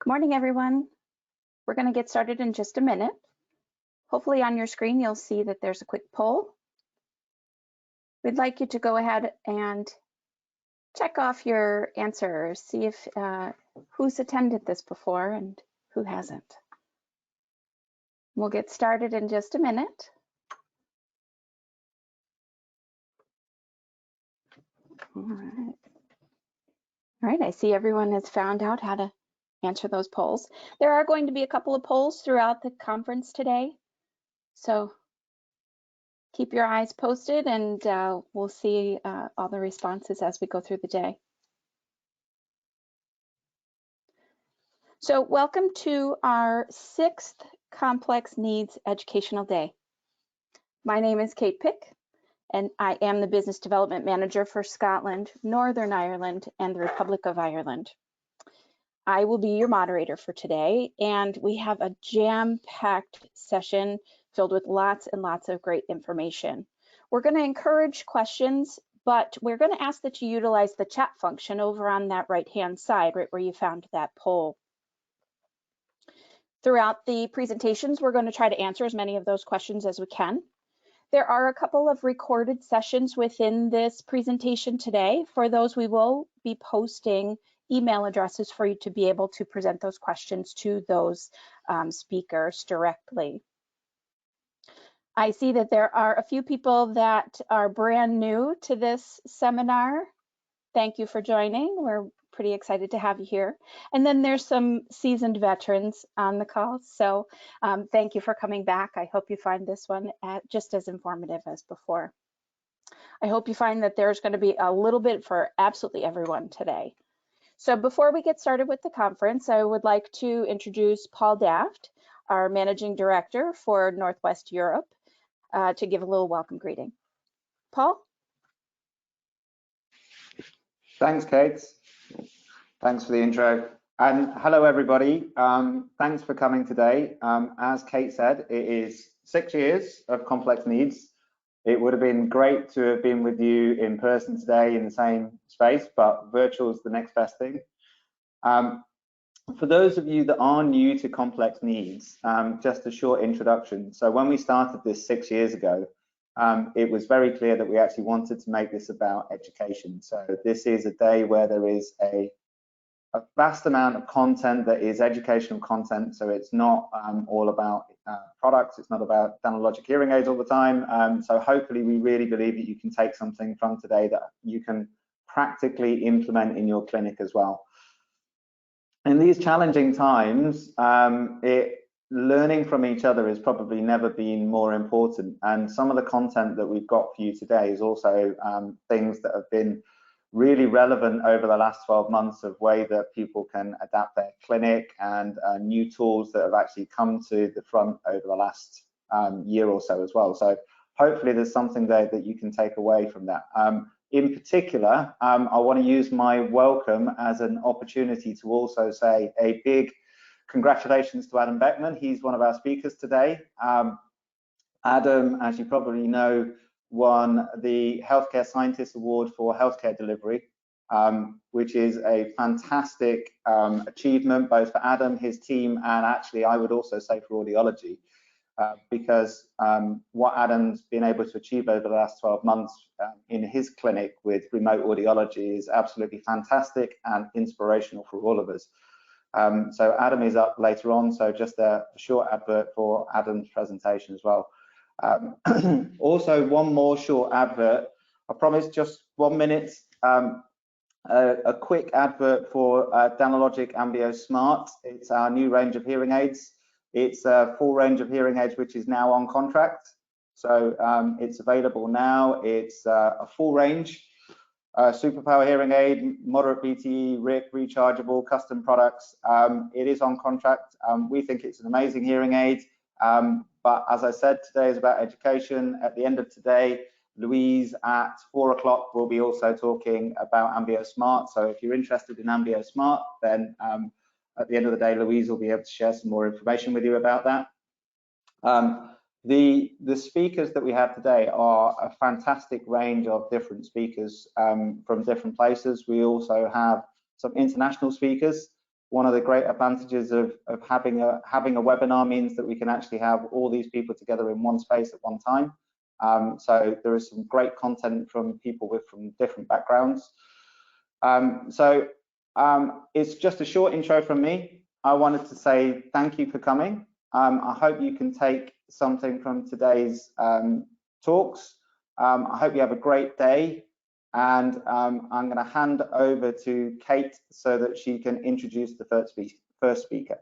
Good morning, everyone. We're going to get started in just a minute. Hopefully on your screen, you'll see that there's a quick poll. We'd like you to go ahead and check off your answers, see if who's attended this before and who hasn't. We'll get started in just a minute. All right, I see everyone has found out how to answer those polls. There are going to be a couple of polls throughout the conference today, so keep your eyes posted and we'll see all the responses as we go through the day. So welcome to our 6th Complex Needs Educational Day. My name is Kate Pick, and I am the Business Development Manager for Scotland, Northern Ireland, and the Republic of Ireland. I will be your moderator for today, and we have a jam-packed session filled with lots and lots of great information. We're going to encourage questions, but we're going to ask that you utilize the chat function over on that right-hand side, right where you found that poll. Throughout the presentations, we're going to try to answer as many of those questions as we can. There are a couple of recorded sessions within this presentation today. For those, we will be posting email addresses for you to be able to present those questions to those speakers directly. I see that there are a few people that are brand new to this seminar. Thank you for joining. We're pretty excited to have you here. And then there's some seasoned veterans on the call. So thank you for coming back. I hope you find this one just as informative as before. I hope you find that there's going to be a little bit for absolutely everyone today. So before we get started with the conference, I would like to introduce Paul Daft, our Managing Director for Northwest Europe, to give a little welcome greeting. Paul? Thanks, Kate. Thanks for the intro. And hello, everybody. Thanks for coming today. As Kate said, it is 6 years of Complex Needs. It would have been great to have been with you in person today in the same space, but virtual is the next best thing. For those of you that are new to Complex Needs, just a short introduction. So when we started this 6 years ago, it was very clear that we actually wanted to make this about education. So this is a day where there is a vast amount of content that is educational content. So it's not all about products. It's not about Danalogic hearing aids all the time. So hopefully we really believe that you can take something from today that you can practically implement in your clinic as well. In these challenging times, learning from each other has probably never been more important. And some of the content that we've got for you today is also things that have been really relevant over the last 12 months of way that people can adapt their clinic and new tools that have actually come to the front over the last year or so as well. So hopefully there's something there that you can take away from that. In particular, I want to use my welcome as an opportunity to also say a big congratulations to Adam Beckman. He's one of our speakers today. Adam, as you probably know, won the Healthcare Scientist Award for Healthcare Delivery, which is a fantastic achievement both for Adam, his team, and actually I would also say for audiology, because what Adam's been able to achieve over the last 12 months in his clinic with remote audiology is absolutely fantastic and inspirational for all of us. So Adam is up later on, so just a short advert for Adam's presentation as well. Also, one more short advert. I promise just 1 minute. A quick advert for Danalogic Ambio Smart. It's our new range of hearing aids. It's a full range of hearing aids which is now on contract. So it's available now. It's a full range, superpower hearing aid, moderate BTE, RIC, rechargeable, custom products. It is on contract. We think it's an amazing hearing aid. But as I said, today is about education. At the end of today, Louise at 4 o'clock will be also talking about Ambio Smart. So if you're interested in Ambio Smart, then at the end of the day, Louise will be able to share some more information with you about that. The speakers that we have today are a fantastic range of different speakers from different places. We also have some international speakers. one of the great advantages of having a webinar means that we can actually have all these people together in one space at one time. So there is some great content from people from different backgrounds. It's just a short intro from me. I wanted to say thank you for coming. I hope you can take something from today's talks. I hope you have a great day. And I'm going to hand over to Kate so that she can introduce the first speaker.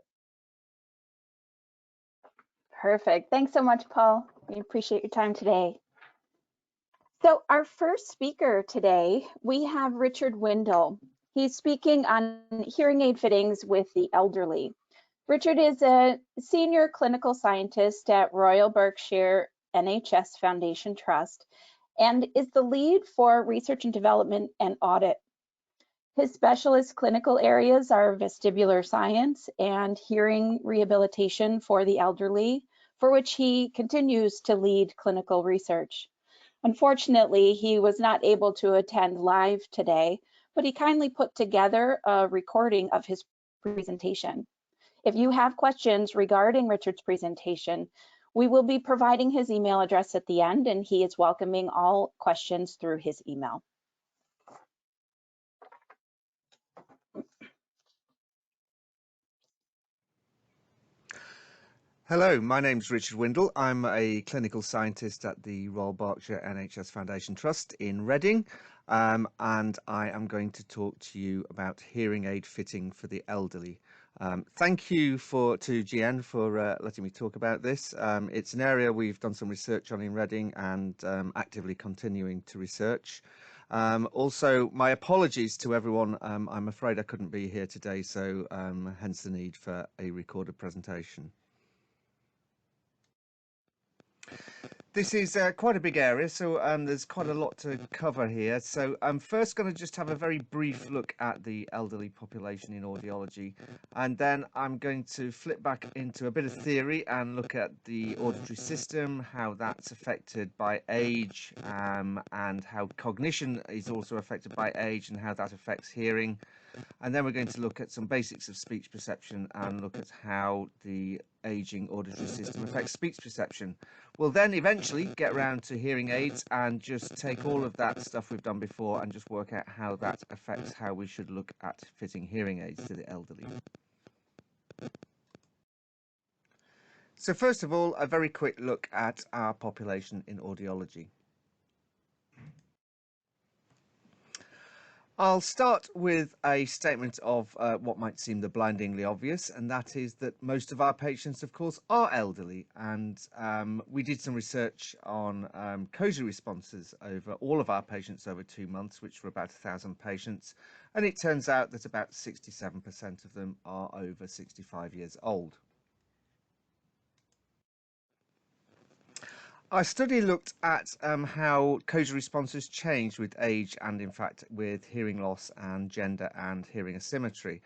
Perfect. Thanks so much, Paul. We appreciate your time today. So our first speaker today, we have Richard Windle. He's speaking on hearing aid fittings with the elderly. Richard is a senior clinical scientist at Royal Berkshire NHS Foundation Trust and is the lead for research and development and audit. His specialist clinical areas are vestibular science and hearing rehabilitation for the elderly, for which he continues to lead clinical research. Unfortunately, he was not able to attend live today, but he kindly put together a recording of his presentation. If you have questions regarding Richard's presentation, we will be providing his email address at the end, and he is welcoming all questions through his email. Hello, my name's Richard Windle. I'm a clinical scientist at the Royal Berkshire NHS Foundation Trust in Reading, and I am going to talk to you about hearing aid fitting for the elderly. Thank you to GN for letting me talk about this. It's an area we've done some research on in Reading and actively continuing to research. Also, my apologies to everyone. I'm afraid I couldn't be here today, so hence the need for a recorded presentation. This is quite a big area, so there's quite a lot to cover here. So I'm first going to just have a very brief look at the elderly population in audiology, and then I'm going to flip back into a bit of theory and look at the auditory system, how that's affected by age, and how cognition is also affected by age and how that affects hearing. And then we're going to look at some basics of speech perception and look at how the aging auditory system affects speech perception. We'll then eventually get around to hearing aids and just take all of that stuff we've done before and just work out how that affects how we should look at fitting hearing aids to the elderly. So first of all, a very quick look at our population in audiology. I'll start with a statement of what might seem the blindingly obvious, and that is that most of our patients, of course, are elderly. And we did some research on COSY responses over all of our patients over 2 months, which were about 1,000 patients. And it turns out that about 67% of them are over 65 years old. Our study looked at how COSY responses changed with age and, in fact, with hearing loss and gender and hearing asymmetry.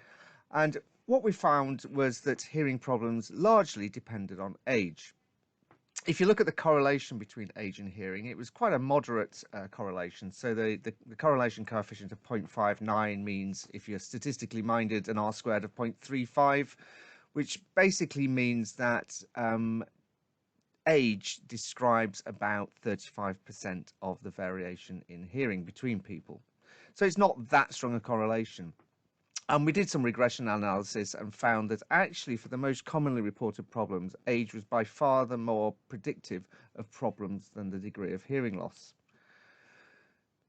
And what we found was that hearing problems largely depended on age. If you look at the correlation between age and hearing, it was quite a moderate correlation. So the correlation coefficient of 0.59 means, if you're statistically minded, an R-squared of 0.35, which basically means that age describes about 35% of the variation in hearing between people. So it's not that strong a correlation. And we did some regression analysis and found that actually for the most commonly reported problems, age was by far the more predictive of problems than the degree of hearing loss.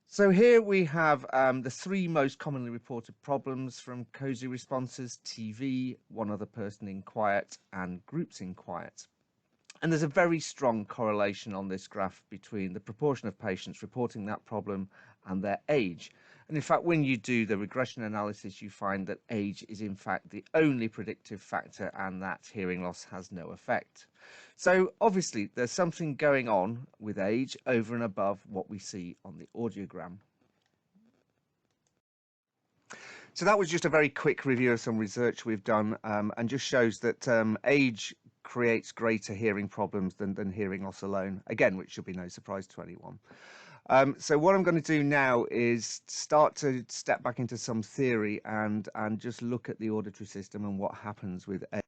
So here we have the 3 most commonly reported problems from COSY responses: TV, one other person in quiet, and groups in quiet. And there's a very strong correlation on this graph between the proportion of patients reporting that problem and their age. And in fact, when you do the regression analysis, you find that age is in fact the only predictive factor and that hearing loss has no effect. So obviously there's something going on with age over and above what we see on the audiogram. So that was just a very quick review of some research we've done and just shows that age creates greater hearing problems than hearing loss alone, again, which should be no surprise to anyone. So what I'm going to do now is start to step back into some theory and just look at the auditory system and what happens with age.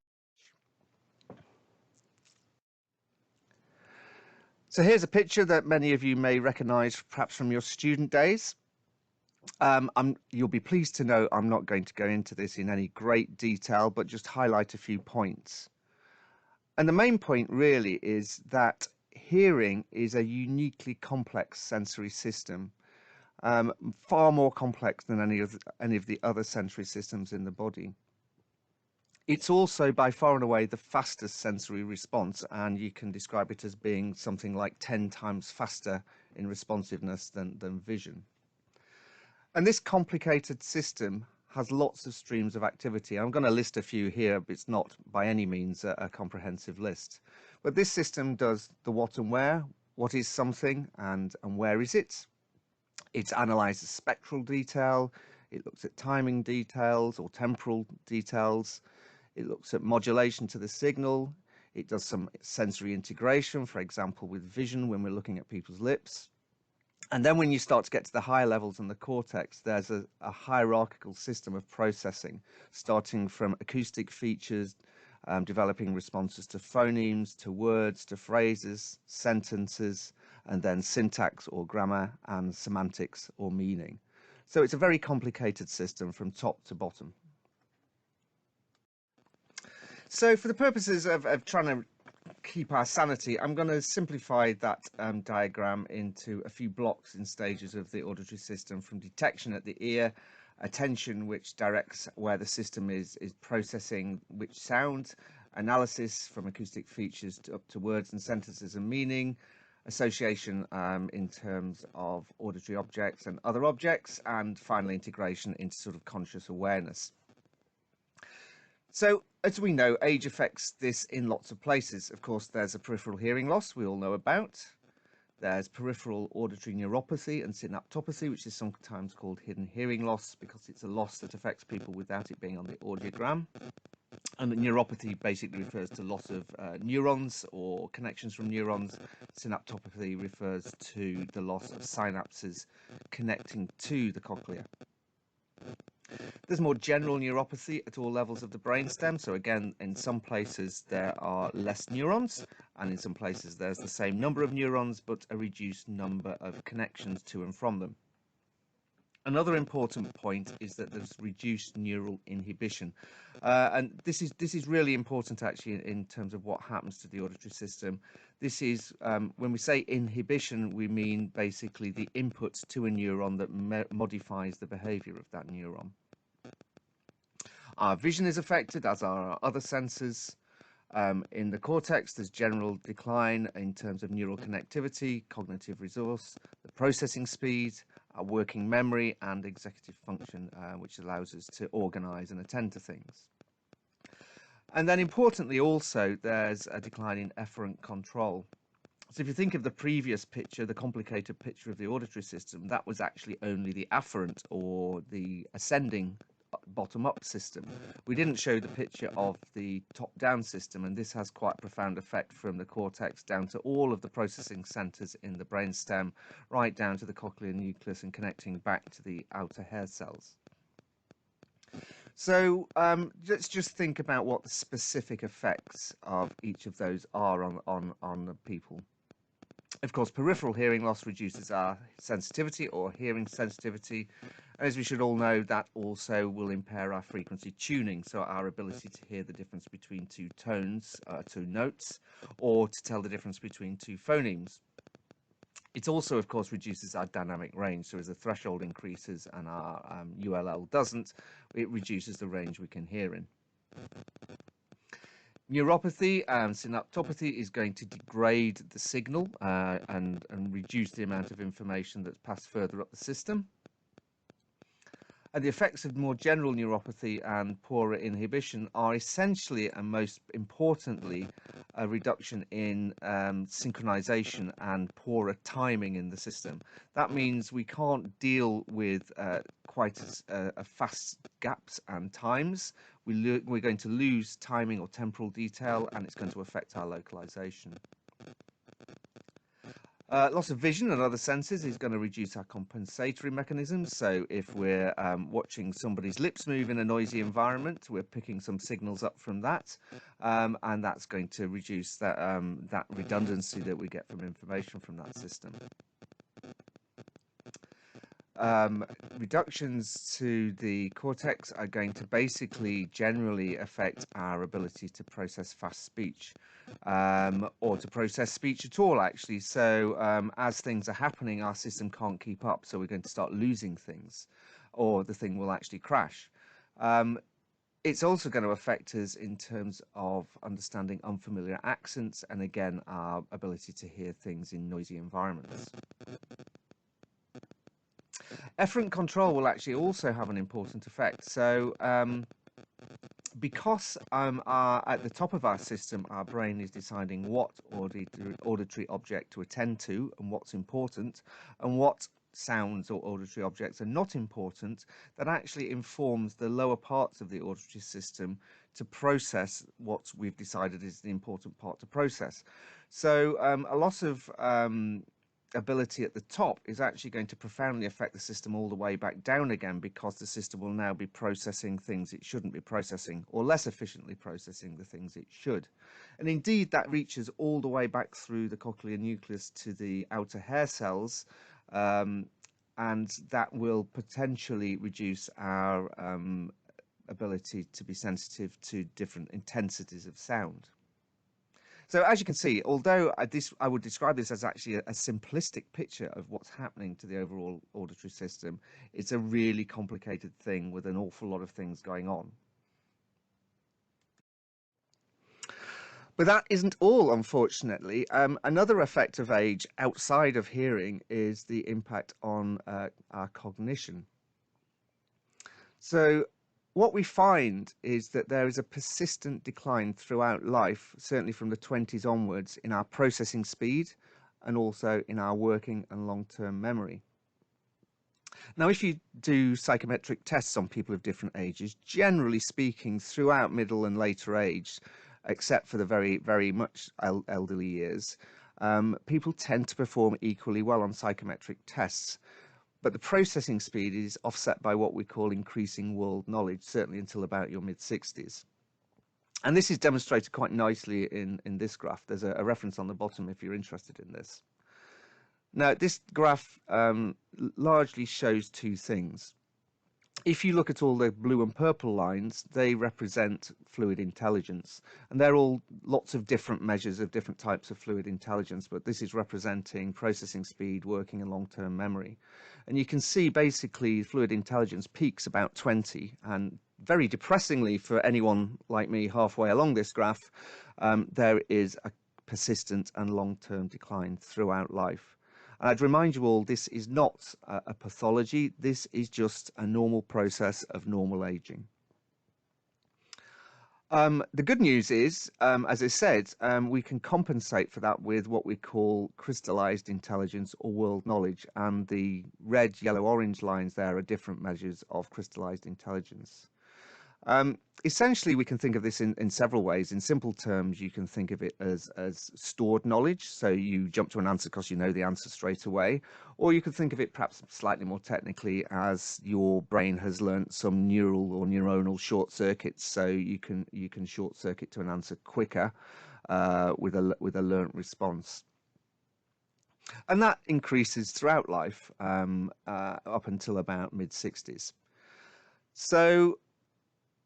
So here's a picture that many of you may recognize perhaps from your student days. You'll be pleased to know I'm not going to go into this in any great detail, but just highlight a few points. And the main point really is that hearing is a uniquely complex sensory system, far more complex than any of the other sensory systems in the body. It's also by far and away the fastest sensory response, and you can describe it as being something like 10 times faster in responsiveness than vision. And this complicated system has lots of streams of activity. I'm going to list a few here, but it's not by any means a comprehensive list. But this system does the what and where, what is something and where is it. It analyzes spectral detail, it looks at timing details or temporal details, it looks at modulation to the signal, it does some sensory integration, for example with vision when we're looking at people's lips. And then when you start to get to the higher levels in the cortex, there's a hierarchical system of processing, starting from acoustic features, developing responses to phonemes, to words, to phrases, sentences, and then syntax or grammar, and semantics or meaning. So it's a very complicated system from top to bottom. So for the purposes of trying to keep our sanity, I'm going to simplify that diagram into a few blocks in stages of the auditory system, from detection at the ear, attention, which directs where the system is processing which sound, analysis from acoustic features up to words and sentences and meaning, association in terms of auditory objects and other objects, and finally integration into sort of conscious awareness. So, as we know, age affects this in lots of places. Of course, there's a peripheral hearing loss we all know about. There's peripheral auditory neuropathy and synaptopathy, which is sometimes called hidden hearing loss because it's a loss that affects people without it being on the audiogram. And the neuropathy basically refers to loss of neurons or connections from neurons. Synaptopathy refers to the loss of synapses connecting to the cochlea. There's more general neuropathy at all levels of the brainstem. So again, in some places there are less neurons, and in some places there's the same number of neurons, but a reduced number of connections to and from them. Another important point is that there's reduced neural inhibition, and this is really important actually in terms of what happens to the auditory system. This is when we say inhibition, we mean basically the input to a neuron that modifies the behavior of that neuron. Our vision is affected, as are our other senses. In the cortex, there's general decline in terms of neural connectivity, cognitive resource, the processing speed, our working memory, and executive function, which allows us to organize and attend to things. And then importantly also, there's a decline in efferent control. So if you think of the previous picture, the complicated picture of the auditory system, that was actually only the afferent or the ascending bottom-up system. We didn't show the picture of the top-down system, and this has quite a profound effect from the cortex down to all of the processing centers in the brainstem, right down to the cochlear nucleus and connecting back to the outer hair cells. So let's just think about what the specific effects of each of those are on the people. Of course, peripheral hearing loss reduces our sensitivity or hearing sensitivity. As we should all know, that also will impair our frequency tuning, so our ability to hear the difference between two tones, two notes, or to tell the difference between two phonemes. It also, of course, reduces our dynamic range, so as the threshold increases and our ULL doesn't, it reduces the range we can hear in. Neuropathy and synaptopathy is going to degrade the signal and reduce the amount of information that's passed further up the system. And the effects of more general neuropathy and poorer inhibition are essentially and most importantly a reduction in synchronization and poorer timing in the system. That means we can't deal with quite as fast gaps and times. We're going to lose timing or temporal detail, and it's going to affect our localization. Loss of vision and other senses is going to reduce our compensatory mechanisms. So if we're watching somebody's lips move in a noisy environment, we're picking some signals up from that, and that's going to reduce that that redundancy that we get from information from that system. Reductions to the cortex are going to basically generally affect our ability to process fast speech, or to process speech at all, actually. So as things are happening, our system can't keep up, so we're going to start losing things, or the thing will actually crash. It's also going to affect us in terms of understanding unfamiliar accents, and again, our ability to hear things in noisy environments. Efferent control will actually also have an important effect. So because at the top of our system, our brain is deciding what auditory object to attend to and what's important, and what sounds or auditory objects are not important, that actually informs the lower parts of the auditory system to process what we've decided is the important part to process. So a loss of ability at the top is actually going to profoundly affect the system all the way back down again, because the system will now be processing things it shouldn't be processing, or less efficiently processing the things it should. And indeed that reaches all the way back through the cochlear nucleus to the outer hair cells, and that will potentially reduce our ability to be sensitive to different intensities of sound. So as you can see, although I would describe this as actually a simplistic picture of what's happening to the overall auditory system, it's a really complicated thing with an awful lot of things going on. But that isn't all, unfortunately. Another effect of age outside of hearing is the impact on our cognition. So what we find is that there is a persistent decline throughout life, certainly from the 20s onwards, in our processing speed and also in our working and long-term memory. Now, if you do psychometric tests on people of different ages, generally speaking, throughout middle and later age, except for the very, very much elderly years, people tend to perform equally well on psychometric tests. But the processing speed is offset by what we call increasing world knowledge, certainly until about your mid-60s. And this is demonstrated quite nicely in this graph. There's a reference on the bottom if you're interested in this. Now, this graph largely shows two things. If you look at all the blue and purple lines, they represent fluid intelligence, and they're all lots of different measures of different types of fluid intelligence, but this is representing processing speed, working and long-term memory. And you can see basically fluid intelligence peaks about 20, and very depressingly for anyone like me halfway along this graph, there is a persistent and long-term decline throughout life. And I'd remind you all, this is not a pathology. This is just a normal process of normal aging. The good news is, as I said, we can compensate for that with what we call crystallized intelligence or world knowledge. And the red, yellow, orange lines there are different measures of crystallized intelligence. Essentially, we can think of this in several ways. In simple terms, you can think of it as stored knowledge. So you jump to an answer because you know the answer straight away. Or you could think of it perhaps slightly more technically as your brain has learnt some neural or neuronal short circuits. So you can short circuit to an answer quicker with a learnt response. And that increases throughout life up until about mid-60s. So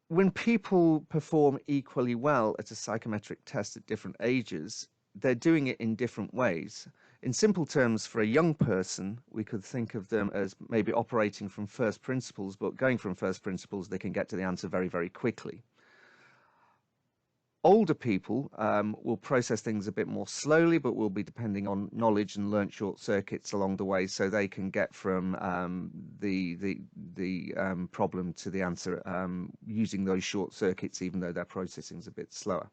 when people perform equally well at a psychometric test at different ages, they're doing it in different ways. In simple terms, for a young person, we could think of them as maybe operating from first principles, but going from first principles, they can get to the answer very, very quickly. Older people will process things a bit more slowly, but will be depending on knowledge and learnt short circuits along the way, so they can get from the problem to the answer using those short circuits, even though their processing is a bit slower.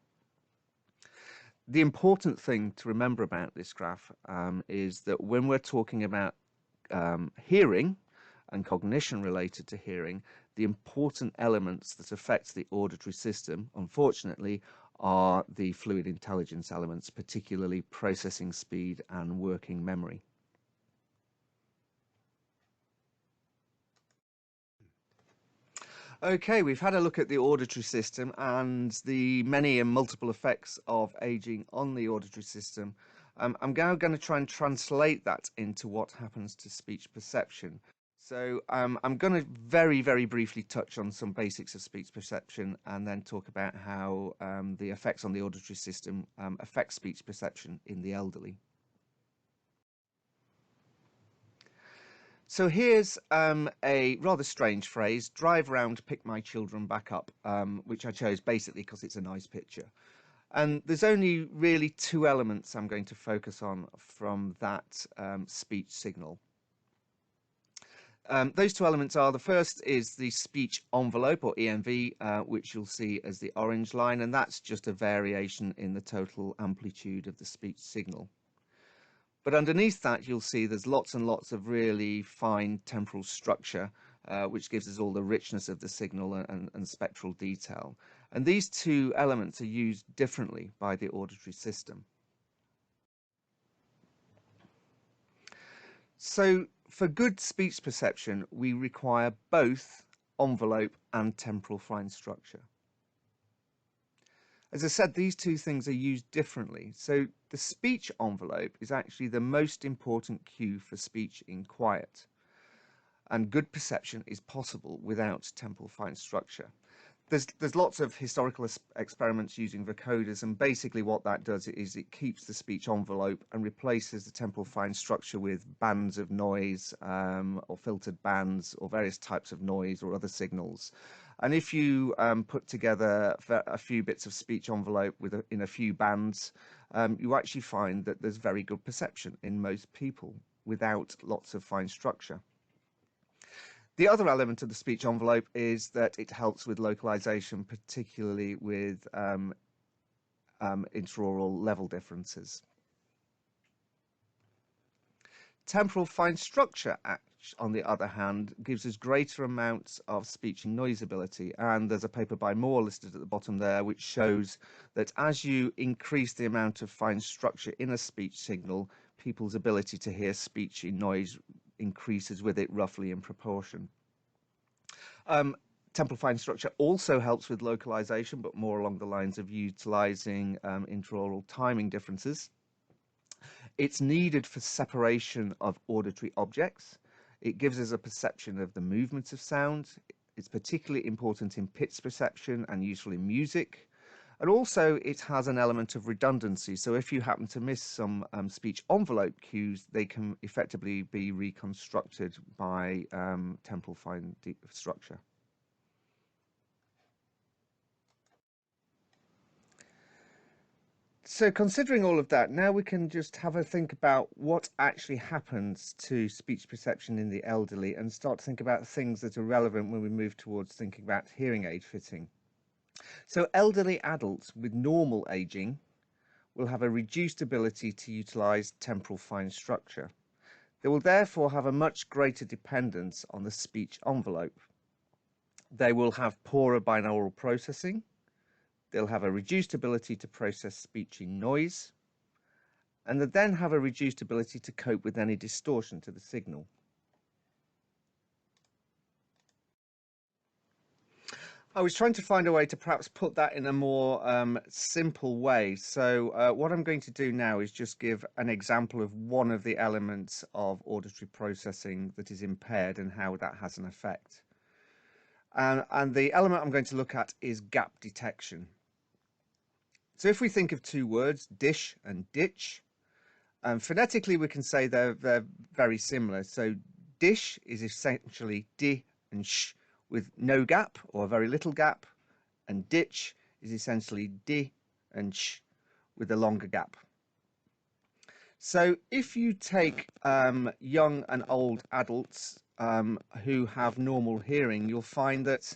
The important thing to remember about this graph is that when we're talking about hearing and cognition related to hearing, the important elements that affect the auditory system, unfortunately, are the fluid intelligence elements, particularly processing speed and working memory. Okay, we've had a look at the auditory system and the many and multiple effects of aging on the auditory system. I'm now going to try and translate that into what happens to speech perception. So I'm going to very, very briefly touch on some basics of speech perception and then talk about how the effects on the auditory system affect speech perception in the elderly. So here's a rather strange phrase, drive round, pick my children back up, which I chose basically because it's a nice picture. And there's only really two elements I'm going to focus on from that speech signal. Those two elements are, the first is the speech envelope, or ENV, which you'll see as the orange line, and that's just a variation in the total amplitude of the speech signal. But underneath that, you'll see there's lots and lots of really fine temporal structure, which gives us all the richness of the signal and spectral detail. And these two elements are used differently by the auditory system. So for good speech perception, we require both envelope and temporal fine structure. As I said, these two things are used differently. So the speech envelope is actually the most important cue for speech in quiet. And good perception is possible without temporal fine structure. There's lots of historical experiments using vocoders, and basically what that does is it keeps the speech envelope and replaces the temporal fine structure with bands of noise or filtered bands or various types of noise or other signals. And if you put together a few bits of speech envelope in a few bands, you actually find that there's very good perception in most people without lots of fine structure. The other element of the speech envelope is that it helps with localization, particularly with intraoral level differences. Temporal fine structure, on the other hand, gives us greater amounts of speech noise ability, and there's a paper by Moore listed at the bottom there which shows that as you increase the amount of fine structure in a speech signal, people's ability to hear speech in noise increases with it roughly in proportion. Temporal fine structure also helps with localization, but more along the lines of utilizing intraoral timing differences. It's needed for separation of auditory objects. It gives us a perception of the movements of sound. It's particularly important in pitch perception and useful in music. And also it has an element of redundancy. So if you happen to miss some speech envelope cues, they can effectively be reconstructed by temporal fine structure. So considering all of that, now we can just have a think about what actually happens to speech perception in the elderly and start to think about things that are relevant when we move towards thinking about hearing aid fitting. So elderly adults with normal aging will have a reduced ability to utilize temporal fine structure. They will therefore have a much greater dependence on the speech envelope. They will have poorer binaural processing. They'll have a reduced ability to process speech in noise, and they then have a reduced ability to cope with any distortion to the signal. I was trying to find a way to perhaps put that in a more simple way. So what I'm going to do now is just give an example of one of the elements of auditory processing that is impaired and how that has an effect. And the element I'm going to look at is gap detection. So if we think of two words, dish and ditch, phonetically we can say they're very similar. So dish is essentially di and sh with no gap or very little gap, and ditch is essentially di and sh with a longer gap. So if you take young and old adults who have normal hearing, you'll find that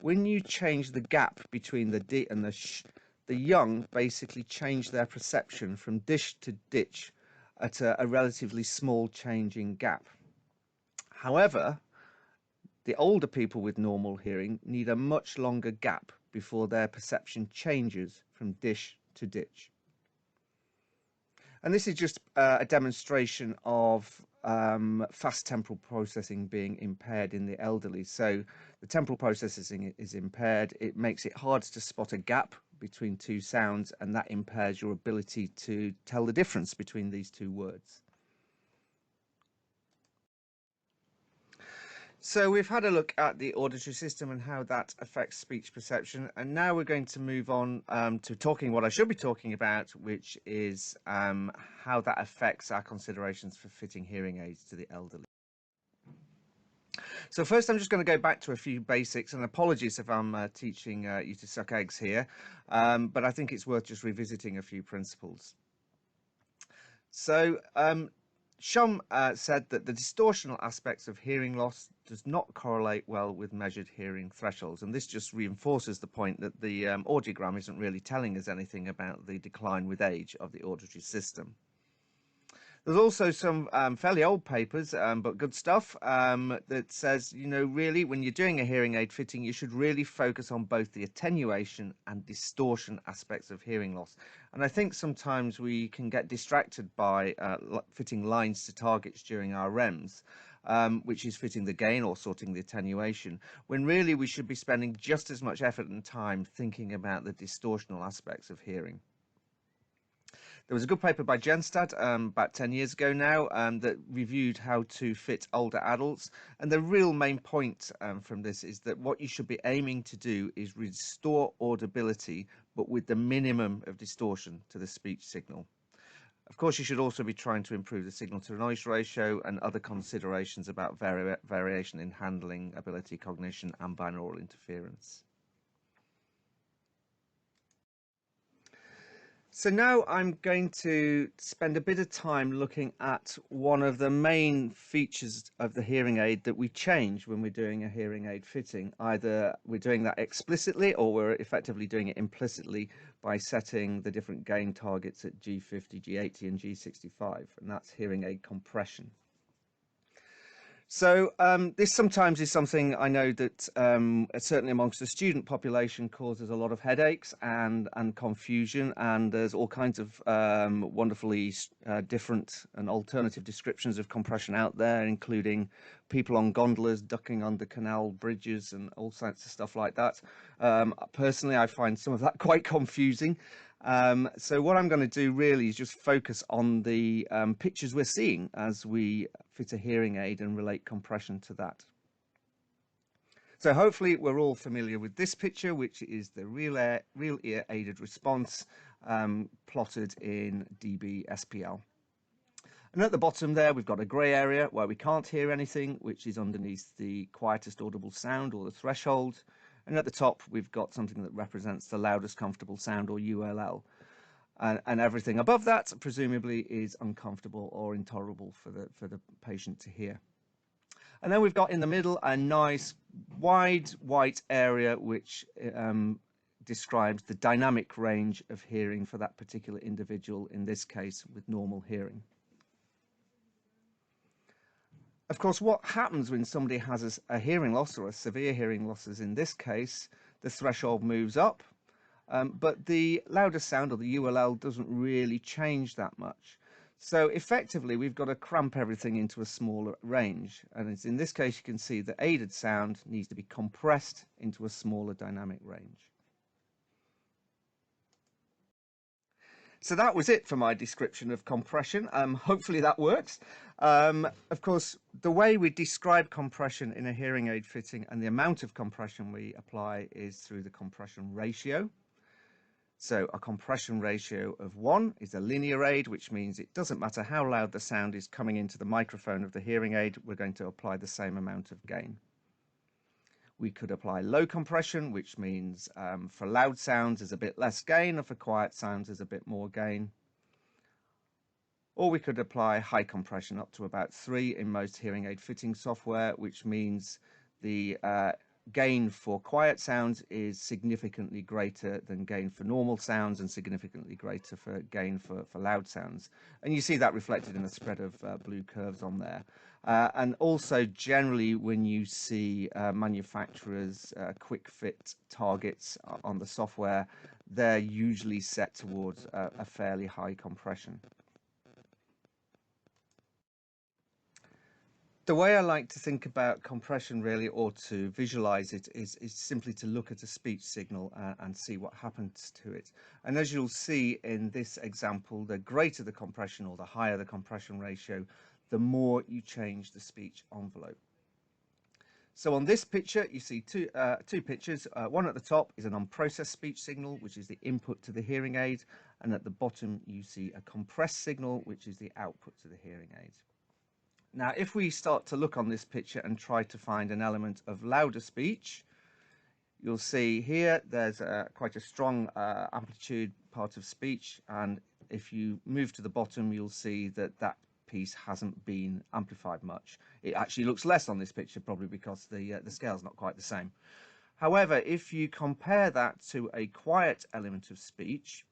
when you change the gap between the di and the sh, the young basically change their perception from dish to ditch at a relatively small change in gap. However, the older people with normal hearing need a much longer gap before their perception changes from dish to ditch. And this is just a demonstration of fast temporal processing being impaired in the elderly. So the temporal processing is impaired. It makes it hard to spot a gap between two sounds, and that impairs your ability to tell the difference between these two words. So we've had a look at the auditory system and how that affects speech perception, and now we're going to move on to talking what I should be talking about, which is how that affects our considerations for fitting hearing aids to the elderly. So first I'm just going to go back to a few basics, and apologies if I'm teaching you to suck eggs here, but I think it's worth just revisiting a few principles. So Shum said that the distortional aspects of hearing loss does not correlate well with measured hearing thresholds, and this just reinforces the point that the audiogram isn't really telling us anything about the decline with age of the auditory system. There's also some fairly old papers, but good stuff, that says, you know, really when you're doing a hearing aid fitting, you should really focus on both the attenuation and distortion aspects of hearing loss. And I think sometimes we can get distracted by fitting lines to targets during our REMs, which is fitting the gain or sorting the attenuation, when really we should be spending just as much effort and time thinking about the distortional aspects of hearing. There was a good paper by Genstad about 10 years ago now that reviewed how to fit older adults, and the real main point from this is that what you should be aiming to do is restore audibility, but with the minimum of distortion to the speech signal. Of course, you should also be trying to improve the signal to noise ratio and other considerations about variation in handling, ability, cognition, and binaural interference. So now I'm going to spend a bit of time looking at one of the main features of the hearing aid that we change when we're doing a hearing aid fitting. Either we're doing that explicitly or we're effectively doing it implicitly by setting the different gain targets at G50, G80 and G65, and that's hearing aid compression. So this sometimes is something I know that certainly amongst the student population causes a lot of headaches and confusion, and there's all kinds of wonderfully different and alternative descriptions of compression out there, including people on gondolas ducking under canal bridges and all sorts of stuff like that. Personally, I find some of that quite confusing. So what I'm going to do really is just focus on the pictures we're seeing as we fit a hearing aid and relate compression to that. So hopefully we're all familiar with this picture, which is the real ear aided response plotted in dB SPL. And at the bottom there, we've got a grey area where we can't hear anything, which is underneath the quietest audible sound or the threshold. And at the top, we've got something that represents the loudest comfortable sound, or ULL. And everything above that, presumably, is uncomfortable or intolerable for the patient to hear. And then we've got in the middle a nice wide white area, which describes the dynamic range of hearing for that particular individual, in this case, with normal hearing. Of course, what happens when somebody has a hearing loss, or a severe hearing loss, as in this case, the threshold moves up, but the loudest sound, or the ULL, doesn't really change that much. So effectively, we've got to cramp everything into a smaller range. And it's in this case, you can see the aided sound needs to be compressed into a smaller dynamic range. So that was it for my description of compression. Hopefully that works. Of course, the way we describe compression in a hearing aid fitting and the amount of compression we apply is through the compression ratio. So a compression ratio of 1 is a linear aid, which means it doesn't matter how loud the sound is coming into the microphone of the hearing aid, we're going to apply the same amount of gain. We could apply low compression, which means for loud sounds is a bit less gain, and for quiet sounds is a bit more gain. Or we could apply high compression up to about 3 in most hearing aid fitting software, which means the gain for quiet sounds is significantly greater than gain for normal sounds and significantly greater for gain for loud sounds. And you see that reflected in the spread of blue curves on there. And also generally when you see manufacturers quick fit targets on the software, they're usually set towards a fairly high compression. The way I like to think about compression really, or to visualize it, is simply to look at a speech signal and see what happens to it. And as you'll see in this example, the greater the compression or the higher the compression ratio, the more you change the speech envelope. So on this picture, you see two pictures. One at the top is an unprocessed speech signal, which is the input to the hearing aid. And at the bottom, you see a compressed signal, which is the output to the hearing aid. Now, if we start to look on this picture and try to find an element of louder speech, you'll see here there's quite a strong amplitude part of speech. And if you move to the bottom, you'll see that that piece hasn't been amplified much. It actually looks less on this picture, probably because the scale's not quite the same. However, if you compare that to a quiet element of speech,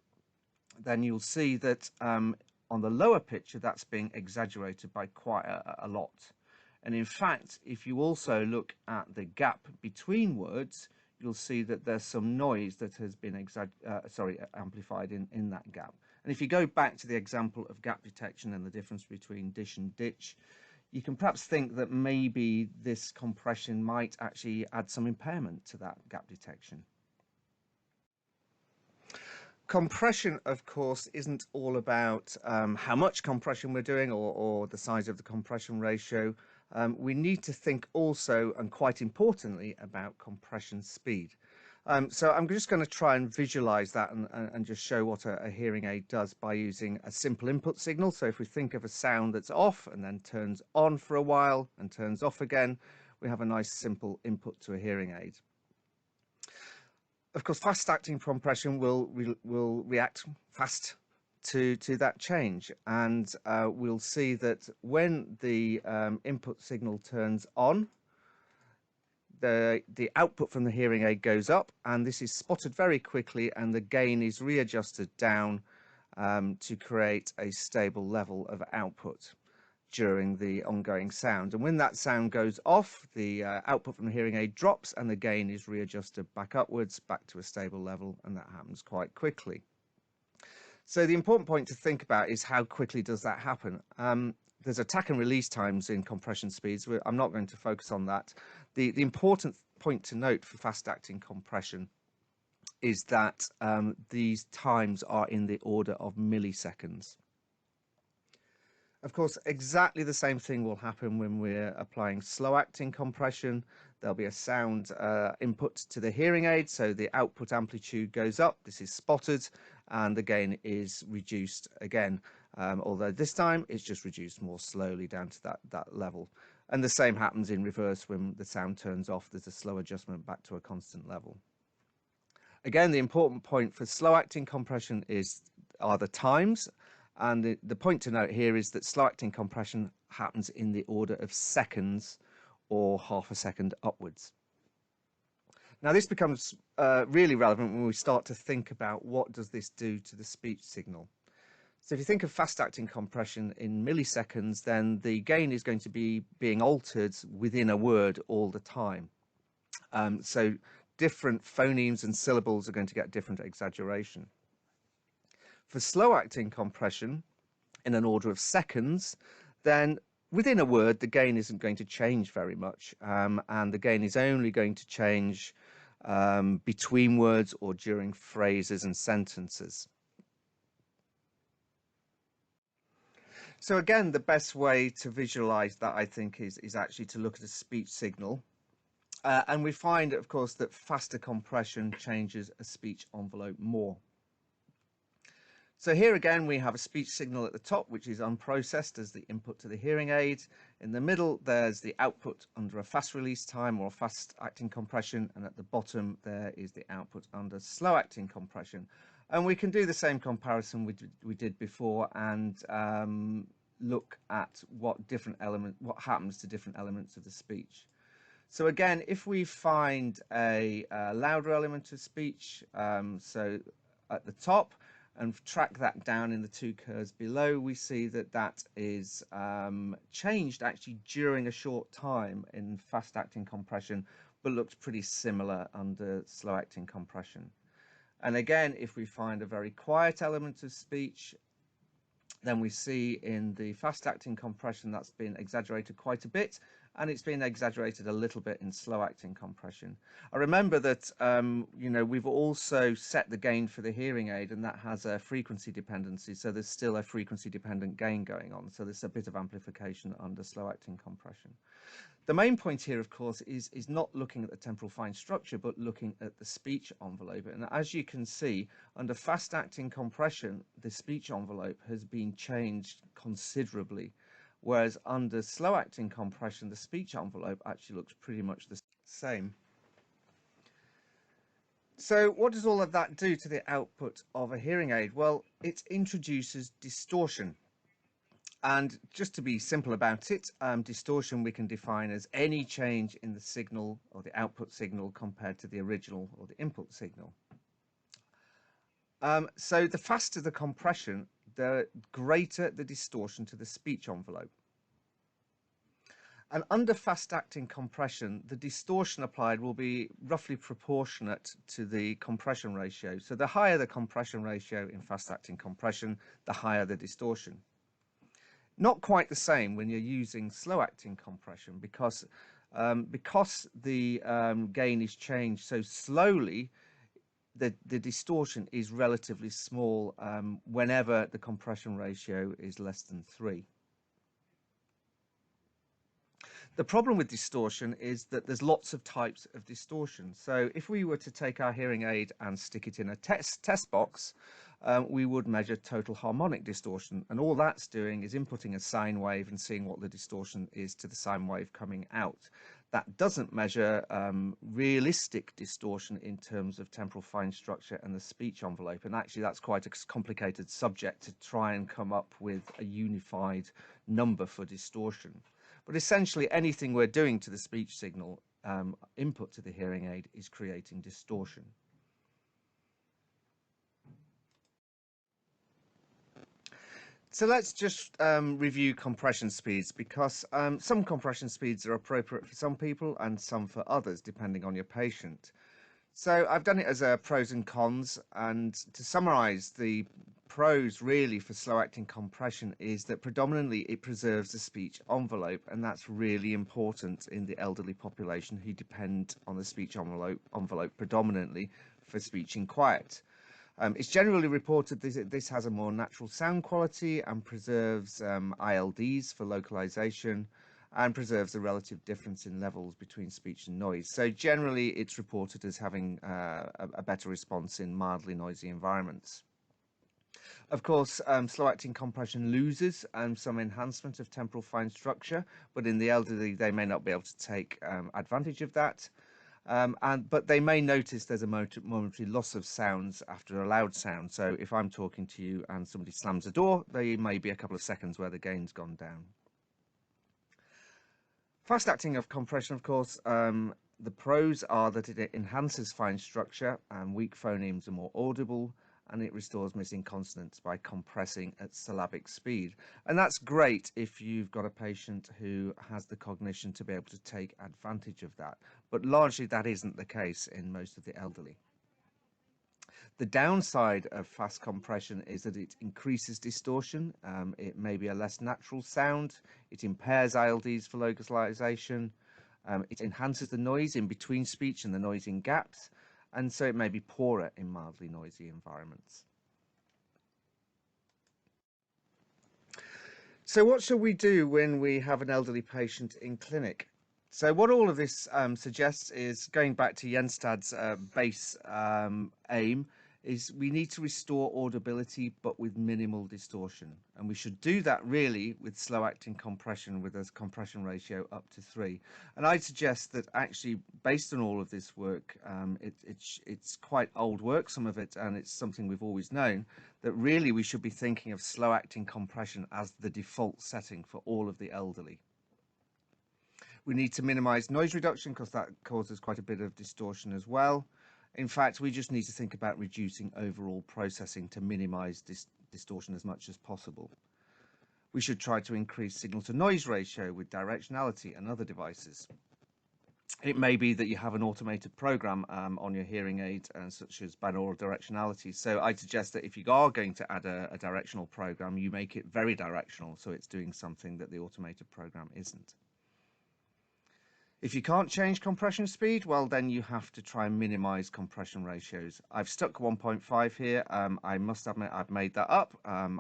then you'll see that on the lower picture, that's being exaggerated by quite a lot. And in fact, if you also look at the gap between words, you'll see that there's some noise that has been amplified in that gap. And if you go back to the example of gap detection and the difference between dish and ditch, you can perhaps think that maybe this compression might actually add some impairment to that gap detection. Compression, of course, isn't all about how much compression we're doing or the size of the compression ratio. We need to think also, and quite importantly, about compression speed. So I'm just going to try and visualize that and just show what a hearing aid does by using a simple input signal. So if we think of a sound that's off and then turns on for a while and turns off again, we have a nice simple input to a hearing aid. Of course, fast-acting compression will react fast to that change, and we'll see that when the input signal turns on, the output from the hearing aid goes up, and this is spotted very quickly, and the gain is readjusted down to create a stable level of output during the ongoing sound. And when that sound goes off, the output from the hearing aid drops and the gain is readjusted back upwards, back to a stable level, and that happens quite quickly. So the important point to think about is how quickly does that happen? There's attack and release times in compression speeds. I'm not going to focus on that. The important point to note for fast-acting compression is that these times are in the order of milliseconds. Of course, exactly the same thing will happen when we're applying slow-acting compression. There'll be a sound input to the hearing aid, so the output amplitude goes up. This is spotted, and the gain is reduced again, although this time it's just reduced more slowly down to that level. And the same happens in reverse when the sound turns off. There's a slow adjustment back to a constant level. Again, the important point for slow-acting compression are the times. And the point to note here is that slow-acting compression happens in the order of seconds or half a second upwards. Now, this becomes really relevant when we start to think about what does this do to the speech signal. So if you think of fast-acting compression in milliseconds, then the gain is going to be being altered within a word all the time. So different phonemes and syllables are going to get different exaggeration. For slow-acting compression in an order of seconds, then within a word, the gain isn't going to change very much, and the gain is only going to change between words or during phrases and sentences. So again, the best way to visualize that, I think, is actually to look at a speech signal. And we find, of course, that faster compression changes a speech envelope more. So here again, we have a speech signal at the top, which is unprocessed as the input to the hearing aid. In the middle, there's the output under a fast release time or fast acting compression. And at the bottom, there is the output under slow acting compression. And we can do the same comparison we did before and look at what happens to different elements of the speech. So again, if we find a louder element of speech, so at the top, and track that down in the two curves below, we see that that is changed actually during a short time in fast-acting compression, but looks pretty similar under slow-acting compression. And again, if we find a very quiet element of speech, then we see in the fast-acting compression that's been exaggerated quite a bit, and it's been exaggerated a little bit in slow-acting compression. I remember that you know, we've also set the gain for the hearing aid, and that has a frequency dependency, so there's still a frequency-dependent gain going on. So there's a bit of amplification under slow-acting compression. The main point here, of course, is not looking at the temporal fine structure, but looking at the speech envelope. And as you can see, under fast-acting compression, the speech envelope has been changed considerably, whereas under slow-acting compression, the speech envelope actually looks pretty much the same. So what does all of that do to the output of a hearing aid? Well, it introduces distortion. And just to be simple about it, distortion we can define as any change in the signal or the output signal compared to the original or the input signal. So the faster the compression, the greater the distortion to the speech envelope. And under fast-acting compression, the distortion applied will be roughly proportionate to the compression ratio. So the higher the compression ratio in fast-acting compression, the higher the distortion. Not quite the same when you're using slow-acting compression, because the gain is changed so slowly, the distortion is relatively small whenever the compression ratio is less than 3. The problem with distortion is that there's lots of types of distortion. So if we were to take our hearing aid and stick it in a test box, we would measure total harmonic distortion, and all that's doing is inputting a sine wave and seeing what the distortion is to the sine wave coming out. That doesn't measure realistic distortion in terms of temporal fine structure and the speech envelope, and actually that's quite a complicated subject to try and come up with a unified number for distortion. But essentially anything we're doing to the speech signal input to the hearing aid is creating distortion. So let's just review compression speeds, because some compression speeds are appropriate for some people and some for others, depending on your patient. So I've done it as a pros and cons, and to summarize, the pros really for slow-acting compression is that predominantly it preserves the speech envelope, and that's really important in the elderly population who depend on the speech envelope predominantly for speech in quiet. It's generally reported that this has a more natural sound quality and preserves ILDs for localization, and preserves the relative difference in levels between speech and noise. So generally it's reported as having a better response in mildly noisy environments. Of course, slow-acting compression loses some enhancement of temporal fine structure, but in the elderly they may not be able to take advantage of that. But they may notice there's a momentary loss of sounds after a loud sound. So if I'm talking to you and somebody slams a door, there may be a couple of seconds where the gain's gone down. Fast-acting of compression, of course, the pros are that it enhances fine structure and weak phonemes are more audible, and it restores missing consonants by compressing at syllabic speed. And that's great if you've got a patient who has the cognition to be able to take advantage of that. But largely that isn't the case in most of the elderly. The downside of fast compression is that it increases distortion. It may be a less natural sound. It impairs ILDs for localization. It enhances the noise in between speech and the noise in gaps, and so it may be poorer in mildly noisy environments. So what shall we do when we have an elderly patient in clinic? So what all of this suggests is, going back to Jenstad's base aim, is we need to restore audibility but with minimal distortion, and we should do that really with slow-acting compression with a compression ratio up to 3. And I'd suggest that actually, based on all of this work, it's quite old work, some of it, and it's something we've always known, that really we should be thinking of slow-acting compression as the default setting for all of the elderly. We need to minimize noise reduction because that causes quite a bit of distortion as well. In fact, we just need to think about reducing overall processing to minimize distortion as much as possible. We should try to increase signal to noise ratio with directionality and other devices. It may be that you have an automated program on your hearing aid, such as binaural directionality. So I'd suggest that if you are going to add a directional program, you make it very directional, so it's doing something that the automated program isn't. If you can't change compression speed, well, then you have to try and minimize compression ratios. I've stuck 1.5 here. I must admit I've made that up.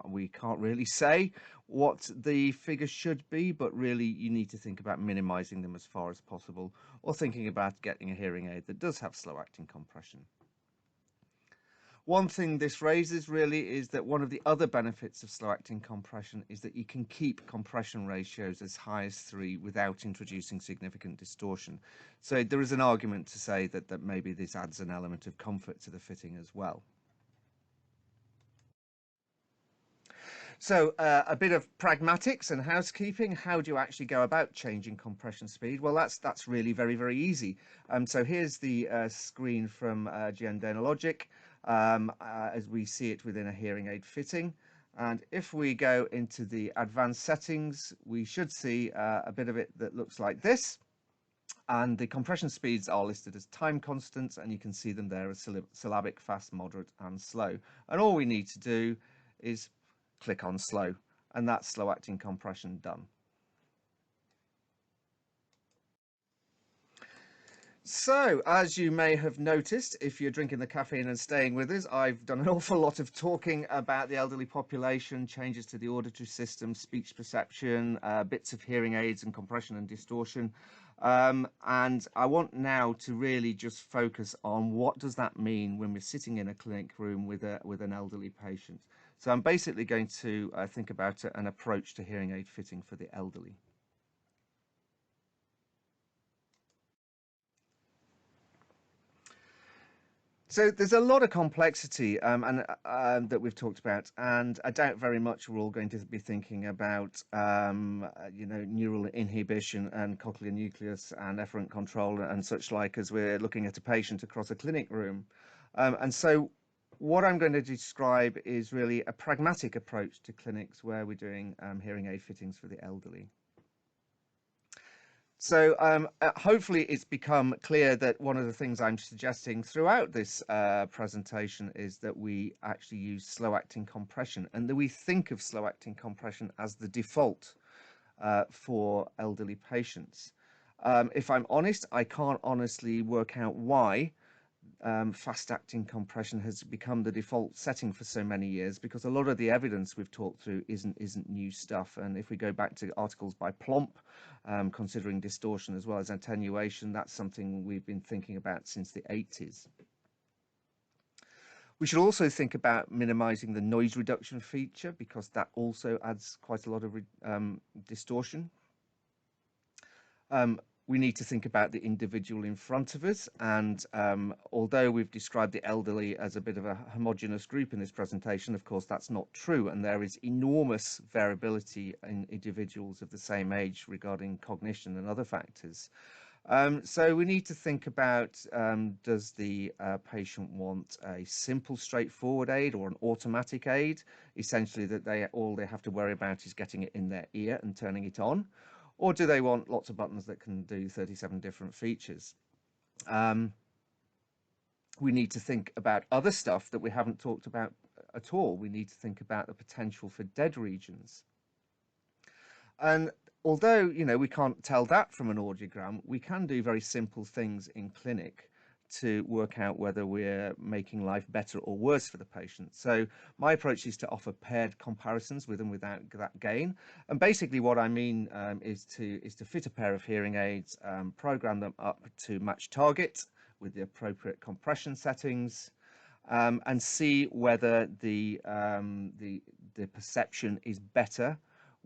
We can't really say what the figure should be, but really you need to think about minimizing them as far as possible, or thinking about getting a hearing aid that does have slow acting compression. One thing this raises really is that one of the other benefits of slow acting compression is that you can keep compression ratios as high as 3 without introducing significant distortion. So there is an argument to say that maybe this adds an element of comfort to the fitting as well. So a bit of pragmatics and housekeeping. How do you actually go about changing compression speed? Well, that's really very, very easy. So here's the screen from Danalogic as we see it within a hearing aid fitting. And if we go into the advanced settings, we should see a bit of it that looks like this. And the compression speeds are listed as time constants, and you can see them there as syllabic, fast, moderate, and slow. And all we need to do is click on slow, and that's slow acting compression done. So, as you may have noticed, if you're drinking the caffeine and staying with us, I've done an awful lot of talking about the elderly population, changes to the auditory system, speech perception, bits of hearing aids and compression and distortion. And I want now to really just focus on what does that mean when we're sitting in a clinic room with an elderly patient. So I'm basically going to think about an approach to hearing aid fitting for the elderly. So there's a lot of complexity that we've talked about, and I doubt very much we're all going to be thinking about neural inhibition and cochlear nucleus and efferent control and such like as we're looking at a patient across a clinic room. And so what I'm going to describe is really a pragmatic approach to clinics where we're doing hearing aid fittings for the elderly. So hopefully it's become clear that one of the things I'm suggesting throughout this presentation is that we actually use slow acting compression, and that we think of slow acting compression as the default for elderly patients. If I'm honest, I can't honestly work out why fast acting compression has become the default setting for so many years, because a lot of the evidence we've talked through isn't new stuff. And if we go back to articles by Plomp considering distortion as well as attenuation, that's something we've been thinking about since the 80s. We should also think about minimizing the noise reduction feature, because that also adds quite a lot of distortion. We need to think about the individual in front of us, and although we've described the elderly as a bit of a homogeneous group in this presentation, of course that's not true, and there is enormous variability in individuals of the same age regarding cognition and other factors. So we need to think about, does the patient want a simple, straightforward aid or an automatic aid, essentially that all they have to worry about is getting it in their ear and turning it on? Or do they want lots of buttons that can do 37 different features? We need to think about other stuff that we haven't talked about at all. We need to think about the potential for dead regions. And although, we can't tell that from an audiogram, we can do very simple things in clinic to work out whether we're making life better or worse for the patient. So my approach is to offer paired comparisons with and without that gain. And basically what I mean is to fit a pair of hearing aids, program them up to match target with the appropriate compression settings, and see whether the perception is better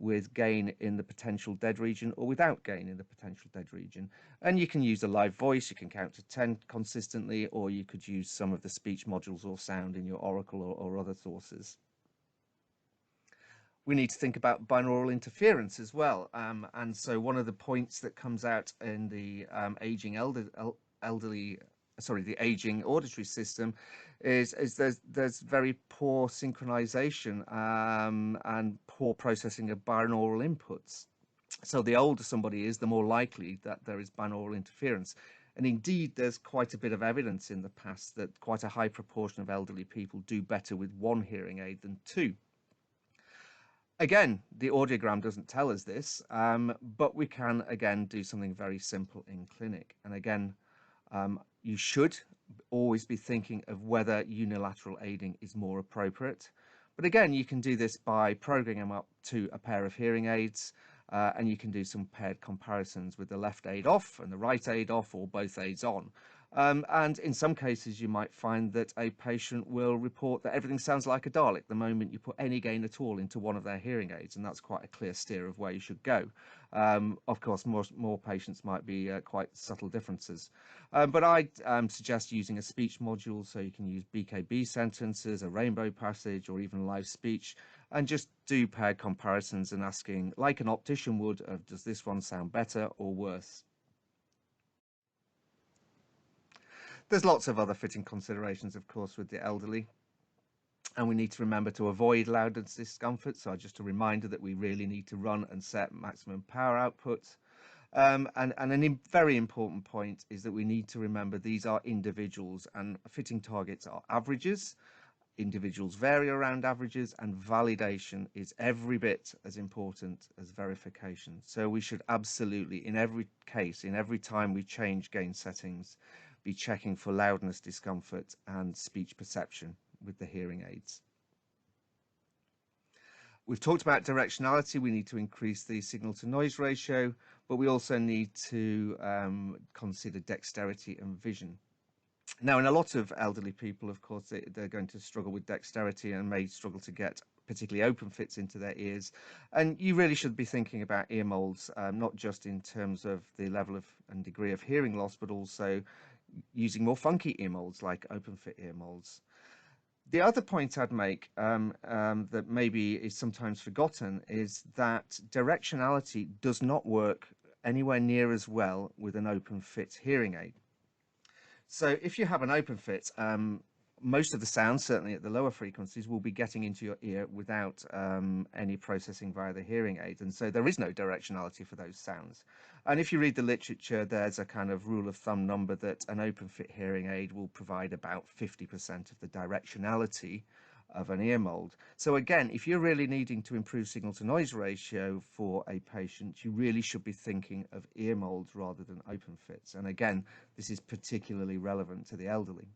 with gain in the potential dead region or without gain in the potential dead region. And you can use a live voice, you can count to 10 consistently, or you could use some of the speech modules or sound in your Oracle or other sources. We need to think about binaural interference as well. And so one of the points that comes out in the the aging auditory system is there's very poor synchronization and poor processing of binaural inputs. So the older somebody is, the more likely that there is binaural interference. And indeed, there's quite a bit of evidence in the past that quite a high proportion of elderly people do better with one hearing aid than two. Again, the audiogram doesn't tell us this, but we can, again, do something very simple in clinic. And again, you should always be thinking of whether unilateral aiding is more appropriate. But again, you can do this by programming them up to a pair of hearing aids, and you can do some paired comparisons with the left aid off and the right aid off, or both aids on. And in some cases, you might find that a patient will report that everything sounds like a Dalek the moment you put any gain at all into one of their hearing aids, and that's quite a clear steer of where you should go. Of course, more patients might be quite subtle differences. But I suggest using a speech module, so you can use BKB sentences, a rainbow passage, or even live speech, and just do paired comparisons and asking, like an optician would, of does this one sound better or worse? There's lots of other fitting considerations, of course, with the elderly. And we need to remember to avoid loudness discomfort. So just a reminder that we really need to run and set maximum power output. And a very important point is that we need to remember these are individuals, and fitting targets are averages. Individuals vary around averages, and validation is every bit as important as verification. So we should absolutely, in every case, in every time we change gain settings, be checking for loudness discomfort and speech perception with the hearing aids. We've talked about directionality. We need to increase the signal to noise ratio, but we also need to consider dexterity and vision. Now, in a lot of elderly people, of course, they're going to struggle with dexterity and may struggle to get particularly open fits into their ears. And you really should be thinking about ear molds, not just in terms of the level of and degree of hearing loss, but also using more funky ear molds like open fit ear molds. The other point I'd make that maybe is sometimes forgotten is that directionality does not work anywhere near as well with an open fit hearing aid. So if you have an open fit, most of the sounds, certainly at the lower frequencies, will be getting into your ear without any processing via the hearing aid. And so there is no directionality for those sounds. And if you read the literature, there's a kind of rule of thumb number that an open fit hearing aid will provide about 50% of the directionality of an ear mold. So again, if you're really needing to improve signal to noise ratio for a patient, you really should be thinking of ear molds rather than open fits. And again, this is particularly relevant to the elderly.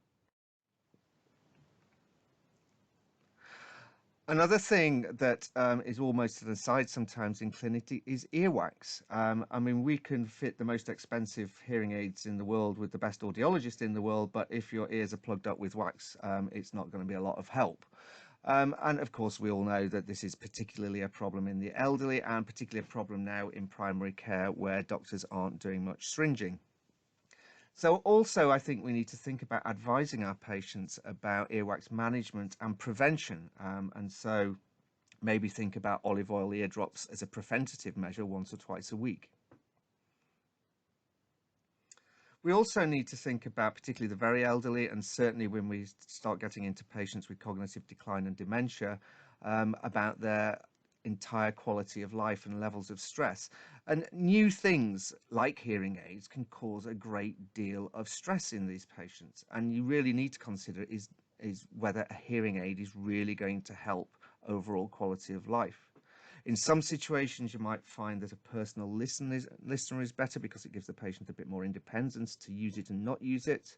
Another thing that is almost an aside sometimes in clinic is earwax. I mean, we can fit the most expensive hearing aids in the world with the best audiologist in the world, but if your ears are plugged up with wax, it's not going to be a lot of help. And of course, we all know that this is particularly a problem in the elderly, and particularly a problem now in primary care where doctors aren't doing much syringing. So also, I think we need to think about advising our patients about earwax management and prevention. And so maybe think about olive oil eardrops as a preventative measure once or twice a week. We also need to think about particularly the very elderly, and certainly when we start getting into patients with cognitive decline and dementia, about their entire quality of life and levels of stress. And new things like hearing aids can cause a great deal of stress in these patients. And you really need to consider is whether a hearing aid is really going to help overall quality of life. In some situations, you might find that a personal listener is better because it gives the patient a bit more independence to use it and not use it.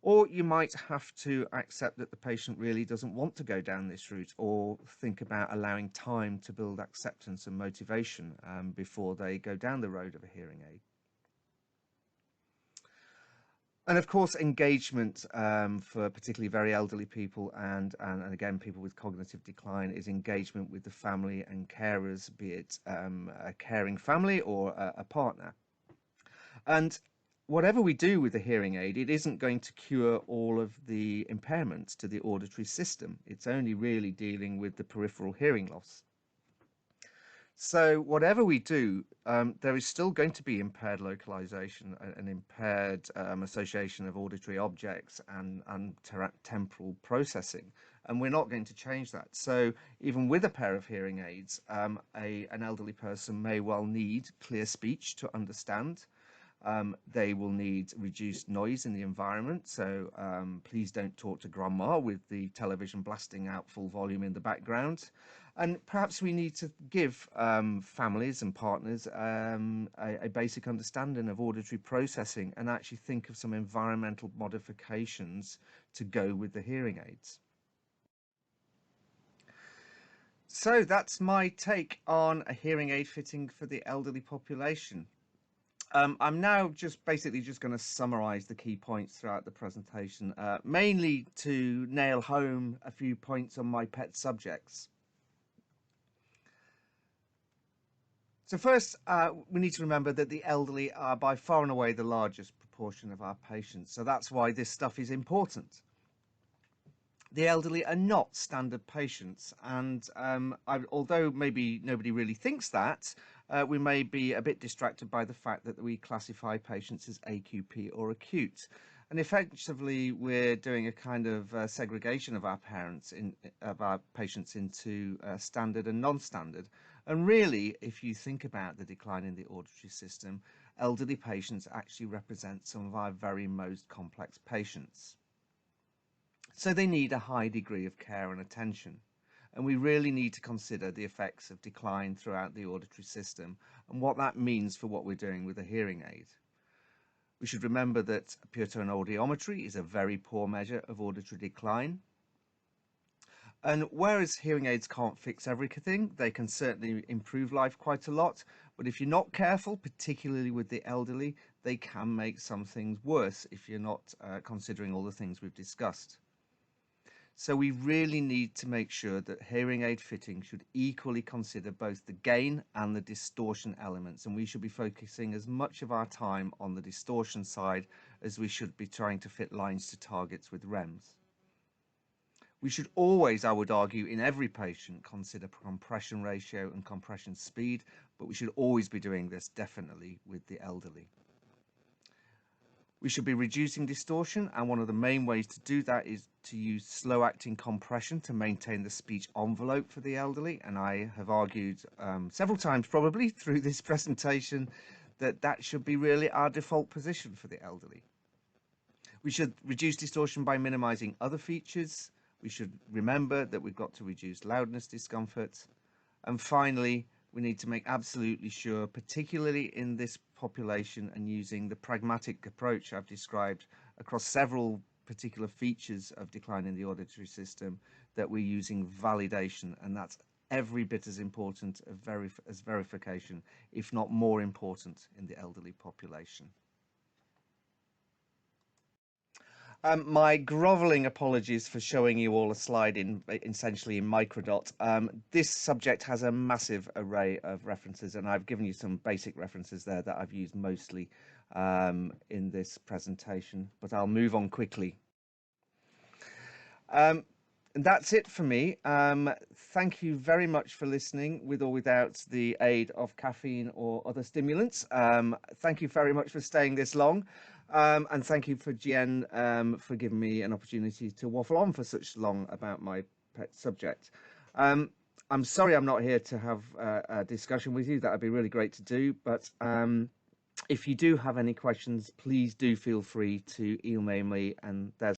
Or you might have to accept that the patient really doesn't want to go down this route, or think about allowing time to build acceptance and motivation before they go down the road of a hearing aid. And of course, engagement for particularly very elderly people and again, people with cognitive decline is engagement with the family and carers, be it a caring family or a partner. And whatever we do with the hearing aid, it isn't going to cure all of the impairments to the auditory system. It's only really dealing with the peripheral hearing loss. So whatever we do, there is still going to be impaired localization and impaired association of auditory objects and temporal processing, and we're not going to change that. So even with a pair of hearing aids, an elderly person may well need clear speech to understand. They will need reduced noise in the environment. So please don't talk to grandma with the television blasting out full volume in the background. And perhaps we need to give families and partners a basic understanding of auditory processing and actually think of some environmental modifications to go with the hearing aids. So that's my take on a hearing aid fitting for the elderly population. I'm now basically just going to summarize the key points throughout the presentation, mainly to nail home a few points on my pet subjects. So first, we need to remember that the elderly are by far and away the largest proportion of our patients. So that's why this stuff is important. The elderly are not standard patients, and although maybe nobody really thinks that, we may be a bit distracted by the fact that we classify patients as AQP or acute. And effectively, we're doing a kind of segregation of our patients into standard and non-standard. And really, if you think about the decline in the auditory system, elderly patients actually represent some of our very most complex patients. So they need a high degree of care and attention. And we really need to consider the effects of decline throughout the auditory system and what that means for what we're doing with a hearing aid. We should remember that pure tone audiometry is a very poor measure of auditory decline. And whereas hearing aids can't fix everything, they can certainly improve life quite a lot. But if you're not careful, particularly with the elderly, they can make some things worse if you're not considering all the things we've discussed. So we really need to make sure that hearing aid fitting should equally consider both the gain and the distortion elements, and we should be focusing as much of our time on the distortion side as we should be trying to fit lines to targets with REMs. We should always, I would argue, in every patient consider compression ratio and compression speed, but we should always be doing this definitely with the elderly. We should be reducing distortion, and one of the main ways to do that is to use slow-acting compression to maintain the speech envelope for the elderly. And I have argued several times probably through this presentation that that should be really our default position for the elderly. We should reduce distortion by minimizing other features. We should remember that we've got to reduce loudness discomfort. And finally, we need to make absolutely sure, particularly in this population and using the pragmatic approach I've described across several particular features of decline in the auditory system, that we're using validation, and that's every bit as important as verification, if not more important, in the elderly population. My grovelling apologies for showing you all a slide essentially in microdot. This subject has a massive array of references, and I've given you some basic references there that I've used mostly in this presentation, but I'll move on quickly. And that's it for me. Thank you very much for listening, with or without the aid of caffeine or other stimulants. Thank you very much for staying this long. And thank you for GN for giving me an opportunity to waffle on for such long about my pet subject. I'm sorry I'm not here to have a discussion with you. That would be really great to do. But if you do have any questions, please do feel free to email me. And there's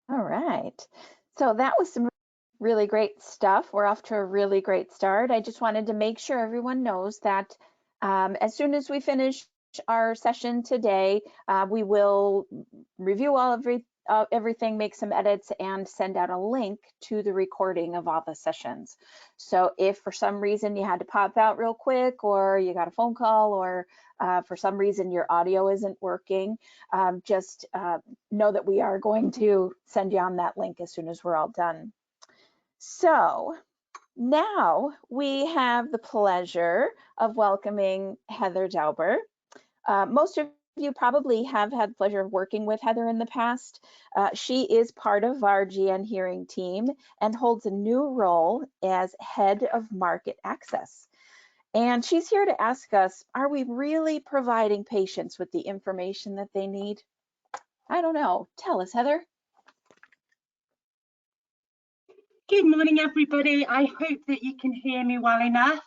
All right. So that was some really great stuff. We're off to a really great start. I just wanted to make sure everyone knows that as soon as we finish our session today, we will review everything, make some edits, and send out a link to the recording of all the sessions. So if for some reason you had to pop out real quick, or you got a phone call, or for some reason your audio isn't working, just know that we are going to send you on that link as soon as we're all done. So now we have the pleasure of welcoming Heather Dauber. Most of You probably have had the pleasure of working with Heather in the past. She is part of our GN hearing team and holds a new role as head of market access. And she's here to ask us, are we really providing patients with the information that they need? I don't know. Tell us, Heather. Good morning, everybody. I hope that you can hear me well enough.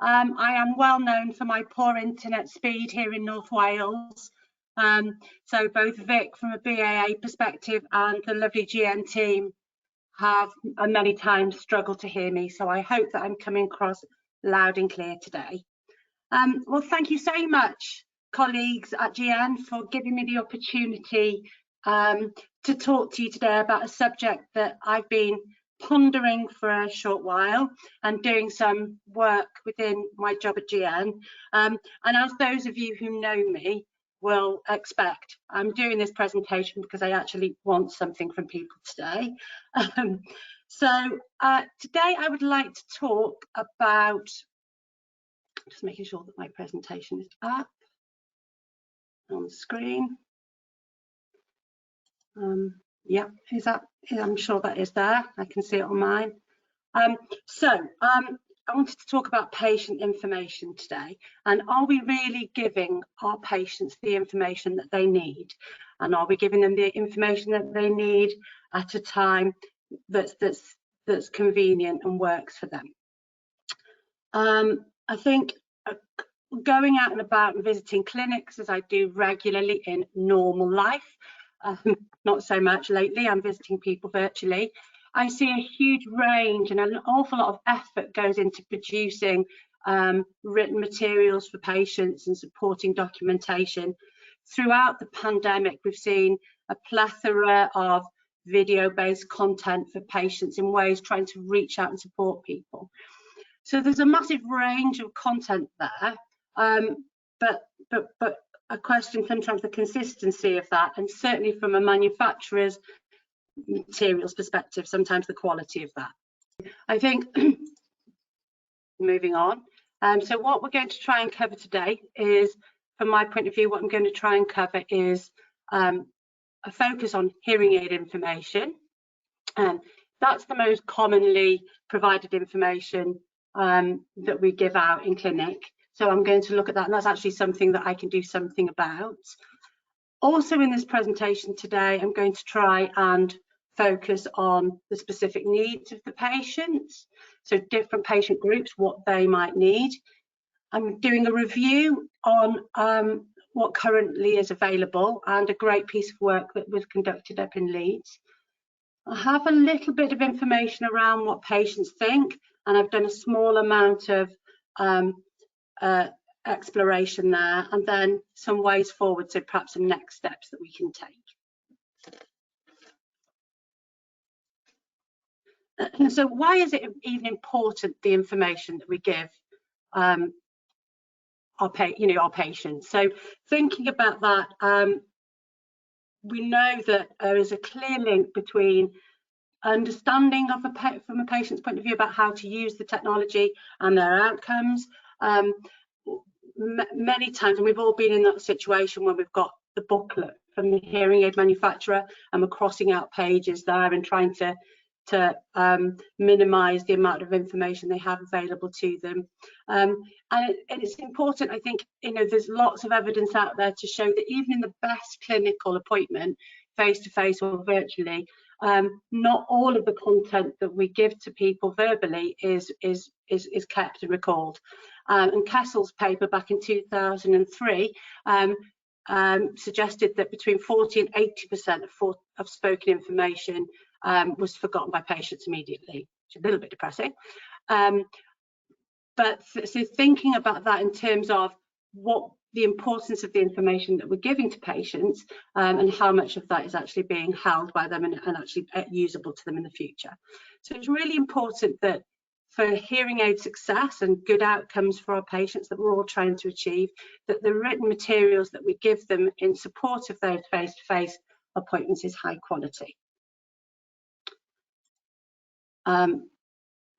I am well known for my poor internet speed here in North Wales. So both Vic from a BAA perspective and the lovely GN team have many times struggled to hear me. So I hope that I'm coming across loud and clear today. Well, thank you so much, colleagues at GN, for giving me the opportunity to talk to you today about a subject that I've been pondering for a short while and doing some work within my job at GN. And as those of you who know me will expect, I'm doing this presentation because I actually want something from people today. So today I would like to talk about, just making sure that my presentation is up on the screen. Yeah, is that? I'm sure that is there. I can see it on mine. I wanted to talk about patient information today, and are we really giving our patients the information that they need, and are we giving them the information that they need at a time that's convenient and works for them? I think going out and about and visiting clinics, as I do regularly in normal life, not so much lately, I'm visiting people virtually, I see a huge range and an awful lot of effort goes into producing written materials for patients and supporting documentation. Throughout the pandemic, we've seen a plethora of video-based content for patients in ways trying to reach out and support people. So there's a massive range of content there, but a question sometimes the consistency of that, and certainly from a manufacturer's materials perspective, sometimes the quality of that. I think moving on. So what we're going to try and cover today is, from my point of view, what I'm going to try and cover is a focus on hearing aid information. And that's the most commonly provided information that we give out in clinic. So I'm going to look at that, and that's actually something that I can do something about. Also in this presentation today, I'm going to try and focus on the specific needs of the patients, so different patient groups, what they might need. I'm doing a review on what currently is available and a great piece of work that was conducted up in Leeds. I have a little bit of information around what patients think, and I've done a small amount of exploration there, and then some ways forward, so perhaps some next steps that we can take. So why is it even important, the information that we give our patients? So thinking about that, we know that there is a clear link between understanding of from a patient's point of view about how to use the technology and their outcomes. Many times, and we've all been in that situation where we've got the booklet from the hearing aid manufacturer and we're crossing out pages there and trying to minimize the amount of information they have available to them. And it's important, I think, there's lots of evidence out there to show that even in the best clinical appointment, face-to-face or virtually, not all of the content that we give to people verbally is kept and recalled. And Kessel's paper back in 2003 suggested that between 40 and 80% of spoken information was forgotten by patients immediately, which is a little bit depressing. But so thinking about that in terms of what the importance of the information that we're giving to patients and how much of that is actually being held by them and actually usable to them in the future. So it's really important that for hearing aid success and good outcomes for our patients that we're all trying to achieve, that the written materials that we give them in support of those face-to-face appointments is high quality.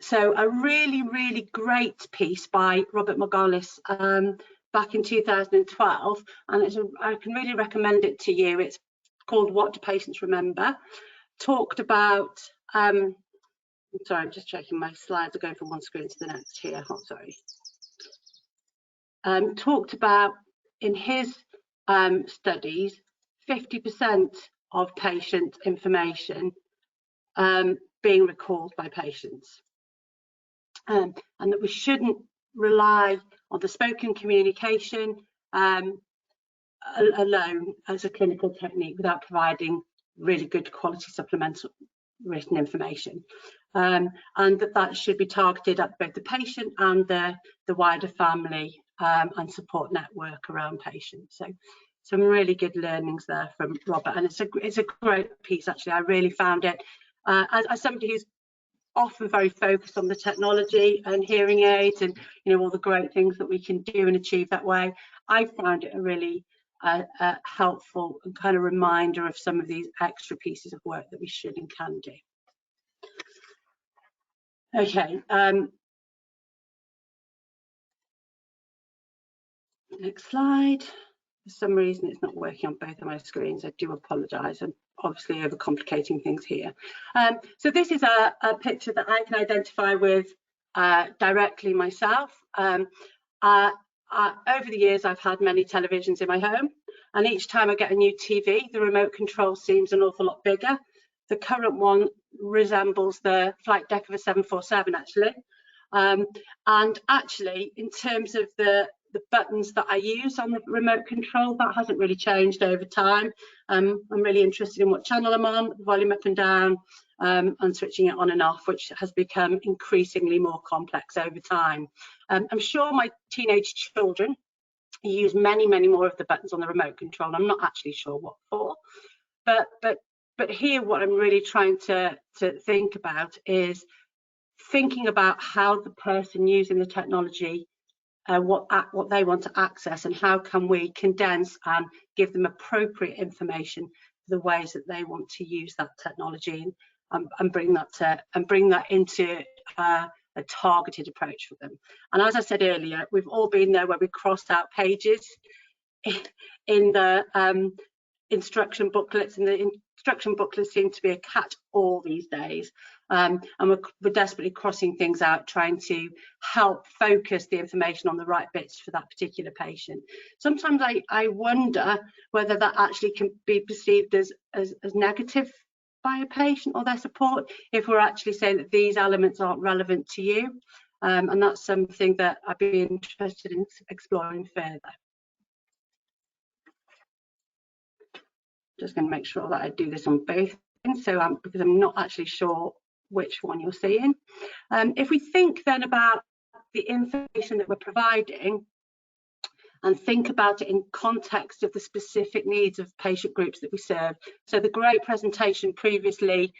So a really, really great piece by Robert Margolis back in 2012, and I can really recommend it to you. It's called What Do Patients Remember? Talked about, sorry, I'm just checking my slides are going from one screen to the next here. Oh, sorry. Talked about in his studies, 50% of patient information being recalled by patients, and that we shouldn't rely on the spoken communication alone as a clinical technique without providing really good quality supplemental written information, and that should be targeted at both the patient and the wider family and support network around patients. So some really good learnings there from Robert, and it's a great piece actually. I really found it as somebody who's often very focused on the technology and hearing aids and all the great things that we can do and achieve that way. I found it a really helpful and kind of reminder of some of these extra pieces of work that we should and can do. Okay, next slide. For some reason it's not working on both of my screens. I do apologise. I'm obviously overcomplicating things here. So this is a picture that I can identify with directly myself. Over the years I've had many televisions in my home, and each time I get a new TV, the remote control seems an awful lot bigger. The current one resembles the flight deck of a 747 actually. And actually in terms of the buttons that I use on the remote control, that hasn't really changed over time. I'm really interested in what channel I'm on, volume up and down, and switching it on and off, which has become increasingly more complex over time. I'm sure my teenage children use many more of the buttons on the remote control, and I'm not actually sure what for. But here what I'm really trying to think about is thinking about how the person using the technology what they want to access, and how can we condense and give them appropriate information for the ways that they want to use that technology, and bring that into a targeted approach for them. And as I said earlier, we've all been there where we crossed out pages in the instruction booklets, and the instruction booklets seem to be a catch-all these days, and we're desperately crossing things out, trying to help focus the information on the right bits for that particular patient. Sometimes I wonder whether that actually can be perceived as negative by a patient or their support, if we're actually saying that these elements aren't relevant to you, and that's something that I'd be interested in exploring further. Just going to make sure that I do this on both ends, so because I'm not actually sure which one you're seeing. If we think then about the information that we're providing and think about it in context of the specific needs of patient groups that we serve. So the great presentation previously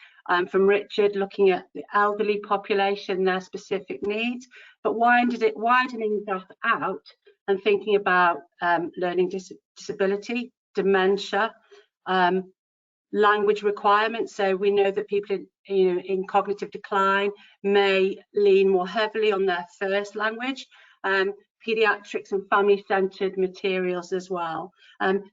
from Richard looking at the elderly population, their specific needs, but widening that out and thinking about learning disability, dementia, language requirements. So we know that people in cognitive decline may lean more heavily on their first language, pediatrics and family-centered materials as well.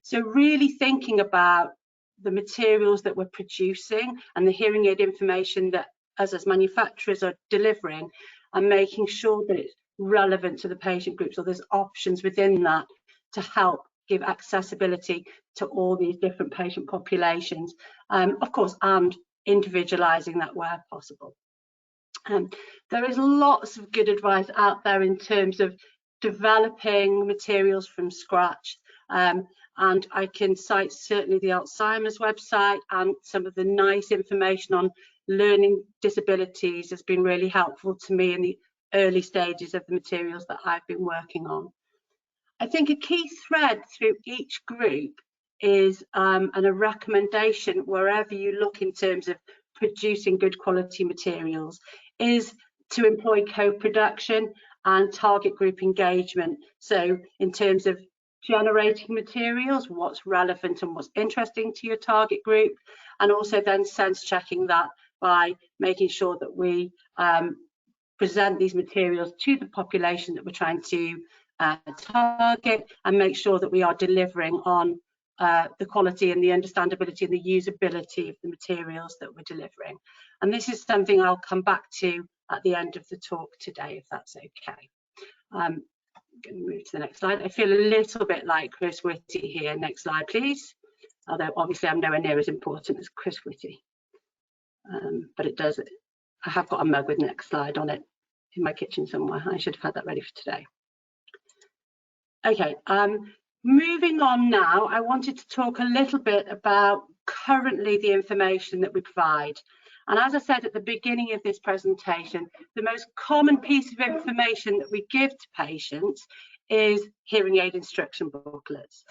So really thinking about the materials that we're producing and the hearing aid information that us as manufacturers are delivering, and making sure that it's relevant to the patient groups, or there's options within that to help give accessibility to all these different patient populations, of course, and individualizing that where possible. There is lots of good advice out there in terms of developing materials from scratch, and I can cite certainly the Alzheimer's website, and some of the nice information on learning disabilities has been really helpful to me in the early stages of the materials that I've been working on. I think a key thread through each group is and a recommendation wherever you look in terms of producing good quality materials is to employ co-production and target group engagement. So in terms of generating materials, what's relevant and what's interesting to your target group, and also then sense checking that by making sure that we present these materials to the population that we're trying to target, and make sure that we are delivering on the quality and the understandability and the usability of the materials that we're delivering. And this is something I'll come back to at the end of the talk today, if that's okay. I'm going to move to the next slide. I feel a little bit like Chris Whitty here. Next slide, please. Although obviously I'm nowhere near as important as Chris Whitty. But it does, I have got a mug with next slide on it in my kitchen somewhere. I should have had that ready for today. Okay, moving on now, I wanted to talk a little bit about currently the information that we provide. And as I said at the beginning of this presentation, the most common piece of information that we give to patients is hearing aid instruction booklets.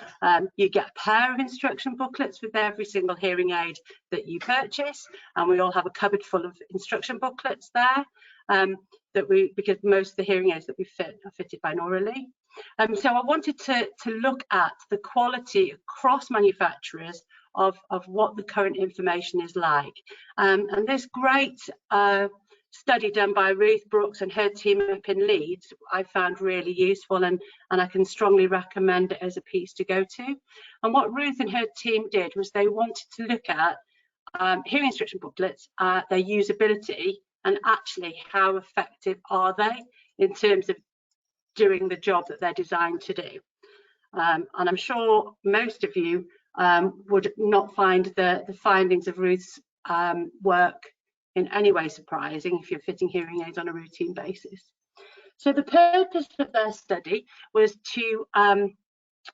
You get a pair of instruction booklets with every single hearing aid that you purchase, and we all have a cupboard full of instruction booklets there, because most of the hearing aids that we fit are fitted binaurally. So I wanted to look at the quality across manufacturers of what the current information is like. And this great study done by Ruth Brooks and her team up in Leeds, I found really useful, and I can strongly recommend it as a piece to go to. And what Ruth and her team did was they wanted to look at hearing instruction booklets, their usability, and actually how effective are they in terms of doing the job that they're designed to do. And I'm sure most of you would not find the findings of Ruth's work in any way surprising if you're fitting hearing aids on a routine basis. So the purpose of their study was to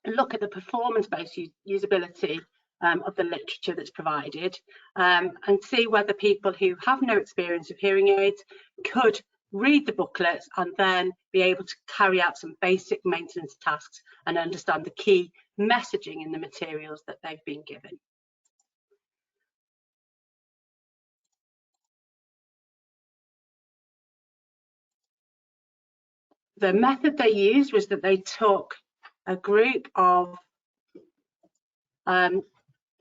look at the performance-based usability of the literature that's provided, and see whether people who have no experience of hearing aids could read the booklets and then be able to carry out some basic maintenance tasks and understand the key messaging in the materials that they've been given. The method they used was that they took a group of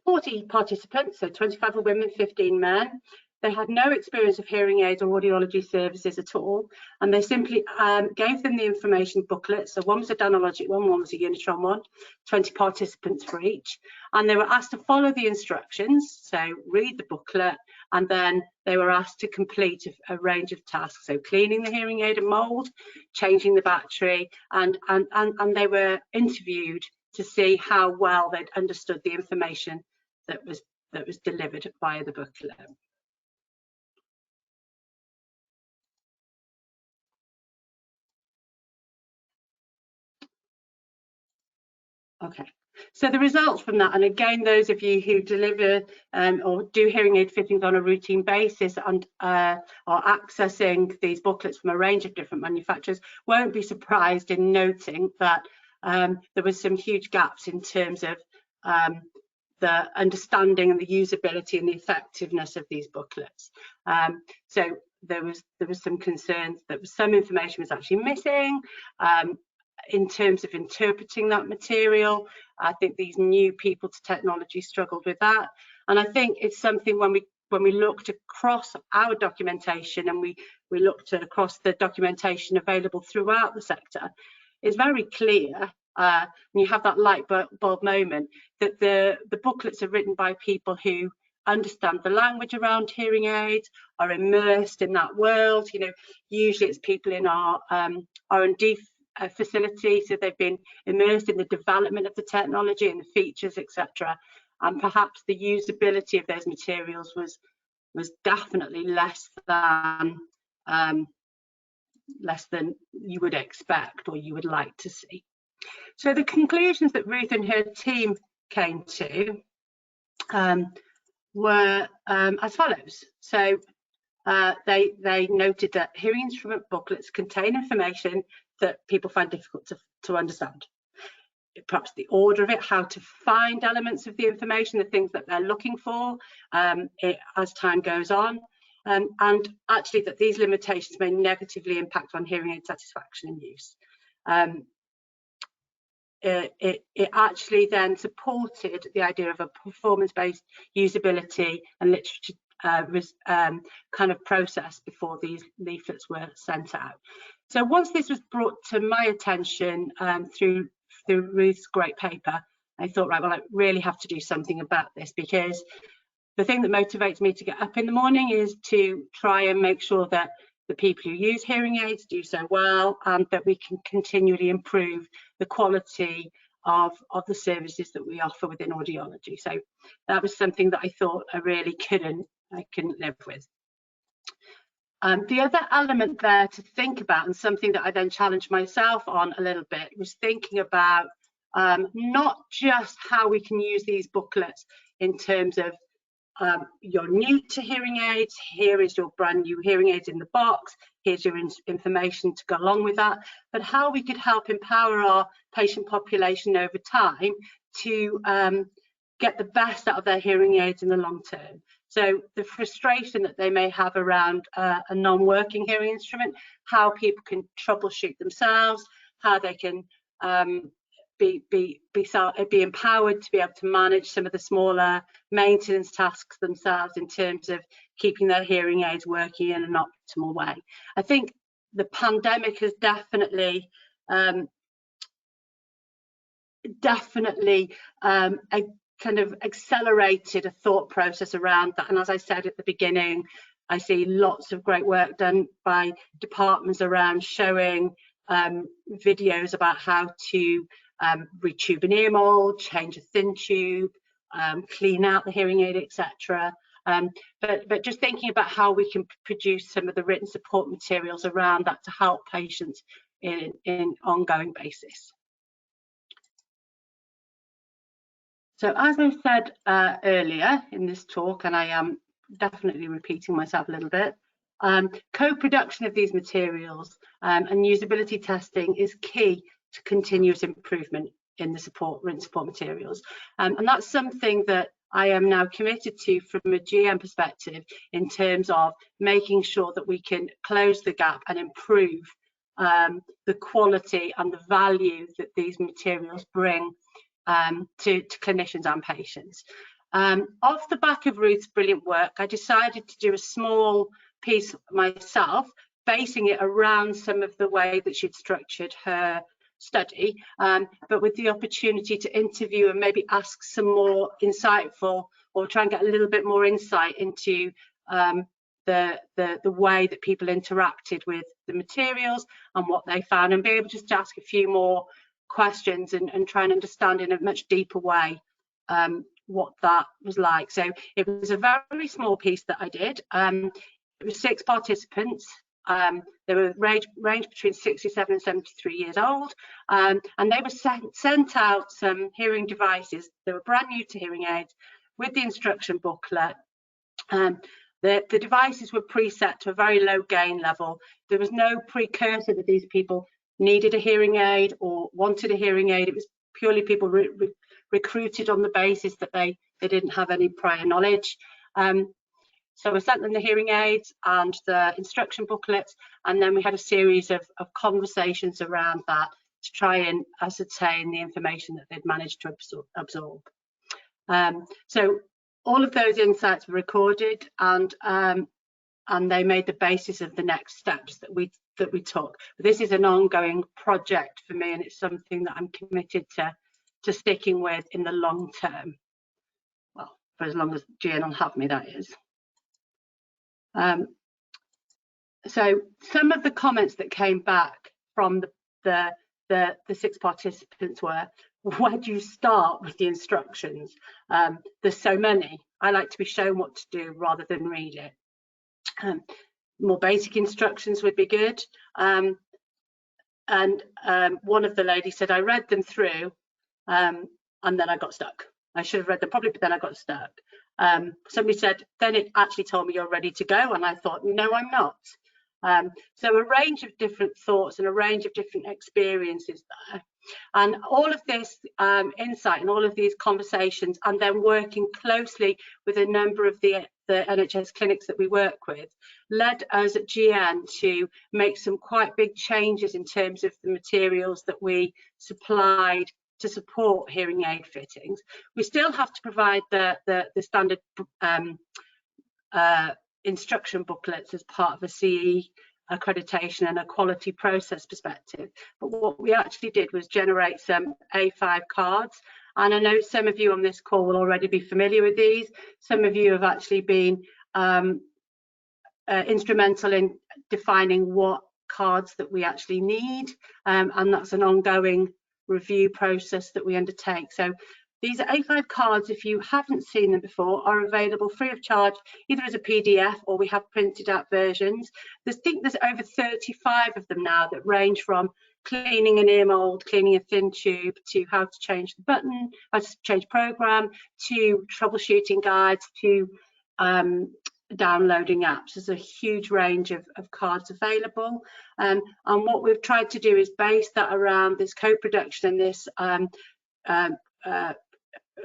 40 participants, so 25 were women, 15 men. They had no experience of hearing aids or audiology services at all, and they simply gave them the information booklet. So one was a Danalogic one was a Unitron one, 20 participants for each, and they were asked to follow the instructions, so read the booklet, and then they were asked to complete a range of tasks, so cleaning the hearing aid and mold, changing the battery, and they were interviewed to see how well they'd understood the information that was delivered via the booklet. Okay, so the results from that, and again, those of you who deliver or do hearing aid fittings on a routine basis and are accessing these booklets from a range of different manufacturers won't be surprised in noting that there was some huge gaps in terms of the understanding and the usability and the effectiveness of these booklets. So there was some concerns that some information was actually missing. In terms of interpreting that material, I think these new people to technology struggled with that, and I think it's something when we looked across our documentation and we looked across the documentation available throughout the sector, it's very clear, and you have that light bulb moment, that the booklets are written by people who understand the language around hearing aids, are immersed in that world. You know, usually it's people in our R&D facility, so they've been immersed in the development of the technology and the features, etc. And perhaps the usability of those materials was definitely less than you would expect or you would like to see. So the conclusions that Ruth and her team came to were as follows. So they noted that hearing instrument booklets contain information that people find difficult to understand. Perhaps the order of it, how to find elements of the information, the things that they're looking for as time goes on, and actually that these limitations may negatively impact on hearing aid satisfaction and use. It actually then supported the idea of a performance-based usability and literature kind of process before these leaflets were sent out. So once this was brought to my attention through Ruth's great paper, I thought, right, well, I really have to do something about this, because the thing that motivates me to get up in the morning is to try and make sure that the people who use hearing aids do so well, and that we can continually improve the quality of the services that we offer within audiology. So that was something that I thought I really couldn't live with. The other element there to think about, and something that I then challenged myself on a little bit, was thinking about not just how we can use these booklets in terms of you're new to hearing aids, here is your brand new hearing aids in the box, here's your information to go along with that, but how we could help empower our patient population over time to get the best out of their hearing aids in the long term. So the frustration that they may have around a non-working hearing instrument, how people can troubleshoot themselves, how they can be empowered to be able to manage some of the smaller maintenance tasks themselves in terms of keeping their hearing aids working in an optimal way. I think the pandemic has definitely kind of accelerated a thought process around that. And as I said at the beginning, I see lots of great work done by departments around showing videos about how to retube an ear mold, change a thin tube, clean out the hearing aid, etc. But just thinking about how we can produce some of the written support materials around that to help patients in ongoing basis. So as I said earlier in this talk, and I am definitely repeating myself a little bit, co-production of these materials and usability testing is key to continuous improvement in the written support materials. And that's something that I am now committed to from a GM perspective, in terms of making sure that we can close the gap and improve the quality and the value that these materials bring to clinicians and patients. Off the back of Ruth's brilliant work, I decided to do a small piece myself, basing it around some of the way that she'd structured her study, but with the opportunity to interview and maybe ask some more insightful, or try and get a little bit more insight into the way that people interacted with the materials and what they found, and be able just to ask a few more questions and try and understand in a much deeper way what that was like. So it was a very small piece that I did. It was 6 participants. They were ranged between 67 and 73 years old, and they were sent out some hearing devices. They were brand new to hearing aids with the instruction booklet. The devices were preset to a very low gain level. There was no precursor that these people needed a hearing aid or wanted a hearing aid. It was purely people recruited on the basis that they didn't have any prior knowledge. So we sent them the hearing aids and the instruction booklets, and then we had a series of conversations around that to try and ascertain the information that they'd managed to absorb. So all of those insights were recorded, and they made the basis of the next steps that we took. But this is an ongoing project for me, and it's something that I'm committed to sticking with in the long term. Well, for as long as Gian will have me, that is. So some of the comments that came back from the 6 participants were, where do you start with the instructions? There's so many. I like to be shown what to do rather than read it. More basic instructions would be good. And one of the ladies said, I read them through and then I got stuck. I should have read them properly, but then I got stuck. Somebody said, then it actually told me you're ready to go. And I thought, no, I'm not. So a range of different thoughts and a range of different experiences there. And all of this insight and all of these conversations, and then working closely with a number of the NHS clinics that we work with, led us at GN to make some quite big changes in terms of the materials that we supplied to support hearing aid fittings. We still have to provide the standard instruction booklets as part of a CE accreditation and a quality process perspective. But what we actually did was generate some A5 cards. And I know some of you on this call will already be familiar with these. Some of you have actually been instrumental in defining what cards that we actually need, and that's an ongoing review process that we undertake. So these A5 cards, if you haven't seen them before, are available free of charge, either as a PDF or we have printed out versions. I think there's over 35 of them now that range from cleaning an ear mold, cleaning a thin tube, to how to change the button, how to change program, to troubleshooting guides, to downloading apps. There's a huge range of cards available, and what we've tried to do is base that around this co-production and this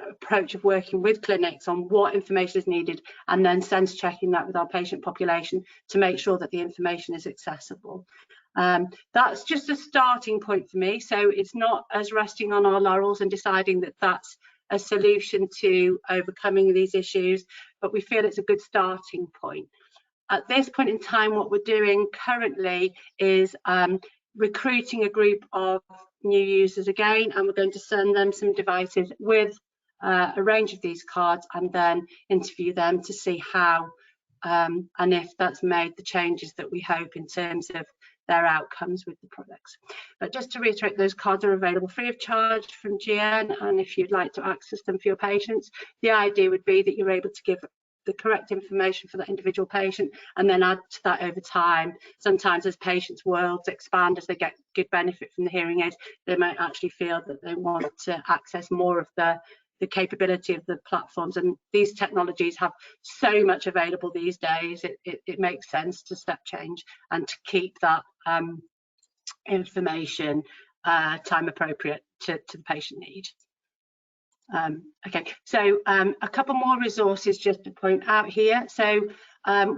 approach of working with clinics on what information is needed, and then sense checking that with our patient population to make sure that the information is accessible. That's just a starting point for me, so it's not as resting on our laurels and deciding that that's a solution to overcoming these issues, but we feel it's a good starting point. At this point in time, what we're doing currently is recruiting a group of new users again, and we're going to send them some devices with a range of these cards and then interview them to see how and if that's made the changes that we hope in terms of their outcomes with the products. But just to reiterate, those cards are available free of charge from GN, and if you'd like to access them for your patients, the idea would be that you're able to give the correct information for that individual patient and then add to that over time. Sometimes as patients' worlds expand, as they get good benefit from the hearing aids, they might actually feel that they want to access more of the capability of the platforms, and these technologies have so much available these days, it makes sense to step change and to keep that information time appropriate to the patient need. Okay, so a couple more resources just to point out here. So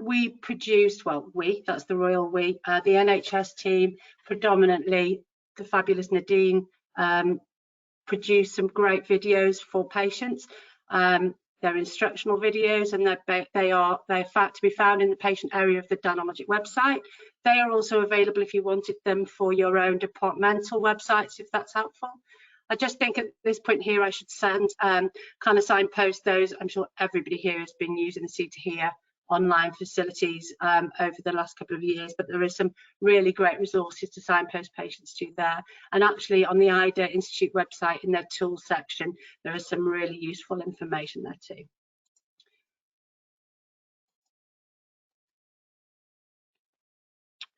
we produced, well, that's the royal we, the NHS team, predominantly the fabulous Nadine, produce some great videos for patients. They're instructional videos, and they're in fact to be found in the patient area of the Danalogic website. They are also available if you wanted them for your own departmental websites, if that's helpful. I just think at this point here I should send kind of signpost those. I'm sure everybody here has been using the See2Hear online facilities over the last couple of years, but there is some really great resources to signpost patients to there. And actually on the IDA Institute website, in their tools section, there is some really useful information there too.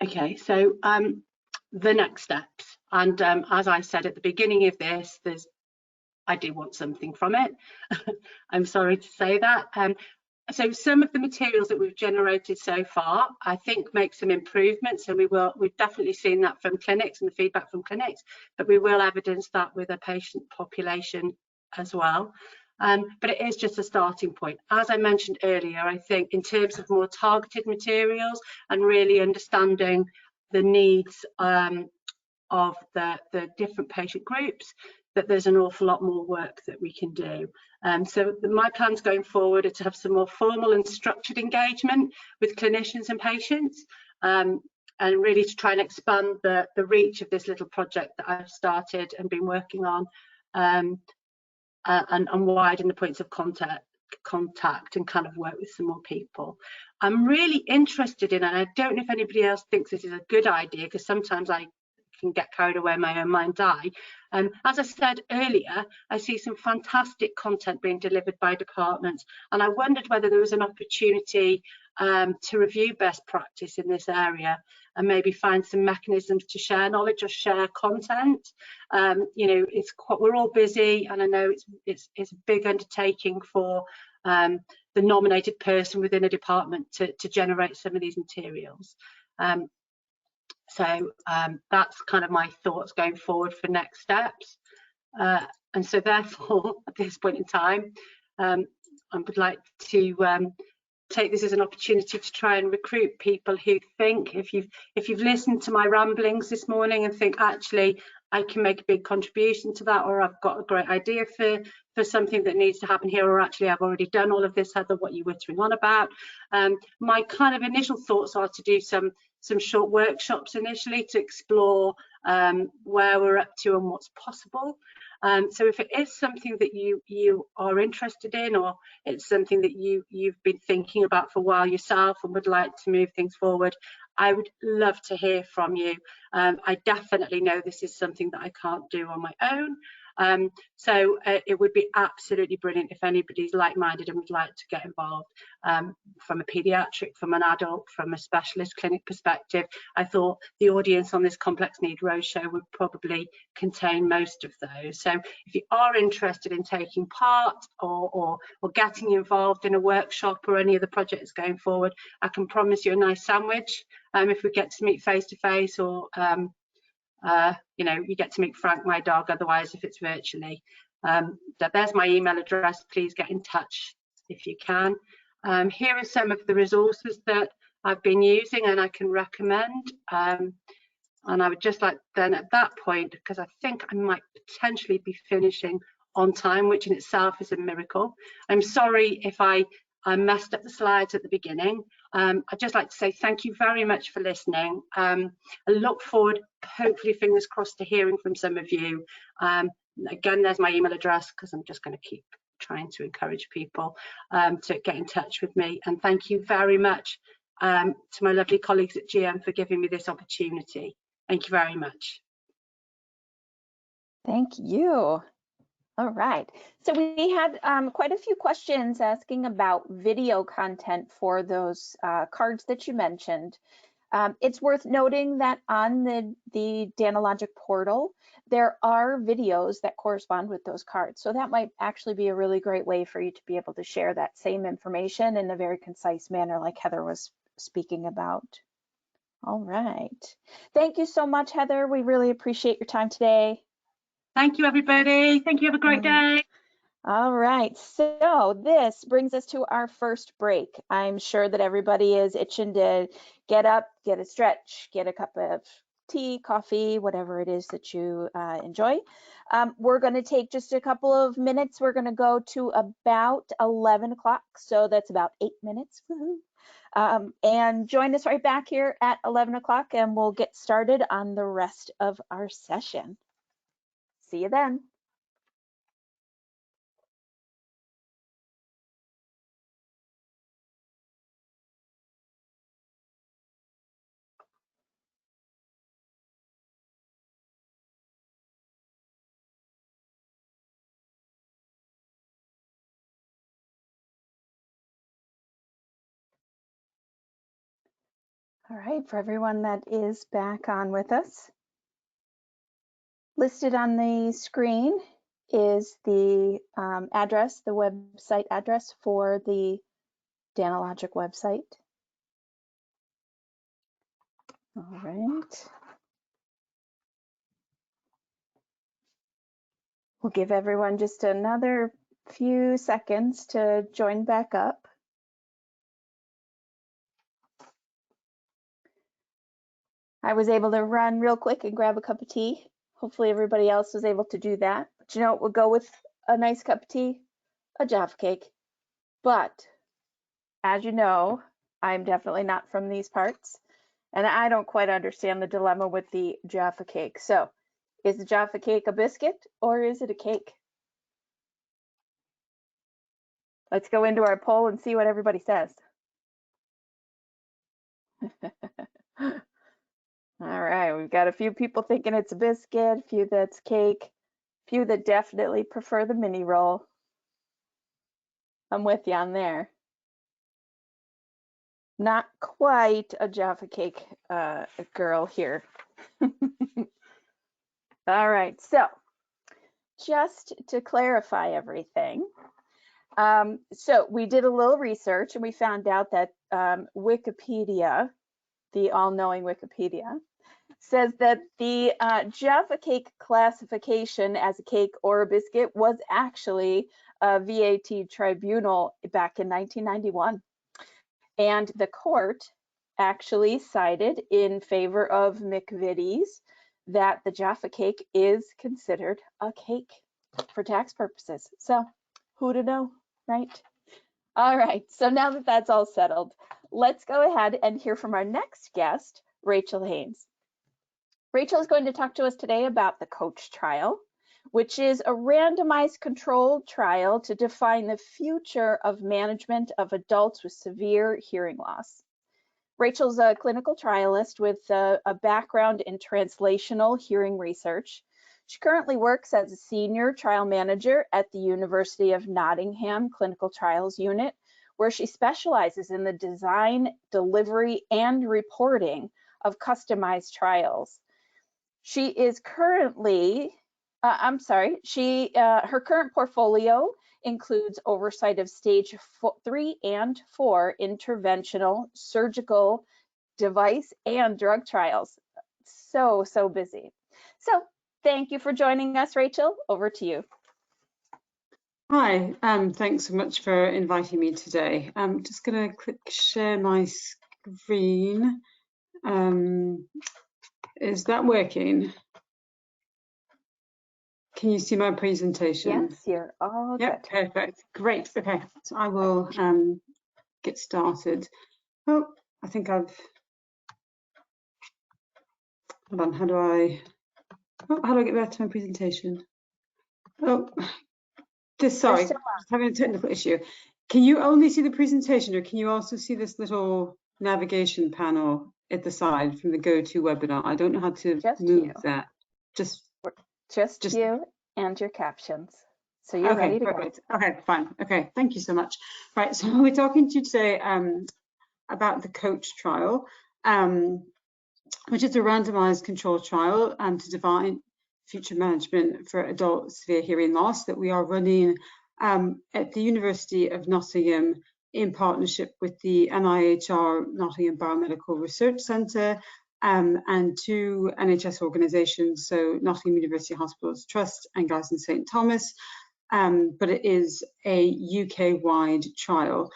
Okay, so the next steps, and as I said at the beginning of this, I do want something from it. I'm sorry to say that. So some of the materials that we've generated so far, I think make some improvements, and we've definitely seen that from clinics and the feedback from clinics, but we will evidence that with a patient population as well. But it is just a starting point. As I mentioned earlier, I think in terms of more targeted materials and really understanding the needs of the different patient groups, that there's an awful lot more work that we can do. So my plans going forward are to have some more formal and structured engagement with clinicians and patients, and really to try and expand the reach of this little project that I've started and been working on, and widen the points of contact and kind of work with some more people. I'm really interested in, and I don't know if anybody else thinks this is a good idea, because sometimes I can get carried away in my own mind's eye. As I said earlier, I see some fantastic content being delivered by departments, and I wondered whether there was an opportunity to review best practice in this area and maybe find some mechanisms to share knowledge or share content. You know, we're all busy, and I know it's a big undertaking for the nominated person within a department to generate some of these materials. So that's kind of my thoughts going forward for next steps. And so therefore, at this point in time, I would like to take this as an opportunity to try and recruit people who think, if you've listened to my ramblings this morning and think, actually, I can make a big contribution to that, or I've got a great idea for for something that needs to happen here, or actually I've already done all of this, Heather, what you're whittering on about. My kind of initial thoughts are to do some short workshops initially to explore where we're up to and what's possible. So if it is something that you are interested in, or it's something that you've been thinking about for a while yourself and would like to move things forward, I would love to hear from you. I definitely know this is something that I can't do on my own. So it would be absolutely brilliant if anybody's like-minded and would like to get involved, from a paediatric, from an adult, from a specialist clinic perspective. I thought the audience on this Complex Need Roadshow would probably contain most of those. So if you are interested in taking part or getting involved in a workshop or any of the projects going forward, I can promise you a nice sandwich if we get to meet face to face, or you know, you get to meet Frank, my dog, otherwise if it's virtually. There's my email address. Please get in touch if you can. Here are some of the resources that I've been using and I can recommend. And I would just like then at that point, because I think I might potentially be finishing on time, which in itself is a miracle. I'm sorry if I messed up the slides at the beginning. I'd just like to say thank you very much for listening. I look forward, hopefully fingers crossed, to hearing from some of you. Again, there's my email address, because I'm just going to keep trying to encourage people to get in touch with me. And thank you very much to my lovely colleagues at GM for giving me this opportunity. Thank you very much. Thank you. All right, so we had quite a few questions asking about video content for those cards that you mentioned. It's worth noting that on the Danalogic portal, there are videos that correspond with those cards. So that might actually be a really great way for you to be able to share that same information in a very concise manner like Heather was speaking about. All right, thank you so much, Heather. We really appreciate your time today. Thank you, everybody. Thank you. Have a great day. All right, so this brings us to our first break. I'm sure that everybody is itching to get up, get a stretch, get a cup of tea, coffee, whatever it is that you enjoy. We're going to take just a couple of minutes. We're going to go to about 11 o'clock, so that's about 8 minutes. And join us right back here at 11 o'clock, and we'll get started on the rest of our session. See you then. All right, for everyone that is back on with us, listed on the screen is the address, the website address for the Danalogic website. All right. We'll give everyone just another few seconds to join back up. I was able to run real quick and grab a cup of tea. Hopefully everybody else was able to do that. But you know what would go with a nice cup of tea? A Jaffa cake. But as you know, I'm definitely not from these parts, and I don't quite understand the dilemma with the Jaffa cake. So is the Jaffa cake a biscuit or is it a cake? Let's go into our poll and see what everybody says. All right, we've got a few people thinking it's a biscuit, a few that's cake, a few that definitely prefer the mini roll. I'm with you on there. Not quite a Jaffa cake girl here. All right, so just to clarify everything, so we did a little research and we found out that Wikipedia, the all-knowing Wikipedia, says that the Jaffa cake classification as a cake or a biscuit was actually a VAT tribunal back in 1991. And the court actually sided in favor of McVitie's that the Jaffa cake is considered a cake. for tax purposes. So who to know, right? All right, so now that that's all settled, let's go ahead and hear from our next guest, Rachel Haynes. Rachel is going to talk to us today about the COACH trial, which is a randomized controlled trial to define the future of management of adults with severe hearing loss. Rachel's a clinical trialist with a background in translational hearing research. She currently works as a senior trial manager at the University of Nottingham Clinical Trials Unit, where she specializes in the design, delivery, and reporting of customized trials. She is currently, her current portfolio includes oversight of stage 3 and 4 interventional, surgical, device, and drug trials. So busy. So thank you for joining us, Rachel. Over to you. Hi, thanks so much for inviting me today. I'm just going to click share my screen. Is that working? Can you see my presentation? Yes, you're all Yep, good. perfect. Great. Okay, so I will get started. Oh, I think I've. Hold on. How do I get back to my presentation? Oh, sorry, just having a technical issue. Can you only see the presentation, or can you also see this little navigation panel at the side from the GoToWebinar? I don't know how to move that. Just you and your captions. So you're ready to perfect. go. Okay, fine. Okay, thank you so much. Right, so we're talking to you today about the COACH trial, which is a randomized controlled trial to define future management for adult severe hearing loss that we are running at the University of Nottingham in partnership with the NIHR Nottingham Biomedical Research Centre and two NHS organisations, so Nottingham University Hospitals Trust and Guy's and St Thomas, but it is a UK-wide trial.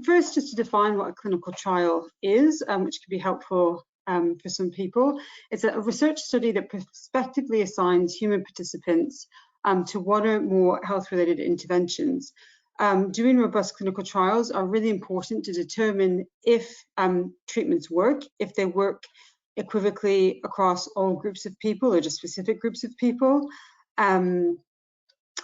First, just to define what a clinical trial is, which could be helpful for some people. It's a research study that prospectively assigns human participants to one or more health-related interventions. Doing robust clinical trials are really important to determine if treatments work, if they work equivocally across all groups of people or just specific groups of people.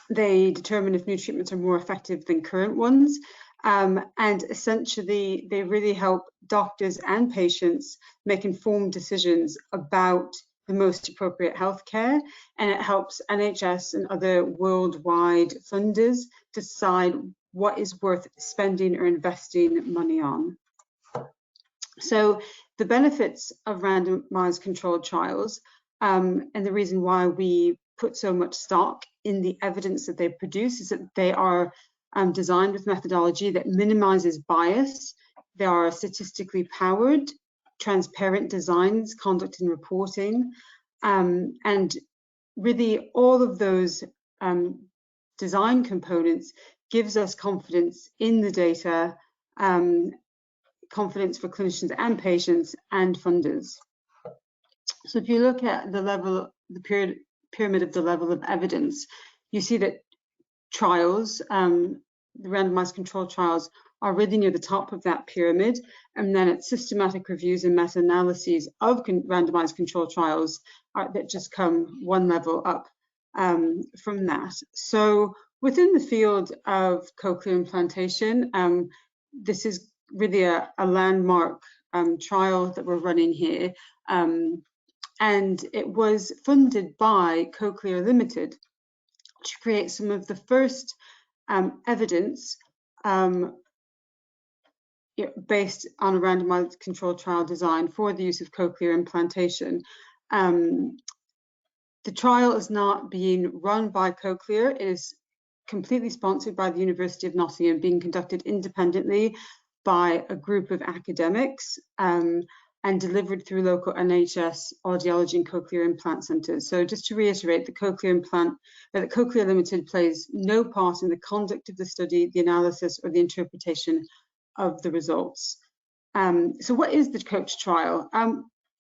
They determine if new treatments are more effective than current ones. And essentially, they really help doctors and patients make informed decisions about the most appropriate healthcare, and it helps NHS and other worldwide funders decide what is worth spending or investing money on. So the benefits of randomized controlled trials, and the reason why we put so much stock in the evidence that they produce, is that they are designed with methodology that minimizes bias. They are statistically powered, transparent designs, conduct and reporting, and really all of those design components gives us confidence in the data, confidence for clinicians and patients and funders. So if you look at the level, the pyramid of the level of evidence, you see that trials, the randomized controlled trials, are really near the top of that pyramid, and then it's systematic reviews and meta-analyses of randomized controlled trials that just come one level up from that. So within the field of cochlear implantation, this is really a landmark trial that we're running here, and it was funded by Cochlear Limited to create some of the first evidence based on a randomized controlled trial design for the use of cochlear implantation. The trial is not being run by Cochlear. It is completely sponsored by the University of Nottingham, being conducted independently by a group of academics and delivered through local NHS audiology and cochlear implant centres. So just to reiterate, the Cochlear Limited plays no part in the conduct of the study, the analysis, or the interpretation of the results. So what is the COACH trial?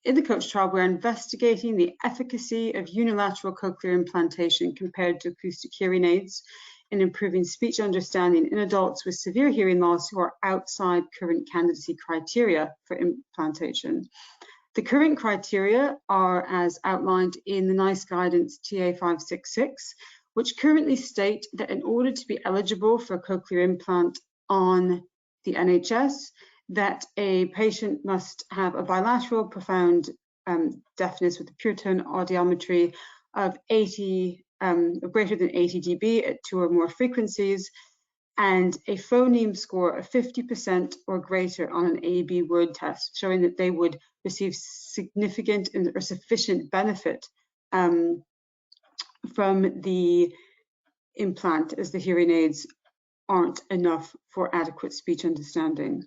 in the COACH trial, we're investigating the efficacy of unilateral cochlear implantation compared to acoustic hearing aids in improving speech understanding in adults with severe hearing loss who are outside current candidacy criteria for implantation. The current criteria are as outlined in the NICE guidance TA 566, which currently state that in order to be eligible for a cochlear implant on the NHS, that a patient must have a bilateral profound deafness with a pure tone audiometry of 80, greater than 80 dB at 2 or more frequencies, and a phoneme score of 50% or greater on an AB word test, showing that they would receive significant or sufficient benefit from the implant, as the hearing aids aren't enough for adequate speech understanding.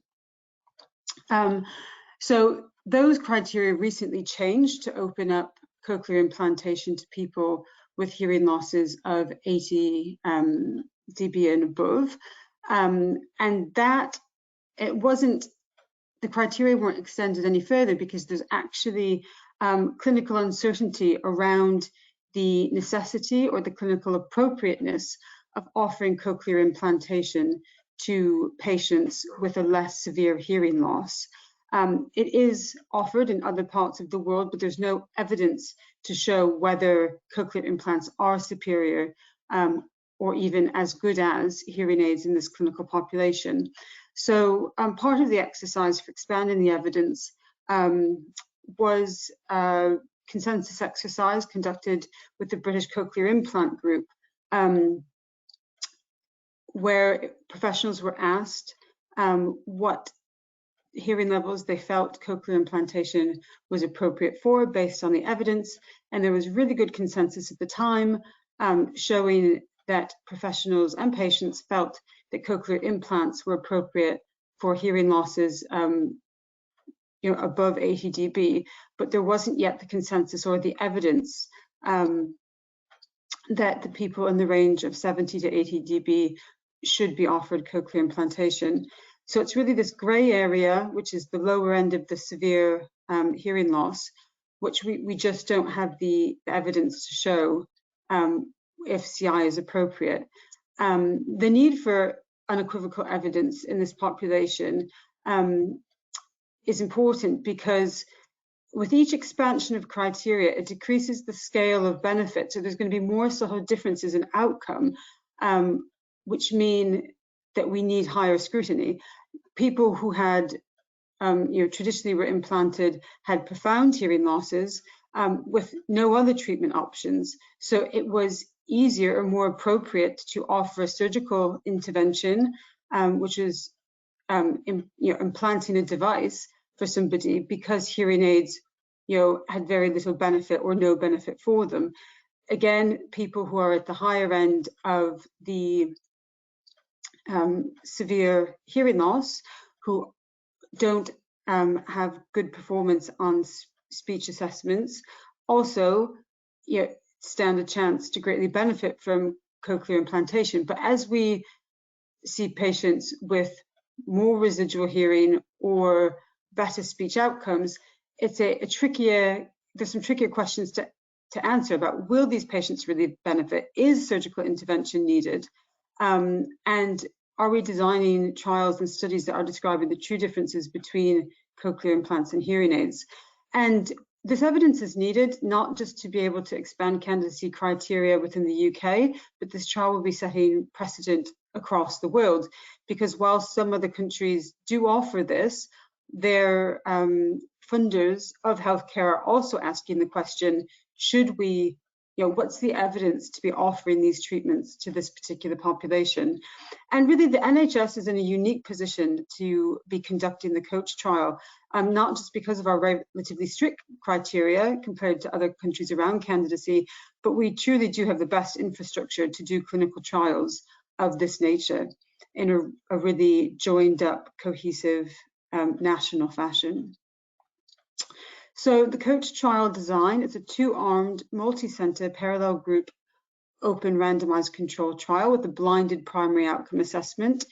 So those criteria recently changed to open up cochlear implantation to people with hearing losses of 80 dB and above, and that it wasn't, the criteria weren't extended any further because there's actually clinical uncertainty around the necessity or the clinical appropriateness of offering cochlear implantation to patients with a less severe hearing loss. It is offered in other parts of the world, but there's no evidence to show whether cochlear implants are superior or even as good as hearing aids in this clinical population. So part of the exercise for expanding the evidence was a consensus exercise conducted with the British Cochlear Implant Group, where professionals were asked what hearing levels they felt cochlear implantation was appropriate for based on the evidence, and there was really good consensus at the time showing that professionals and patients felt that cochlear implants were appropriate for hearing losses above 80 dB, but there wasn't yet the consensus or the evidence that the people in the range of 70 to 80 dB should be offered cochlear implantation. So it's really this grey area, which is the lower end of the severe hearing loss, which we just don't have the evidence to show if CI is appropriate. The need for unequivocal evidence in this population is important because with each expansion of criteria, it decreases the scale of benefit. So there's going to be more subtle differences in outcome, which mean that we need higher scrutiny. People who had, traditionally were implanted had profound hearing losses with no other treatment options. So it was easier or more appropriate to offer a surgical intervention, which is implanting a device for somebody because hearing aids, had very little benefit or no benefit for them. Again, people who are at the higher end of the severe hearing loss, who don't have good performance on speech assessments, also stand a chance to greatly benefit from cochlear implantation. But as we see patients with more residual hearing or better speech outcomes, it's there's some trickier questions to answer about, will these patients really benefit? Is surgical intervention needed? And are we designing trials and studies that are describing the true differences between cochlear implants and hearing aids? And this evidence is needed not just to be able to expand candidacy criteria within the UK, but this trial will be setting precedent across the world, because while some other countries do offer this, their funders of healthcare are also asking the question, should we, what's the evidence to be offering these treatments to this particular population? And really the NHS is in a unique position to be conducting the COACH trial, not just because of our relatively strict criteria compared to other countries around candidacy, but we truly do have the best infrastructure to do clinical trials of this nature in a really joined up, cohesive national fashion. So the COACH trial design is a two-armed, multi-center, parallel group, open randomized controlled trial with a blinded primary outcome assessment.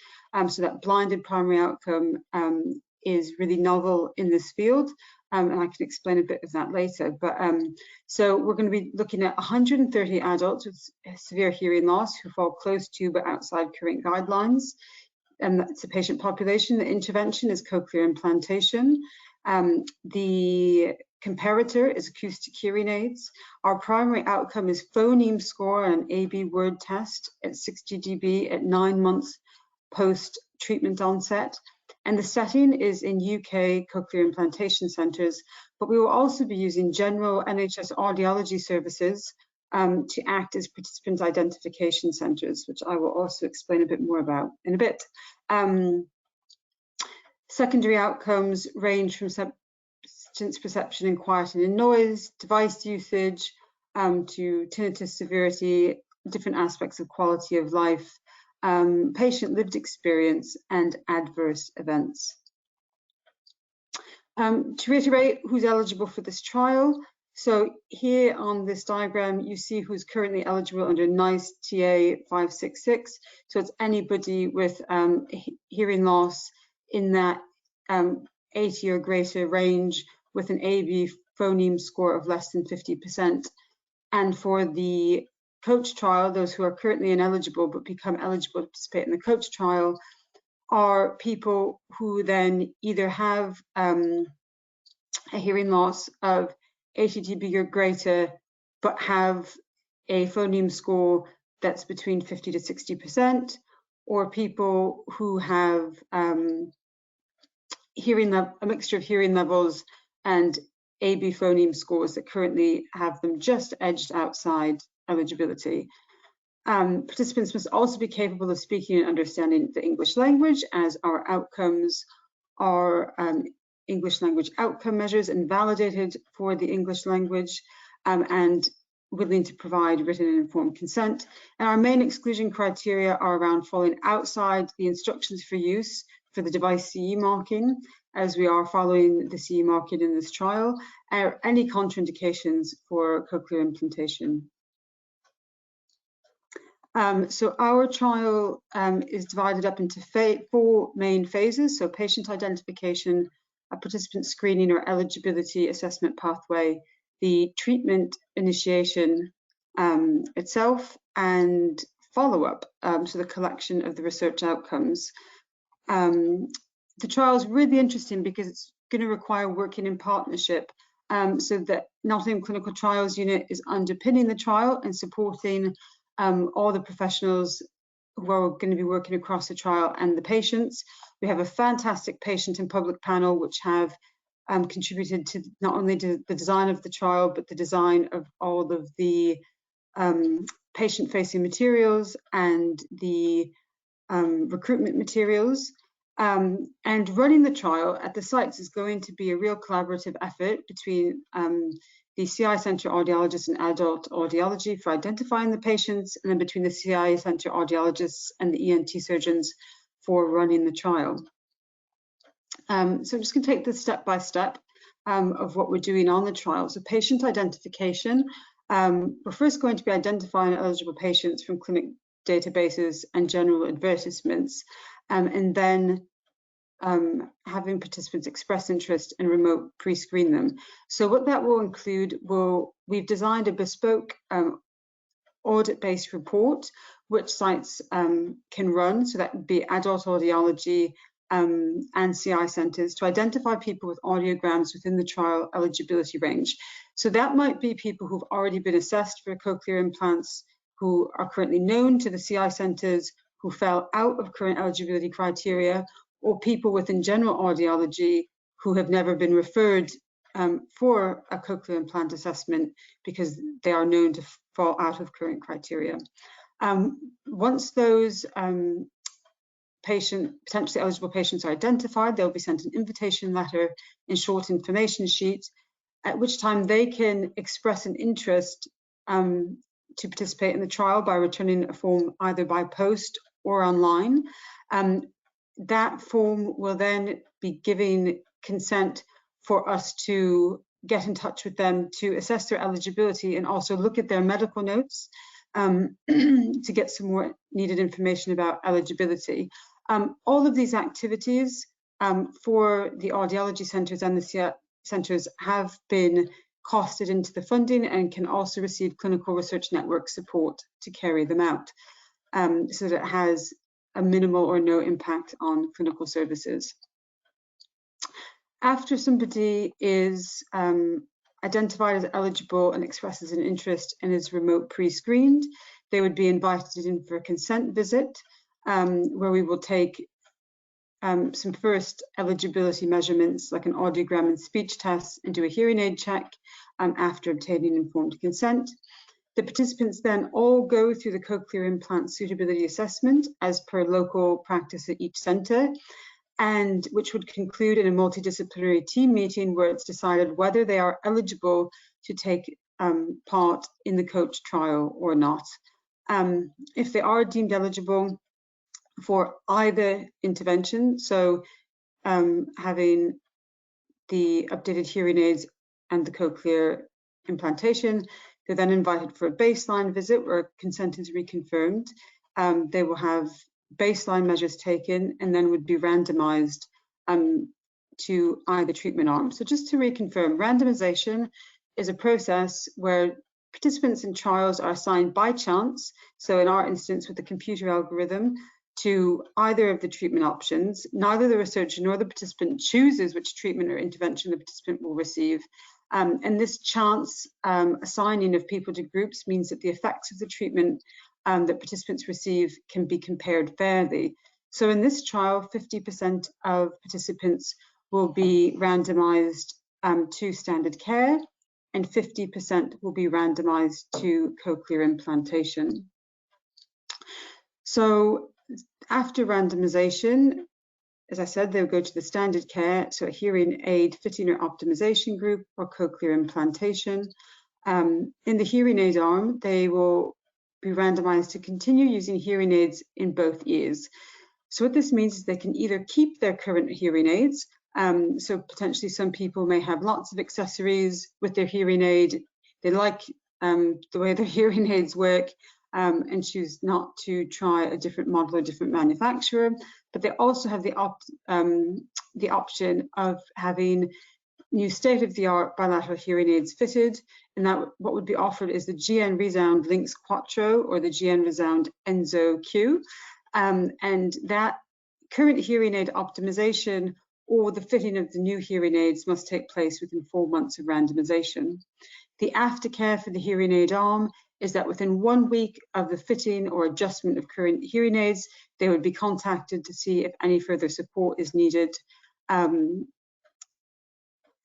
So that blinded primary outcome is really novel in this field, and I can explain a bit of that later. But so we're going to be looking at 130 adults with severe hearing loss who fall close to but outside current guidelines. And that's the patient population. The intervention is cochlear implantation. The comparator is acoustic hearing aids. Our primary outcome is phoneme score and AB word test at 60 dB at 9 months post-treatment onset. And the setting is in UK cochlear implantation centres, but we will also be using general NHS audiology services to act as participant identification centres, which I will also explain a bit more about in a bit. Secondary outcomes range from substance perception and quieting and noise, device usage, to tinnitus severity, different aspects of quality of life, patient lived experience, and adverse events. To reiterate who's eligible for this trial, so here on this diagram, you see who's currently eligible under NICE TA 566. So it's anybody with hearing loss in that 80 or greater range with an AB phoneme score of less than 50%. And for the coach trial, those who are currently ineligible but become eligible to participate in the coach trial are people who then either have a hearing loss of 80 dB or greater, but have a phoneme score that's between 50 to 60%, or people who have a mixture of hearing levels and AB phoneme scores that currently have them just edged outside eligibility. Participants must also be capable of speaking and understanding the English language, as our outcomes are English language outcome measures and validated for the English language, and willing to provide written and informed consent. And our main exclusion criteria are around falling outside the instructions for use for the device CE marking, as we are following the CE marking in this trial, or any contraindications for cochlear implantation. So our trial is divided up into 4 main phases. So patient identification, a participant screening or eligibility assessment pathway, the treatment initiation itself, and follow-up, so the collection of the research outcomes. The trial is really interesting because it's going to require working in partnership, so that Nottingham Clinical Trials Unit is underpinning the trial and supporting all the professionals who are going to be working across the trial and the patients. We have a fantastic patient and public panel which have contributed to not only to the design of the trial, but the design of all of the patient-facing materials and the recruitment materials. And running the trial at the sites is going to be a real collaborative effort between the CI Centre audiologists and adult audiology for identifying the patients, and then between the CI Centre audiologists and the ENT surgeons for running the trial. So I'm just going to take this step by step of what we're doing on the trial. So patient identification, we're first going to be identifying eligible patients from clinic databases and general advertisements, and then having participants express interest and remote pre-screen them. So what that will include, we've designed a bespoke audit-based report which sites can run, so that would be adult audiology and CI centres, to identify people with audiograms within the trial eligibility range. So that might be people who've already been assessed for cochlear implants, who are currently known to the CI centres, who fell out of current eligibility criteria, or people within general audiology who have never been referred for a cochlear implant assessment because they are known to fall out of current criteria. Once those potentially eligible patients are identified, they'll be sent an invitation letter and short information sheet, at which time they can express an interest to participate in the trial by returning a form either by post or online. That form will then be giving consent for us to get in touch with them to assess their eligibility and also look at their medical notes to get some more needed information about eligibility. All of these activities for the audiology centres and the centres have been costed into the funding and can also receive clinical research network support to carry them out, so that it has a minimal or no impact on clinical services. After somebody is identified as eligible and expresses an interest and is remote pre-screened, they would be invited in for a consent visit, where we will take some first eligibility measurements like an audiogram and speech test and do a hearing aid check after obtaining informed consent. The participants then all go through the cochlear implant suitability assessment as per local practice at each centre, and which would conclude in a multidisciplinary team meeting where it's decided whether they are eligible to take part in the coach trial or not. If they are deemed eligible for either intervention, so having the updated hearing aids and the cochlear implantation, they're then invited for a baseline visit where consent is reconfirmed. They will have baseline measures taken and then would be randomized to either treatment arm. So just to reconfirm, randomization is a process where participants in trials are assigned by chance, so in our instance with the computer algorithm, to either of the treatment options. Neither the researcher nor the participant chooses which treatment or intervention the participant will receive. And this chance assigning of people to groups means that the effects of the treatment that participants receive can be compared fairly. So in this trial, 50% of participants will be randomized to standard care and 50% will be randomized to cochlear implantation. So after randomization, as I said, they'll go to the standard care, so a hearing aid fitting or optimization group or cochlear implantation. In the hearing aid arm, they will be randomized to continue using hearing aids in both ears. So what this means is they can either keep their current hearing aids, so potentially some people may have lots of accessories with their hearing aid, they like the way their hearing aids work, and choose not to try a different model or different manufacturer, but they also have the option of having new state-of-the-art bilateral hearing aids fitted, and that what would be offered is the GN Resound Lynx Quattro or the GN Resound Enzo Q, and that current hearing aid optimization or the fitting of the new hearing aids must take place within 4 months of randomization. The aftercare for the hearing aid arm is that within 1 week of the fitting or adjustment of current hearing aids, they would be contacted to see if any further support is needed and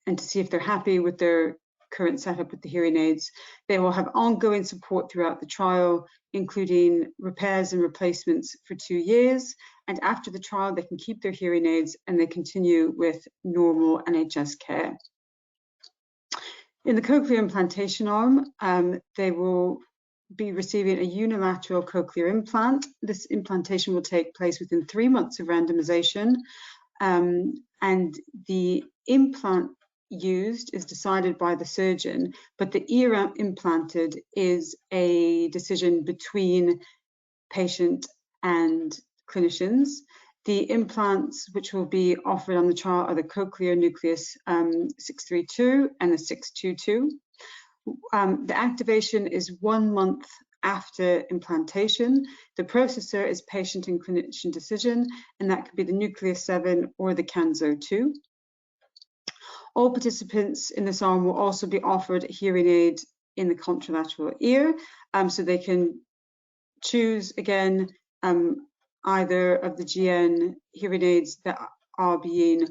to see if they're happy with their current setup with the hearing aids. They will have ongoing support throughout the trial, including repairs and replacements for 2 years. And after the trial, they can keep their hearing aids and they continue with normal NHS care. In the cochlear implantation arm, they will be receiving a unilateral cochlear implant. This implantation will take place within 3 months of randomization, and the implant used is decided by the surgeon, but the ear implanted is a decision between patient and clinicians. The implants which will be offered on the trial are the Cochlear Nucleus 632 and the 622. The activation is 1 month after implantation. The processor is patient and clinician decision, and that could be the Nucleus 7 or the Canzo 2. All participants in this arm will also be offered a hearing aid in the contralateral ear, so they can choose again either of the GN hearing aids that are being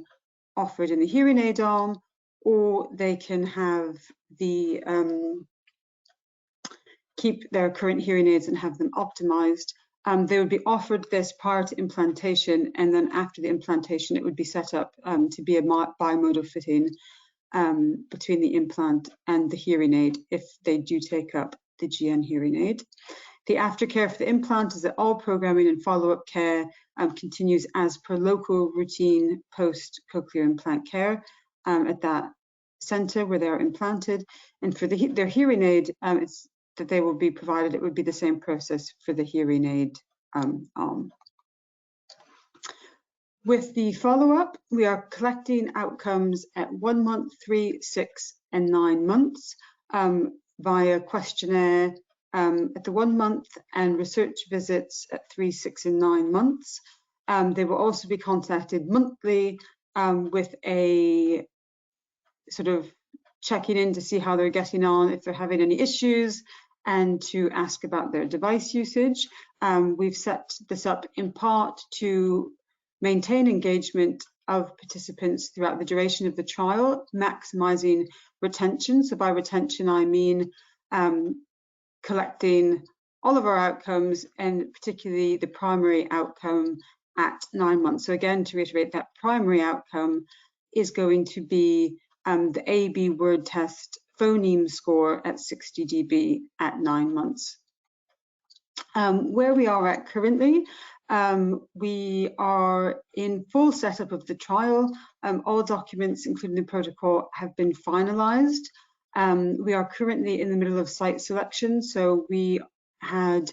offered in the hearing aid arm, or they can have the keep their current hearing aids and have them optimized. They would be offered this prior to implantation, and then after the implantation it would be set up to be a bimodal fitting between the implant and the hearing aid if they do take up the GN hearing aid. The aftercare for the implant is that all programming and follow-up care continues as per local routine post-cochlear implant care at that centre where they are implanted. And for their hearing aid that they will be provided, it would be the same process for the hearing aid arm. With the follow-up, we are collecting outcomes at 1 month, 3, 6, and 9 months via questionnaire at the 1 month and research visits at 3, 6, and 9 months. They will also be contacted monthly with a sort of checking in to see how they're getting on, if they're having any issues, and to ask about their device usage. We've set this up in part to maintain engagement of participants throughout the duration of the trial, maximizing retention. So by retention, I mean collecting all of our outcomes, and particularly the primary outcome at 9 months. So again, to reiterate, that primary outcome is going to be the AB word test phoneme score at 60 dB at 9 months. Where we are at currently, we are in full setup of the trial. All documents, including the protocol, have been finalized. We are currently in the middle of site selection. So we had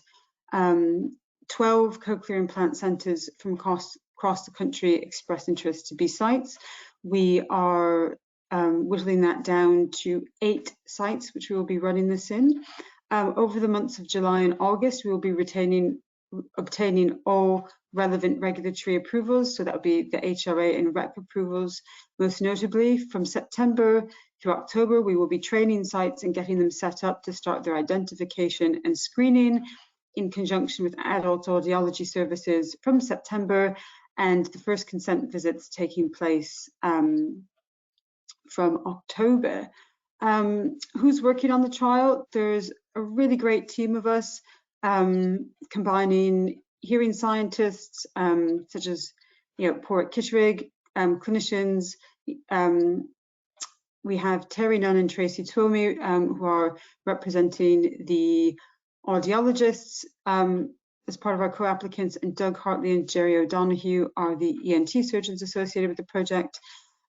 12 cochlear implant centers from across the country express interest to be sites. We are whittling that down to 8 sites, which we will be running this in. Over the months of July and August, we will be obtaining all relevant regulatory approvals. So that would be the HRA and REP approvals. Most notably, from September to October, we will be training sites and getting them set up to start their identification and screening in conjunction with adult audiology services from September, and the first consent visits taking place from October. Who's working on the trial? There's a really great team of us, combining hearing scientists such as Porrick Kittredge, clinicians. We have Terry Nunn and Tracy Twomey, who are representing the audiologists as part of our co-applicants, and Doug Hartley and Jerry O'Donoghue are the ENT surgeons associated with the project.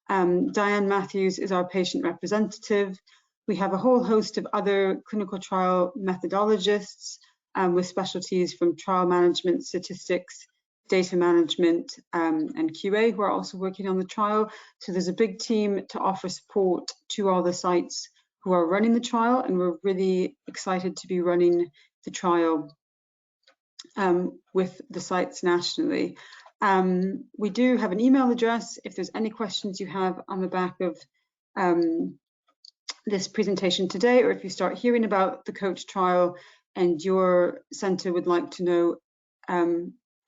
Diane Matthews is our patient representative. We have a whole host of other clinical trial methodologists with specialties from trial management, statistics, data management, and QA, who are also working on the trial. So there's a big team to offer support to all the sites who are running the trial, and we're really excited to be running the trial with the sites nationally. We do have an email address if there's any questions you have on the back of this presentation today, or if you start hearing about the COACH trial and your centre would like to know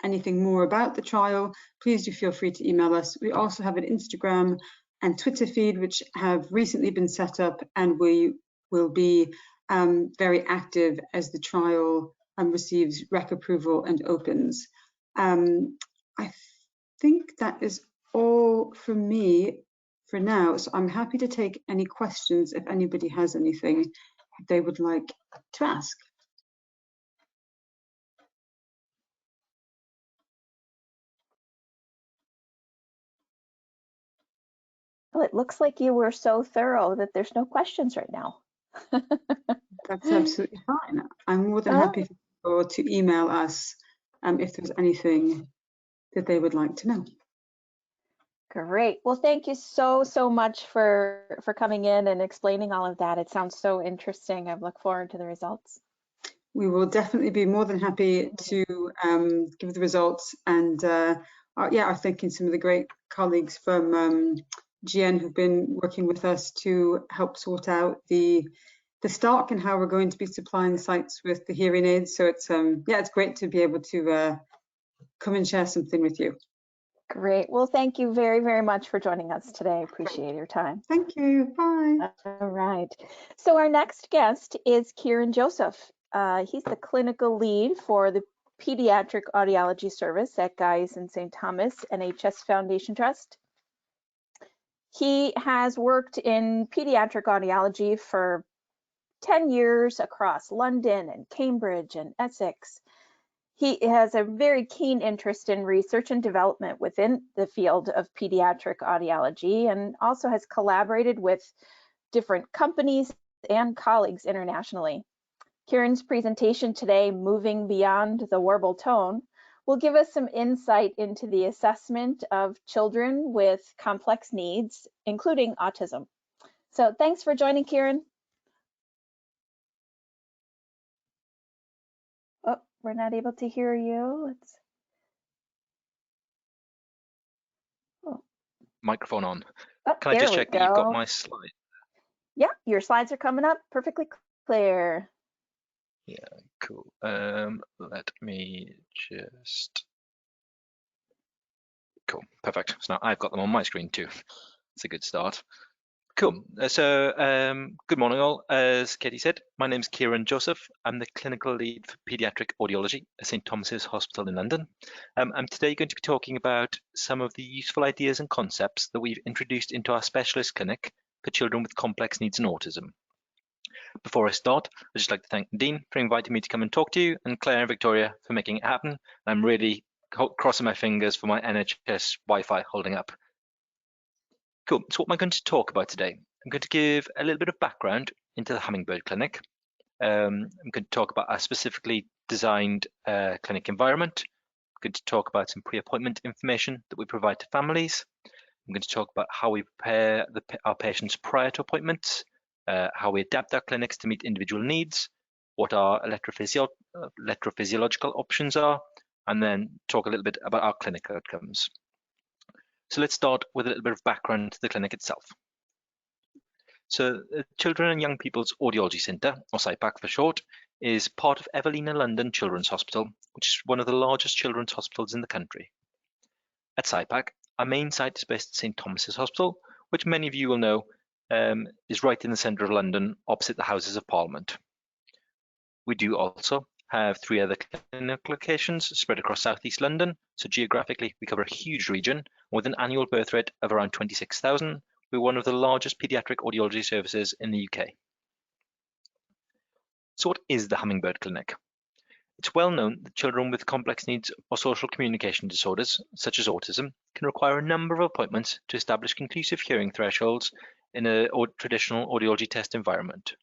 anything more about the trial, please do feel free to email us. We also have an Instagram and Twitter feed which have recently been set up, and we will be very active as the trial receives REC approval and opens. I think that is all from me for now, so I'm happy to take any questions if anybody has anything they would like to ask. Well, it looks like you were so thorough that there's no questions right now. That's absolutely fine. I'm more than happy for people to email us if there's anything that they would like to know. Great. Well, thank you so much for coming in and explaining all of that. It sounds so interesting. I look forward to the results. We will definitely be more than happy to give the results, and are thanking some of the great colleagues from GN who've been working with us to help sort out the stock and how we're going to be supplying the sites with the hearing aids. So it's it's great to be able to come and share something with you. Great. Well, thank you very much for joining us today. I appreciate your time. Thank you. Bye. All right. So our next guest is Kieran Joseph. He's the clinical lead for the Pediatric Audiology Service at Guy's and St. Thomas NHS Foundation Trust. He has worked in pediatric audiology for 10 years across London and Cambridge and Essex. He has a very keen interest in research and development within the field of pediatric audiology, and also has collaborated with different companies and colleagues internationally. Kieran's presentation today, Moving Beyond the Warble Tone, will give us some insight into the assessment of children with complex needs, including autism. So thanks for joining, Kieran. Oh, we're not able to hear you. Microphone on. Oh, Can I just check that you've got my slide? Yeah, your slides are coming up perfectly clear. Yeah, cool. Let me just. Cool, perfect. So now I've got them on my screen too. It's a good start. Cool. Good morning all. As Katie said, my name's Kieran Joseph. I'm the clinical lead for paediatric audiology at St Thomas's Hospital in London. I'm today going to be talking about some of the useful ideas and concepts that we've introduced into our specialist clinic for children with complex needs and autism. Before I start, I'd just like to thank Dean for inviting me to come and talk to you, and Claire and Victoria for making it happen. I'm really crossing my fingers for my NHS Wi-Fi holding up. Cool, so what am I going to talk about today? I'm going to give a little bit of background into the Hummingbird Clinic. I'm going to talk about our specifically designed clinic environment. I'm going to talk about some pre-appointment information that we provide to families. I'm going to talk about how we prepare our patients prior to appointments, how we adapt our clinics to meet individual needs, what our electrophysiological options are, and then talk a little bit about our clinic outcomes. So let's start with a little bit of background to the clinic itself. So the Children and Young People's Audiology Centre, or CIPAC for short, is part of Evelina London Children's Hospital, which is one of the largest children's hospitals in the country. At CIPAC, our main site is based at St Thomas's Hospital, which many of you will know is right in the centre of London, opposite the Houses of Parliament. We do also have 3 other clinic locations spread across southeast London, so geographically we cover a huge region. With an annual birth rate of around 26,000, we're one of the largest paediatric audiology services in the UK. So what is the Hummingbird Clinic? It's well known that children with complex needs or social communication disorders, such as autism, can require a number of appointments to establish conclusive hearing thresholds in a traditional audiology test environment.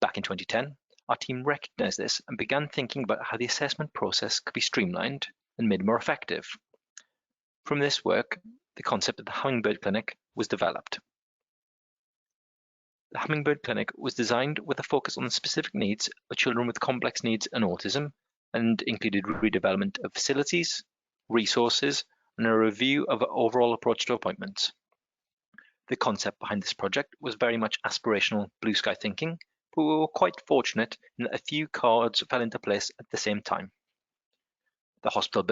Back in 2010, our team recognised this and began thinking about how the assessment process could be streamlined and made more effective. From this work, the concept of the Hummingbird Clinic was developed. The Hummingbird Clinic was designed with a focus on the specific needs of children with complex needs and autism, and included redevelopment of facilities, resources, and a review of our overall approach to appointments. The concept behind this project was very much aspirational blue sky thinking, but we were quite fortunate in that a few cards fell into place at the same time. The hospital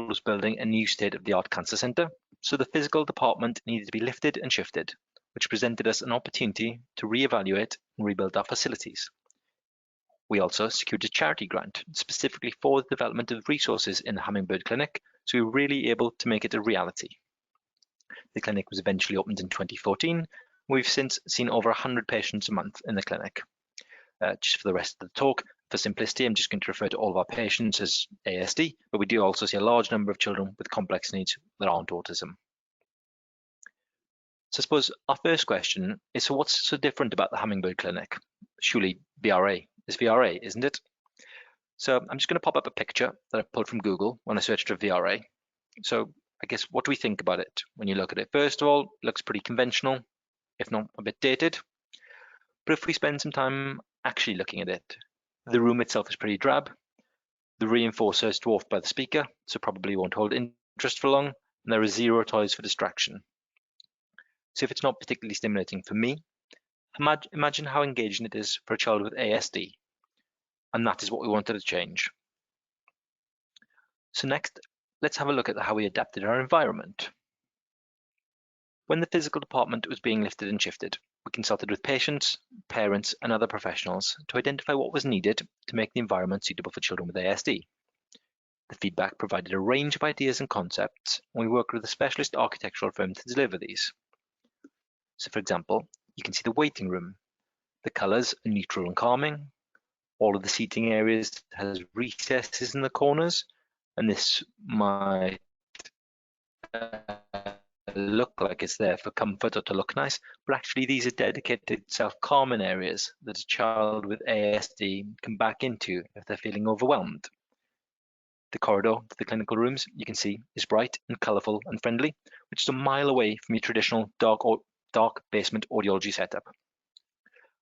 was building a new state-of-the-art cancer centre, so the physical department needed to be lifted and shifted, which presented us an opportunity to re-evaluate and rebuild our facilities. We also secured a charity grant specifically for the development of resources in the Hummingbird Clinic, so we were really able to make it a reality. The clinic was eventually opened in 2014. We've since seen over 100 patients a month in the clinic. Just for the rest of the talk, for simplicity, I'm just going to refer to all of our patients as ASD, but we do also see a large number of children with complex needs that aren't autism. So I suppose our first question is, so what's so different about the Hummingbird Clinic? Surely VRA is VRA, isn't it? So I'm just going to pop up a picture that I pulled from Google when I searched for VRA. So I guess, what do we think about it when you look at it? First of all, it looks pretty conventional, if not a bit dated. But if we spend some time actually looking at it, the room itself is pretty drab. The reinforcer is dwarfed by the speaker, so probably won't hold interest for long, and there are 0 toys for distraction. So if it's not particularly stimulating for me, imagine how engaging it is for a child with ASD. And that is what we wanted to change. So next, let's have a look at how we adapted our environment. When the physical department was being lifted and shifted, we consulted with patients, parents, and other professionals to identify what was needed to make the environment suitable for children with ASD. The feedback provided a range of ideas and concepts, and we worked with a specialist architectural firm to deliver these. So for example, you can see the waiting room. The colours are neutral and calming. All of the seating areas has recesses in the corners, and this might look like it's there for comfort or to look nice, but actually these are dedicated self-calming areas that a child with ASD can back into if they're feeling overwhelmed. The corridor to the clinical rooms, you can see, is bright and colourful and friendly, which is a mile away from your traditional dark basement audiology setup.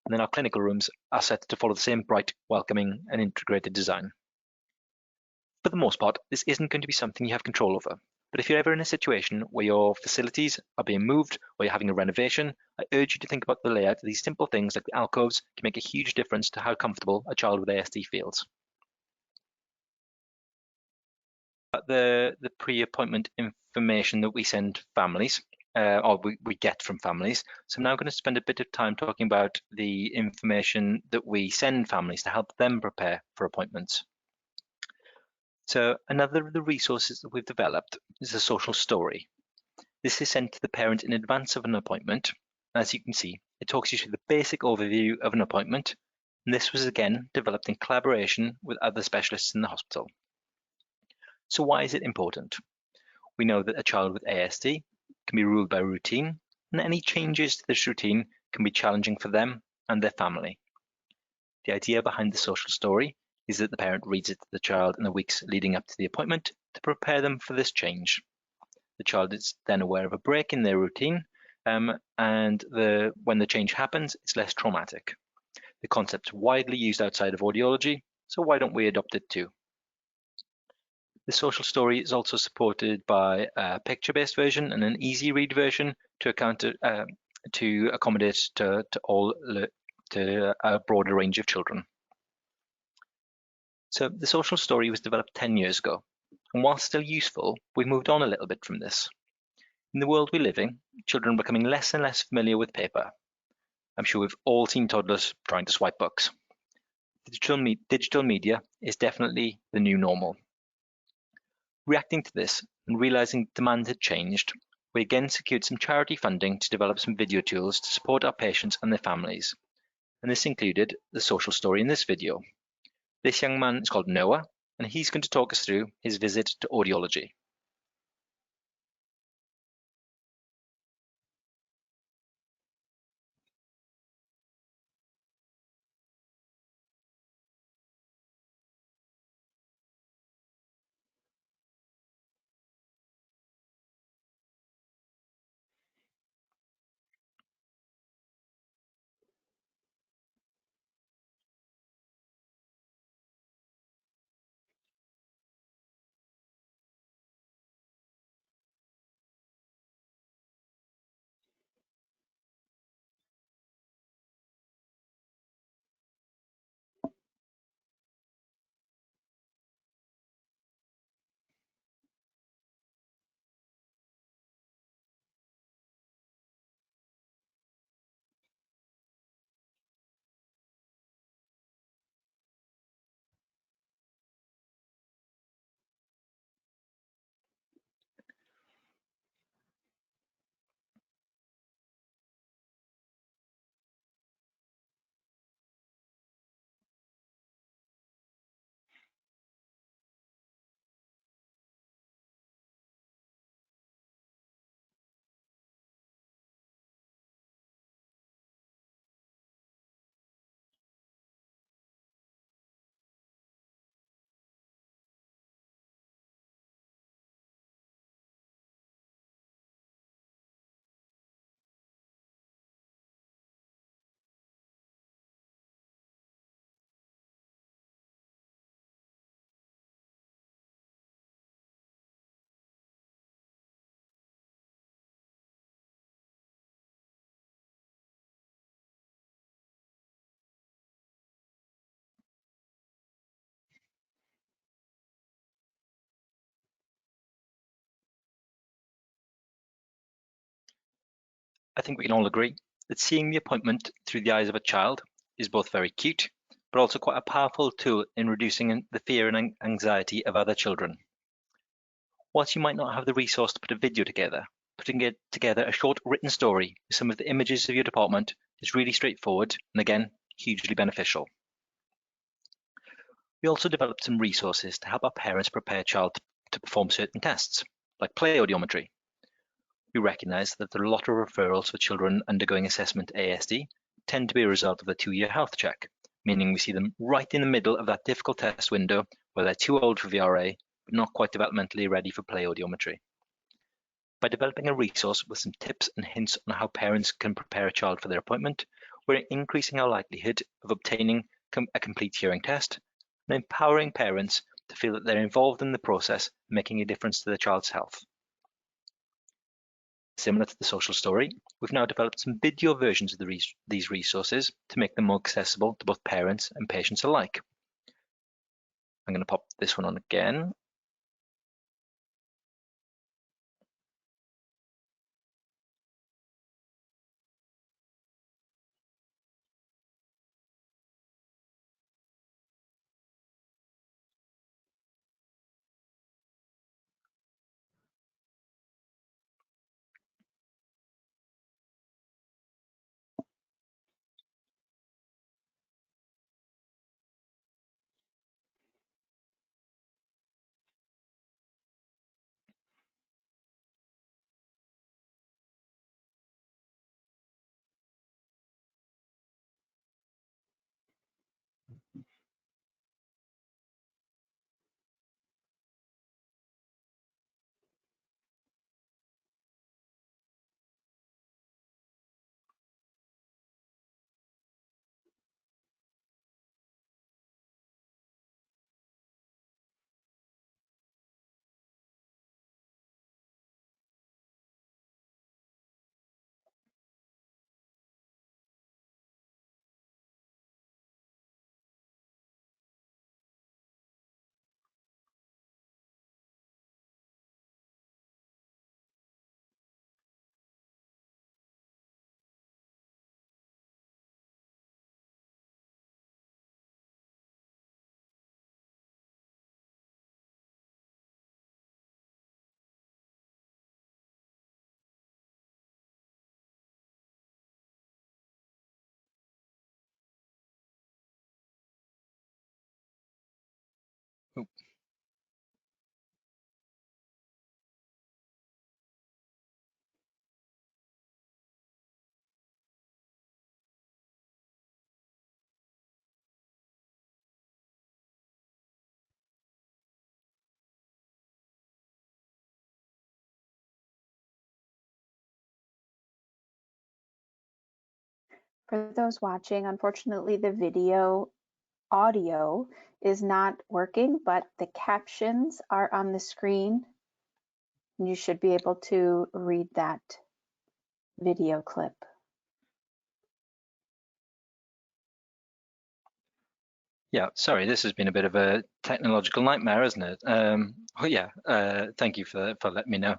And then our clinical rooms are set to follow the same bright, welcoming and integrated design. For the most part, this isn't going to be something you have control over. But if you're ever in a situation where your facilities are being moved or you're having a renovation, I urge you to think about the layout of these simple things like the alcoves can make a huge difference to how comfortable a child with ASD feels. The pre-appointment information that we send families, or we get from families. So I'm now going to spend a bit of time talking about the information that we send families to help them prepare for appointments. So another of the resources that we've developed is a social story. This is sent to the parent in advance of an appointment. As you can see, it talks you through the basic overview of an appointment. And this was again developed in collaboration with other specialists in the hospital. So why is it important? We know that a child with ASD can be ruled by routine, and any changes to this routine can be challenging for them and their family. The idea behind the social story is that the parent reads it to the child in the weeks leading up to the appointment to prepare them for this change. The child is then aware of a break in their routine, and when the change happens, it's less traumatic. The concept's widely used outside of audiology, so why don't we adopt it too? The social story is also supported by a picture-based version and an easy read version to accommodate to a broader range of children. So the social story was developed 10 years ago, and while still useful, we've moved on a little bit from this. In the world we live in, children are becoming less and less familiar with paper. I'm sure we've all seen toddlers trying to swipe books. Digital media is definitely the new normal. Reacting to this and realizing demand had changed, we again secured some charity funding to develop some video tools to support our patients and their families. And this included the social story in this video. This young man is called Noah, and he's going to talk us through his visit to audiology. I think we can all agree that seeing the appointment through the eyes of a child is both very cute, but also quite a powerful tool in reducing the fear and anxiety of other children. Whilst you might not have the resource to put a video together, putting together a short written story with some of the images of your department is really straightforward and again, hugely beneficial. We also developed some resources to help our parents prepare a child to perform certain tests, like play audiometry. We recognise that there are a lot of referrals for children undergoing assessment ASD tend to be a result of the 2-year health check, meaning we see them right in the middle of that difficult test window where they're too old for VRA, but not quite developmentally ready for play audiometry. By developing a resource with some tips and hints on how parents can prepare a child for their appointment, we're increasing our likelihood of obtaining a complete hearing test and empowering parents to feel that they're involved in the process, making a difference to their child's health. Similar to the social story, we've now developed some video versions of these resources to make them more accessible to both parents and patients alike. I'm going to pop this one on again. For those watching, unfortunately, the video audio is not working, but the captions are on the screen. You should be able to read that video clip. Yeah, sorry, this has been a bit of a technological nightmare, hasn't it? Thank you for letting me know.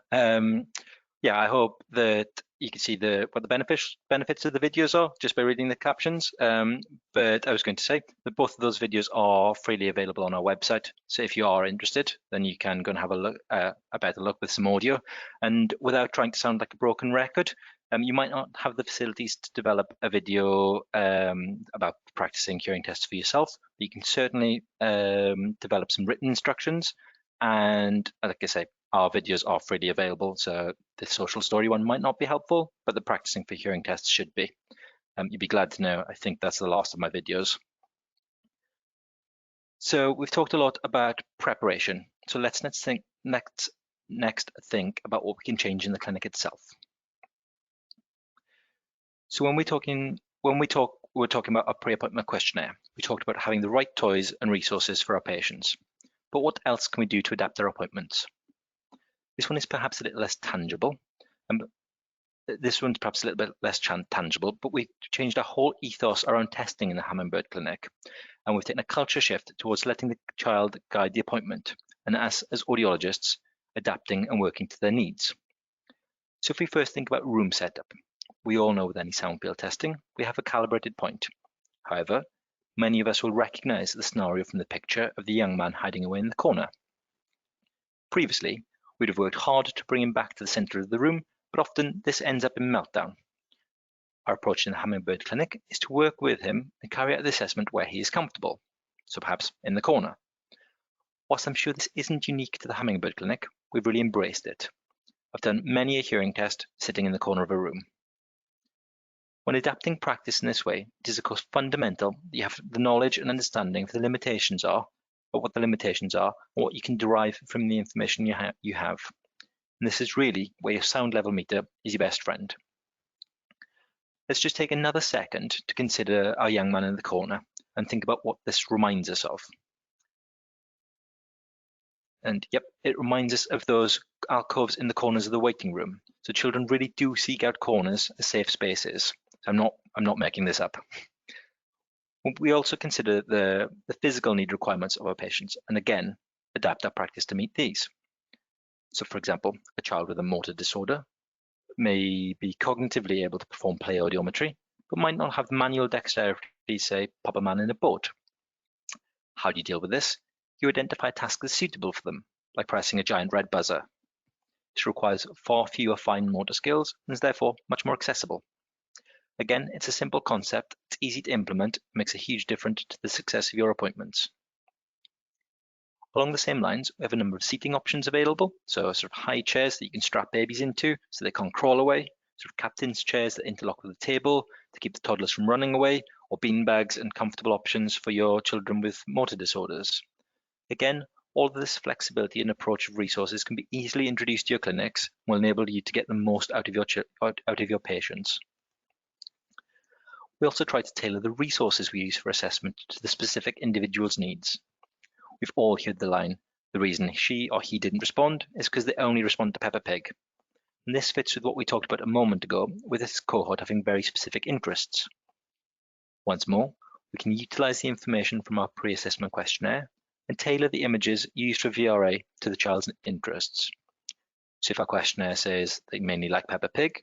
Yeah, I hope that you can see what the benefits of the videos are just by reading the captions. But I was going to say that both of those videos are freely available on our website. So if you are interested, then you can go and have a look, a better look with some audio. And without trying to sound like a broken record, you might not have the facilities to develop a video about practicing hearing tests for yourself. But you can certainly develop some written instructions. And like I say, our videos are freely available, so the social story one might not be helpful, but the practicing for hearing tests should be. You'd be glad to know, I think that's the last of my videos. So we've talked a lot about preparation. So let's next think about what we can change in the clinic itself. So we're talking about a pre-appointment questionnaire. We talked about having the right toys and resources for our patients. But what else can we do to adapt their appointments? This one is perhaps a little less tangible. This one's perhaps a little bit less tangible, but we've changed our whole ethos around testing in the Hummingbird Clinic. And we've taken a culture shift towards letting the child guide the appointment, and us as audiologists, adapting and working to their needs. So if we first think about room setup, we all know with any sound field testing, we have a calibrated point. However, many of us will recognize the scenario from the picture of the young man hiding away in the corner. Previously, we'd have worked hard to bring him back to the center of the room, but often this ends up in meltdown. Our approach in the Hummingbird Clinic is to work with him and carry out the assessment where he is comfortable, so perhaps in the corner. Whilst I'm sure this isn't unique to the Hummingbird Clinic, we've really embraced it. I've done many a hearing test sitting in the corner of a room. When adapting practice in this way, it is of course fundamental that you have the knowledge and understanding of the limitations are of what the limitations are and what you can derive from the information you have. And this is really where your sound level meter is your best friend. Let's just take another second to consider our young man in the corner and think about what this reminds us of. And yep, it reminds us of those alcoves in the corners of the waiting room. So children really do seek out corners as safe spaces. I'm not making this up. We also consider the physical need requirements of our patients, and again, adapt our practice to meet these. So for example, a child with a motor disorder may be cognitively able to perform play audiometry, but might not have manual dexterity, say, pop a man in a boat. How do you deal with this? You identify a task that's suitable for them, like pressing a giant red buzzer. This requires far fewer fine motor skills and is therefore much more accessible. Again, it's a simple concept, it's easy to implement, it makes a huge difference to the success of your appointments. Along the same lines, we have a number of seating options available, so sort of high chairs that you can strap babies into so they can't crawl away, sort of captain's chairs that interlock with the table to keep the toddlers from running away, or beanbags and comfortable options for your children with motor disorders. Again, all of this flexibility and approach of resources can be easily introduced to your clinics and will enable you to get the most out of your patients. We also try to tailor the resources we use for assessment to the specific individual's needs. We've all heard the line, the reason she or he didn't respond is because they only respond to Peppa Pig. And this fits with what we talked about a moment ago, with this cohort having very specific interests. Once more, we can utilize the information from our pre-assessment questionnaire and tailor the images used for VRA to the child's interests. So if our questionnaire says they mainly like Peppa Pig,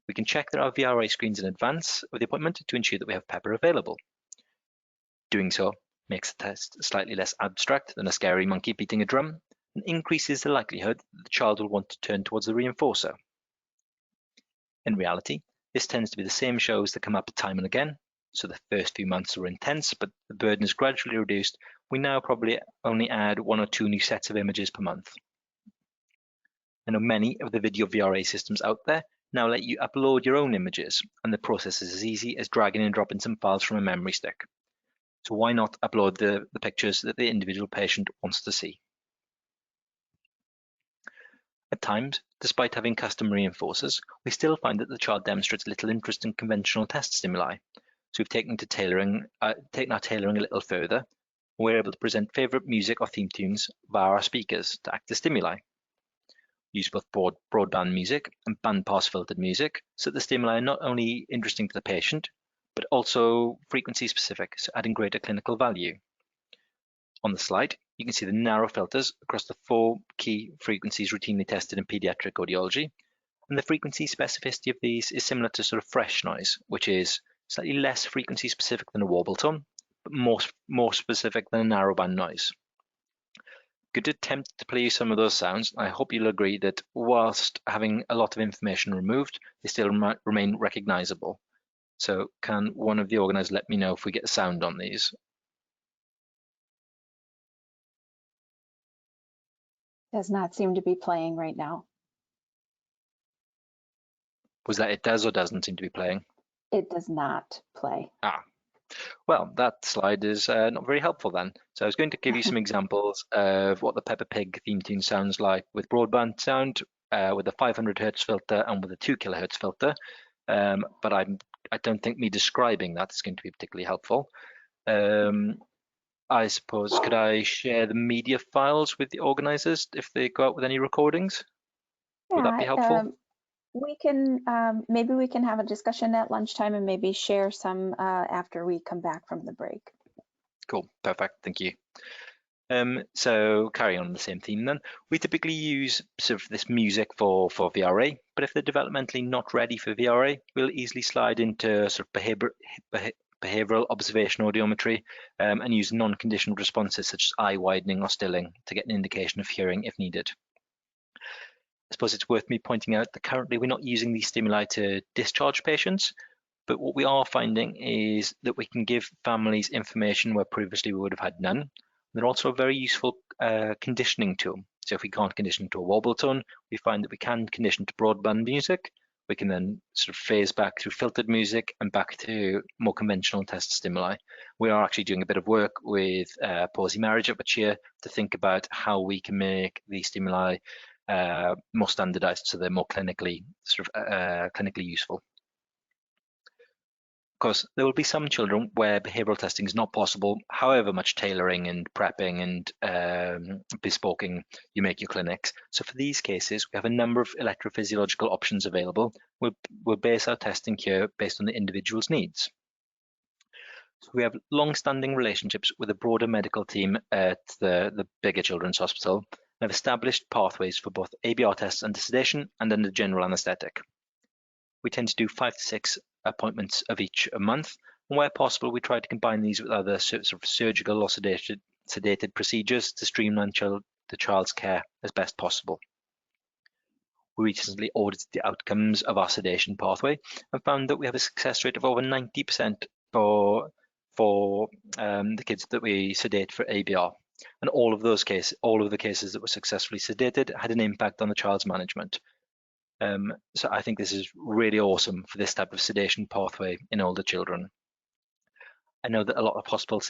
we can check that our VRA screens in advance of the appointment to ensure that we have Peppa available. Doing so makes the test slightly less abstract than a scary monkey beating a drum and increases the likelihood that the child will want to turn towards the reinforcer. In reality, this tends to be the same shows that come up time and again, so the first few months are intense, but the burden is gradually reduced. We now probably only add 1 or 2 new sets of images per month. I know many of the video VRA systems out there now let you upload your own images, and the process is as easy as dragging and dropping some files from a memory stick. So why not upload the pictures that the individual patient wants to see? At times, despite having custom reinforcers, we still find that the child demonstrates little interest in conventional test stimuli. So we've taken our tailoring a little further. We're able to present favourite music or theme tunes via our speakers to act as stimuli. Use both broadband music and bandpass filtered music, so that the stimuli are not only interesting to the patient, but also frequency specific, so adding greater clinical value. On the slide, you can see the narrow filters across the 4 key frequencies routinely tested in pediatric audiology, and the frequency specificity of these is similar to sort of fresh noise, which is slightly less frequency specific than a warble tone, but more specific than a narrowband noise. Good attempt to play you some of those sounds. I hope you'll agree that whilst having a lot of information removed, they still remain recognizable. So can one of the organisers let me know if we get a sound on these? Does not seem to be playing right now. Was that it does or doesn't seem to be playing? It does not play. Well, that slide is not very helpful then. So I was going to give you some examples of what the Peppa Pig theme tune sounds like with broadband sound, with a 500 Hz filter and with a 2 kHz filter. But I don't think me describing that is going to be particularly helpful. I suppose, could I share the media files with the organisers if they go out with any recordings? Would that be helpful? We can, maybe we can have a discussion at lunchtime and maybe share some after we come back from the break. Cool, perfect, thank you. So carrying on the same theme then, we typically use sort of this music for VRA, but if they're developmentally not ready for VRA, we'll easily slide into sort of behavioural observation audiometry and use non-conditional responses such as eye widening or stilling to get an indication of hearing if needed. I suppose it's worth me pointing out that currently we're not using these stimuli to discharge patients, but what we are finding is that we can give families information where previously we would have had none. They're also a very useful conditioning tool. So if we can't condition to a wobble tone, we find that we can condition to broadband music, We can then sort of phase back through filtered music and back to more conventional test stimuli. We are actually doing a bit of work with Palsy Marriage up at Cheer to think about how we can make these stimuli more standardized so they're more clinically clinically useful. Of course, there will be some children where behavioural testing is not possible, however much tailoring and prepping and bespoking you make your clinics. So for these cases, we have a number of electrophysiological options available. We'll base our testing here based on the individual's needs. So we have long-standing relationships with a broader medical team at the bigger children's hospital and have established pathways for both ABR tests under sedation and under general anaesthetic. We tend to do 5 to 6 appointments of each a month, and where possible, we try to combine these with other sort of surgical or sedated procedures to streamline the child's care as best possible. We recently audited the outcomes of our sedation pathway and found that we have a success rate of over 90% for the kids that we sedate for ABR. And all of the cases that were successfully sedated had an impact on the child's management. So I think this is really awesome for this type of sedation pathway in older children. I know that a lot of hospitals,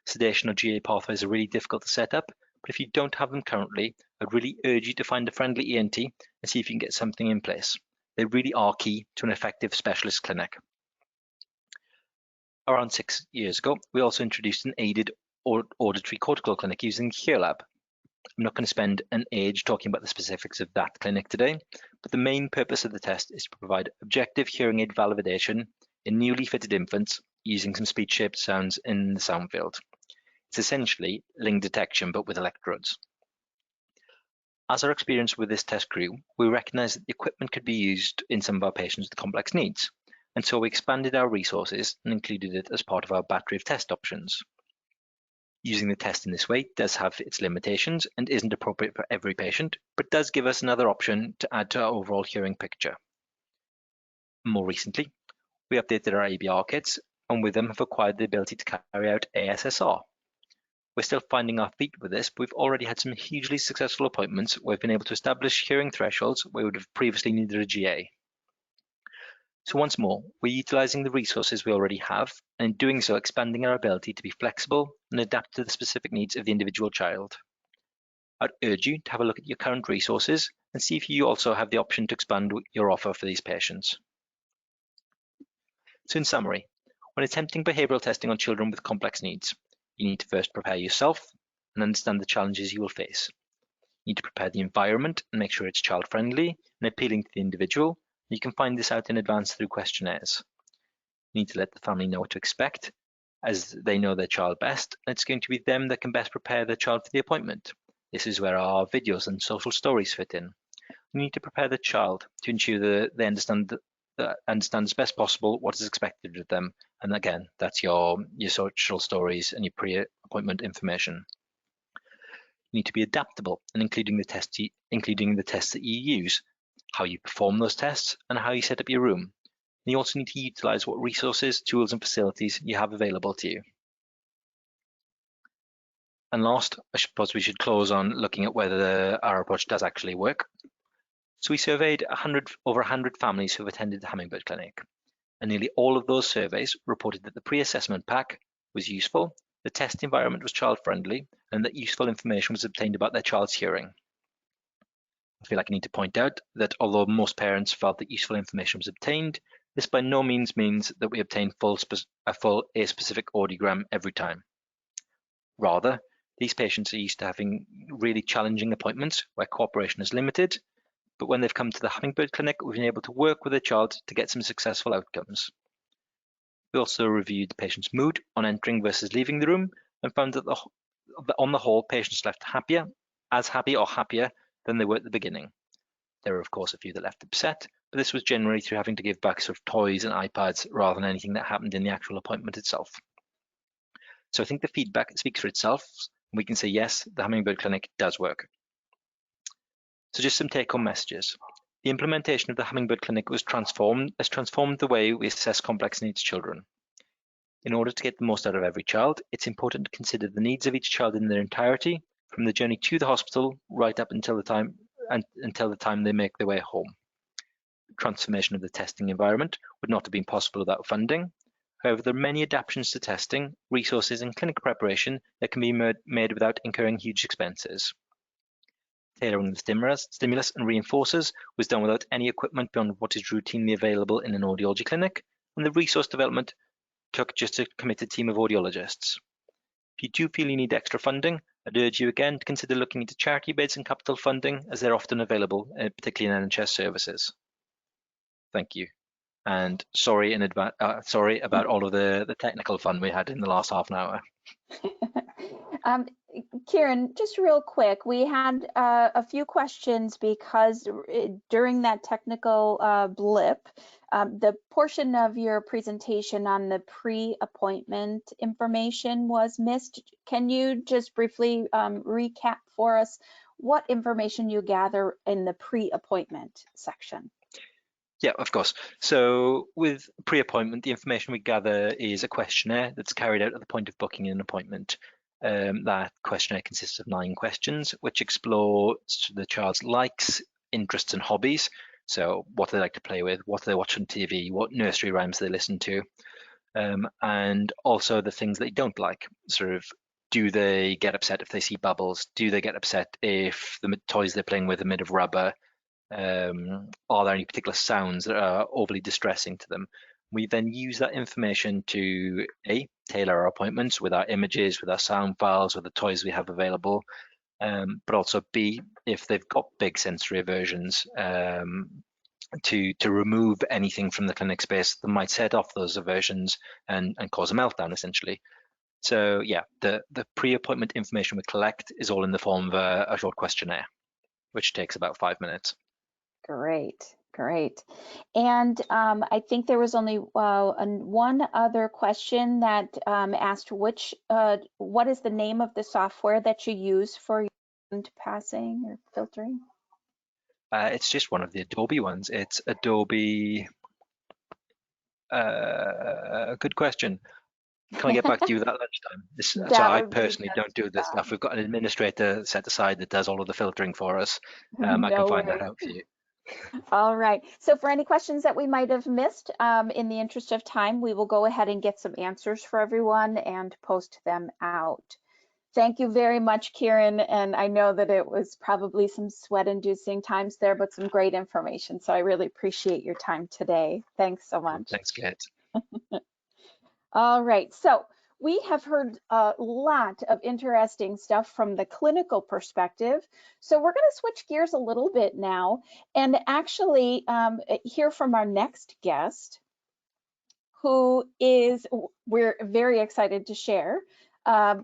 sedation or GA pathways are really difficult to set up, but if you don't have them currently, I'd really urge you to find a friendly ENT and see if you can get something in place. They really are key to an effective specialist clinic. Around 6 years ago, we also introduced an aided auditory cortical clinic using HearLab. I'm not going to spend an age talking about the specifics of that clinic today, but the main purpose of the test is to provide objective hearing aid validation in newly fitted infants using some speech-shaped sounds in the sound field. It's essentially ling detection, but with electrodes. As our experience with this test grew, we recognised that the equipment could be used in some of our patients with complex needs, and so we expanded our resources and included it as part of our battery of test options. Using the test in this way does have its limitations and isn't appropriate for every patient, but does give us another option to add to our overall hearing picture. More recently, we updated our ABR kits and with them have acquired the ability to carry out ASSR. We're still finding our feet with this, but we've already had some hugely successful appointments where we've been able to establish hearing thresholds where we would have previously needed a GA. So once more, we're utilising the resources we already have, and in doing so, expanding our ability to be flexible and adapt to the specific needs of the individual child. I'd urge you to have a look at your current resources and see if you also have the option to expand your offer for these patients. So in summary, when attempting behavioural testing on children with complex needs, you need to first prepare yourself and understand the challenges you will face. You need to prepare the environment and make sure it's child-friendly and appealing to the individual. You can find this out in advance through questionnaires. You need to let the family know what to expect, as they know their child best, and it's going to be them that can best prepare their child for the appointment. This is where our videos and social stories fit in. You need to prepare the child to ensure that they understand as best possible what is expected of them, and again, that's your social stories and your pre-appointment information. You need to be adaptable and including the tests that you use, how you perform those tests, and how you set up your room. And you also need to utilize what resources, tools, and facilities you have available to you. And last, I suppose we should close on looking at whether our approach does actually work. So we surveyed over 100 families who have attended the Hummingbird Clinic, and nearly all of those surveys reported that the pre-assessment pack was useful, the test environment was child-friendly, and that useful information was obtained about their child's hearing. I feel like I need to point out that although most parents felt that useful information was obtained, this by no means means that we obtain a full A-specific audiogram every time. Rather, these patients are used to having really challenging appointments where cooperation is limited, but when they've come to the Hummingbird Clinic, we've been able to work with the child to get some successful outcomes. We also reviewed the patient's mood on entering versus leaving the room and found that on the whole, patients left as happy or happier than they were at the beginning. There were, of course, a few that left upset, but this was generally through having to give back sort of toys and iPads rather than anything that happened in the actual appointment itself. So I think the feedback speaks for itself. We can say, yes, the Hummingbird Clinic does work. So just some take-home messages. The implementation of the Hummingbird Clinic has transformed the way we assess complex needs children. In order to get the most out of every child, it's important to consider the needs of each child in their entirety, from the journey to the hospital right up until the time they make their way home. transformation of the testing environment would not have been possible without funding. However, there are many adaptations to testing, resources and clinical preparation that can be made without incurring huge expenses. Tailoring the stimulus and reinforcers was done without any equipment beyond what is routinely available in an audiology clinic, and the resource development took just a committed team of audiologists. If you do feel you need extra funding, I'd urge you again to consider looking into charity bids and capital funding, as they're often available, particularly in NHS services. Thank you. And sorry in advance. Sorry about all of the technical fun we had in the last half an hour. Kieran, just real quick, we had a few questions because during that technical blip, the portion of your presentation on the pre-appointment information was missed. Can you just briefly recap for us what information you gather in the pre-appointment section? Yeah, of course. So with pre-appointment, the information we gather is a questionnaire that's carried out at the point of booking an appointment. That questionnaire consists of 9 questions, which explore the child's likes, interests and hobbies. So what they like to play with, what they watch on TV, what nursery rhymes they listen to, and also the things they don't like. Sort of, do they get upset if they see bubbles? Do they get upset if the toys they're playing with are made of rubber? Are there any particular sounds that are overly distressing to them? We then use that information to A, tailor our appointments with our images, with our sound files, with the toys we have available, but also B, if they've got big sensory aversions, to remove anything from the clinic space that might set off those aversions and cause a meltdown, essentially. So yeah, the pre-appointment information we collect is all in the form of a short questionnaire, which takes about 5 minutes. Great, great. And I think there was only one other question that asked what is the name of the software that you use for your sound passing or filtering? It's just one of the Adobe ones. It's Adobe. Good question. Can I get back to you at lunchtime? So I personally don't do this stuff. We've got an administrator set aside that does all of the filtering for us. I can find that out for you. All right. So for any questions that we might have missed, in the interest of time, we will go ahead and get some answers for everyone and post them out. Thank you very much, Kieran. And I know that it was probably some sweat-inducing times there, but some great information. So I really appreciate your time today. Thanks so much. Thanks, Kate. All right. So we have heard a lot of interesting stuff from the clinical perspective. So we're going to switch gears a little bit now and actually hear from our next guest, who is, we're very excited to share,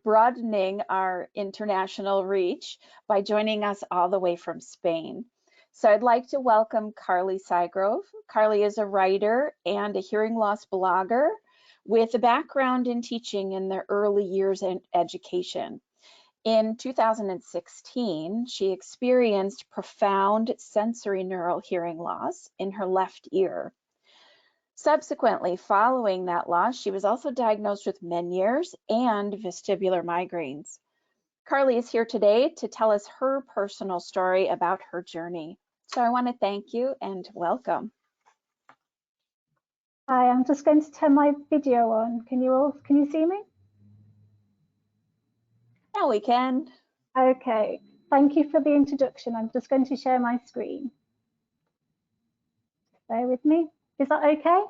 broadening our international reach by joining us all the way from Spain. So I'd like to welcome Carly Sygrove. Carly is a writer and a hearing loss blogger with a background in teaching in the early years in education. In 2016, she experienced profound sensory neural hearing loss in her left ear. Subsequently, following that loss, she was also diagnosed with Meniere's and vestibular migraines. Carly is here today to tell us her personal story about her journey. So I want to thank you and welcome. Hi, I'm just going to turn my video on. Can you see me? Now we can. Okay, thank you for the introduction. I'm just going to share my screen. Bear with me. Is that okay?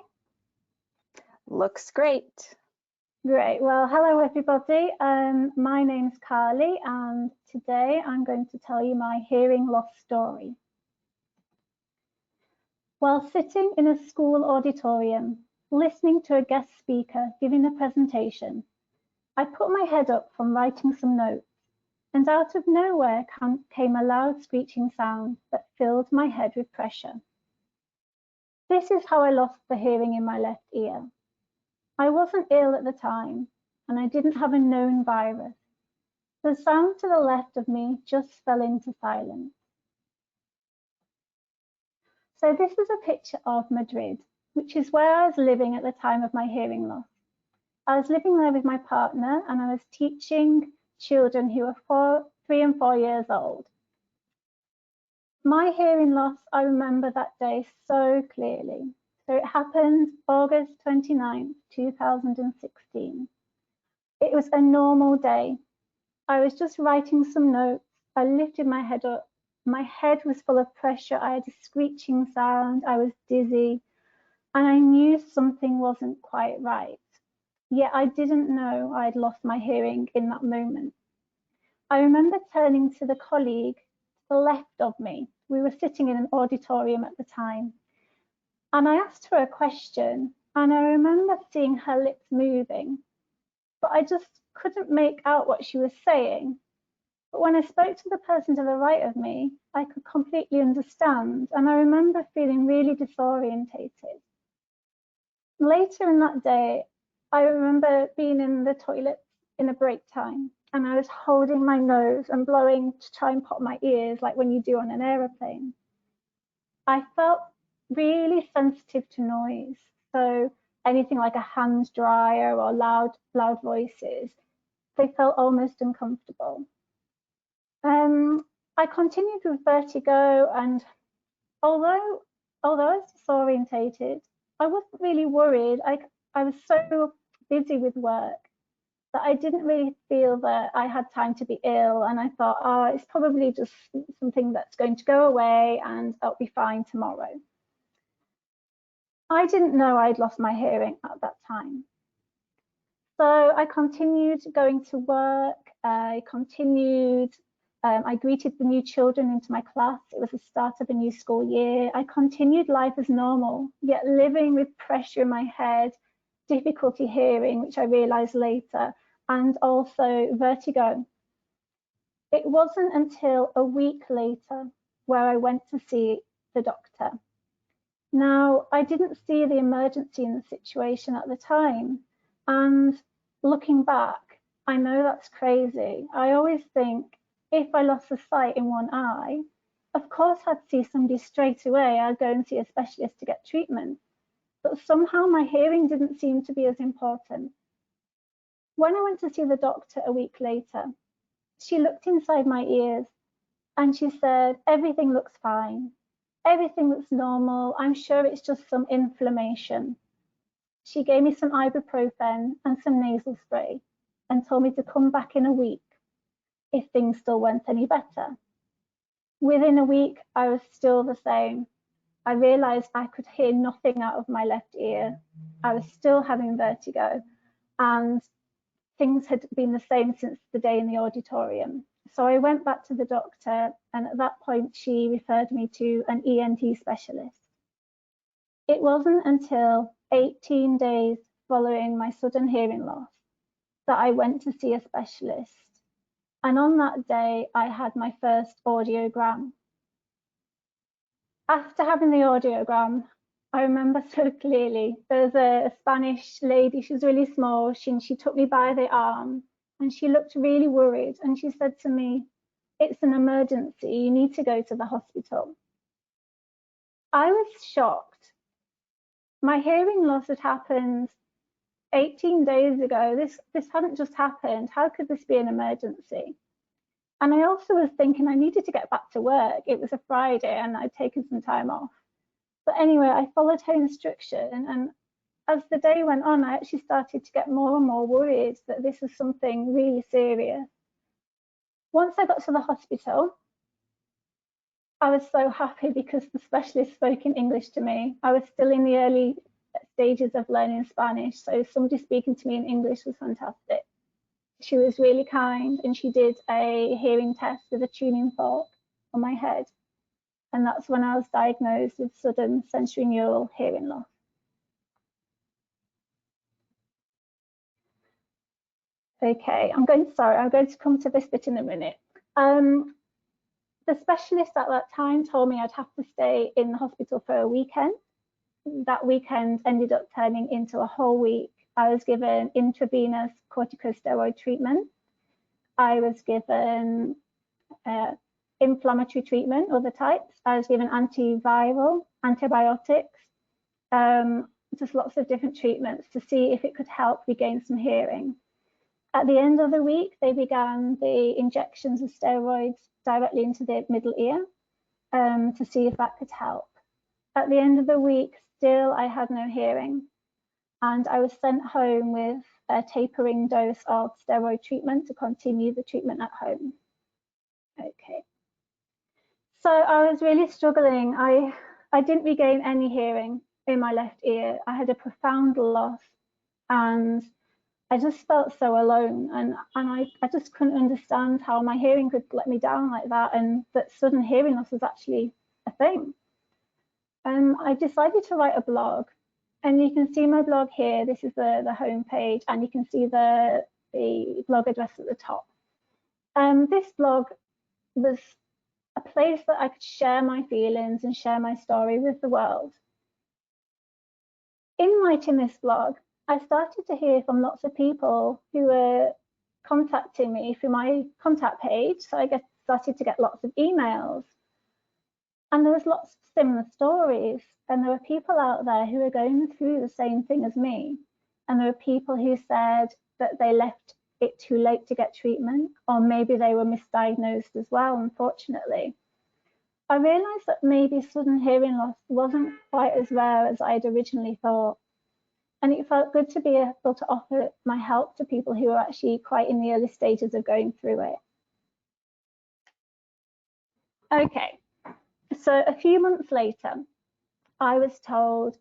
Looks great. Great. Well, hello everybody. My name's Carly and today I'm going to tell you my hearing loss story. While sitting in a school auditorium, listening to a guest speaker giving a presentation, I put my head up from writing some notes, and out of nowhere came a loud screeching sound that filled my head with pressure. This is how I lost the hearing in my left ear. I wasn't ill at the time, and I didn't have a known virus. The sound to the left of me just fell into silence. So this is a picture of Madrid, which is where I was living at the time of my hearing loss. I was living there with my partner and I was teaching children who were 3 and 4 years old. My hearing loss, I remember that day so clearly. So it happened August 29th, 2016. It was a normal day. I was just writing some notes. I lifted my head up. My head was full of pressure. I had a screeching sound. I was dizzy, and I knew something wasn't quite right. Yet I didn't know I'd lost my hearing in that moment. I remember turning to the colleague to the left of me. We were sitting in an auditorium at the time. And I asked her a question, and I remember seeing her lips moving, but I just couldn't make out what she was saying. But when I spoke to the person to the right of me, I could completely understand, and I remember feeling really disorientated. Later in that day, I remember being in the toilet in a break time, and I was holding my nose and blowing to try and pop my ears like when you do on an aeroplane. I felt really sensitive to noise, so anything like a hand dryer or loud voices, they felt almost uncomfortable. I continued with vertigo, and although I was disorientated, I wasn't really worried. I was so busy with work that I didn't really feel that I had time to be ill, and I thought, oh, it's probably just something that's going to go away and I'll be fine tomorrow. I didn't know I'd lost my hearing at that time. So I continued going to work. I greeted the new children into my class. It was the start of a new school year. I continued life as normal, yet living with pressure in my head, difficulty hearing, which I realized later, and also vertigo. It wasn't until a week later where I went to see the doctor. Now, I didn't see the emergency in the situation at the time, and looking back, I know that's crazy. I always think if I lost the sight in one eye, of course I'd see somebody straight away. I'd go and see a specialist to get treatment. But somehow my hearing didn't seem to be as important. When I went to see the doctor a week later, she looked inside my ears and she said, everything looks fine. Everything looks normal. I'm sure it's just some inflammation. She gave me some ibuprofen and some nasal spray and told me to come back in a week if things still weren't any better. Within a week, I was still the same. I realized I could hear nothing out of my left ear. I was still having vertigo, and things had been the same since the day in the auditorium. So I went back to the doctor, and at that point, she referred me to an ENT specialist. It wasn't until 18 days following my sudden hearing loss that I went to see a specialist. And on that day, I had my first audiogram. After having the audiogram, I remember so clearly, there was a Spanish lady, she was really small, she took me by the arm and she looked really worried and she said to me, it's an emergency, you need to go to the hospital. I was shocked. My hearing loss had happened 18 days ago. This hadn't just happened. How could this be an emergency? And I also was thinking I needed to get back to work. It was a Friday and I'd taken some time off. But anyway, I followed her instruction, and as the day went on, I actually started to get more and more worried that this was something really serious. Once I got to the hospital, I was so happy because the specialist spoke in English to me. I was still in the early stages of learning Spanish, so somebody speaking to me in English was fantastic. She was really kind and she did a hearing test with a tuning fork on my head. And that's when I was diagnosed with sudden sensorineural hearing loss. Okay, I'm going to come to this bit in a minute. The specialist at that time told me I'd have to stay in the hospital for a weekend. That weekend ended up turning into a whole week. I was given intravenous corticosteroid treatment. I was given inflammatory treatment, other types. I was given antiviral, antibiotics, just lots of different treatments to see if it could help regain some hearing. At the end of the week, they began the injections of steroids directly into the middle ear. to see if that could help. At the end of the week, still I had no hearing, and I was sent home with a tapering dose of steroid treatment to continue the treatment at home. Okay. So I was really struggling. I didn't regain any hearing in my left ear. I had a profound loss, and I just felt so alone, and I just couldn't understand how my hearing could let me down like that, and that sudden hearing loss was actually a thing. I decided to write a blog, and you can see my blog here. This is the home page, and you can see the blog address at the top. This blog was a place that I could share my feelings and share my story with the world. In writing this blog, I started to hear from lots of people who were contacting me through my contact page. So I started to get lots of emails. And there was lots of similar stories. And there were people out there who were going through the same thing as me. And there were people who said that they left it too late to get treatment, or maybe they were misdiagnosed as well, unfortunately. I realised that maybe sudden hearing loss wasn't quite as rare as I'd originally thought. And it felt good to be able to offer my help to people who are actually quite in the early stages of going through it. Okay, so a few months later, I was told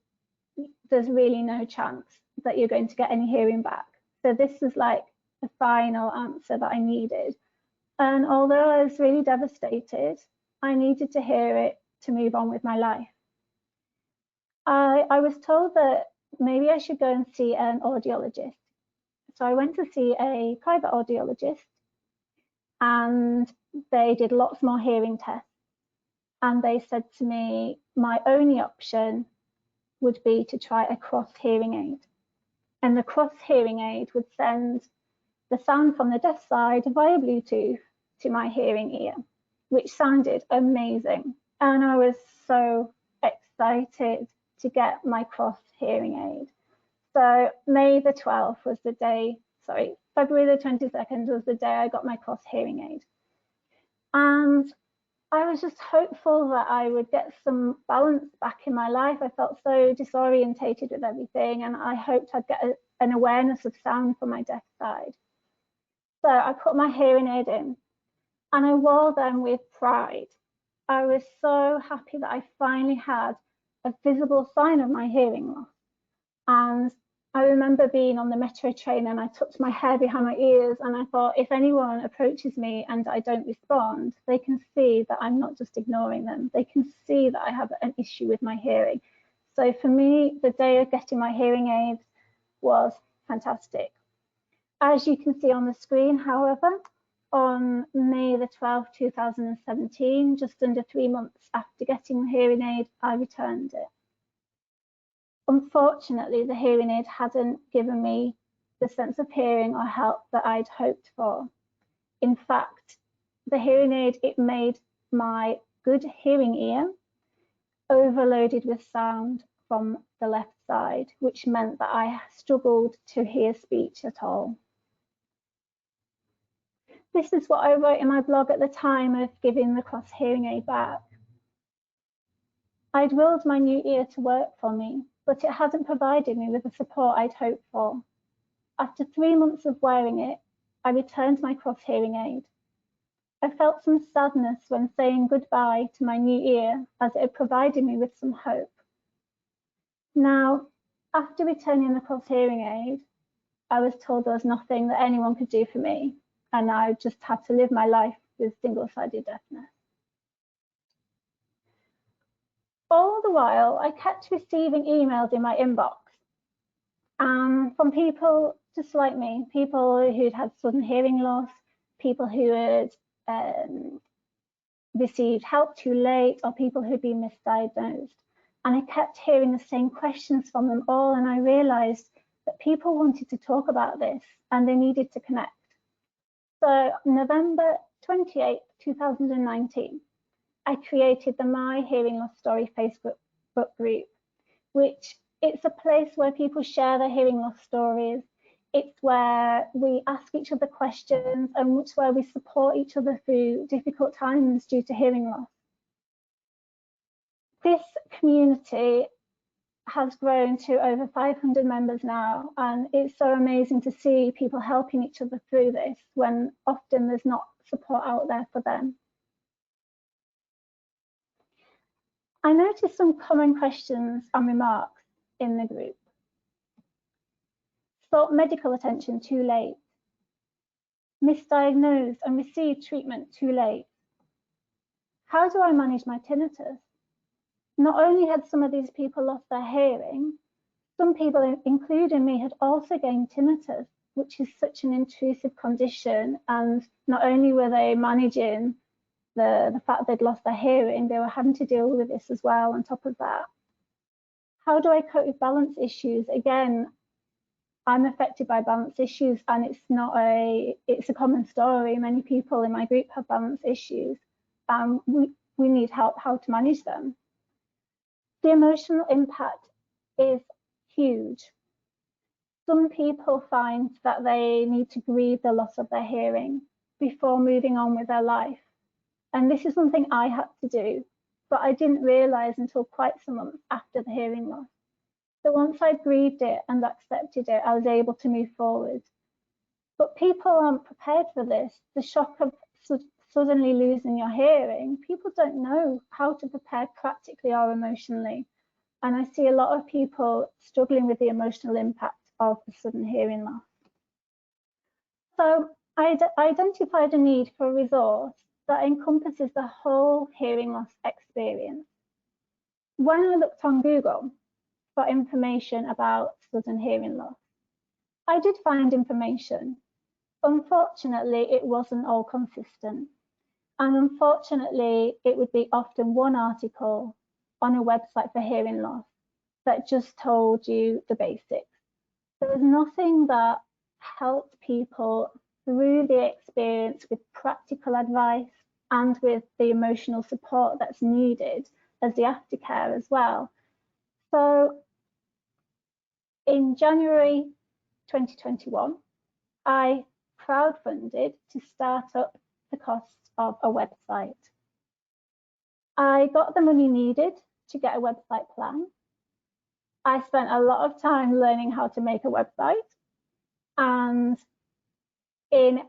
there's really no chance that you're going to get any hearing back. So this was like the final answer that I needed. And although I was really devastated, I needed to hear it to move on with my life. I was told that maybe I should go and see an audiologist. So I went to see a private audiologist, and they did lots more hearing tests. And they said to me, my only option would be to try a cross hearing aid. And the cross hearing aid would send the sound from the deaf side via Bluetooth to my hearing ear, which sounded amazing. And I was so excited to get my cross hearing aid. So May the 12th was the day, sorry, February the 22nd was the day I got my cross hearing aid. And I was just hopeful that I would get some balance back in my life. I felt so disorientated with everything, and I hoped I'd get an awareness of sound from my deaf side. So I put my hearing aid in, and I wore them with pride. I was so happy that I finally had a visible sign of my hearing loss. And I remember being on the metro train, and I tucked my hair behind my ears, and I thought, if anyone approaches me and I don't respond, they can see that I'm not just ignoring them. They can see that I have an issue with my hearing. So for me, the day of getting my hearing aids was fantastic. As you can see on the screen, however, on May the 12th, 2017, just under 3 months after getting the hearing aid, I returned it. Unfortunately, the hearing aid hadn't given me the sense of hearing or help that I'd hoped for. In fact, the hearing aid, it made my good hearing ear overloaded with sound from the left side, which meant that I struggled to hear speech at all. This is what I wrote in my blog at the time of giving the cross hearing aid back. I'd willed my new ear to work for me, but it hadn't provided me with the support I'd hoped for. After 3 months of wearing it, I returned my cross hearing aid. I felt some sadness when saying goodbye to my new ear, as it had provided me with some hope. Now, after returning the cross hearing aid, I was told there was nothing that anyone could do for me, and I just had to live my life with single-sided deafness. All the while, I kept receiving emails in my inbox from people just like me, people who'd had sudden hearing loss, people who had received help too late, or people who'd been misdiagnosed. And I kept hearing the same questions from them all, and I realised that people wanted to talk about this and they needed to connect. So November 28, 2019, I created the My Hearing Loss Story Facebook group, which it's a place where people share their hearing loss stories. It's where we ask each other questions, and it's where we support each other through difficult times due to hearing loss. This community has grown to over 500 members now, and it's so amazing to see people helping each other through this when often there's not support out there for them. I noticed some common questions and remarks in the group. Sought medical attention too late. Misdiagnosed and received treatment too late. How do I manage my tinnitus? Not only had some of these people lost their hearing, some people, including me, had also gained tinnitus, which is such an intrusive condition. And not only were they managing the fact they'd lost their hearing, they were having to deal with this as well on top of that. How do I cope with balance issues? Again, I'm affected by balance issues, and it's a common story. Many people in my group have balance issues. We need help how to manage them. The emotional impact is huge. Some people find that they need to grieve the loss of their hearing before moving on with their life. And this is something I had to do, but I didn't realise until quite some months after the hearing loss. So once I grieved it and accepted it, I was able to move forward. But people aren't prepared for this. The shock of suddenly losing your hearing, people don't know how to prepare practically or emotionally. And I see a lot of people struggling with the emotional impact of the sudden hearing loss. So I identified a need for a resource that encompasses the whole hearing loss experience. When I looked on Google for information about sudden hearing loss, I did find information. Unfortunately, it wasn't all consistent. And unfortunately, it would be often one article on a website for hearing loss that just told you the basics. There was nothing that helped people through the experience with practical advice and with the emotional support that's needed as the aftercare as well. So in January 2021, I crowdfunded to start up the cost of a website. I got the money needed to get a website plan. I spent a lot of time learning how to make a website, and in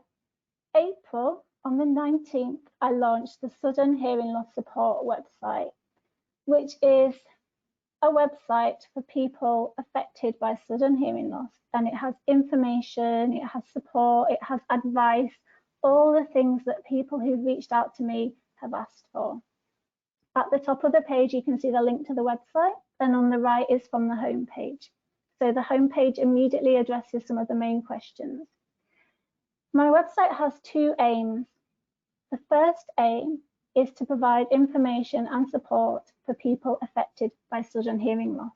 April, on the 19th, I launched the Sudden Hearing Loss Support website, which is a website for people affected by sudden hearing loss. And it has information, it has support, it has advice, all the things that people who've reached out to me have asked for. At the top of the page, you can see the link to the website, and on the right is from the home page. So the home page immediately addresses some of the main questions. My website has two aims. The first aim is to provide information and support for people affected by sudden hearing loss.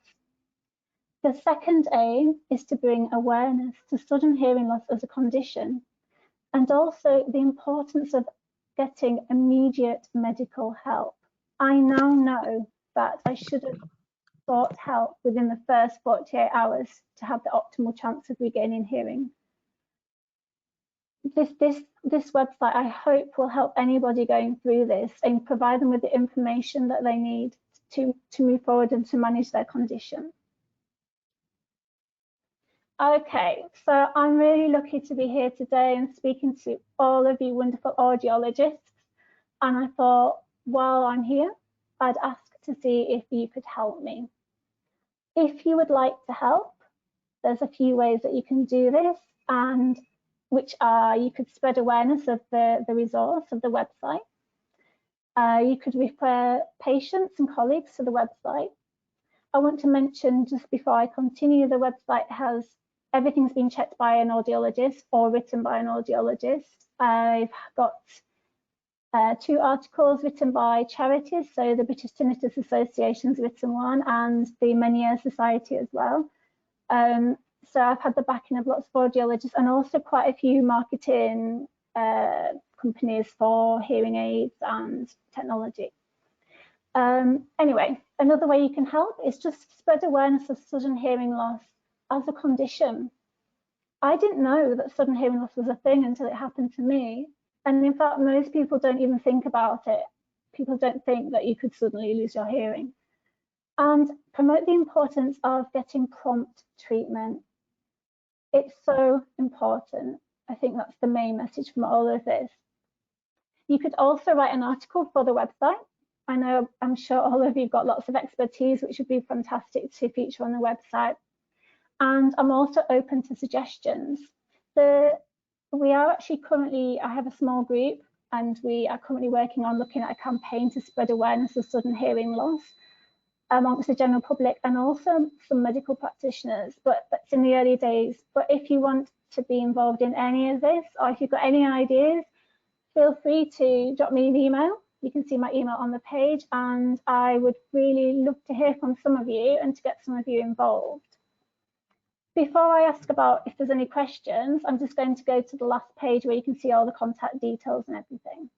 The second aim is to bring awareness to sudden hearing loss as a condition, and also the importance of getting immediate medical help. I now know that I should have sought help within the first 48 hours to have the optimal chance of regaining hearing. This website, I hope, will help anybody going through this and provide them with the information that they need to move forward and to manage their condition. Okay, so I'm really lucky to be here today and speaking to all of you wonderful audiologists. And I thought, while I'm here, I'd ask to see if you could help me. If you would like to help, there's a few ways that you can do this, and which are you could spread awareness of the resource of the website. You could refer patients and colleagues to the website. I want to mention just before I continue, the website has everything's been checked by an audiologist or written by an audiologist. I've got 2 articles written by charities, so the British Tinnitus Association's written one and the Meniere Society as well. So I've had the backing of lots of audiologists and also quite a few marketing companies for hearing aids and technology. Anyway, another way you can help is just spread awareness of sudden hearing loss as a condition. I didn't know that sudden hearing loss was a thing until it happened to me. And in fact, most people don't even think about it. People don't think that you could suddenly lose your hearing. and promote the importance of getting prompt treatment. It's so important. I think that's the main message from all of this. You could also write an article for the website. I'm sure all of you have got lots of expertise, which would be fantastic to feature on the website. And I'm also open to suggestions. We are actually currently, I have a small group, and we are currently working on looking at a campaign to spread awareness of sudden hearing loss amongst the general public and also some medical practitioners, but that's in the early days. But if you want to be involved in any of this, or if you've got any ideas, feel free to drop me an email. You can see my email on the page, and I would really love to hear from some of you and to get some of you involved. Before I ask about if there's any questions, I'm just going to go to the last page where you can see all the contact details and everything.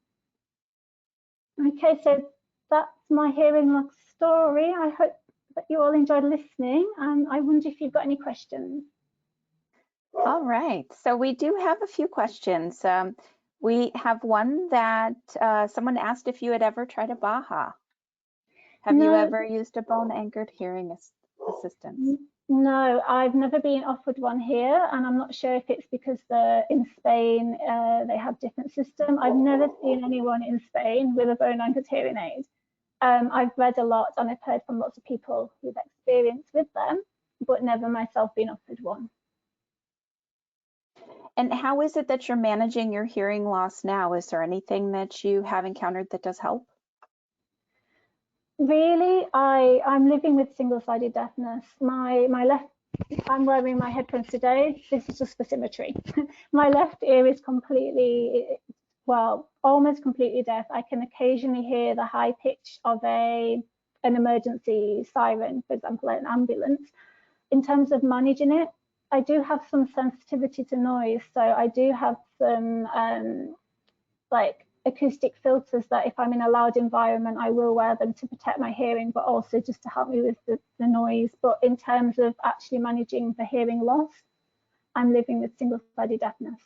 Okay, so that's my hearing loss story. I hope that you all enjoyed listening, and I wonder if you've got any questions. All right, so we do have a few questions. We have one that someone asked if you had ever tried a BAHA. Have you ever used a bone-anchored hearing assistance? No, I've never been offered one here, and I'm not sure if it's because in Spain they have different system. I've never seen anyone in Spain with a bone-anchored hearing aid. I've read a lot and I've heard from lots of people who've experienced with them, but never myself been offered one. And how is it that you're managing your hearing loss now? Is there anything that you have encountered that does help? Really, I'm living with single-sided deafness. My left, I'm wearing my headphones today. This is just for symmetry. My left ear is completely, well, almost completely deaf. I can occasionally hear the high pitch of an emergency siren, for example, an ambulance. In terms of managing it, I do have some sensitivity to noise. So I do have some like acoustic filters that if I'm in a loud environment, I will wear them to protect my hearing, but also just to help me with the noise. But in terms of actually managing the hearing loss, I'm living with single-sided deafness.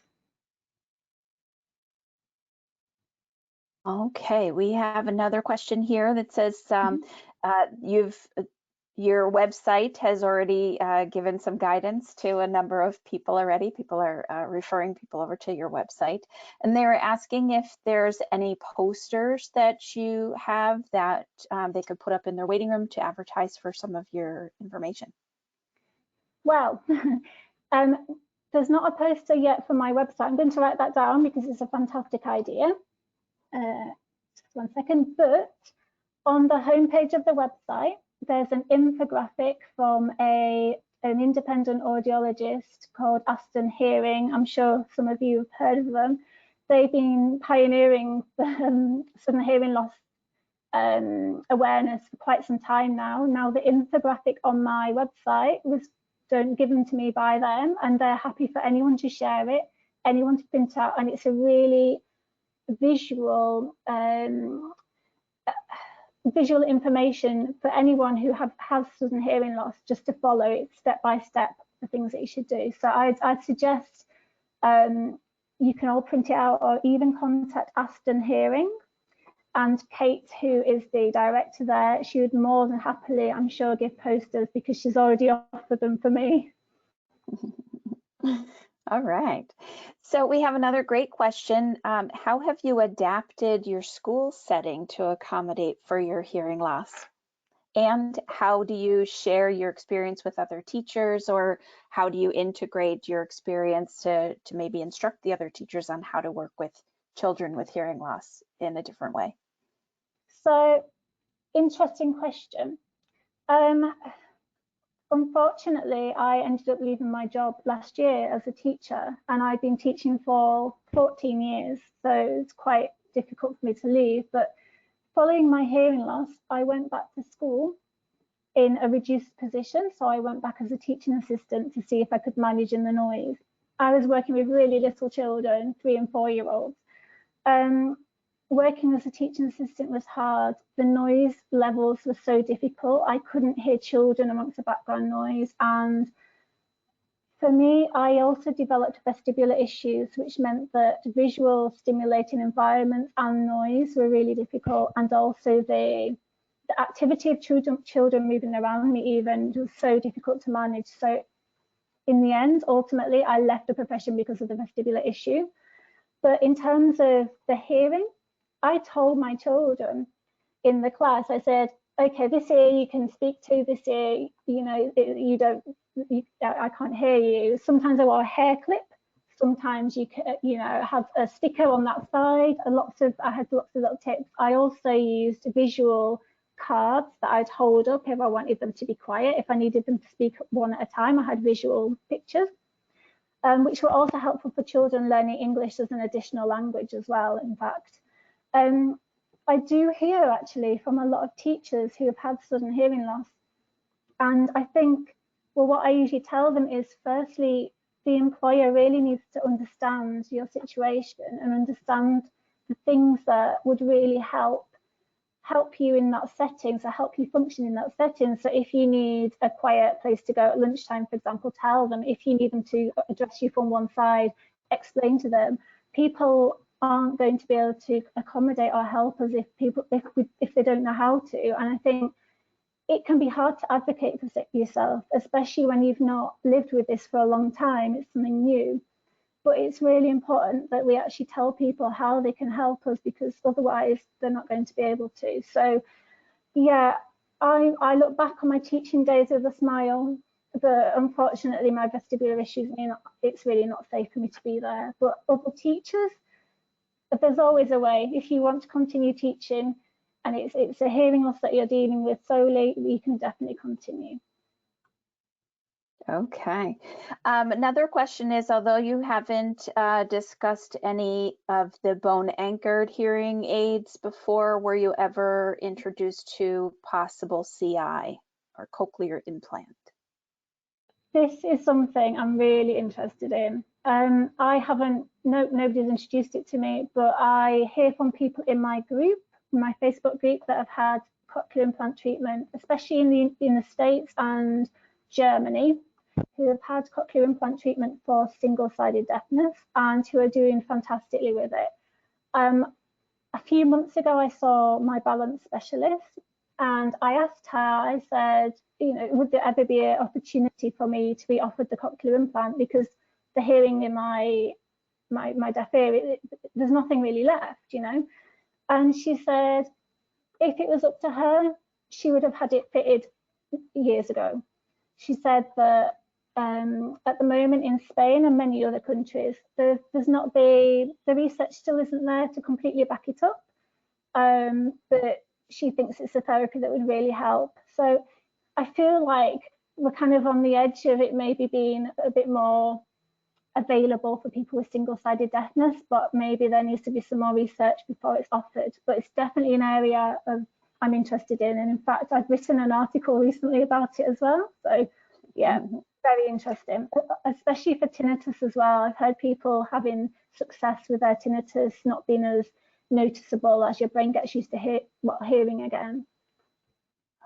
Okay, we have another question here that says your website has already given some guidance to a number of people already. People are referring people over to your website, and they're asking if there's any posters that you have that they could put up in their waiting room to advertise for some of your information. Well, there's not a poster yet for my website. I'm going to write that down because it's a fantastic idea. Just 1 second, but on the homepage of the website, there's an infographic from an independent audiologist called Aston Hearing. I'm sure some of you have heard of them. They've been pioneering the sudden hearing loss awareness for quite some time now. Now the infographic on my website was given to me by them, and they're happy for anyone to share it, anyone to print out, and it's a really visual visual information for anyone who has sudden hearing loss, just to follow it step by step, the things that you should do. So I'd suggest you can all print it out or even contact Aston Hearing, and Kate, who is the director there, she would more than happily, I'm sure, give posters because she's already offered them for me. All right. So we have another great question. How have you adapted your school setting to accommodate for your hearing loss? And how do you share your experience with other teachers, or how do you integrate your experience to maybe instruct the other teachers on how to work with children with hearing loss in a different way? So, interesting question. Unfortunately, I ended up leaving my job last year as a teacher, and I've been teaching for 14 years, so it's quite difficult for me to leave. But following my hearing loss, I went back to school in a reduced position. So I went back as a teaching assistant to see if I could manage in the noise. I was working with really little children, 3 and 4 year olds. Working as a teaching assistant was hard. The noise levels were so difficult. I couldn't hear children amongst the background noise. And for me, I also developed vestibular issues, which meant that visual stimulating environments and noise were really difficult. And also the the activity of children moving around me even was so difficult to manage. So in the end, ultimately, I left the profession because of the vestibular issue. But in terms of the hearing, I told my children in the class, I said, okay, this ear you can speak to, this ear, I can't hear you. Sometimes I wore a hair clip. Sometimes you have a sticker on that side. I had lots of little tips. I also used visual cards that I'd hold up if I wanted them to be quiet. If I needed them to speak one at a time, I had visual pictures, which were also helpful for children learning English as an additional language as well, in fact. I do hear actually from a lot of teachers who have had sudden hearing loss. And I think, well, what I usually tell them is, firstly, the employer really needs to understand your situation and understand the things that would really help you in that setting, so help you function in that setting. So if you need a quiet place to go at lunchtime, for example, tell them. If you need them to address you from one side, explain to them. People aren't going to be able to accommodate or help us if they don't know how to. And I think it can be hard to advocate for yourself, especially when you've not lived with this for a long time. It's something new. But it's really important that we actually tell people how they can help us, because otherwise they're not going to be able to. So yeah, I look back on my teaching days with a smile, but unfortunately my vestibular issues mean it's really not safe for me to be there. But other teachers, there's always a way. If you want to continue teaching and it's a hearing loss that you're dealing with solely, you can definitely continue. Okay. Another question is, although you haven't discussed any of the bone anchored hearing aids before, were you ever introduced to possible CI or cochlear implant? This is something I'm really interested in. I haven't, nobody's introduced it to me, but I hear from people in my group, my Facebook group, that have had cochlear implant treatment, especially in the States and Germany, who have had cochlear implant treatment for single-sided deafness and who are doing fantastically with it. A few months ago, I saw my balance specialist and I asked her, I said, would there ever be an opportunity for me to be offered the cochlear implant, because the hearing in my deaf ear, there's nothing really left, And she said, if it was up to her, she would have had it fitted years ago. She said that at the moment in Spain and many other countries, the research still isn't there to completely back it up, but she thinks it's a therapy that would really help. So I feel like we're kind of on the edge of it maybe being a bit more available for people with single-sided deafness, but maybe there needs to be some more research before it's offered. But it's definitely an area I'm interested in, and in fact I've written an article recently about it as well. So yeah, very interesting, especially for tinnitus as well. I've heard people having success with their tinnitus not being as noticeable as your brain gets used to hearing again.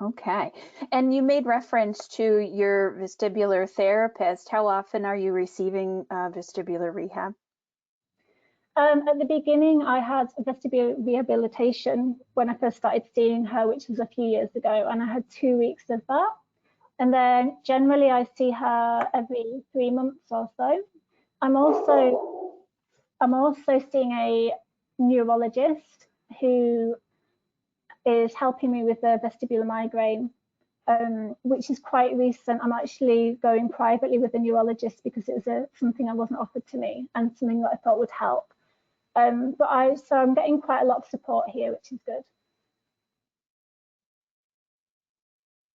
Okay, and you made reference to your vestibular therapist. How often are you receiving vestibular rehab? At the beginning, I had vestibular rehabilitation when I first started seeing her, which was a few years ago, and I had 2 weeks of that. And then generally I see her every 3 months or so. I'm also seeing a neurologist who is helping me with the vestibular migraine, which is quite recent. I'm actually going privately with a neurologist because it was something that wasn't offered to me and something that I thought would help. So I'm getting quite a lot of support here, which is good.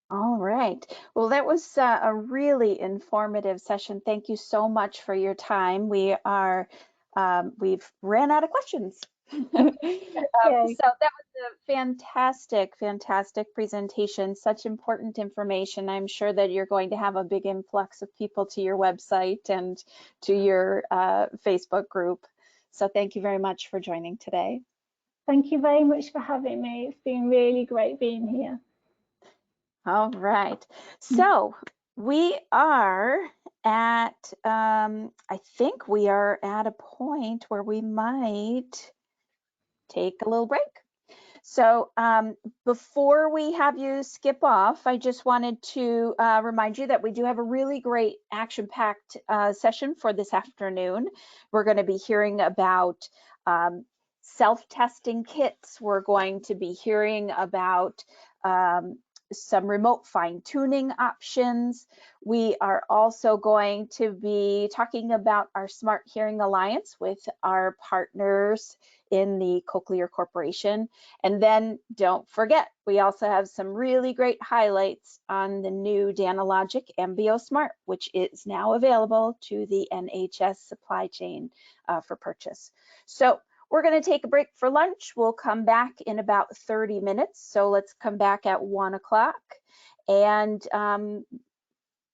All right. Well, that was a really informative session. Thank you so much for your time. We've ran out of questions. So that was a fantastic presentation, such important information. I'm sure that you're going to have a big influx of people to your website and to your Facebook group. So thank you very much for joining today. Thank you very much for having me. It's been really great being here. All right. So we are at, I think we are at a point where we might take a little break. So before we have you skip off, I just wanted to remind you that we do have a really great action-packed session for this afternoon. We're going to be hearing about self-testing kits. We're going to be hearing about some remote fine-tuning options. We are also going to be talking about our Smart Hearing Alliance with our partners in the Cochlear Corporation. And then don't forget, we also have some really great highlights on the new Danalogic MBO Smart, which is now available to the NHS supply chain for purchase. So we're going to take a break for lunch. We'll come back in about 30 minutes. So let's come back at 1 o'clock and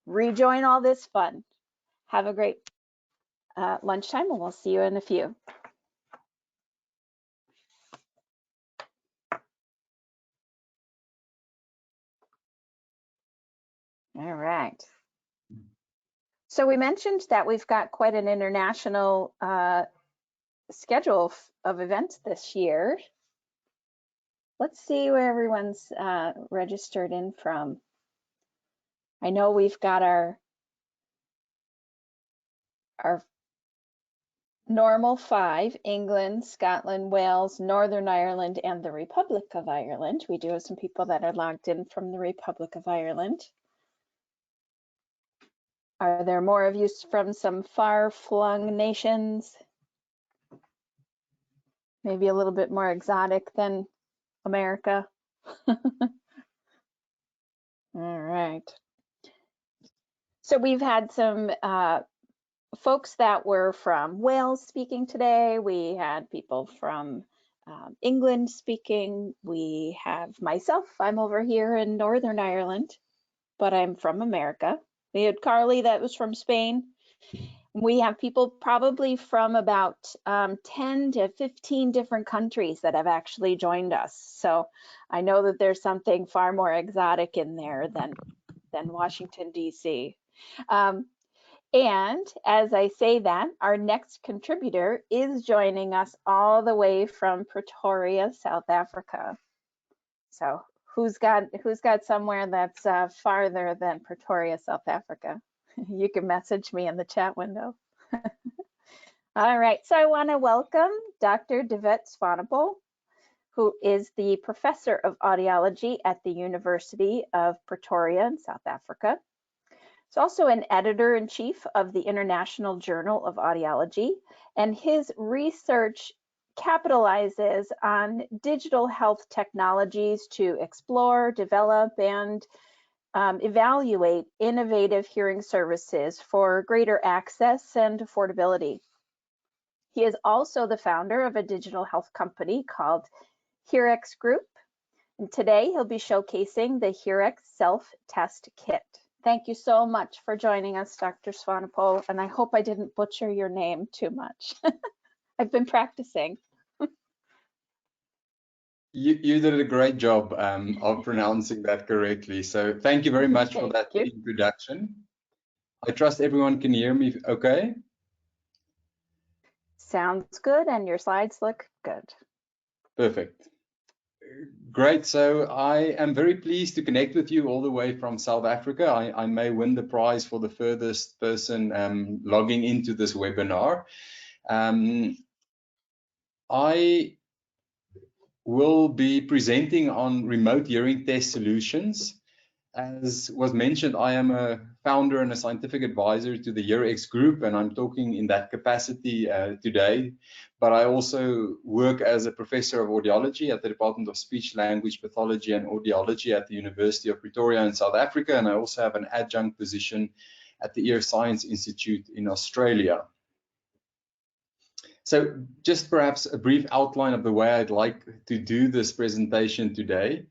rejoin all this fun. Have a great lunchtime, and we'll see you in a few. All right. So we mentioned that we've got quite an international schedule of events this year. Let's see where everyone's registered in from. I know we've got our normal 5, England, Scotland, Wales, Northern Ireland, and the Republic of Ireland. We do have some people that are logged in from the Republic of Ireland. Are there more of you from some far-flung nations? Maybe a little bit more exotic than America. All right. So we've had some folks that were from Wales speaking today. We had people from England speaking. We have myself, I'm over here in Northern Ireland, but I'm from America. We had Carly that was from Spain. We have people probably from about 10 to 15 different countries that have actually joined us. So I know that there's something far more exotic in there than Washington, D.C. And as I say that, our next contributor is joining us all the way from Pretoria, South Africa. So who's got somewhere that's farther than Pretoria, South Africa? You can message me in the chat window. All right, so I want to welcome Dr. Devet Swanepoel, who is the professor of audiology at the University of Pretoria in South Africa. He's also an editor-in-chief of the International Journal of Audiology, and his research capitalizes on digital health technologies to explore, develop, and evaluate innovative hearing services for greater access and affordability. He is also the founder of a digital health company called HearX Group. And today he'll be showcasing the HearX Self-Test Kit. Thank you so much for joining us, Dr. Swanepoel, and I hope I didn't butcher your name too much. I've been practicing. You did a great job of pronouncing that correctly. So thank you very much for that introduction. I trust everyone can hear me okay? Sounds good, and your slides look good. Perfect. Great. So I am very pleased to connect with you all the way from South Africa. I may win the prize for the furthest person logging into this webinar. I will be presenting on remote hearing test solutions. As was mentioned, I am a founder and a scientific advisor to the HearX Group, and I'm talking in that capacity today. But I also work as a professor of audiology at the Department of Speech, Language, Pathology and Audiology at the University of Pretoria in South Africa, and I also have an adjunct position at the Ear Science Institute in Australia. So just perhaps a brief outline of the way I'd like to do this presentation today.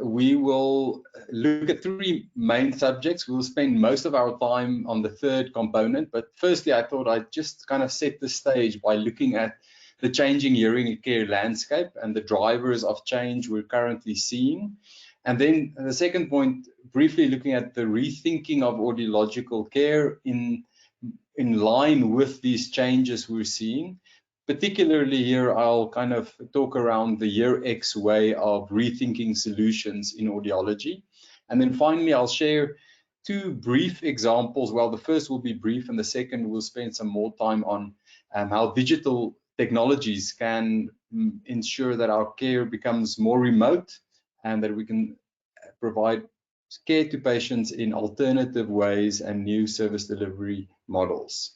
We will look at 3 main subjects. We'll spend most of our time on the 3rd component, but firstly, I thought I'd just kind of set the stage by looking at the changing hearing care landscape and the drivers of change we're currently seeing. And then the second point, briefly looking at the rethinking of audiological care in line with these changes we're seeing. particularly here, I'll kind of talk around the Year X way of rethinking solutions in audiology. And then finally, I'll share two brief examples. Well, the first will be brief, and the second we'll spend some more time on how digital technologies can ensure that our care becomes more remote and that we can provide care to patients in alternative ways and new service delivery models.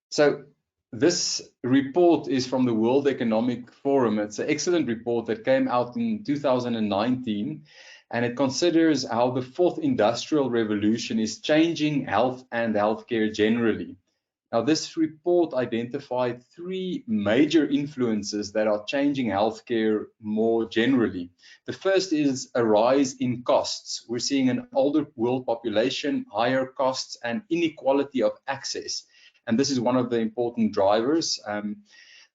So this report is from the World Economic Forum. It's an excellent report that came out in 2019, and it considers how the fourth industrial revolution is changing health and healthcare generally. Now, this report identified three major influences that are changing healthcare more generally. The first is a rise in costs. We're seeing an older world population, higher costs, and inequality of access. And this is one of the important drivers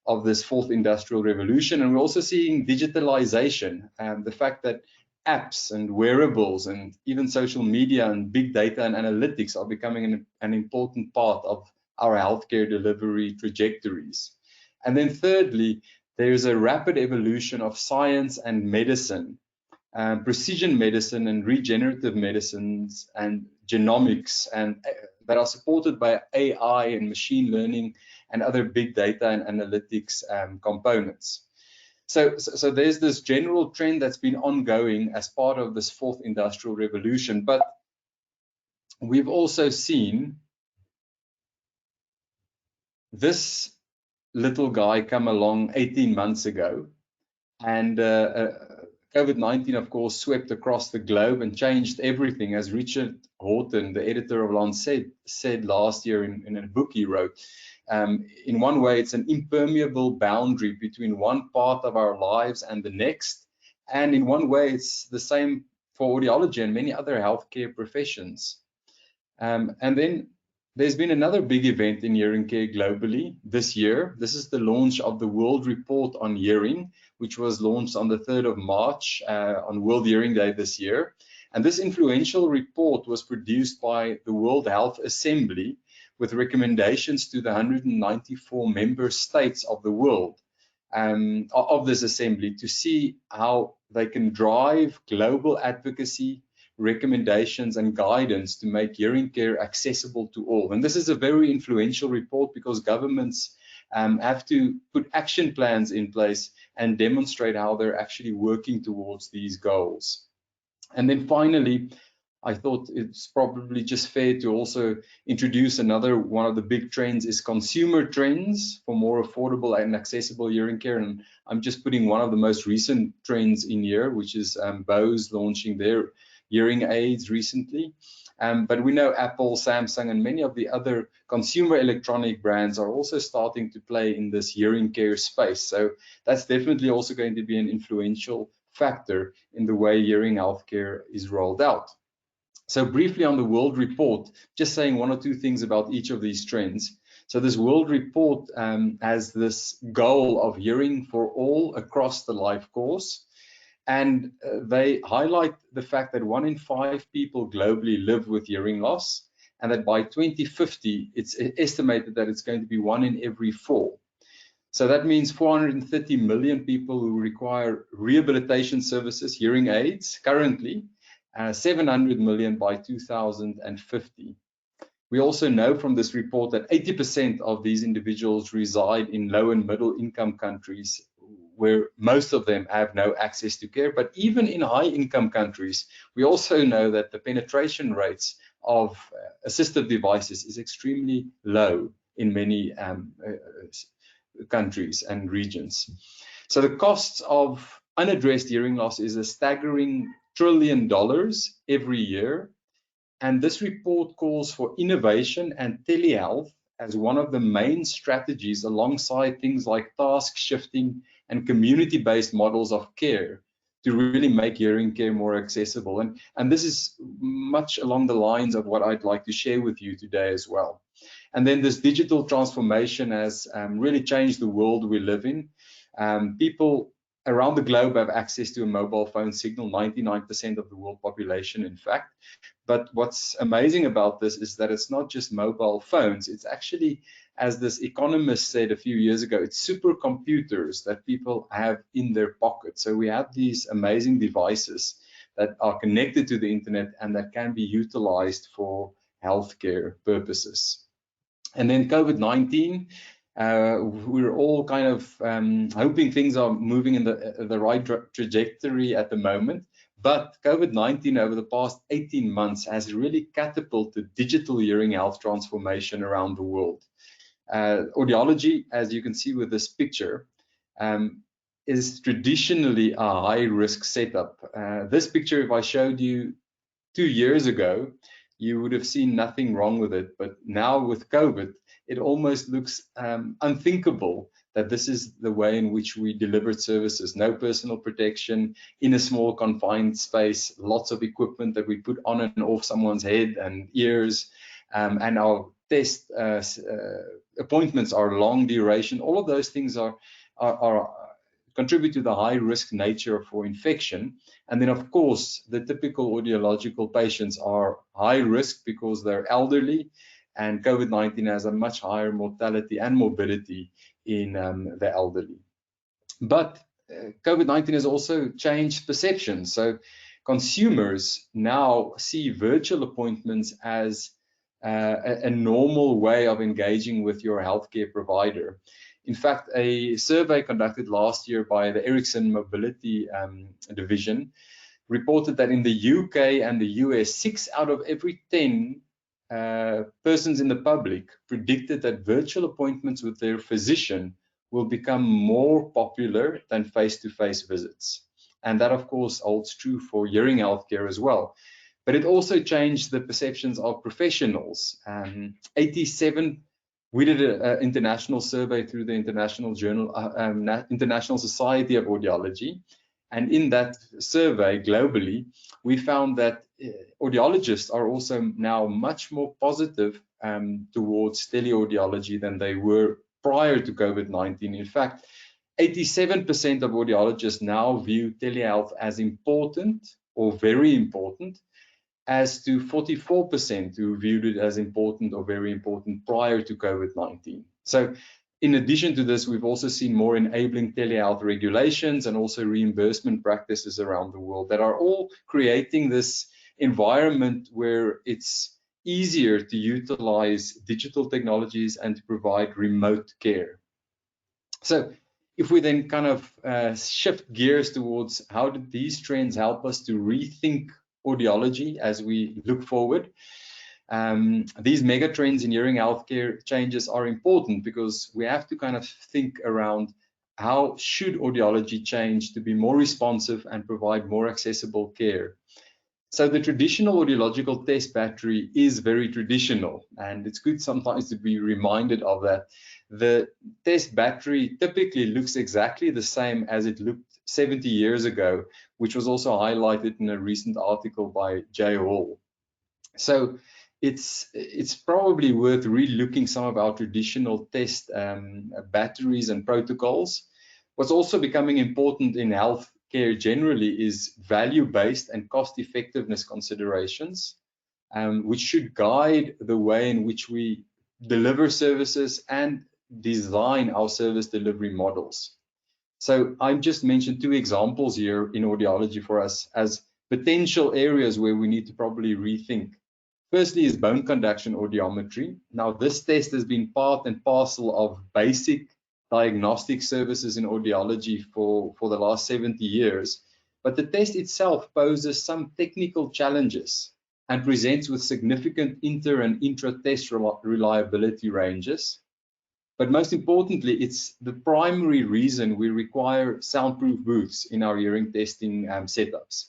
of this fourth industrial revolution. And we're also seeing digitalization, and the fact that apps and wearables and even social media and big data and analytics are becoming an important part of our healthcare delivery trajectories. And then thirdly, there's a rapid evolution of science and medicine, precision medicine and regenerative medicines and genomics, and that are supported by AI and machine learning and other big data and analytics components. So there's this general trend that's been ongoing as part of this fourth industrial revolution, but we've also seen this little guy come along 18 months ago, and COVID-19, of course, swept across the globe and changed everything, as Richard Horton, the editor of Lancet, said last year in a book he wrote. In one way, it's an impermeable boundary between one part of our lives and the next. And in one way, it's the same for audiology and many other healthcare professions. And then there's been another big event in hearing care globally this year. This is the launch of the World Report on Hearing, which was launched on the 3rd of March on World Hearing Day this year. And this influential report was produced by the World Health Assembly with recommendations to the 194 member states of the world of this assembly to see how they can drive global advocacy, recommendations and guidance to make hearing care accessible to all. And this is a very influential report because governments have to put action plans in place and demonstrate how they're actually working towards these goals. And then finally, I thought it's probably just fair to also introduce another one of the big trends is consumer trends for more affordable and accessible hearing care. And I'm just putting one of the most recent trends in here, which is Bose launching their hearing aids recently. But we know Apple, Samsung, and many of the other consumer electronic brands are also starting to play in this hearing care space. So that's definitely also going to be an influential factor in the way hearing healthcare is rolled out. So briefly on the World Report, just saying one or two things about each of these trends. So this World Report has this goal of hearing for all across the life course. And they highlight the fact that 1 in 5 people globally live with hearing loss, and that by 2050, it's estimated that it's going to be 1 in every 4. So that means 430 million people who require rehabilitation services, hearing aids, currently, 700 million by 2050. We also know from this report that 80% of these individuals reside in low and middle income countries, where most of them have no access to care. But even in high income countries, we also know that the penetration rates of assistive devices is extremely low in many countries and regions. So the costs of unaddressed hearing loss is a staggering $1 trillion every year. And this report calls for innovation and telehealth as one of the main strategies alongside things like task shifting and community-based models of care to really make hearing care more accessible. And this is much along the lines of what I'd like to share with you today as well. And then this digital transformation has really changed the world we live in. People around the globe have access to a mobile phone signal, 99% of the world population, in fact. But what's amazing about this is that it's not just mobile phones. It's actually, as this economist said a few years ago, it's supercomputers that people have in their pocket. So we have these amazing devices that are connected to the internet and that can be utilized for healthcare purposes. And then COVID-19, we're all kind of hoping things are moving in the right trajectory at the moment. But COVID-19 over the past 18 months has really catapulted digital hearing health transformation around the world. Audiology, as you can see with this picture, is traditionally a high-risk setup. This picture, if I showed you 2 years ago, you would have seen nothing wrong with it. But now with COVID, it almost looks unthinkable that this is the way in which we delivered services. No personal protection, in a small confined space, lots of equipment that we put on and off someone's head and ears, and our test appointments are long duration. All of those things are contribute to the high risk nature for infection. And then of course, the typical audiological patients are high risk because they're elderly, and COVID-19 has a much higher mortality and morbidity in the elderly. But COVID-19 has also changed perceptions. So consumers now see virtual appointments as a normal way of engaging with your healthcare provider. In fact, a survey conducted last year by the Ericsson Mobility Division reported that in the UK and the US, 6 out of every 10 persons in the public predicted that virtual appointments with their physician will become more popular than face-to-face visits. And that, of course, holds true for hearing healthcare as well. But it also changed the perceptions of professionals. 87, we did an international survey through the International International Society of Audiology. And in that survey globally, we found that audiologists are also now much more positive towards teleaudiology than they were prior to COVID-19. In fact, 87% of audiologists now view telehealth as important or very important, as to 44% who viewed it as important or very important prior to COVID-19. So in addition to this, we've also seen more enabling telehealth regulations and also reimbursement practices around the world that are all creating this environment where it's easier to utilize digital technologies and to provide remote care. So if we then kind of shift gears towards how did these trends help us to rethink audiology as we look forward, these mega trends in hearing healthcare changes are important because we have to kind of think around how should audiology change to be more responsive and provide more accessible care. So the traditional audiological test battery is very traditional, and it's good sometimes to be reminded of that. The test battery typically looks exactly the same as it looked 70 years ago, which was also highlighted in a recent article by Jay Hall. So it's probably worth relooking some of our traditional test batteries and protocols. What's also becoming important in healthcare generally is value-based and cost-effectiveness considerations, which should guide the way in which we deliver services and design our service delivery models. So I've just mentioned 2 examples here in audiology for us as potential areas where we need to probably rethink. Firstly is bone conduction audiometry. Now this test has been part and parcel of basic diagnostic services in audiology for the last 70 years, but the test itself poses some technical challenges and presents with significant inter and intra-test reliability ranges. But most importantly, it's the primary reason we require soundproof booths in our hearing testing setups,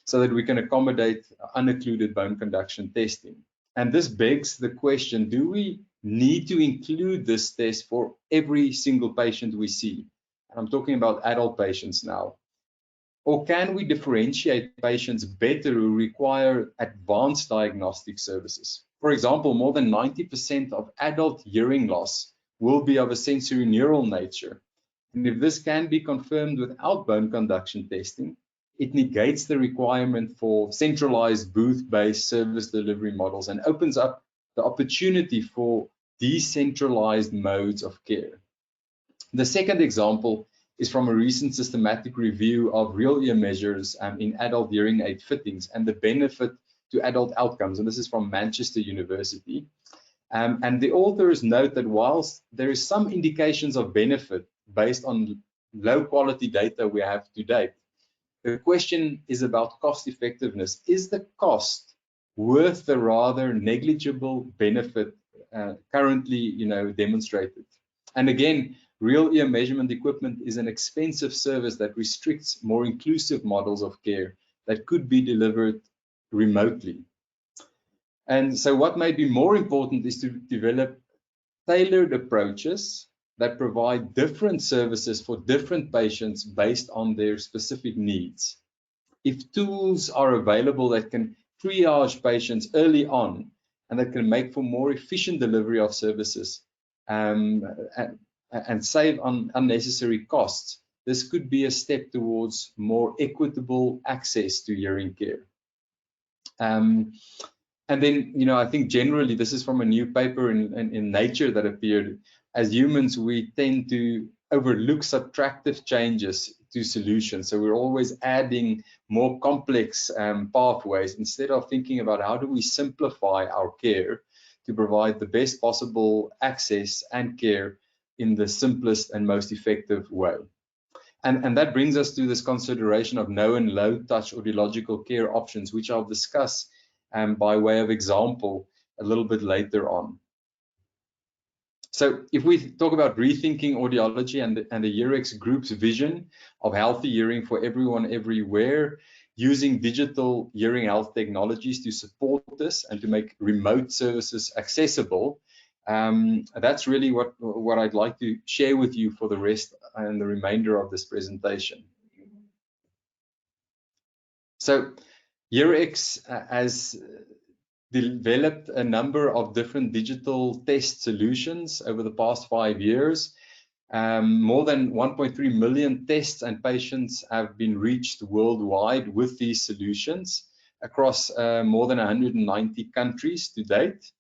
so that we can accommodate unoccluded bone conduction testing. And this begs the question, do we need to include this test for every single patient we see? And I'm talking about adult patients now. Or can we differentiate patients better who require advanced diagnostic services? For example, more than 90% of adult hearing loss will be of a sensorineural nature. And if this can be confirmed without bone conduction testing, it negates the requirement for centralized booth-based service delivery models and opens up the opportunity for decentralized modes of care. The second example is from a recent systematic review of real ear measures in adult hearing aid fittings and the benefit to adult outcomes. And this is from Manchester University. And the authors note that whilst there is some indications of benefit based on low quality data we have to date, the question is about cost effectiveness. Is the cost worth the rather negligible benefit currently, demonstrated? And again, real ear measurement equipment is an expensive service that restricts more inclusive models of care that could be delivered remotely. And so what may be more important is to develop tailored approaches that provide different services for different patients based on their specific needs. If tools are available that can triage patients early on and that can make for more efficient delivery of services and save on unnecessary costs, this could be a step towards more equitable access to hearing care. And then, I think generally this is from a new paper in Nature that appeared. As humans, we tend to overlook subtractive changes to solutions. So we're always adding more complex pathways instead of thinking about how do we simplify our care to provide the best possible access and care in the simplest and most effective way. And that brings us to this consideration of no and low touch audiological care options, which I'll discuss by way of example a little bit later on. So if we talk about rethinking audiology and the EarX Group's vision of healthy hearing for everyone everywhere, using digital hearing health technologies to support this and to make remote services accessible, that's really what I'd like to share with you for the rest and the remainder of this presentation. So EarX has developed a number of different digital test solutions over the past 5 years. More than 1.3 million tests and patients have been reached worldwide with these solutions across more than 190 countries to date.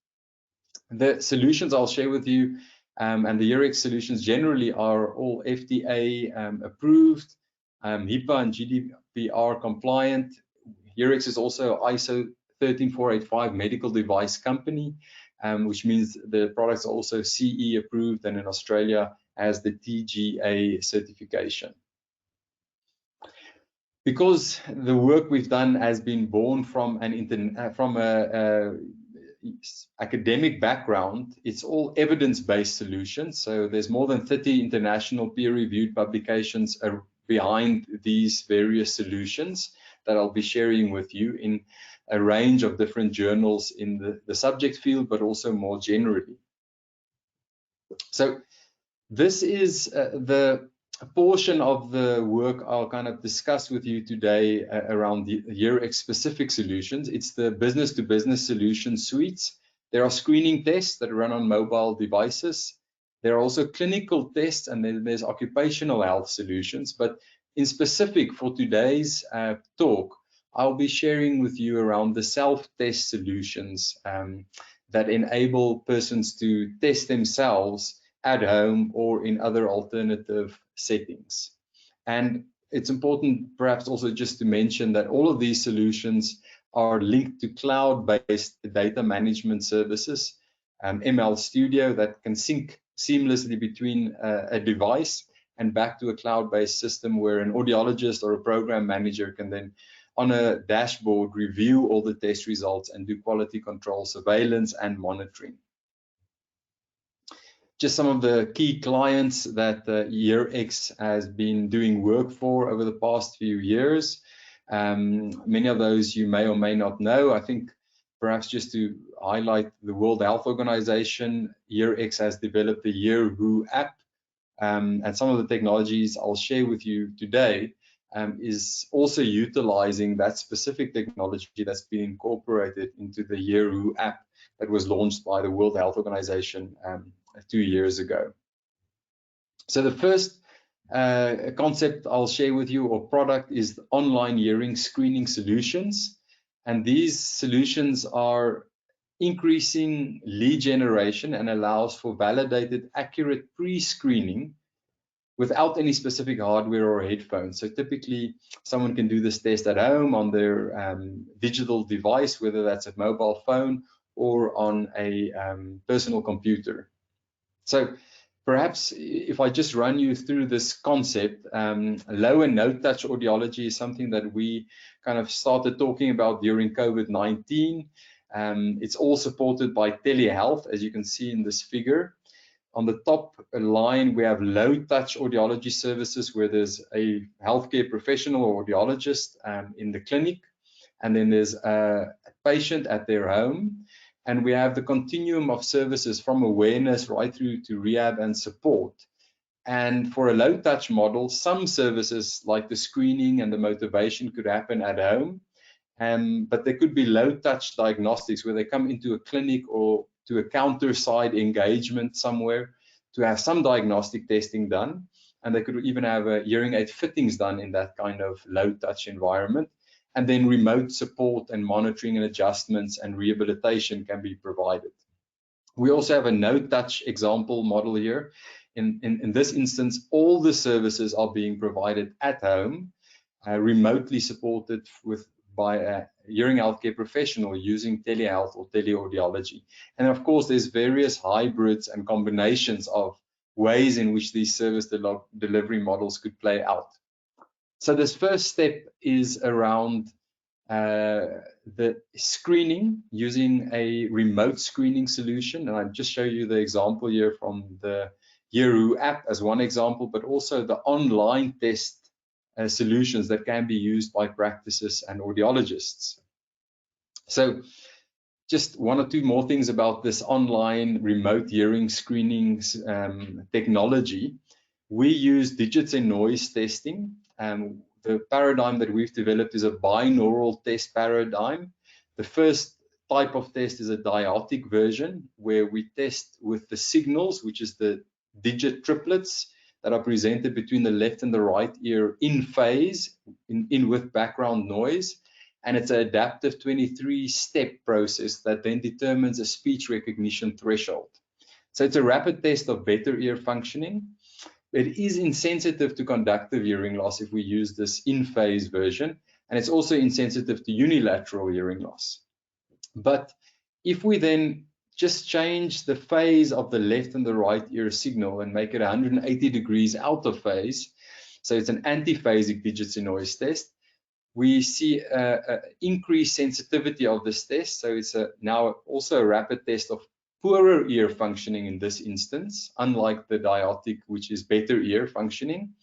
The solutions I'll share with you and the EarX solutions generally are all FDA approved, HIPAA and GDPR compliant. EarX is also ISO 13485 medical device company, which means the products are also CE approved, and in Australia has the TGA certification. Because the work we've done has been born from a academic background, it's all evidence-based solutions. So there's more than 30 international peer-reviewed publications behind these various solutions that I'll be sharing with you in a range of different journals in the subject field, but also more generally. So this is the portion of the work I'll kind of discuss with you today around the EarX specific solutions. It's the business-to-business solution suites. There are screening tests that run on mobile devices. There are also clinical tests, and then there's occupational health solutions. But in specific for today's talk, I'll be sharing with you around the self-test solutions that enable persons to test themselves at home or in other alternative settings. And it's important perhaps also just to mention that all of these solutions are linked to cloud-based data management services, ML Studio, that can sync seamlessly between a device and back to a cloud-based system where an audiologist or a program manager can then on a dashboard review all the test results and do quality control, surveillance and monitoring. Just some of the key clients that EarX has been doing work for over the past few years. Many of those you may or may not know. I think perhaps just to highlight the World Health Organization, EarX has developed the EarWho app, and some of the technologies I'll share with you today is also utilizing that specific technology that's been incorporated into the EarWho app that was launched by the World Health Organization 2 years ago. So the first A concept I'll share with you, or product, is the online hearing screening solutions. And these solutions are increasing lead generation and allows for validated, accurate pre-screening without any specific hardware or headphones. So typically someone can do this test at home on their digital device, whether that's a mobile phone or on a personal computer. So perhaps if I just run you through this concept, low and no touch audiology is something that we kind of started talking about during COVID-19. It's all supported by telehealth, as you can see in this figure. On the top line, we have low touch audiology services where there's a healthcare professional or audiologist in the clinic, and then there's a patient at their home. And we have the continuum of services from awareness right through to rehab and support. And for a low touch model, some services like the screening and the motivation could happen at home. But there could be low touch diagnostics where they come into a clinic or to a counter side engagement somewhere to have some diagnostic testing done. And they could even have a hearing aid fittings done in that kind of low touch environment. And then remote support and monitoring and adjustments and rehabilitation can be provided. We also have a no touch example model here. In this instance, all the services are being provided at home, remotely supported by a hearing healthcare professional using telehealth or teleaudiology. And of course, there's various hybrids and combinations of ways in which these service delivery models could play out. So this first step is around the screening using a remote screening solution. And I'll just show you the example here from the Yeru app as one example, but also the online test solutions that can be used by practices and audiologists. So just one or two more things about this online remote hearing screening technology. We use digits and noise testing. The paradigm that we've developed is a binaural test paradigm. The first type of test is a diotic version where we test with the signals, which is the digit triplets that are presented between the left and the right ear in phase, in with background noise. And it's an adaptive 23-step process that then determines a speech recognition threshold. So it's a rapid test of better ear functioning. It is insensitive to conductive hearing loss if we use this in-phase version, and it's also insensitive to unilateral hearing loss. But if we then just change the phase of the left and the right ear signal and make it 180 degrees out of phase, so it's an antiphasic digits and noise test, we see increased sensitivity of this test. So it's now also a rapid test of poorer ear functioning in this instance, unlike the diotic, which is better ear functioning.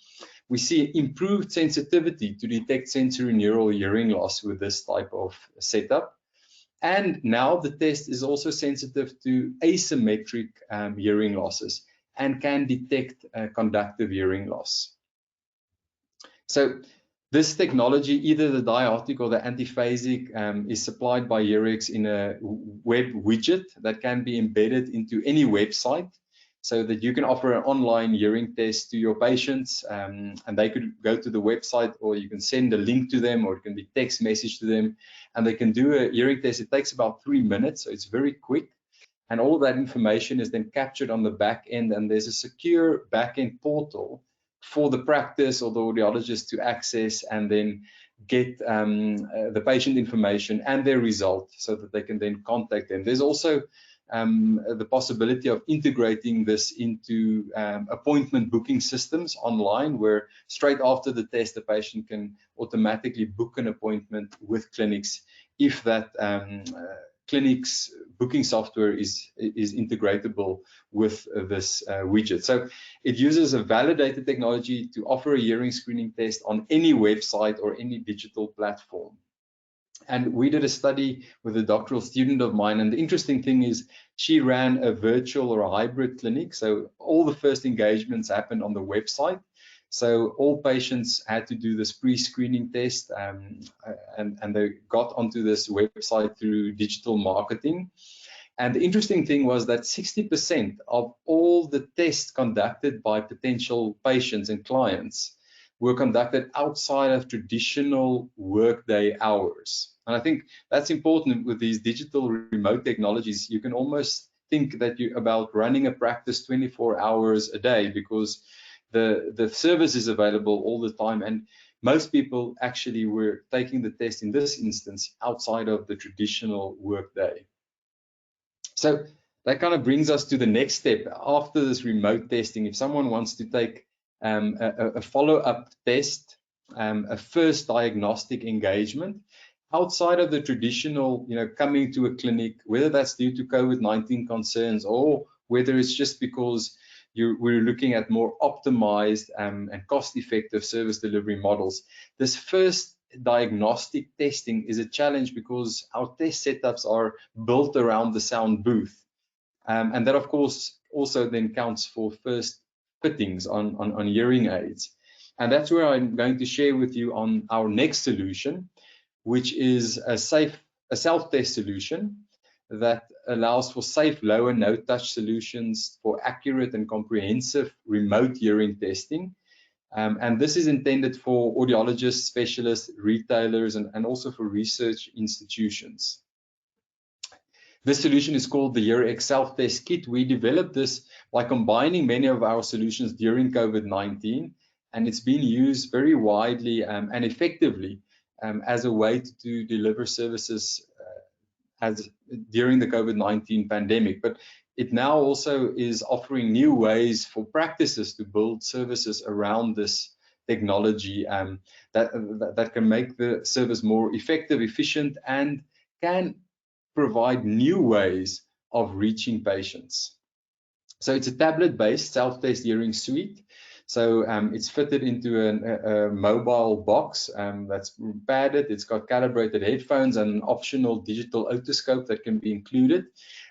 We see improved sensitivity to detect sensory neural hearing loss with this type of setup. And now the test is also sensitive to asymmetric hearing losses and can detect conductive hearing loss. So this technology, either the diotic or the antiphasic, is supplied by Hearex in a web widget that can be embedded into any website, so that you can offer an online hearing test to your patients, and they could go to the website, or you can send a link to them, or it can be text message to them, and they can do a hearing test. It takes about 3 minutes, so it's very quick. And all of that information is then captured on the back end, and there's a secure back end portal for the practice or the audiologist to access and then get the patient information and their result so that they can then contact them. There's also the possibility of integrating this into appointment booking systems online, where straight after the test, the patient can automatically book an appointment with clinics if that clinic's booking software is integratable with this widget. So it uses a validated technology to offer a hearing screening test on any website or any digital platform. And we did a study with a doctoral student of mine, and the interesting thing is she ran a virtual or a hybrid clinic. So all the first engagements happened on the website. So all patients had to do this pre-screening test, and they got onto this website through digital marketing. And the interesting thing was that 60% of all the tests conducted by potential patients and clients were conducted outside of traditional workday hours. And I think that's important with these digital remote technologies. You can almost think that you about running a practice 24 hours a day, because the service is available all the time, and most people actually were taking the test in this instance outside of the traditional workday. So that kind of brings us to the next step. After this remote testing, if someone wants to take a follow-up test, a first diagnostic engagement, outside of the traditional, coming to a clinic, whether that's due to COVID-19 concerns or whether it's just because we're looking at more optimized and cost-effective service delivery models. This first diagnostic testing is a challenge because our test setups are built around the sound booth. And that, of course, also then counts for first fittings on hearing aids. And that's where I'm going to share with you on our next solution, which is a self-test solution that allows for safe low and no touch solutions for accurate and comprehensive remote hearing testing. And this is intended for audiologists, specialists, retailers, and also for research institutions. This solution is called the HearX Self-Test Kit. We developed this by combining many of our solutions during COVID-19, and it's been used very widely and effectively as a way to deliver services during the COVID-19 pandemic. But it now also is offering new ways for practices to build services around this technology that can make the service more effective, efficient, and can provide new ways of reaching patients. So it's a tablet-based self-test hearing suite. So it's fitted into a mobile box that's padded. It's got calibrated headphones and an optional digital otoscope that can be included.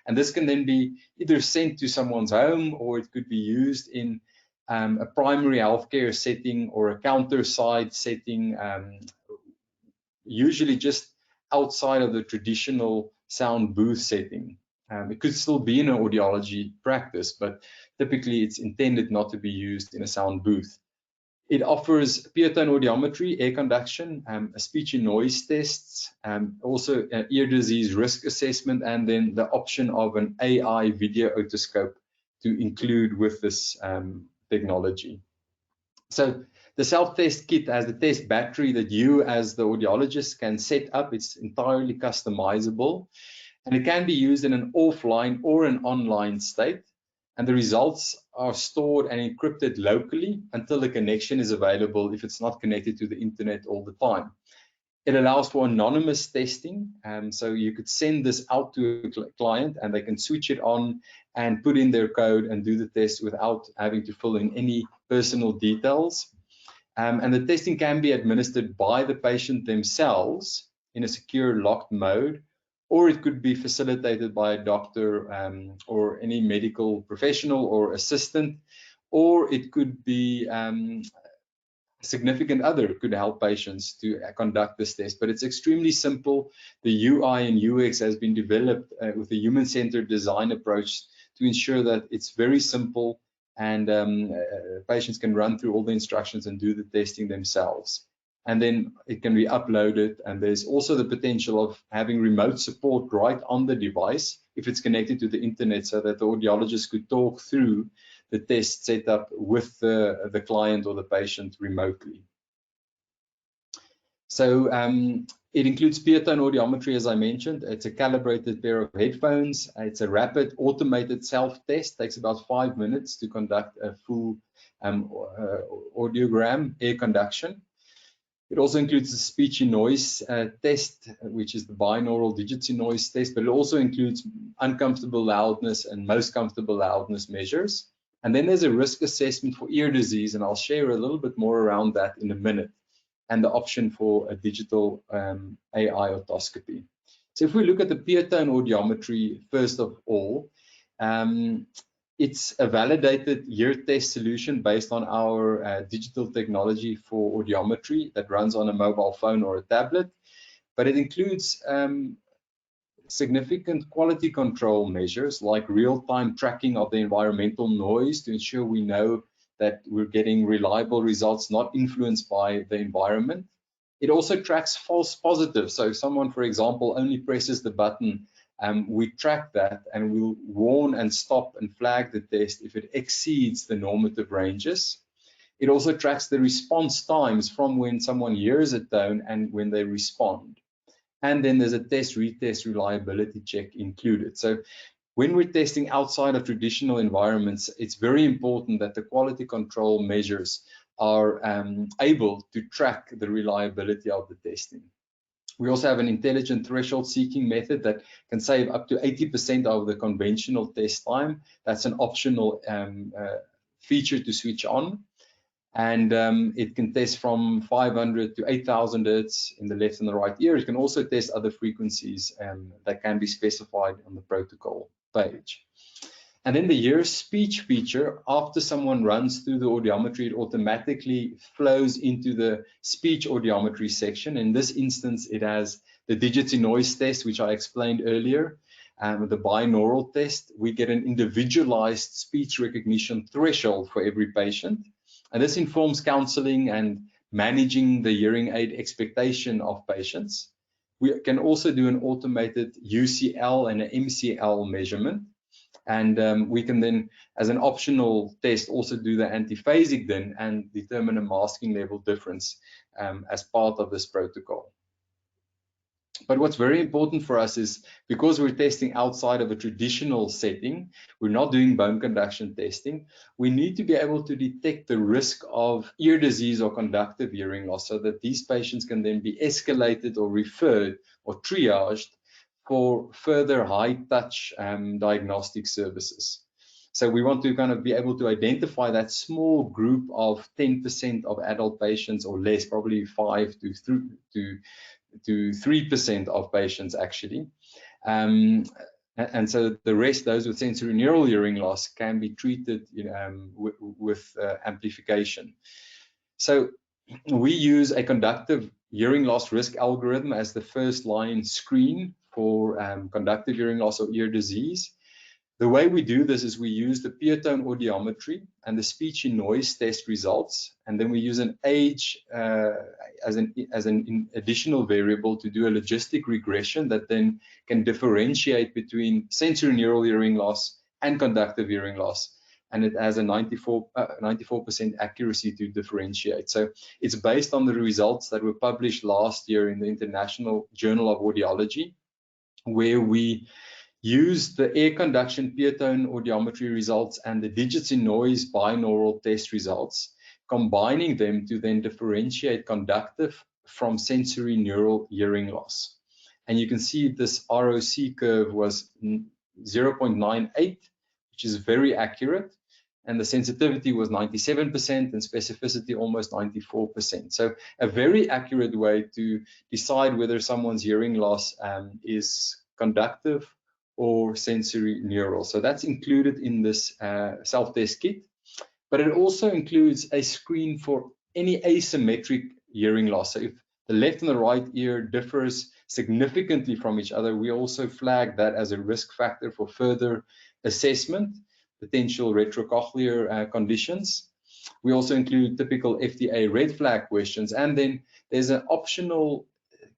And this can then be either sent to someone's home, or it could be used in a primary healthcare setting or a counter-side setting, usually just outside of the traditional sound booth setting. It could still be in an audiology practice, but typically it's intended not to be used in a sound booth. It offers pure tone audiometry, air conduction, a speech and noise tests, also an ear disease risk assessment, and then the option of an AI video otoscope to include with this technology. So the self-test kit has the test battery that you as the audiologist can set up. It's entirely customizable, and it can be used in an offline or an online state. And the results are stored and encrypted locally until the connection is available if it's not connected to the internet all the time. It allows for anonymous testing. So you could send this out to a client and they can switch it on and put in their code and do the test without having to fill in any personal details. And the testing can be administered by the patient themselves in a secure locked mode, or it could be facilitated by a doctor or any medical professional or assistant, or it could be a significant other could help patients to conduct this test. But it's extremely simple. The UI and UX has been developed with a human-centered design approach to ensure that it's very simple and patients can run through all the instructions and do the testing themselves. And then it can be uploaded, and there's also the potential of having remote support right on the device if it's connected to the internet, so that the audiologist could talk through the test setup with the client or the patient remotely. So it includes pure tone audiometry, as I mentioned. It's a calibrated pair of headphones. It's a rapid automated self-test. Takes about 5 minutes to conduct a full audiogram air conduction. It also includes the speech and noise test, which is the binaural digits noise test, but it also includes uncomfortable loudness and most comfortable loudness measures. And then there's a risk assessment for ear disease, and I'll share a little bit more around that in a minute, and the option for a digital AI otoscopy. So if we look at the pure tone audiometry, first of all, it's a validated ear test solution based on our digital technology for audiometry that runs on a mobile phone or a tablet, but it includes significant quality control measures like real-time tracking of the environmental noise to ensure we know that we're getting reliable results not influenced by the environment. It also tracks false positives. So if someone, for example, only presses the button, we track that and we'll warn and stop and flag the test if it exceeds the normative ranges. It also tracks the response times from when someone hears a tone and when they respond. And then there's a test-retest reliability check included. So when we're testing outside of traditional environments, it's very important that the quality control measures are able to track the reliability of the testing. We also have an intelligent threshold seeking method that can save up to 80% of the conventional test time. That's an optional feature to switch on. And it can test from 500 to 8,000 Hz in the left and the right ear. It can also test other frequencies that can be specified on the protocol page. And then the hear speech feature, after someone runs through the audiometry, it automatically flows into the speech audiometry section. In this instance, it has the digits in noise test, which I explained earlier. The binaural test, we get an individualized speech recognition threshold for every patient. And this informs counseling and managing the hearing aid expectation of patients. We can also do an automated UCL and an MCL measurement. And we can then, as an optional test, also do the antiphasic then and determine a masking level difference as part of this protocol. But what's very important for us is, because we're testing outside of a traditional setting, we're not doing bone conduction testing, we need to be able to detect the risk of ear disease or conductive hearing loss so that these patients can then be escalated or referred or triaged for further high-touch diagnostic services. So we want to kind of be able to identify that small group of 10% of adult patients or less, probably 5 to 3% of patients actually. And so the rest, those with sensory neural hearing loss, can be treated with amplification. So we use a conductive hearing loss risk algorithm as the first line screen for conductive hearing loss or ear disease. The way we do this is we use the pure tone audiometry and the speech in noise test results, and then we use an age as an additional variable to do a logistic regression that then can differentiate between sensory neural hearing loss and conductive hearing loss, and it has a 94% accuracy to differentiate. So it's based on the results that were published last year in the International Journal of Audiology, where we use the air conduction pure tone audiometry results and the digits in noise binaural test results, combining them to then differentiate conductive from sensory neural hearing loss. And you can see this ROC curve was 0.98, which is very accurate, and the sensitivity was 97% and specificity almost 94%. So a very accurate way to decide whether someone's hearing loss is conductive or sensory neural. So that's included in this self-test kit, but it also includes a screen for any asymmetric hearing loss. So if the left and the right ear differs significantly from each other, we also flag that as a risk factor for further assessment, potential retrocochlear conditions. We also include typical FDA red flag questions, and then there's an optional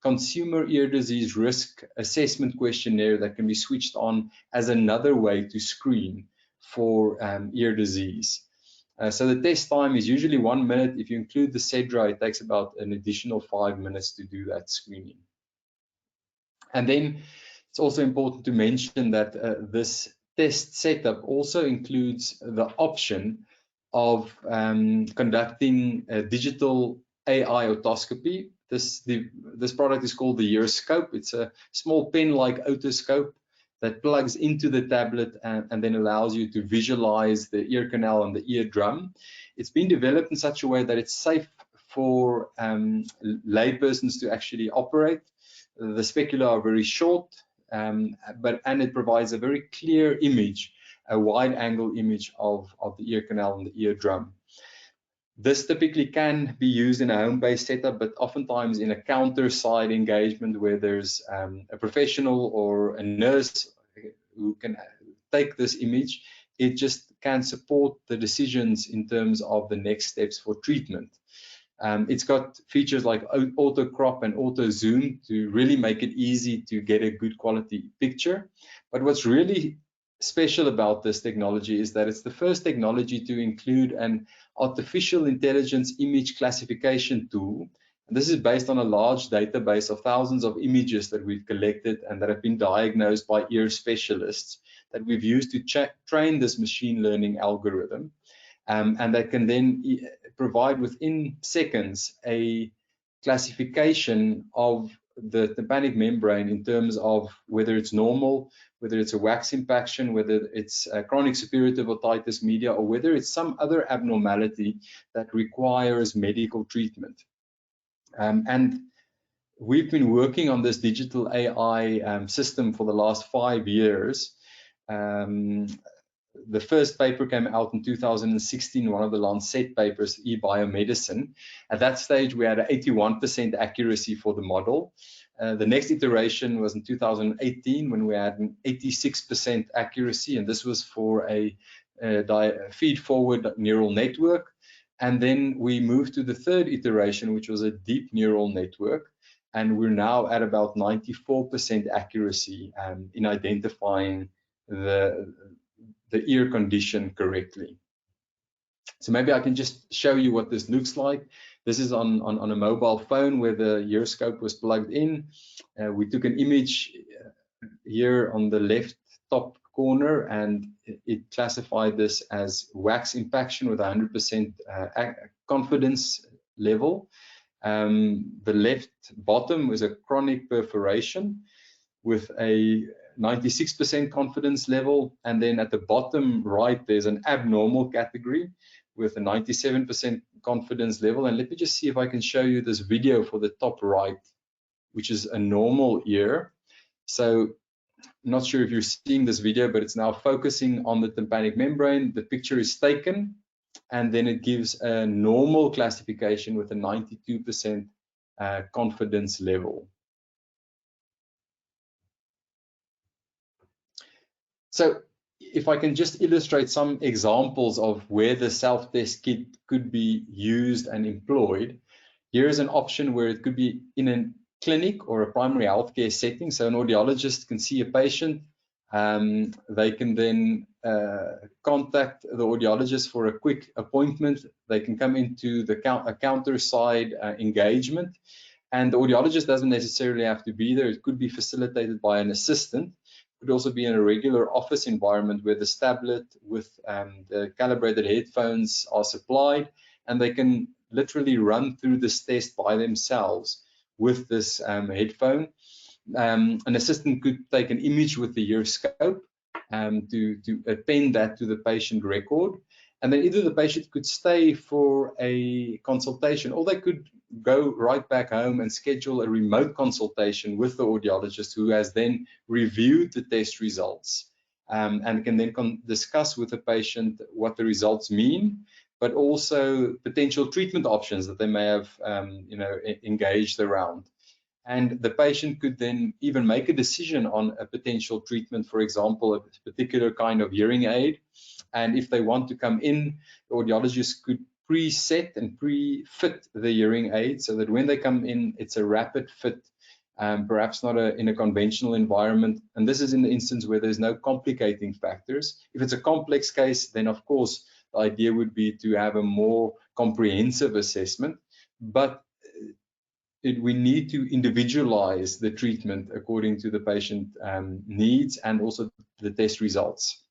consumer ear disease risk assessment questionnaire that can be switched on as another way to screen for ear disease. So the test time is usually 1 minute. If you include the CEDRA, it takes about an additional 5 minutes to do that screening. And then it's also important to mention that this test setup also includes the option of conducting a digital AI otoscopy. This product is called the Earscope. It's a small pen-like otoscope that plugs into the tablet and then allows you to visualize the ear canal and the eardrum. It's been developed in such a way that it's safe for laypersons to actually operate. The specula are very short, and it provides a very clear image, a wide-angle image of the ear canal and the eardrum. This typically can be used in a home-based setup, but oftentimes in a counter-side engagement where there's a professional or a nurse who can take this image, it just can support the decisions in terms of the next steps for treatment. It's got features like auto crop and auto zoom to really make it easy to get a good quality picture. But what's really special about this technology is that it's the first technology to include an artificial intelligence image classification tool. And this is based on a large database of thousands of images that we've collected and that have been diagnosed by ear specialists that we've used to train this machine learning algorithm. And that can then provide within seconds a classification of the tympanic membrane in terms of whether it's normal, whether it's a wax impaction, whether it's a chronic suppurative otitis media, or whether it's some other abnormality that requires medical treatment. And we've been working on this digital AI system for the last 5 years. The first paper came out in 2016, one of the Lancet papers, eBiomedicine. At that stage, we had an 81% accuracy for the model. The next iteration was in 2018 when we had an 86% accuracy, and this was for a feed-forward neural network. And then we moved to the third iteration, which was a deep neural network, and we're now at about 94% accuracy in identifying the ear condition correctly. So maybe I can just show you what this looks like. This is on a mobile phone where the ear scope was plugged in. We took an image here on the left top corner, and it classified this as wax impaction with 100% confidence level. The left bottom was a chronic perforation with a 96% confidence level, and then at the bottom right there's an abnormal category with a 97% confidence level. And let me just see if I can show you this video for the top right, which is a normal ear. So I'm not sure if you're seeing this video, but it's now focusing on the tympanic membrane. The picture is taken, and then it gives a normal classification with a 92% confidence level. So if I can just illustrate some examples of where the self-test kit could be used and employed, here is an option where it could be in a clinic or a primary healthcare setting. So an audiologist can see a patient. They can then contact the audiologist for a quick appointment. They can come into the counter side engagement, and the audiologist doesn't necessarily have to be there. It could be facilitated by an assistant. Could also be in a regular office environment where the tablet with the calibrated headphones are supplied, and they can literally run through this test by themselves with this headphone. An assistant could take an image with the ear scope to append that to the patient record, and then either the patient could stay for a consultation, or they could go right back home and schedule a remote consultation with the audiologist, who has then reviewed the test results and can then discuss with the patient what the results mean, but also potential treatment options that they may have engaged around. And the patient could then even make a decision on a potential treatment, for example, a particular kind of hearing aid. And if they want to come in, the audiologist could preset and pre-fit the hearing aid so that when they come in, it's a rapid fit, perhaps not in a conventional environment. And this is in the instance where there's no complicating factors. If it's a complex case, then of course, the idea would be to have a more comprehensive assessment. But we need to individualize the treatment according to the patient needs and also the test results.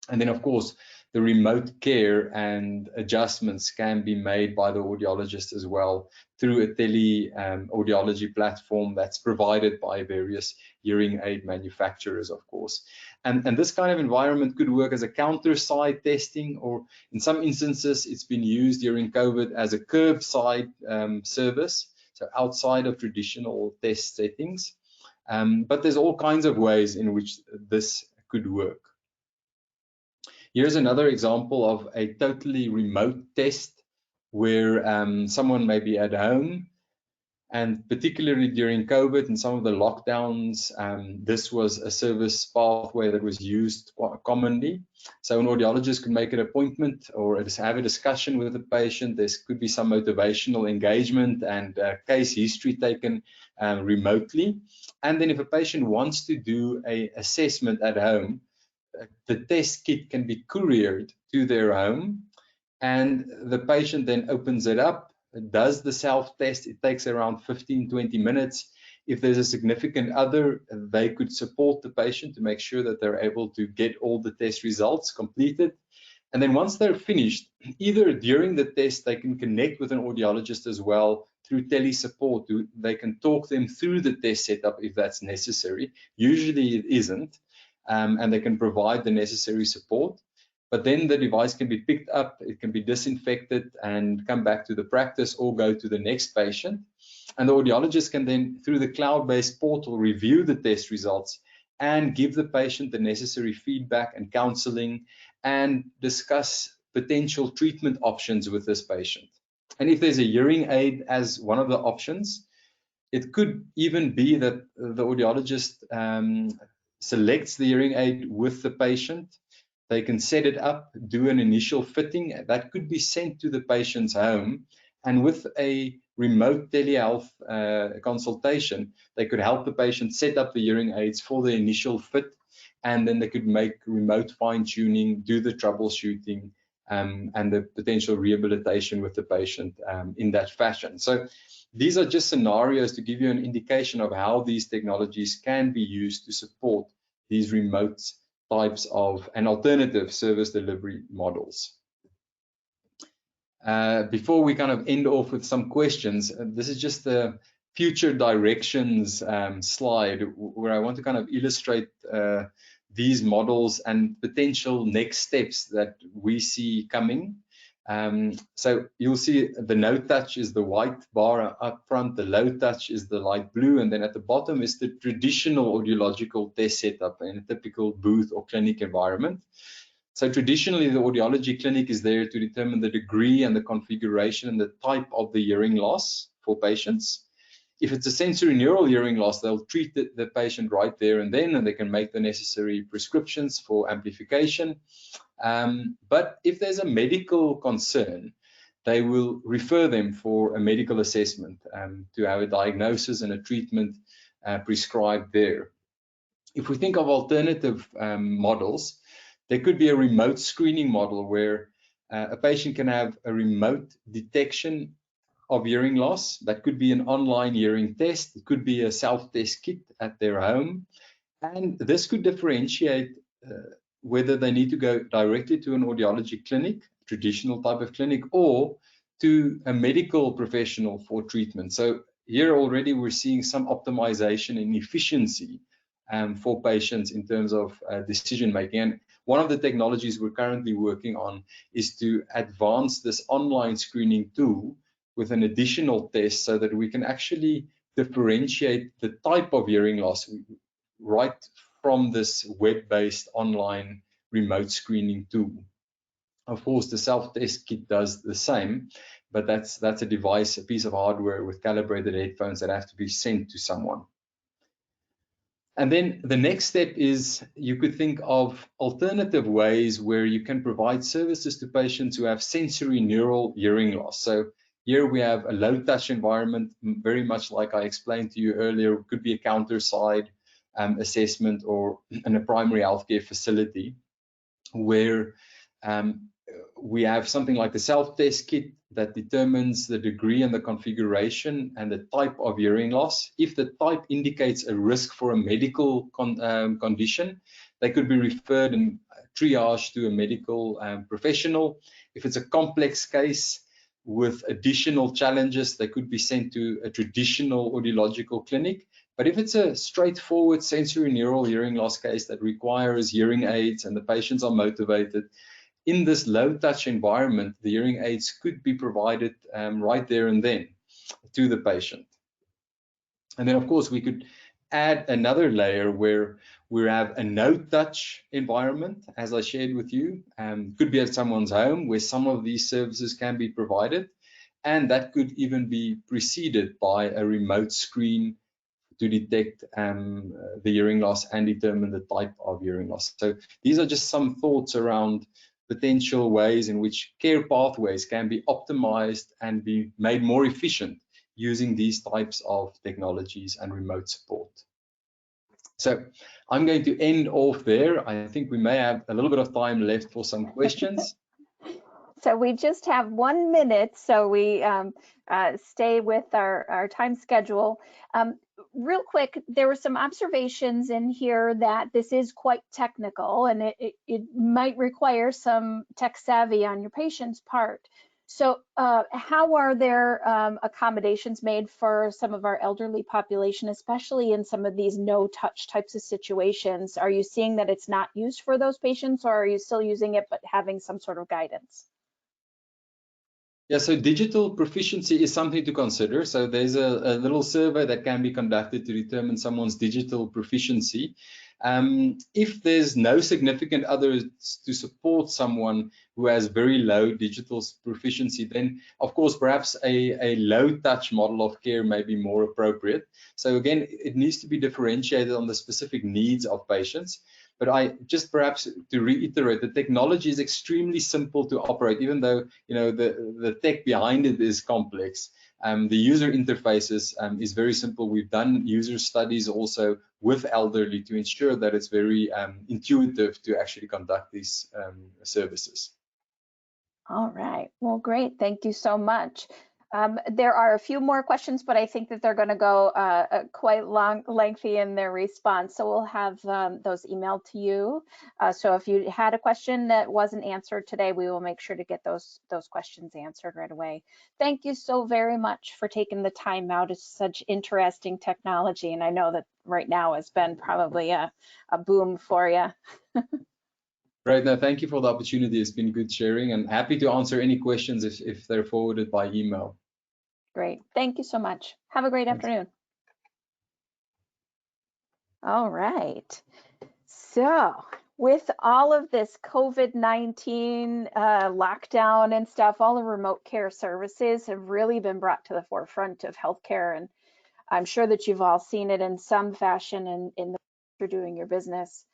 And then, of course, the remote care and adjustments can be made by the audiologist as well through a tele-audiology platform that's provided by various hearing aid manufacturers, of course. And this kind of environment could work as a counter-side testing, or in some instances, it's been used during COVID as a curbside service, so outside of traditional test settings. But there's all kinds of ways in which this could work. Here's another example of a totally remote test where someone may be at home, and particularly during COVID and some of the lockdowns, this was a service pathway that was used quite commonly. So an audiologist could make an appointment or have a discussion with the patient. There could be some motivational engagement and case history taken remotely. And then if a patient wants to do an assessment at home, the test kit can be couriered to their home, and the patient then opens it up, does the self-test. It takes around 15-20 minutes. If there's a significant other, they could support the patient to make sure that they're able to get all the test results completed. And then once they're finished, either during the test, they can connect with an audiologist as well through tele-support. They can talk them through the test setup if that's necessary. Usually it isn't, and they can provide the necessary support. But then the device can be picked up, it can be disinfected and come back to the practice or go to the next patient. And the audiologist can then, through the cloud-based portal, review the test results and give the patient the necessary feedback and counseling and discuss potential treatment options with this patient. And if there's a hearing aid as one of the options, it could even be that the audiologist selects the hearing aid with the patient. They can set it up, do an initial fitting that could be sent to the patient's home, and with a remote telehealth consultation, they could help the patient set up the hearing aids for the initial fit, and then they could make remote fine-tuning, do the troubleshooting, and the potential rehabilitation with the patient in that fashion. So these are just scenarios to give you an indication of how these technologies can be used to support these remote types of and alternative service delivery models. Before we kind of end off with some questions, this is just the future directions slide where I want to kind of illustrate these models and potential next steps that we see coming. So you'll see the no touch is the white bar up front, the low touch is the light blue, and then at the bottom is the traditional audiological test setup in a typical booth or clinic environment. So traditionally, the audiology clinic is there to determine the degree and the configuration and the type of the hearing loss for patients. If it's a sensory neural hearing loss, they'll treat the patient right there and then, and they can make the necessary prescriptions for amplification. But if there's a medical concern, they will refer them for a medical assessment to have a diagnosis and a treatment prescribed there. If we think of alternative models, there could be a remote screening model where a patient can have a remote detection of hearing loss. That could be an online hearing test. It could be a self-test kit at their home. And this could differentiate whether they need to go directly to an audiology clinic, traditional type of clinic, or to a medical professional for treatment. So here already we're seeing some optimization and efficiency for patients in terms of decision making. And one of the technologies we're currently working on is to advance this online screening tool with an additional test so that we can actually differentiate the type of hearing loss right from this web-based online remote screening tool. Of course, the self-test kit does the same, but that's a device, a piece of hardware with calibrated headphones that have to be sent to someone. And then the next step is you could think of alternative ways where you can provide services to patients who have sensory neural hearing loss. So here we have a low touch environment, very much like I explained to you earlier. It could be a counter side assessment or in a primary healthcare facility where we have something like the self-test kit that determines the degree and the configuration and the type of hearing loss. If the type indicates a risk for a medical condition, they could be referred and triaged to a medical professional. If it's a complex case with additional challenges, they could be sent to a traditional audiological clinic. But if it's a straightforward sensory neural hearing loss case that requires hearing aids and the patients are motivated, in this low touch environment, the hearing aids could be provided right there and then to the patient. And then of course we could add another layer where we have a no touch environment, as I shared with you. Could be at someone's home where some of these services can be provided. and that could even be preceded by a remote screen to detect the hearing loss and determine the type of hearing loss. So these are just some thoughts around potential ways in which care pathways can be optimized and be made more efficient using these types of technologies and remote support. So I'm going to end off there. I think we may have a little bit of time left for some questions. So we just have 1 minute, so we stay with our time schedule. Real quick, there were some observations in here that this is quite technical and it might require some tech savvy on your patient's part. So how are there accommodations made for some of our elderly population, especially in some of these no-touch types of situations? Are you seeing that it's not used for those patients, or are you still using it but having some sort of guidance? Yeah, so digital proficiency is something to consider. So there's a little survey that can be conducted to determine someone's digital proficiency. If there's no significant others to support someone who has very low digital proficiency, then of course perhaps a low touch model of care may be more appropriate. So again, it needs to be differentiated on the specific needs of patients. But I just perhaps to reiterate, the technology is extremely simple to operate, even though the tech behind it is complex. The user interfaces is very simple. We've done user studies also with elderly to ensure that it's very intuitive to actually conduct these services. All right, well, great, thank you so much. There are a few more questions, but I think that they're going to go quite lengthy in their response. So we'll have those emailed to you. So if you had a question that wasn't answered today, we will make sure to get those questions answered right away. Thank you so very much for taking the time out. It's such interesting technology, and I know that right now has been probably a boom for you. Right, now thank you for the opportunity. It's been good sharing, and happy to answer any questions if they're forwarded by email. Great, thank you so much. Have a great afternoon. All right, so with all of this COVID-19 lockdown and stuff, all the remote care services have really been brought to the forefront of healthcare, and I'm sure that you've all seen it in some fashion in the you're doing your business.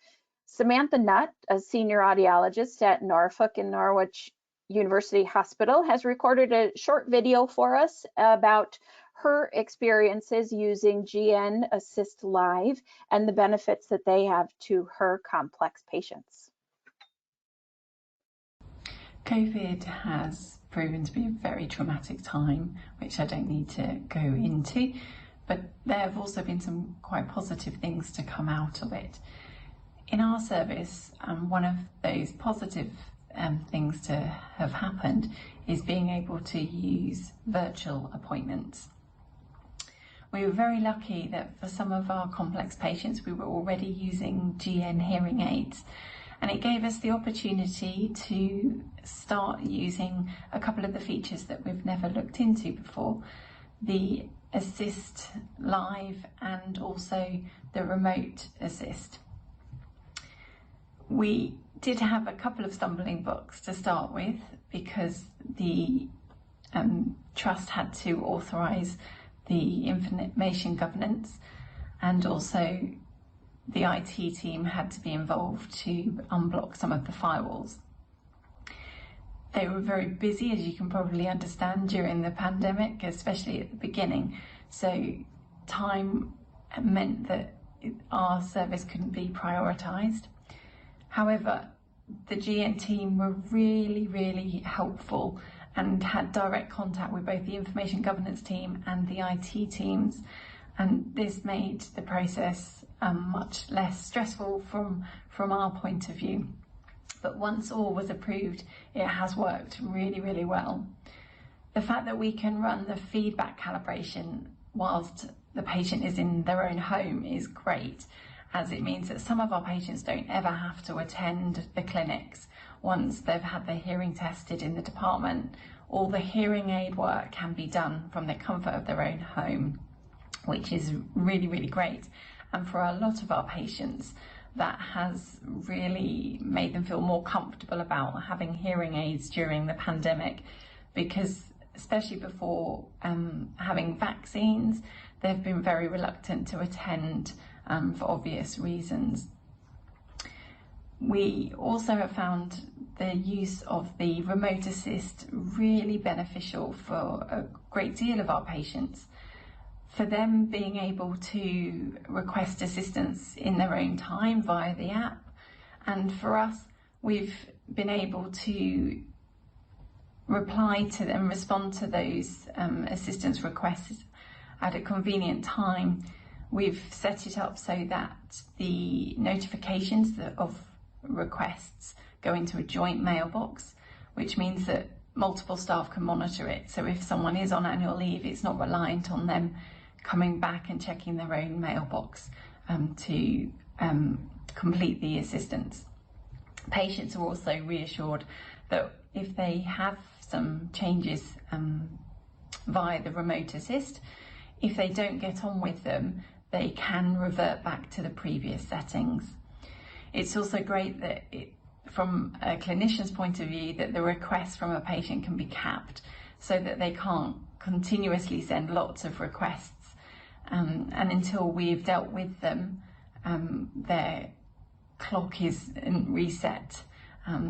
Samantha Nutt, a senior audiologist at Norfolk and Norwich University Hospital, has recorded a short video for us about her experiences using GN Assist Live and the benefits that they have to her complex patients. COVID has proven to be a very traumatic time, which I don't need to go into, but there have also been some quite positive things to come out of it. In our service, one of those positive things to have happened is being able to use virtual appointments. We were very lucky that for some of our complex patients, we were already using GN hearing aids, and it gave us the opportunity to start using a couple of the features that we've never looked into before, the Assist Live and also the Remote Assist. We did have a couple of stumbling blocks to start with because the trust had to authorise the information governance, and also the IT team had to be involved to unblock some of the firewalls. They were very busy, as you can probably understand, during the pandemic, especially at the beginning. So time meant that our service couldn't be prioritised. However, the GN team were really, really helpful and had direct contact with both the information governance team and the IT teams. And this made the process much less stressful from our point of view. But once all was approved, it has worked really, really well. The fact that we can run the feedback calibration whilst the patient is in their own home is great, as it means that some of our patients don't ever have to attend the clinics. Once they've had their hearing tested in the department, all the hearing aid work can be done from the comfort of their own home, which is really, really great. And for a lot of our patients, that has really made them feel more comfortable about having hearing aids during the pandemic, because especially before having vaccines, they've been very reluctant to attend for obvious reasons. We also have found the use of the remote assist really beneficial for a great deal of our patients. For them being able to request assistance in their own time via the app, and for us, we've been able to reply to them, respond to those assistance requests at a convenient time. We've set it up so that the notifications of requests go into a joint mailbox, which means that multiple staff can monitor it. So if someone is on annual leave, it's not reliant on them coming back and checking their own mailbox to complete the assistance. Patients are also reassured that if they have some changes via the remote assist, if they don't get on with them, they can revert back to the previous settings. It's also great that from a clinician's point of view, that the requests from a patient can be capped so that they can't continuously send lots of requests. And until we've dealt with them, their clock is reset.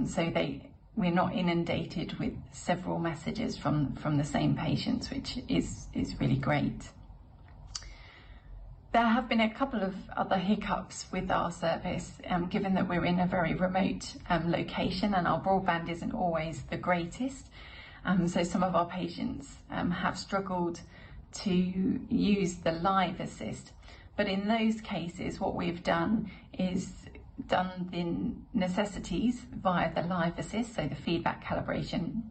So we're not inundated with several messages from the same patients, which is really great. There have been a couple of other hiccups with our service, given that we're in a very remote location and our broadband isn't always the greatest. So some of our patients have struggled to use the live assist. But in those cases, what we've done is done the necessities via the live assist, so the feedback calibration.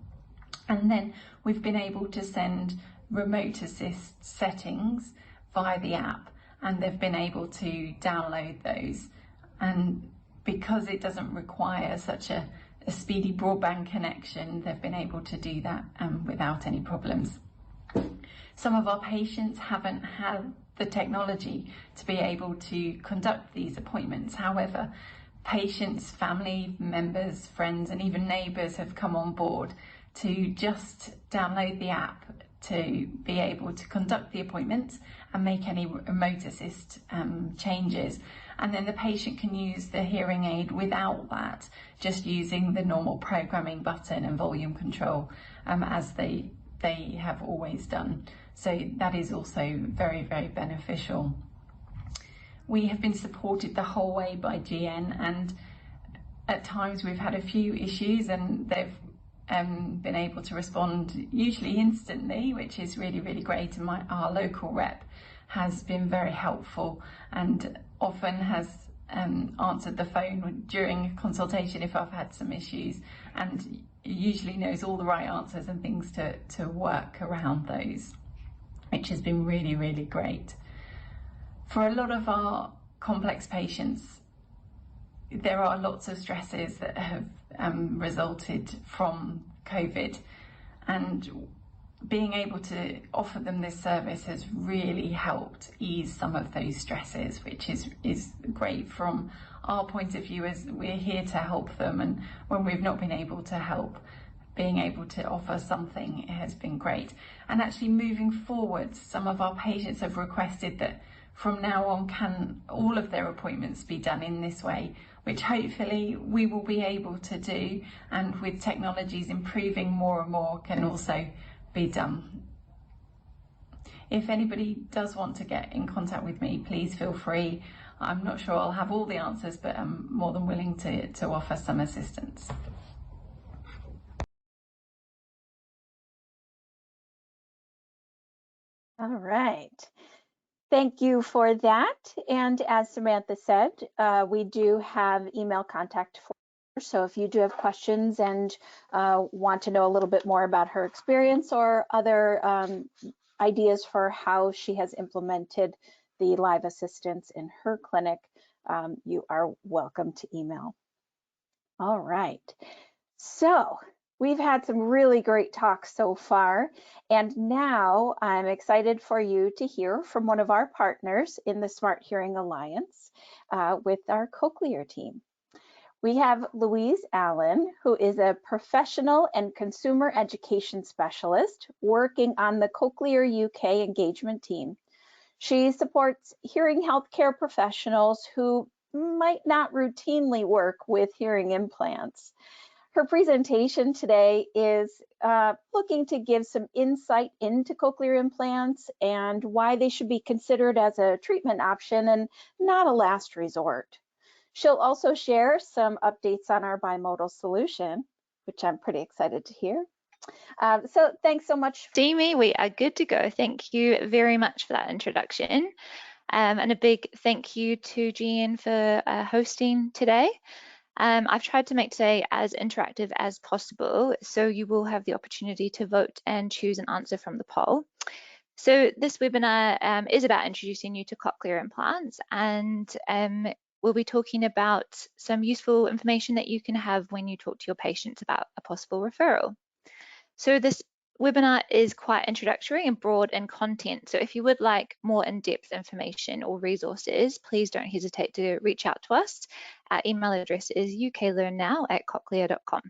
And then we've been able to send remote assist settings via the app, and they've been able to download those. And because it doesn't require such a speedy broadband connection, they've been able to do that without any problems. Some of our patients haven't had the technology to be able to conduct these appointments. However, patients, family members, friends, and even neighbours have come on board to just download the app to be able to conduct the appointments and make any remote assist changes. And then the patient can use the hearing aid without that, just using the normal programming button and volume control as they have always done. So that is also very, very beneficial. We have been supported the whole way by GN, and at times we've had a few issues and they've been able to respond usually instantly, which is really, really great. And our local rep has been very helpful and often has answered the phone during a consultation if I've had some issues, and usually knows all the right answers and things to work around those, which has been really, really great. For a lot of our complex patients, there are lots of stresses that have resulted from COVID, and being able to offer them this service has really helped ease some of those stresses, which is great from our point of view, as we're here to help them, and when we've not been able to help, being able to offer something has been great. And actually moving forward, some of our patients have requested that from now on can all of their appointments be done in this way, which hopefully we will be able to do, and with technologies improving more and more can also be done. If anybody does want to get in contact with me, please feel free. I'm not sure I'll have all the answers, but I'm more than willing to offer some assistance. All right. Thank you for that. And as Samantha said, we do have email contact for her. So if you do have questions and want to know a little bit more about her experience or other ideas for how she has implemented the live assistance in her clinic, you are welcome to email. All right. So we've had some really great talks so far, and now I'm excited for you to hear from one of our partners in the Smart Hearing Alliance with our Cochlear team. We have Louise Allen, who is a professional and consumer education specialist working on the Cochlear UK engagement team. She supports hearing healthcare professionals who might not routinely work with hearing implants. Her presentation today is looking to give some insight into cochlear implants and why they should be considered as a treatment option and not a last resort. She'll also share some updates on our bimodal solution, which I'm pretty excited to hear. So thanks so much. Demi, we are good to go. Thank you very much for that introduction. And a big thank you to Jean for hosting today. I've tried to make today as interactive as possible, so you will have the opportunity to vote and choose an answer from the poll. So this webinar is about introducing you to cochlear implants, and we'll be talking about some useful information that you can have when you talk to your patients about a possible referral. So this webinar is quite introductory and broad in content. So if you would like more in-depth information or resources, please don't hesitate to reach out to us. Our email address is uklearnnow@cochlear.com.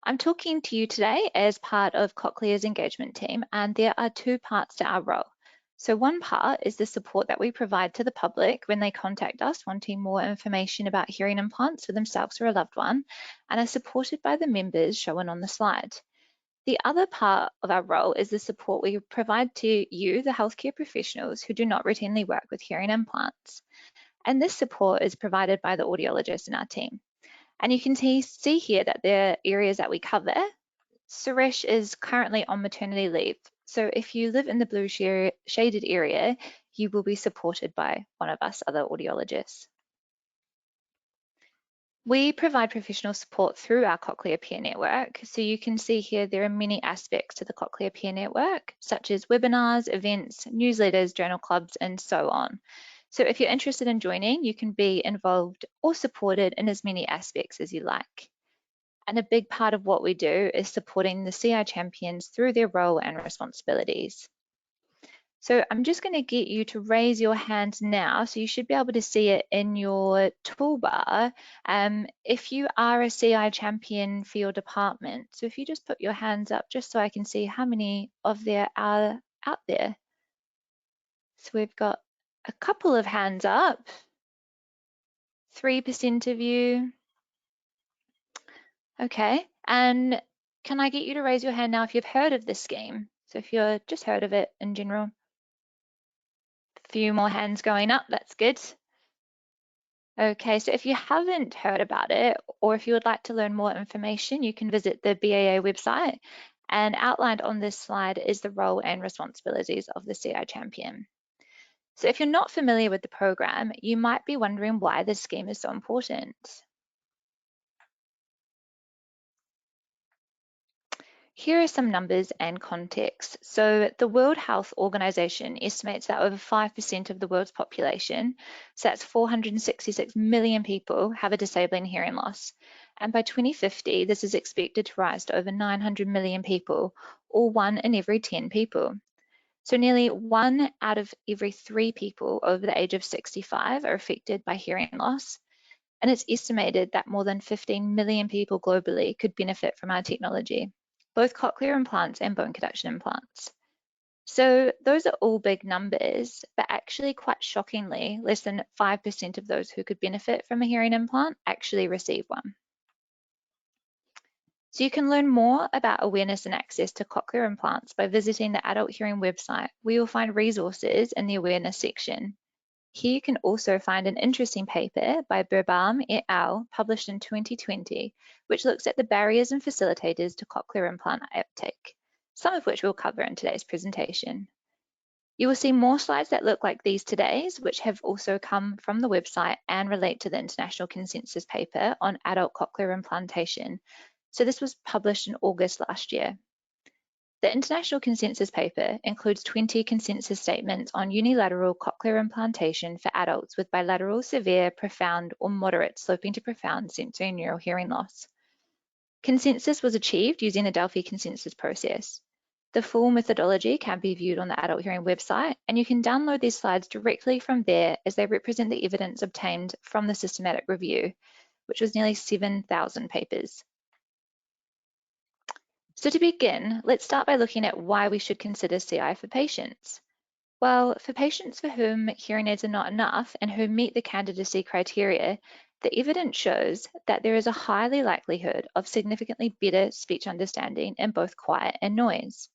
I'm talking to you today as part of Cochlear's engagement team, and there are two parts to our role. So one part is the support that we provide to the public when they contact us wanting more information about hearing implants for themselves or a loved one, and are supported by the members shown on the slide. The other part of our role is the support we provide to you, the healthcare professionals who do not routinely work with hearing implants. And this support is provided by the audiologists in our team. And you can see here that the areas that we cover. Suresh is currently on maternity leave. So if you live in the blue shaded area, you will be supported by one of us other audiologists. We provide professional support through our Cochlear Peer Network. So you can see here there are many aspects to the Cochlear Peer Network, such as webinars, events, newsletters, journal clubs, and so on. So if you're interested in joining, you can be involved or supported in as many aspects as you like. And a big part of what we do is supporting the CI champions through their role and responsibilities. So I'm just going to get you to raise your hand now, so you should be able to see it in your toolbar if you are a CI champion for your department. So if you just put your hands up just so I can see how many of there are out there. So we've got a couple of hands up, 3% of you. Okay, and can I get you to raise your hand now if you've heard of this scheme? So if you've just heard of it in general. Few more hands going up, that's good. Okay, so if you haven't heard about it, or if you would like to learn more information, you can visit the BAA website, and outlined on this slide is the role and responsibilities of the CI champion. So if you're not familiar with the program, you might be wondering why this scheme is so important. Here are some numbers and context. So the World Health Organization estimates that over 5% of the world's population, so that's 466 million people, have a disabling hearing loss. And by 2050, this is expected to rise to over 900 million people, or 1 in every 10 people. So nearly 1 out of every 3 people over the age of 65 are affected by hearing loss. And it's estimated that more than 15 million people globally could benefit from our technology, both cochlear implants and bone conduction implants. So those are all big numbers, but actually quite shockingly, less than 5% of those who could benefit from a hearing implant actually receive one. So you can learn more about awareness and access to cochlear implants by visiting the Adult Hearing website, where you'll find resources in the awareness section. Here you can also find an interesting paper by Berbam et al. Published in 2020, which looks at the barriers and facilitators to cochlear implant uptake, some of which we'll cover in today's presentation. You will see more slides that look like these today's, which have also come from the website and relate to the international consensus paper on adult cochlear implantation. So this was published in August last year. The international consensus paper includes 20 consensus statements on unilateral cochlear implantation for adults with bilateral, severe, profound, or moderate sloping to profound sensorineural hearing loss. Consensus was achieved using the Delphi consensus process. The full methodology can be viewed on the Adult Hearing website, and you can download these slides directly from there as they represent the evidence obtained from the systematic review, which was nearly 7,000 papers. So to begin, let's start by looking at why we should consider CI for patients. Well, for patients for whom hearing aids are not enough and who meet the candidacy criteria, the evidence shows that there is a highly likelihood of significantly better speech understanding in both quiet and noise.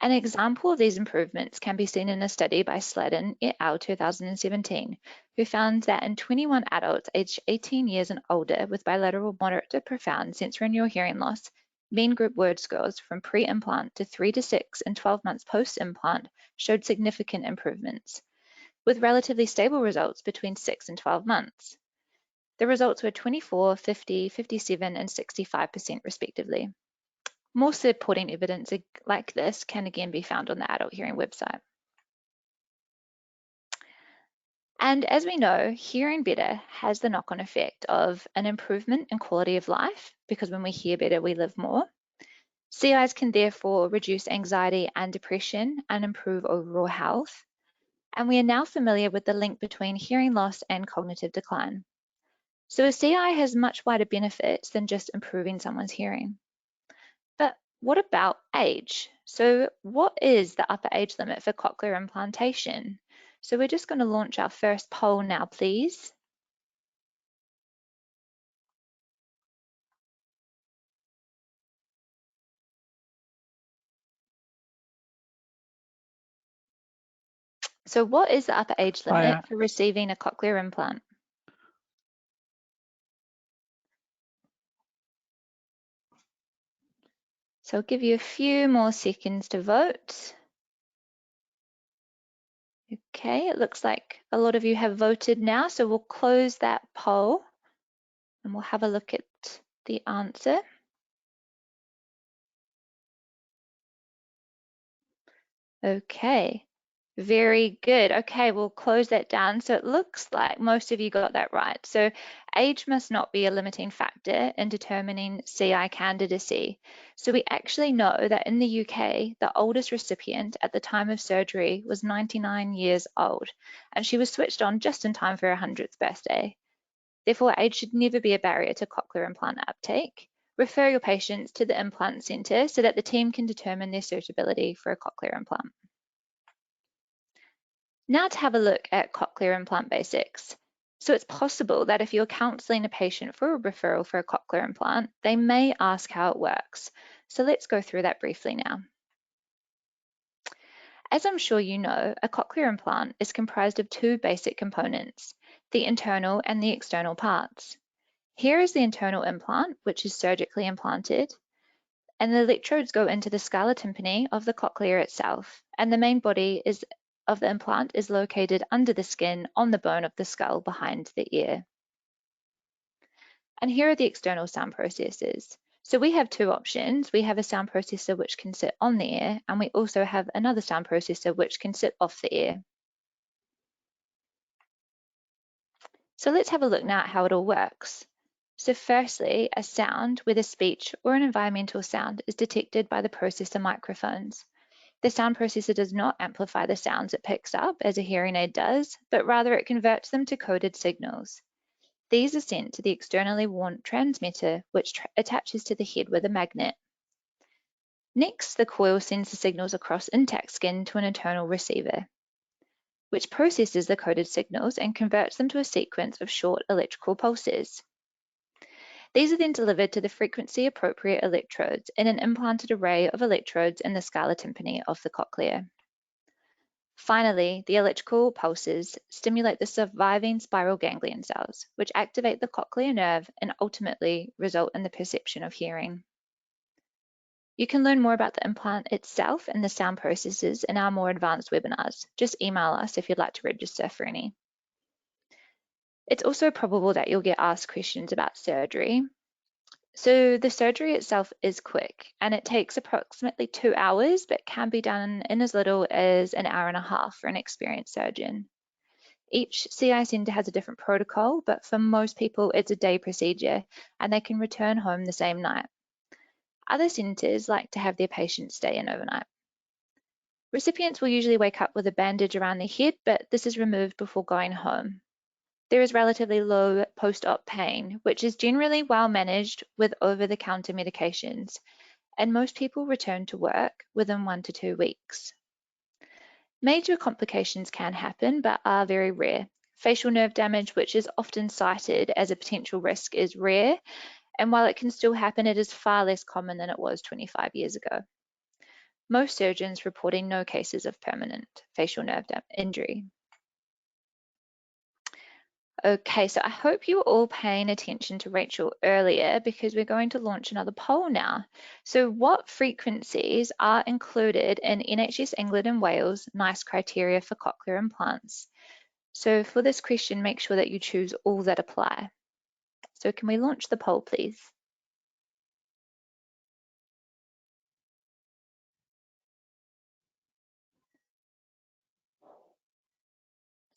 An example of these improvements can be seen in a study by Sladden et al. 2017, who found that in 21 adults aged 18 years and older with bilateral moderate to profound sensorineural hearing loss, mean group word scores from pre-implant to 3 to 6 and 12 months post-implant showed significant improvements, with relatively stable results between 6 and 12 months. The results were 24, 50, 57, and 65% respectively. More supporting evidence like this can again be found on the Adult Hearing website. And as we know, hearing better has the knock-on effect of an improvement in quality of life, because when we hear better, we live more. CIs can therefore reduce anxiety and depression and improve overall health. And we are now familiar with the link between hearing loss and cognitive decline. So a CI has much wider benefits than just improving someone's hearing. But what about age? So what is the upper age limit for cochlear implantation? So we're just going to launch our first poll now, please. So what is the upper age limit for receiving a cochlear implant? So I'll give you a few more seconds to vote. Okay, it looks like a lot of you have voted now, so we'll close that poll and we'll have a look at the answer. Okay, very good. Okay, we'll close that down. So it looks like most of you got that right. So age must not be a limiting factor in determining CI candidacy. So we actually know that in the UK, the oldest recipient at the time of surgery was 99 years old, and she was switched on just in time for her 100th birthday. Therefore, age should never be a barrier to cochlear implant uptake. Refer your patients to the implant centre so that the team can determine their suitability for a cochlear implant. Now to have a look at cochlear implant basics. So it's possible that if you're counselling a patient for a referral for a cochlear implant, they may ask how it works. So let's go through that briefly now. As I'm sure you know, a cochlear implant is comprised of two basic components, the internal and the external parts. Here is the internal implant, which is surgically implanted, and the electrodes go into the scala tympani of the cochlea itself, and the main body of the implant is located under the skin on the bone of the skull behind the ear. And here are the external sound processors. So we have two options. We have a sound processor which can sit on the ear, and we also have another sound processor which can sit off the ear. So let's have a look now at how it all works. So firstly, a sound, whether speech or an environmental sound, is detected by the processor microphones. The sound processor does not amplify the sounds it picks up as a hearing aid does, but rather it converts them to coded signals. These are sent to the externally worn transmitter, which attaches to the head with a magnet. Next, the coil sends the signals across intact skin to an internal receiver, which processes the coded signals and converts them to a sequence of short electrical pulses. These are then delivered to the frequency-appropriate electrodes in an implanted array of electrodes in the scala tympani of the cochlea. Finally, the electrical pulses stimulate the surviving spiral ganglion cells, which activate the cochlear nerve and ultimately result in the perception of hearing. You can learn more about the implant itself and the sound processes in our more advanced webinars. Just email us if you'd like to register for any. It's also probable that you'll get asked questions about surgery. So the surgery itself is quick and it takes approximately 2 hours, but can be done in as little as an hour and a half for an experienced surgeon. Each CI centre has a different protocol, but for most people it's a day procedure and they can return home the same night. Other centres like to have their patients stay in overnight. Recipients will usually wake up with a bandage around their head, but this is removed before going home. There is relatively low post-op pain, which is generally well managed with over-the-counter medications, and most people return to work within 1 to 2 weeks. Major complications can happen, but are very rare. Facial nerve damage, which is often cited as a potential risk, is rare, and while it can still happen, it is far less common than it was 25 years ago. Most surgeons reporting no cases of permanent facial nerve injury. Okay, so I hope you were all paying attention to Rachel earlier because we're going to launch another poll now. So what frequencies are included in NHS England and Wales NICE criteria for cochlear implants? So for this question, make sure that you choose all that apply. So can we launch the poll, please?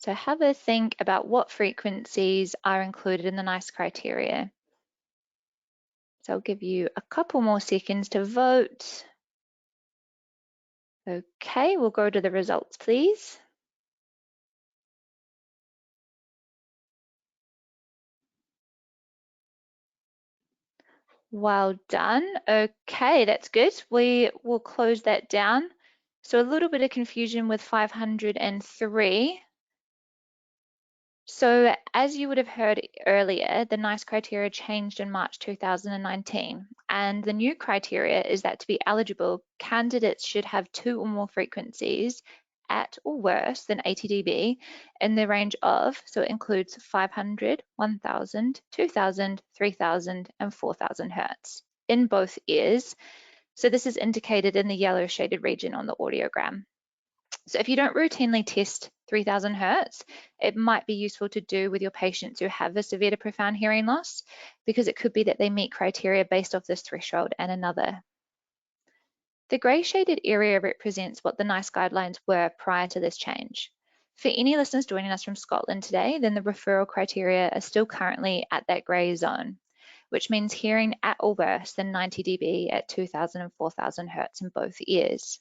So have a think about what frequencies are included in the NICE criteria. So I'll give you a couple more seconds to vote. Okay, we'll go to the results, please. Well done. Okay, that's good. We will close that down. So a little bit of confusion with 503. So as you would have heard earlier, the NICE criteria changed in March 2019, and the new criteria is that to be eligible, candidates should have 2 or more frequencies at or worse than 80 dB in the range of, so it includes 500, 1000, 2000, 3000, and 4000 Hertz in both ears. So this is indicated in the yellow shaded region on the audiogram. So if you don't routinely test 3000 Hertz, it might be useful to do with your patients who have a severe to profound hearing loss, because it could be that they meet criteria based off this threshold and another. The grey shaded area represents what the NICE guidelines were prior to this change. For any listeners joining us from Scotland today, then the referral criteria are still currently at that grey zone, which means hearing at or worse than 90 dB at 2000 and 4000 Hertz in both ears.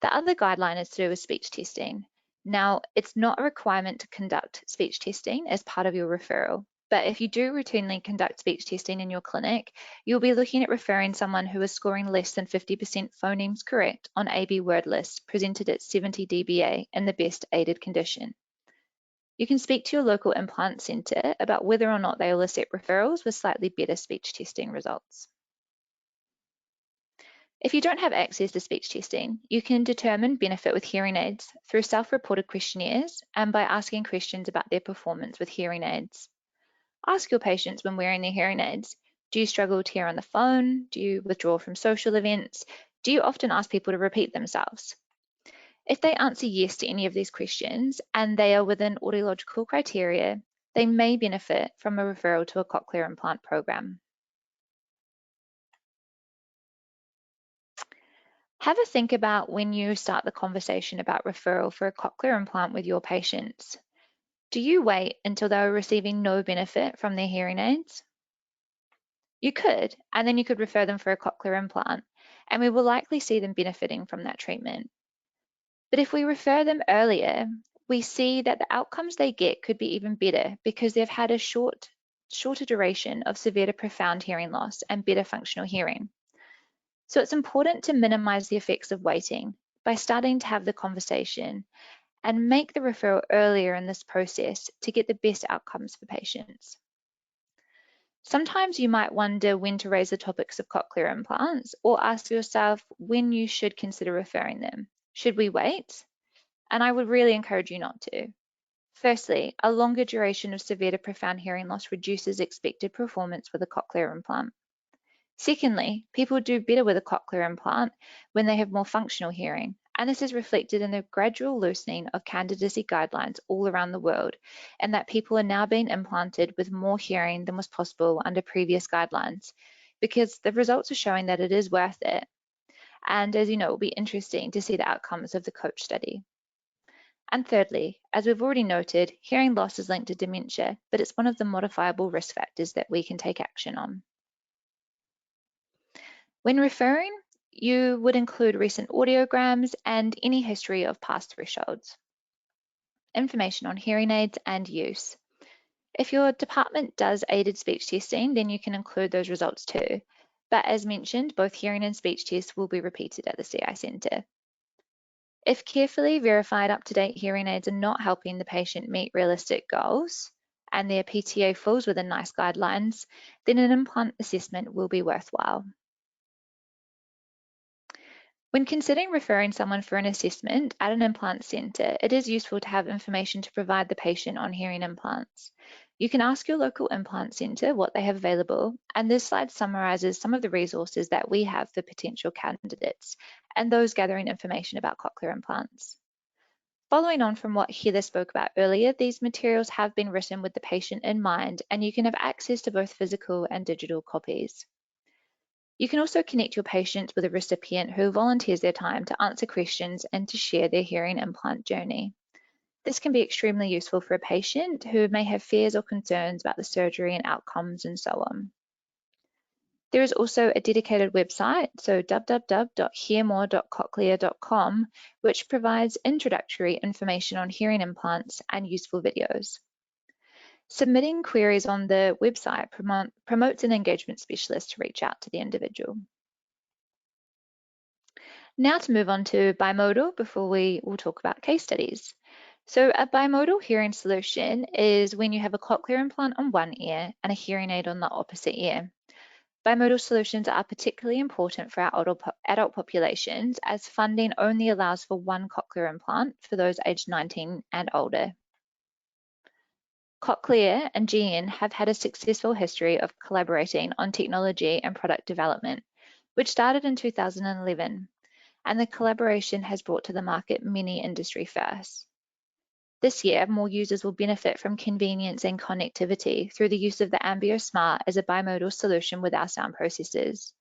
The other guideline is to do with speech testing. Now, it's not a requirement to conduct speech testing as part of your referral, but if you do routinely conduct speech testing in your clinic, you'll be looking at referring someone who is scoring less than 50% phonemes correct on AB word lists presented at 70 dBA in the best aided condition. You can speak to your local implant centre about whether or not they will accept referrals with slightly better speech testing results. If you don't have access to speech testing, you can determine benefit with hearing aids through self-reported questionnaires and by asking questions about their performance with hearing aids. Ask your patients when wearing their hearing aids, do you struggle to hear on the phone? Do you withdraw from social events? Do you often ask people to repeat themselves? If they answer yes to any of these questions and they are within audiological criteria, they may benefit from a referral to a cochlear implant program. Have a think about when you start the conversation about referral for a cochlear implant with your patients. Do you wait until they are receiving no benefit from their hearing aids? You could, and then you could refer them for a cochlear implant, and we will likely see them benefiting from that treatment. But if we refer them earlier, we see that the outcomes they get could be even better because they've had a shorter duration of severe to profound hearing loss and better functional hearing. So it's important to minimize the effects of waiting by starting to have the conversation and make the referral earlier in this process to get the best outcomes for patients. Sometimes you might wonder when to raise the topics of cochlear implants or ask yourself when you should consider referring them. Should we wait? And I would really encourage you not to. Firstly, a longer duration of severe to profound hearing loss reduces expected performance with a cochlear implant. Secondly, people do better with a cochlear implant when they have more functional hearing, and this is reflected in the gradual loosening of candidacy guidelines all around the world, and that people are now being implanted with more hearing than was possible under previous guidelines, because the results are showing that it is worth it. And as you know, it will be interesting to see the outcomes of the COACH study. And thirdly, as we've already noted, hearing loss is linked to dementia, but it's one of the modifiable risk factors that we can take action on. When referring, you would include recent audiograms and any history of past thresholds. Information on hearing aids and use. If your department does aided speech testing, then you can include those results too. But as mentioned, both hearing and speech tests will be repeated at the CI Centre. If carefully verified up-to-date hearing aids are not helping the patient meet realistic goals and their PTA falls within NICE guidelines, then an implant assessment will be worthwhile. When considering referring someone for an assessment at an implant centre, it is useful to have information to provide the patient on hearing implants. You can ask your local implant centre what they have available, and this slide summarises some of the resources that we have for potential candidates and those gathering information about cochlear implants. Following on from what Heather spoke about earlier, these materials have been written with the patient in mind, and you can have access to both physical and digital copies. You can also connect your patients with a recipient who volunteers their time to answer questions and to share their hearing implant journey. This can be extremely useful for a patient who may have fears or concerns about the surgery and outcomes and so on. There is also a dedicated website, so www.hearmore.cochlear.com, which provides introductory information on hearing implants and useful videos. Submitting queries on the website promotes an engagement specialist to reach out to the individual. Now to move on to bimodal before we will talk about case studies. So a bimodal hearing solution is when you have a cochlear implant on one ear and a hearing aid on the opposite ear. Bimodal solutions are particularly important for our adult populations as funding only allows for one cochlear implant for those aged 19 and older. Cochlear and GN have had a successful history of collaborating on technology and product development, which started in 2011, and the collaboration has brought to the market many industry firsts. This year, more users will benefit from convenience and connectivity through the use of the Ambio Smart as a bimodal solution with our sound processors.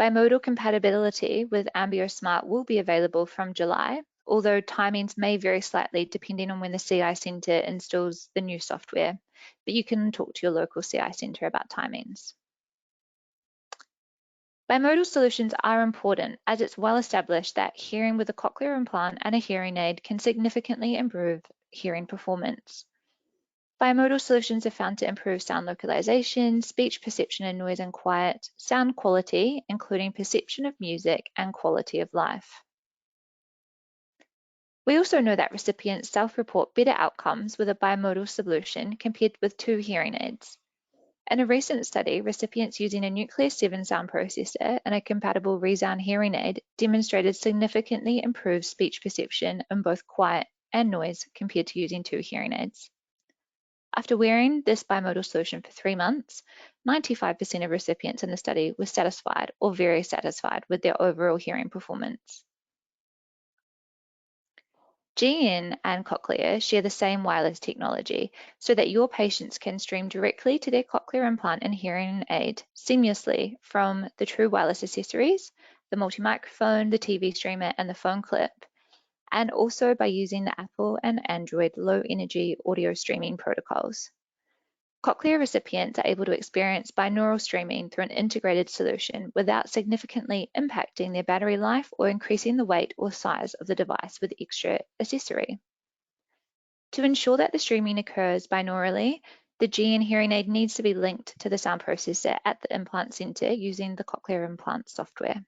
Bimodal compatibility with Ambio Smart will be available from July, although timings may vary slightly depending on when the CI Centre installs the new software, but you can talk to your local CI Centre about timings. Bimodal solutions are important as it's well established that hearing with a cochlear implant and a hearing aid can significantly improve hearing performance. Bimodal solutions are found to improve sound localization, speech perception and noise and quiet, sound quality, including perception of music and quality of life. We also know that recipients self-report better outcomes with a bimodal solution compared with two hearing aids. In a recent study, recipients using a Nucleus 7 sound processor and a compatible ReSound hearing aid demonstrated significantly improved speech perception in both quiet and noise compared to using two hearing aids. After wearing this bimodal solution for 3 months, 95% of recipients in the study were satisfied or very satisfied with their overall hearing performance. GN and Cochlear share the same wireless technology so that your patients can stream directly to their cochlear implant and hearing aid seamlessly from the true wireless accessories, the multi-microphone, the TV streamer, and the phone clip, and also by using the Apple and Android low-energy audio streaming protocols. Cochlear recipients are able to experience binaural streaming through an integrated solution without significantly impacting their battery life or increasing the weight or size of the device with extra accessory. To ensure that the streaming occurs binaurally, the GN hearing aid needs to be linked to the sound processor at the implant centre using the Cochlear implant software.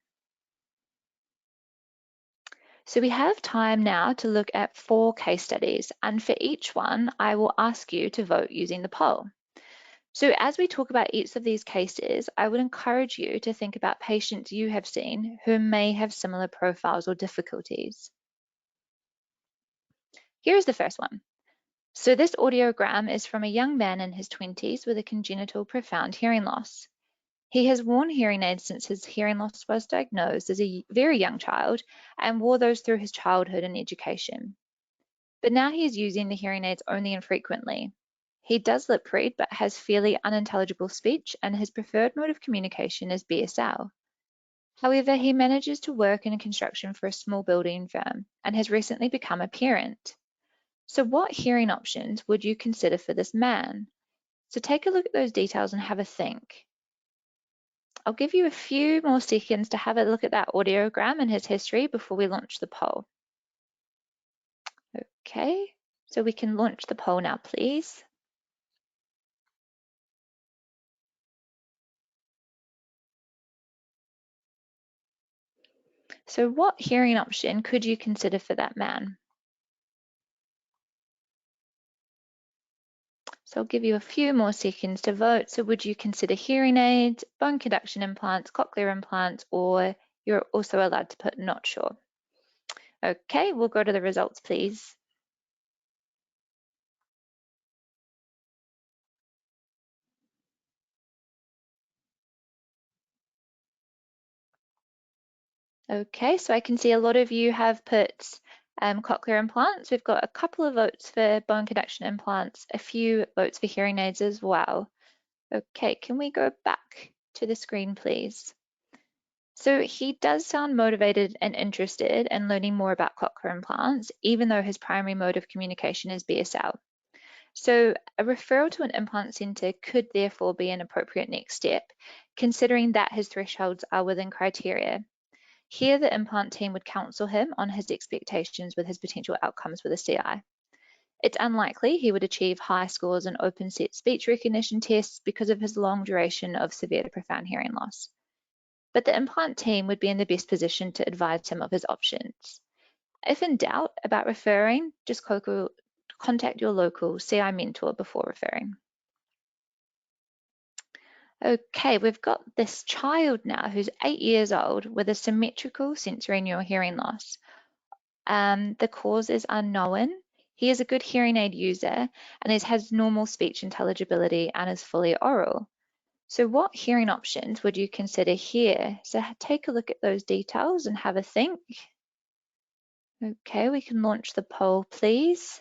So we have time now to look at 4 case studies, and for each one, I will ask you to vote using the poll. So as we talk about each of these cases, I would encourage you to think about patients you have seen who may have similar profiles or difficulties. Here's the first one. So this audiogram is from a young man in his 20s with a congenital profound hearing loss. He has worn hearing aids since his hearing loss was diagnosed as a very young child and wore those through his childhood and education. But now he is using the hearing aids only infrequently. He does lip read but has fairly unintelligible speech, and his preferred mode of communication is BSL. However, he manages to work in construction for a small building firm and has recently become a parent. So what hearing options would you consider for this man? So take a look at those details and have a think. I'll give you a few more seconds to have a look at that audiogram and his history before we launch the poll. Okay, so we can launch the poll now, please. So what hearing option could you consider for that man? So I'll give you a few more seconds to vote. So would you consider hearing aids, bone conduction implants, cochlear implants, or you're also allowed to put not sure? Okay, we'll go to the results, please. Okay, so I can see a lot of you have put cochlear implants. We've got a couple of votes for bone conduction implants, a few votes for hearing aids as well. Okay, can we go back to the screen, please? So he does sound motivated and interested in learning more about cochlear implants, even though his primary mode of communication is BSL. So a referral to an implant centre could therefore be an appropriate next step, considering that his thresholds are within criteria. Here, the implant team would counsel him on his expectations with his potential outcomes with a CI. It's unlikely he would achieve high scores in open set speech recognition tests because of his long duration of severe to profound hearing loss. But the implant team would be in the best position to advise him of his options. If in doubt about referring, just contact your local CI mentor before referring. Okay, we've got this child now who's 8 years old with a symmetrical sensory neural hearing loss. The cause is unknown. He is a good hearing aid user and has normal speech intelligibility and is fully oral. So what hearing options would you consider here? So take a look at those details and have a think. Okay, we can launch the poll, please.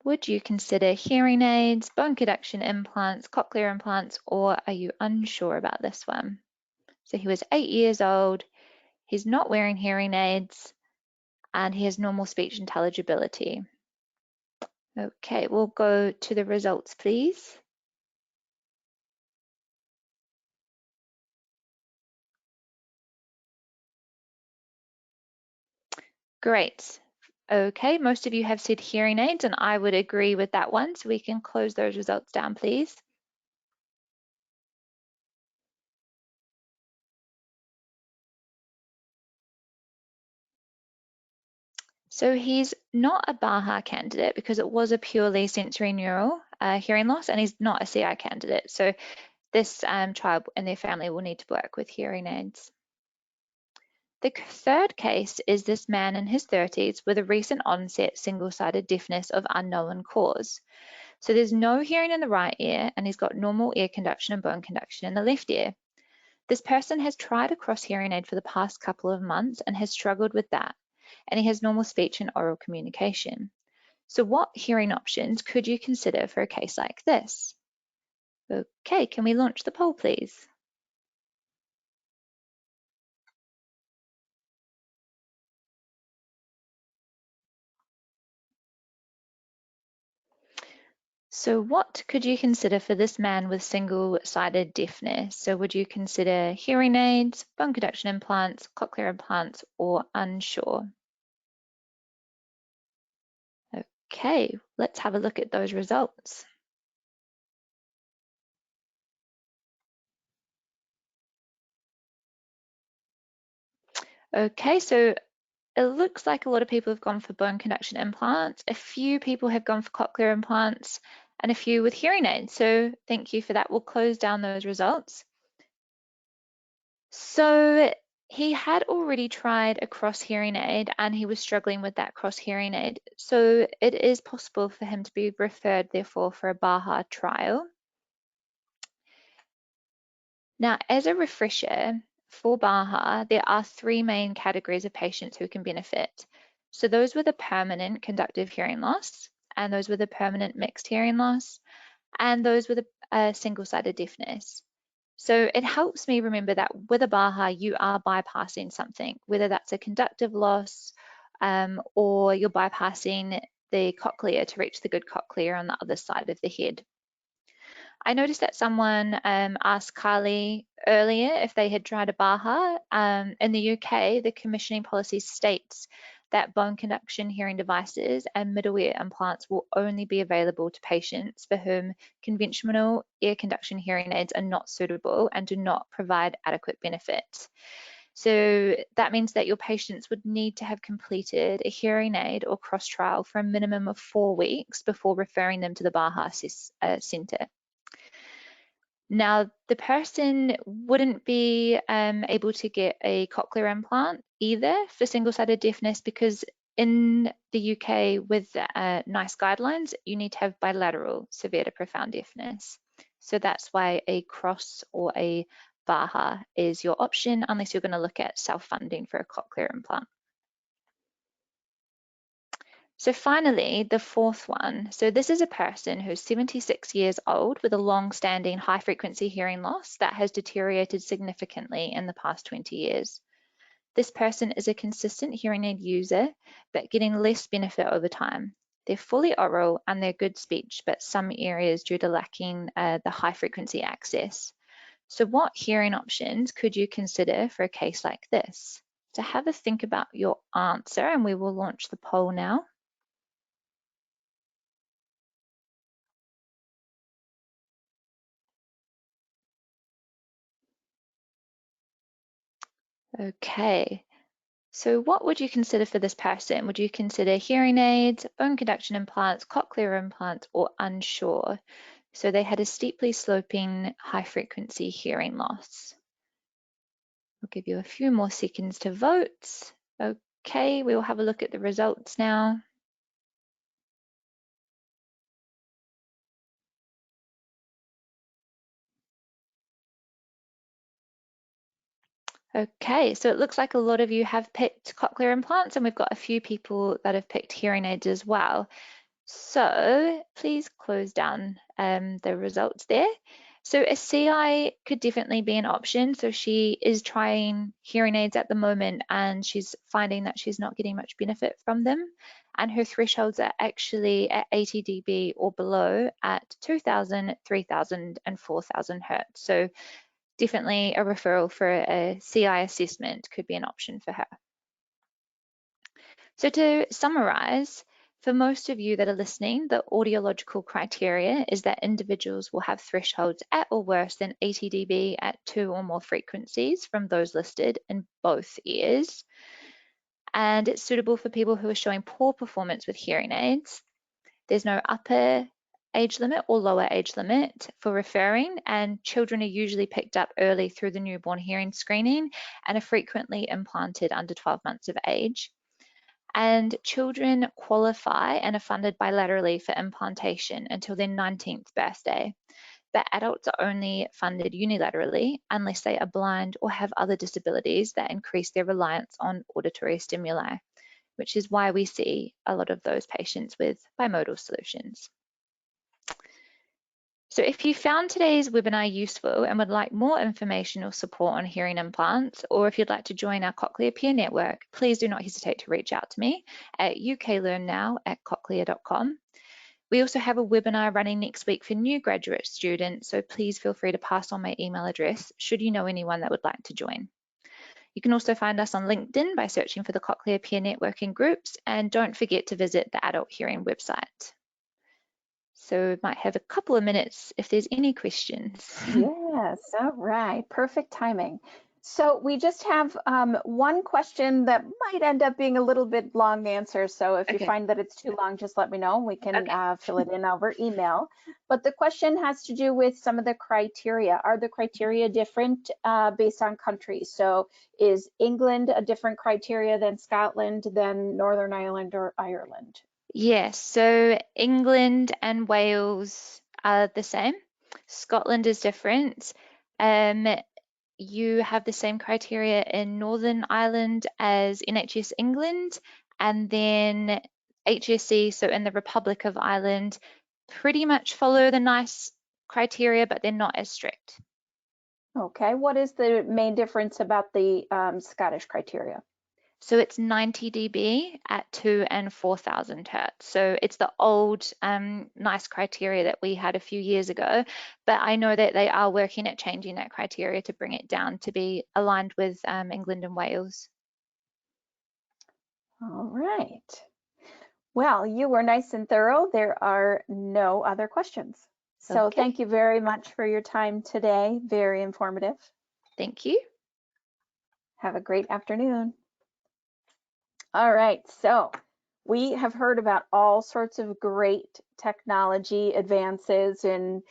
Would you consider hearing aids, bone conduction implants, cochlear implants, or are you unsure about this one? So he was 8 years old, he's not wearing hearing aids, and he has normal speech intelligibility. Okay, we'll go to the results, please. Great. Okay, most of you have said hearing aids, and I would agree with that one, so we can close those results down, please. So he's not a BAHA candidate because it was a purely sensory neural hearing loss, and he's not a CI candidate. So this child and their family will need to work with hearing aids. The third case is this man in his 30s with a recent onset single-sided deafness of unknown cause. So there's no hearing in the right ear, and he's got normal ear conduction and bone conduction in the left ear. This person has tried a cross hearing aid for the past couple of months and has struggled with that, and he has normal speech and oral communication. So what hearing options could you consider for a case like this? Okay, can we launch the poll, please? So what could you consider for this man with single-sided deafness? So would you consider hearing aids, bone conduction implants, cochlear implants, or unsure? Okay, let's have a look at those results. Okay, so it looks like a lot of people have gone for bone conduction implants. A few people have gone for cochlear implants and a few with hearing aids. So thank you for that. We'll close down those results. So he had already tried a cross hearing aid and he was struggling with that cross hearing aid. So it is possible for him to be referred, therefore, for a BAHA trial. Now, as a refresher, for BAHA, there are 3 main categories of patients who can benefit. So those with a permanent conductive hearing loss, and those with a permanent mixed hearing loss, and those with a single-sided deafness. So it helps me remember that with a BAHA, you are bypassing something, whether that's a conductive loss or you're bypassing the cochlea to reach the good cochlea on the other side of the head. I noticed that someone asked Carly earlier if they had tried a BAHA. In the UK, the commissioning policy states that bone conduction hearing devices and middle ear implants will only be available to patients for whom conventional ear conduction hearing aids are not suitable and do not provide adequate benefit. So that means that your patients would need to have completed a hearing aid or cross trial for a minimum of 4 weeks before referring them to the BAHA centre. Now, the person wouldn't be able to get a cochlear implant either for single-sided deafness, because in the UK with NICE guidelines, you need to have bilateral severe to profound deafness. So that's why a cross or a BAHA is your option, unless you're going to look at self-funding for a cochlear implant. So finally, the fourth one. So this is a person who's 76 years old with a long-standing high-frequency hearing loss that has deteriorated significantly in the past 20 years. This person is a consistent hearing aid user, but getting less benefit over time. They're fully oral and they're good speech, but some areas due to lacking the high-frequency access. So what hearing options could you consider for a case like this? So have a think about your answer, and we will launch the poll now. Okay, so what would you consider for this person? Would you consider hearing aids, bone conduction implants, cochlear implants, or unsure? So they had a steeply sloping high frequency hearing loss. I'll give you a few more seconds to vote. Okay, we will have a look at the results now. Okay, so it looks like a lot of you have picked cochlear implants, and we've got a few people that have picked hearing aids as well. So please close down the results there. So a CI could definitely be an option. So she is trying hearing aids at the moment and she's finding that she's not getting much benefit from them. And her thresholds are actually at 80 dB or below at 2000, 3000 and 4000 hertz. So definitely a referral for a CI assessment could be an option for her. So to summarize, for most of you that are listening, the audiological criteria is that individuals will have thresholds at or worse than 80 dB at 2 or more frequencies from those listed in both ears. And it's suitable for people who are showing poor performance with hearing aids. There's no upper age limit or lower age limit for referring, and children are usually picked up early through the newborn hearing screening and are frequently implanted under 12 months of age. And children qualify and are funded bilaterally for implantation until their 19th birthday. But adults are only funded unilaterally unless they are blind or have other disabilities that increase their reliance on auditory stimuli, which is why we see a lot of those patients with bimodal solutions. So if you found today's webinar useful and would like more information or support on hearing implants, or if you'd like to join our Cochlear Peer Network, please do not hesitate to reach out to me at uklearnnow@cochlear.com. We also have a webinar running next week for new graduate students, so please feel free to pass on my email address should you know anyone that would like to join. You can also find us on LinkedIn by searching for the Cochlear Peer Network in groups, and don't forget to visit the Adult Hearing website. So we might have a couple of minutes if there's any questions. Yes, all right, perfect timing. So we just have one question that might end up being a little bit long answer. So if you find that it's too long, just let me know. We can fill it in over email. But the question has to do with some of the criteria. Are the criteria different based on countries? So is England a different criteria than Scotland, than Northern Ireland or Ireland? Yes, so England and Wales are the same. Scotland is different. You have the same criteria in Northern Ireland as NHS England, and then HSE, so in the Republic of Ireland, pretty much follow the NICE criteria, but they're not as strict. Okay, what is the main difference about the Scottish criteria? So it's 90 dB at 2 and 4,000 hertz. So it's the old NICE criteria that we had a few years ago, but I know that they are working at changing that criteria to bring it down to be aligned with England and Wales. All right. Well, you were nice and thorough. There are no other questions. So Okay. Thank you very much for your time today. Very informative. Thank you. Have a great afternoon. All right, so we have heard about all sorts of great technology advances in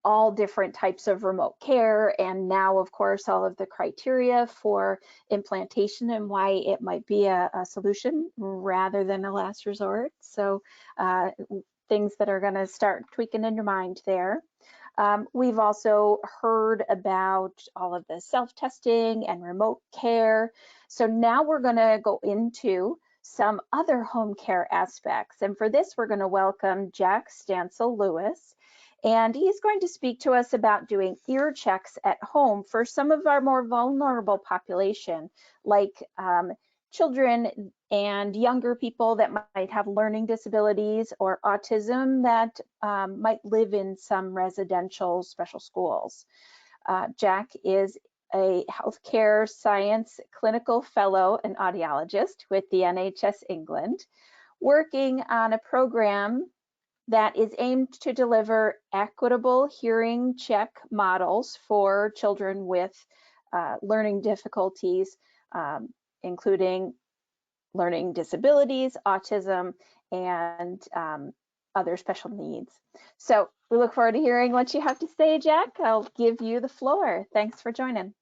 all different types of remote care, and now, of course, all of the criteria for implantation and why it might be a solution rather than a last resort. So things that are going to start tweaking in your mind there. We've also heard about all of the self-testing and remote care. So now we're going to go into some other home care aspects. And for this, we're going to welcome Jack Stansel-Lewis. And he's going to speak to us about doing ear checks at home for some of our more vulnerable population, like children and younger people that might have learning disabilities or autism that might live in some residential special schools. Jack is a healthcare science clinical fellow and audiologist with the NHS England, working on a program that is aimed to deliver equitable hearing check models for children with learning difficulties, including learning disabilities, autism, and other special needs. So we look forward to hearing what you have to say, Jack. I'll give you the floor. Thanks for joining.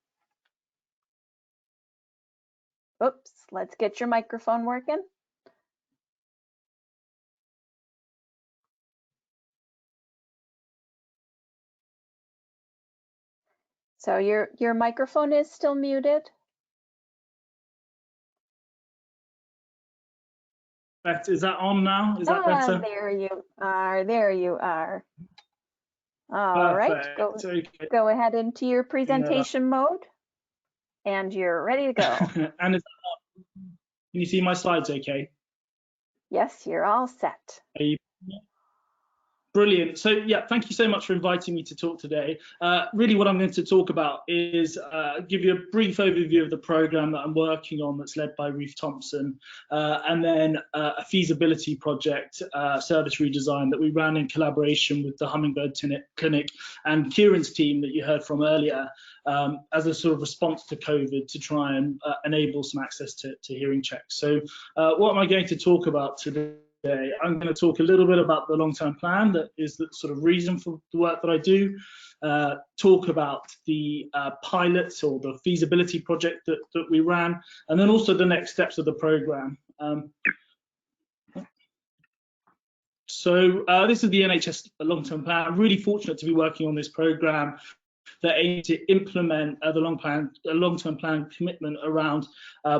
Oops, let's get your microphone working. So your microphone is still muted. Is that on now? Is that better? There you are. There you are. All Perfect. right, Okay. go ahead into your presentation mode, and you're ready to go. And can you see my slides okay? Yes, you're all set. Are you? Brilliant. So yeah, thank you so much for inviting me to talk today. Really what I'm going to talk about is give you a brief overview of the program that I'm working on that's led by Ruth Thompson, and then a feasibility project, service redesign that we ran in collaboration with the Hummingbird Clinic and Kieran's team that you heard from earlier, as a sort of response to COVID to try and enable some access to hearing checks. So what am I going to talk about today? I'm going to talk a little bit about the long-term plan that is the sort of reason for the work that I do, talk about the pilot or the feasibility project that we ran, and then also the next steps of the program. So this is the NHS long-term plan. I'm really fortunate to be working on this program that aims to implement the long-term plan commitment around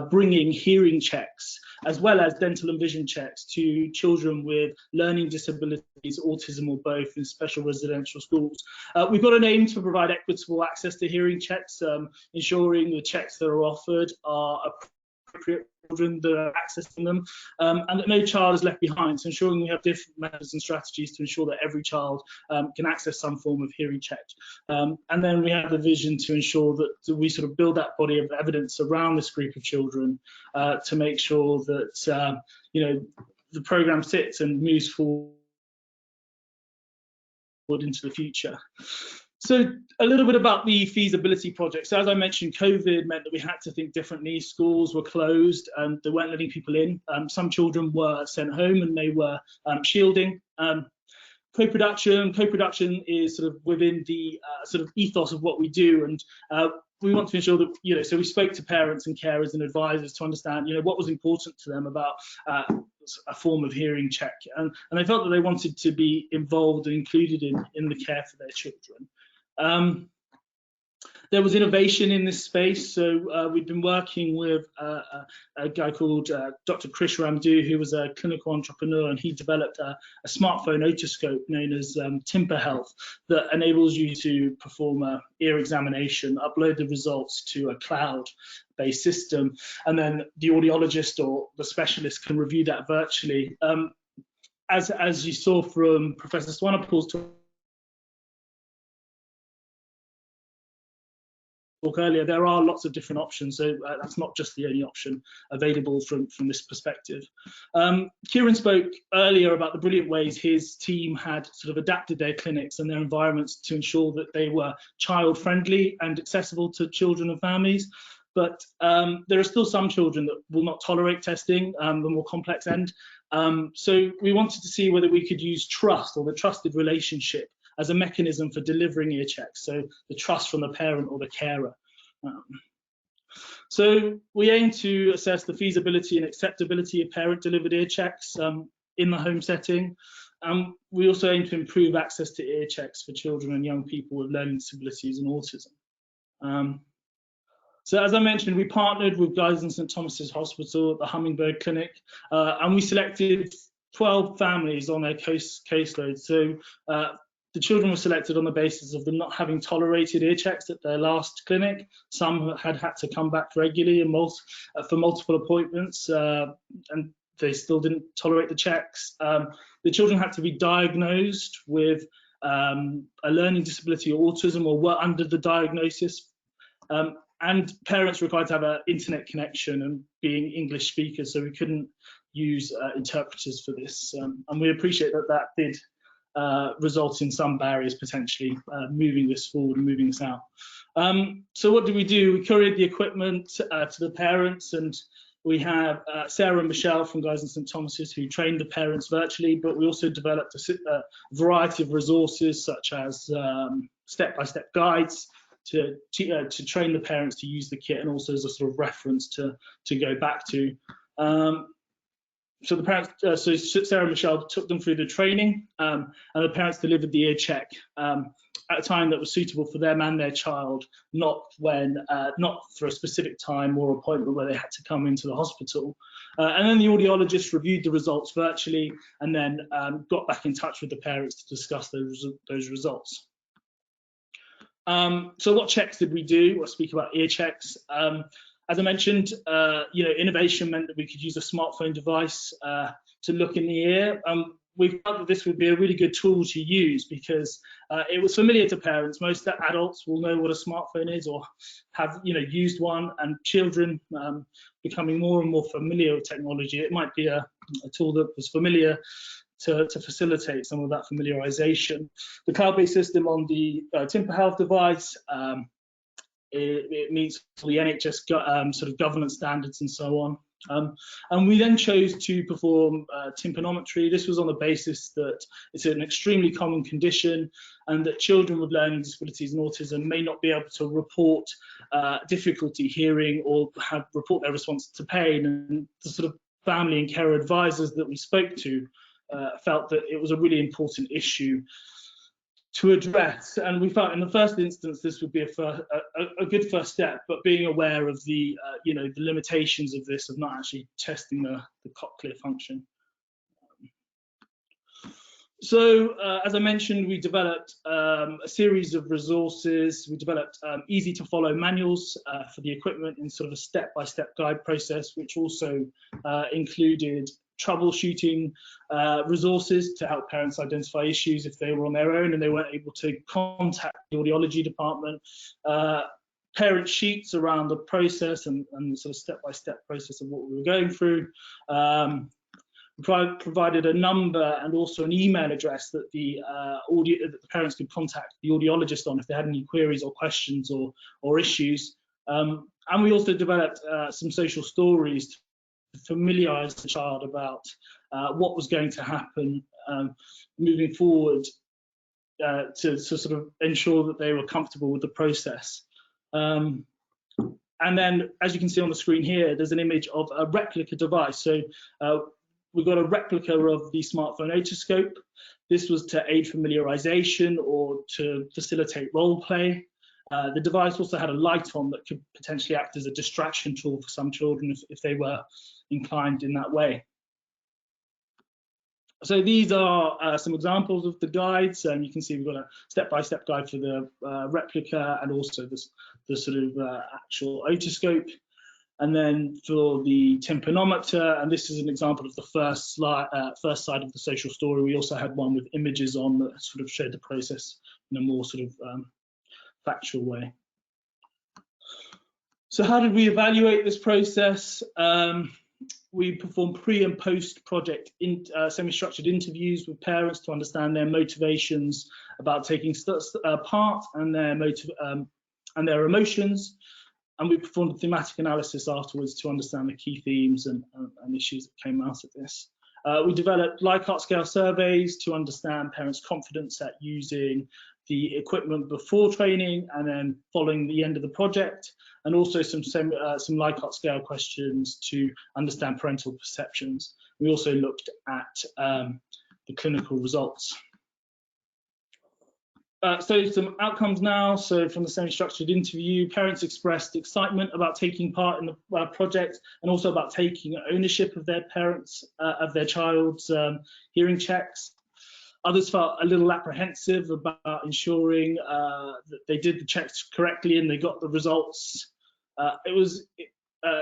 bringing hearing checks as well as dental and vision checks to children with learning disabilities, autism or both in special residential schools. We've got an aim to provide equitable access to hearing checks, ensuring the checks that are offered are appropriate children that are accessing them, and that no child is left behind. So ensuring we have different methods and strategies to ensure that every child can access some form of hearing check. And then we have the vision to ensure that we sort of build that body of evidence around this group of children to make sure that you know, the program sits and moves forward into the future. So a little bit about the feasibility project. So as I mentioned, COVID meant that we had to think differently. Schools were closed and they weren't letting people in. Some children were sent home and they were shielding. Co-production is sort of within the sort of ethos of what we do, and we want to ensure that, you know, so we spoke to parents and carers and advisors to understand, you know, what was important to them about a form of hearing check, and they felt that they wanted to be involved and included in the care for their children. There was innovation in this space, so we've been working with a guy called Dr. Krish Ramdu, who was a clinical entrepreneur, and he developed a smartphone otoscope known as Timper Health that enables you to perform an ear examination, upload the results to a cloud-based system, and then the audiologist or the specialist can review that virtually. As you saw from Professor Swanepoel's talk earlier, there are lots of different options, so that's not just the only option available from this perspective. Kieran spoke earlier about the brilliant ways his team had sort of adapted their clinics and their environments to ensure that they were child friendly and accessible to children and families. But there are still some children that will not tolerate testing, the more complex end. So we wanted to see whether we could use trust, or the trusted relationship, as a mechanism for delivering ear checks, so the trust from the parent or the carer. So we aim to assess the feasibility and acceptability of parent-delivered ear checks in the home setting. We also aim to improve access to ear checks for children and young people with learning disabilities and autism. So as I mentioned, we partnered with Guy's and St Thomas's Hospital at the Hummingbird Clinic, and we selected 12 families on their caseload. So the children were selected on the basis of them not having tolerated ear checks at their last clinic. Some had to come back regularly and for multiple appointments, and they still didn't tolerate the checks. The children had to be diagnosed with a learning disability or autism, or were under the diagnosis. And parents required to have an internet connection and being English speakers, so we couldn't use interpreters for this. And we appreciate that did result in some barriers potentially moving this forward and moving this out. So what did we do? We couriered the equipment to the parents, and we have Sarah and Michelle from Guy's and St Thomas's who trained the parents virtually, but we also developed a variety of resources such as step-by-step guides to train the parents to use the kit, and also as a sort of reference to go back to. So the parents, so Sarah and Michelle took them through the training, and the parents delivered the ear check at a time that was suitable for them and their child, not for a specific time or appointment where they had to come into the hospital. And then the audiologist reviewed the results virtually, and then got back in touch with the parents to discuss those results. So what checks did we do? I'll speak about ear checks. As I mentioned, innovation meant that we could use a smartphone device to look in the ear. We felt that this would be a really good tool to use because it was familiar to parents. Most adults will know what a smartphone is or have used one, and children becoming more and more familiar with technology. It might be a tool that was familiar to facilitate some of that familiarization. The cloud-based system on the Timper Health device, it meets all the NHS sort of governance standards and so on. And we then chose to perform tympanometry. This was on the basis that it's an extremely common condition, and that children with learning disabilities and autism may not be able to report difficulty hearing or report their response to pain. And the sort of family and care advisors that we spoke to felt that it was a really important issue to address, and we felt in the first instance this would be a good first step, but being aware of the the limitations of this, of not actually testing the cochlear function. So as I mentioned, we developed a series of resources. We developed easy to follow manuals for the equipment in sort of a step-by-step guide process, which also included troubleshooting resources to help parents identify issues if they were on their own and they weren't able to contact the audiology department. Parent sheets around the process and the sort of step-by-step process of what we were going through. Provided a number and also an email address that the parents could contact the audiologist on if they had any queries or questions or issues. And we also developed some social stories to familiarize the child about what was going to happen moving forward to sort of ensure that they were comfortable with the process. And then, as you can see on the screen here, there's an image of a replica device. So we've got a replica of the smartphone otoscope. This was to aid familiarization or to facilitate role play. The device also had a light on that could potentially act as a distraction tool for some children if they were inclined in that way. So these are some examples of the guides. You can see we've got a step-by-step guide for the replica and also the sort of actual otoscope. And then for the tympanometer, and this is an example of the first side of the social story. We also had one with images on that sort of showed the process in a more sort of factual way. So how did we evaluate this process? We performed pre and post project semi-structured interviews with parents to understand their motivations about taking part and their emotions. And we performed a thematic analysis afterwards to understand the key themes and issues that came out of this. We developed Likert scale surveys to understand parents' confidence at using the equipment before training and then following the end of the project, and also some Likert scale questions to understand parental perceptions. We also looked at the clinical results. So some outcomes now. So from the semi-structured interview, parents expressed excitement about taking part in the project and also about taking ownership of their child's hearing checks. Others felt a little apprehensive about ensuring that they did the checks correctly and they got the results.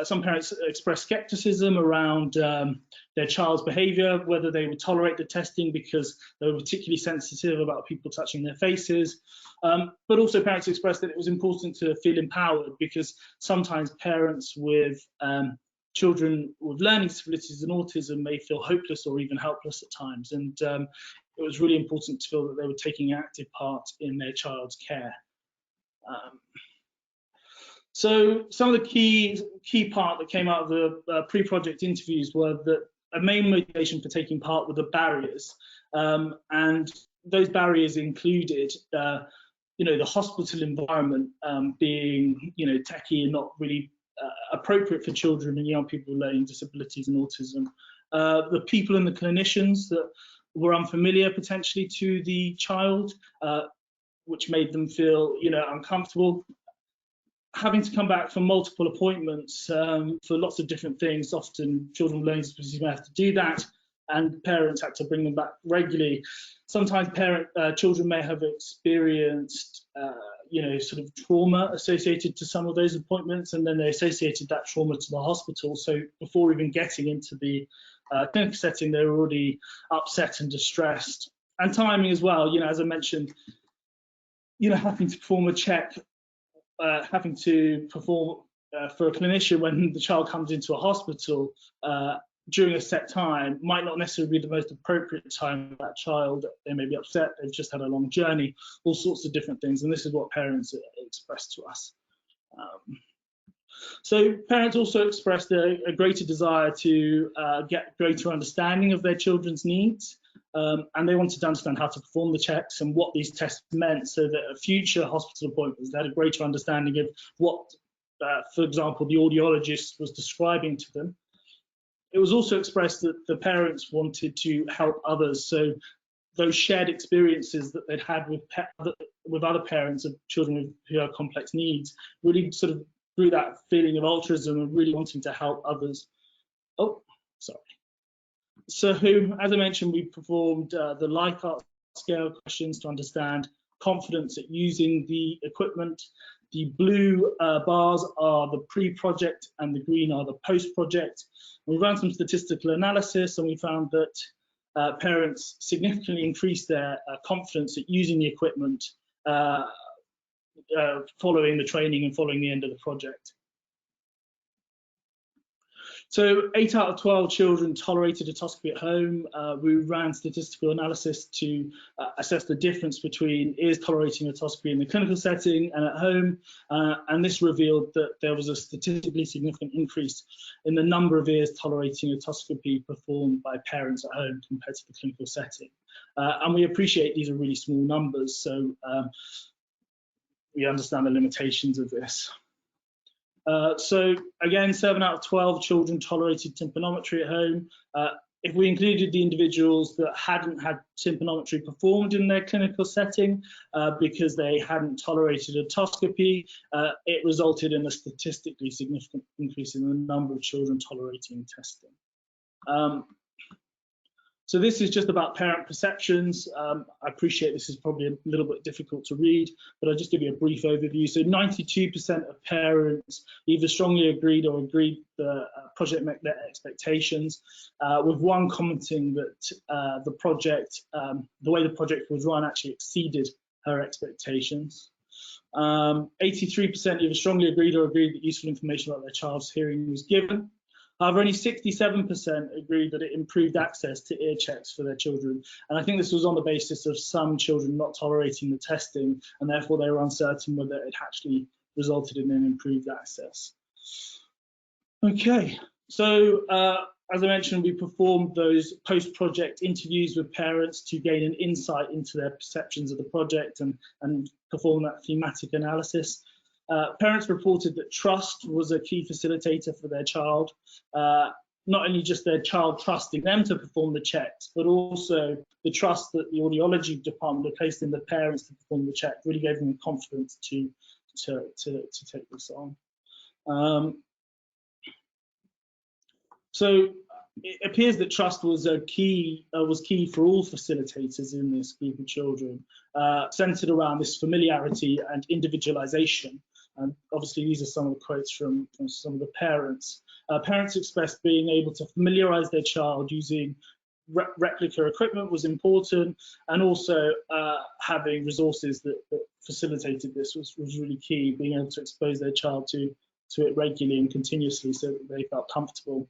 Some parents expressed skepticism around their child's behaviour, whether they would tolerate the testing because they were particularly sensitive about people touching their faces. But also parents expressed that it was important to feel empowered because sometimes parents with children with learning disabilities and autism may feel hopeless or even helpless at times. And it was really important to feel that they were taking active part in their child's care. So some of the key part that came out of the pre-project interviews were that a main motivation for taking part were the barriers, and those barriers included, the hospital environment being, techie and not really appropriate for children and young people with learning disabilities and autism. The people and the clinicians that were unfamiliar potentially to the child, which made them feel, uncomfortable. Having to come back for multiple appointments for lots of different things. Often children with learning disabilities may have to do that, and parents had to bring them back regularly. Sometimes children may have experienced, sort of trauma associated to some of those appointments, and then they associated that trauma to the hospital. So before even getting into the clinical setting, they were already upset and distressed. And timing as well, as I mentioned, having to perform a check, having to perform for a clinician when the child comes into a hospital during a set time might not necessarily be the most appropriate time for that child. They may be upset, they've just had a long journey, all sorts of different things, and this is what parents expressed to us. So parents also expressed a greater desire to get greater understanding of their children's needs. And they wanted to understand how to perform the checks and what these tests meant, so that at future hospital appointments they had a greater understanding of what, for example, the audiologist was describing to them. It was also expressed that the parents wanted to help others, so those shared experiences that they'd had with other parents of children who have complex needs really sort of grew that feeling of altruism and really wanting to help others. Oh, sorry. So, as I mentioned, we performed the Likert scale questions to understand confidence at using the equipment. The blue bars are the pre-project and the green are the post-project. We ran some statistical analysis and we found that parents significantly increased their confidence at using the equipment following the training and following the end of the project. So 8 out of 12 children tolerated otoscopy at home. We ran statistical analysis to assess the difference between ears tolerating otoscopy in the clinical setting and at home. And this revealed that there was a statistically significant increase in the number of ears tolerating otoscopy performed by parents at home compared to the clinical setting. And we appreciate these are really small numbers, so we understand the limitations of this. So again, 7 out of 12 children tolerated tympanometry at home. If we included the individuals that hadn't had tympanometry performed in their clinical setting because they hadn't tolerated otoscopy, it resulted in a statistically significant increase in the number of children tolerating testing. So this is just about parent perceptions. I appreciate this is probably a little bit difficult to read, but I'll just give you a brief overview. So 92% of parents either strongly agreed or agreed the project met their expectations, with one commenting that the way the project was run actually exceeded her expectations. 83% either strongly agreed or agreed that useful information about their child's hearing was given. However, only 67% agreed that it improved access to ear checks for their children. And I think this was on the basis of some children not tolerating the testing, and therefore they were uncertain whether it actually resulted in an improved access. Okay, so as I mentioned, we performed those post-project interviews with parents to gain an insight into their perceptions of the project and perform that thematic analysis. Parents reported that trust was a key facilitator for their child, not only just their child trusting them to perform the checks, but also the trust that the audiology department had placed in the parents to perform the check really gave them the confidence to take this on. So it appears that trust was key for all facilitators in this group of children, centered around this familiarity and individualization. And obviously, these are some of the quotes from some of the parents. Parents expressed being able to familiarize their child using replica equipment was important, and also having resources that facilitated this was really key, being able to expose their child to it regularly and continuously so that they felt comfortable.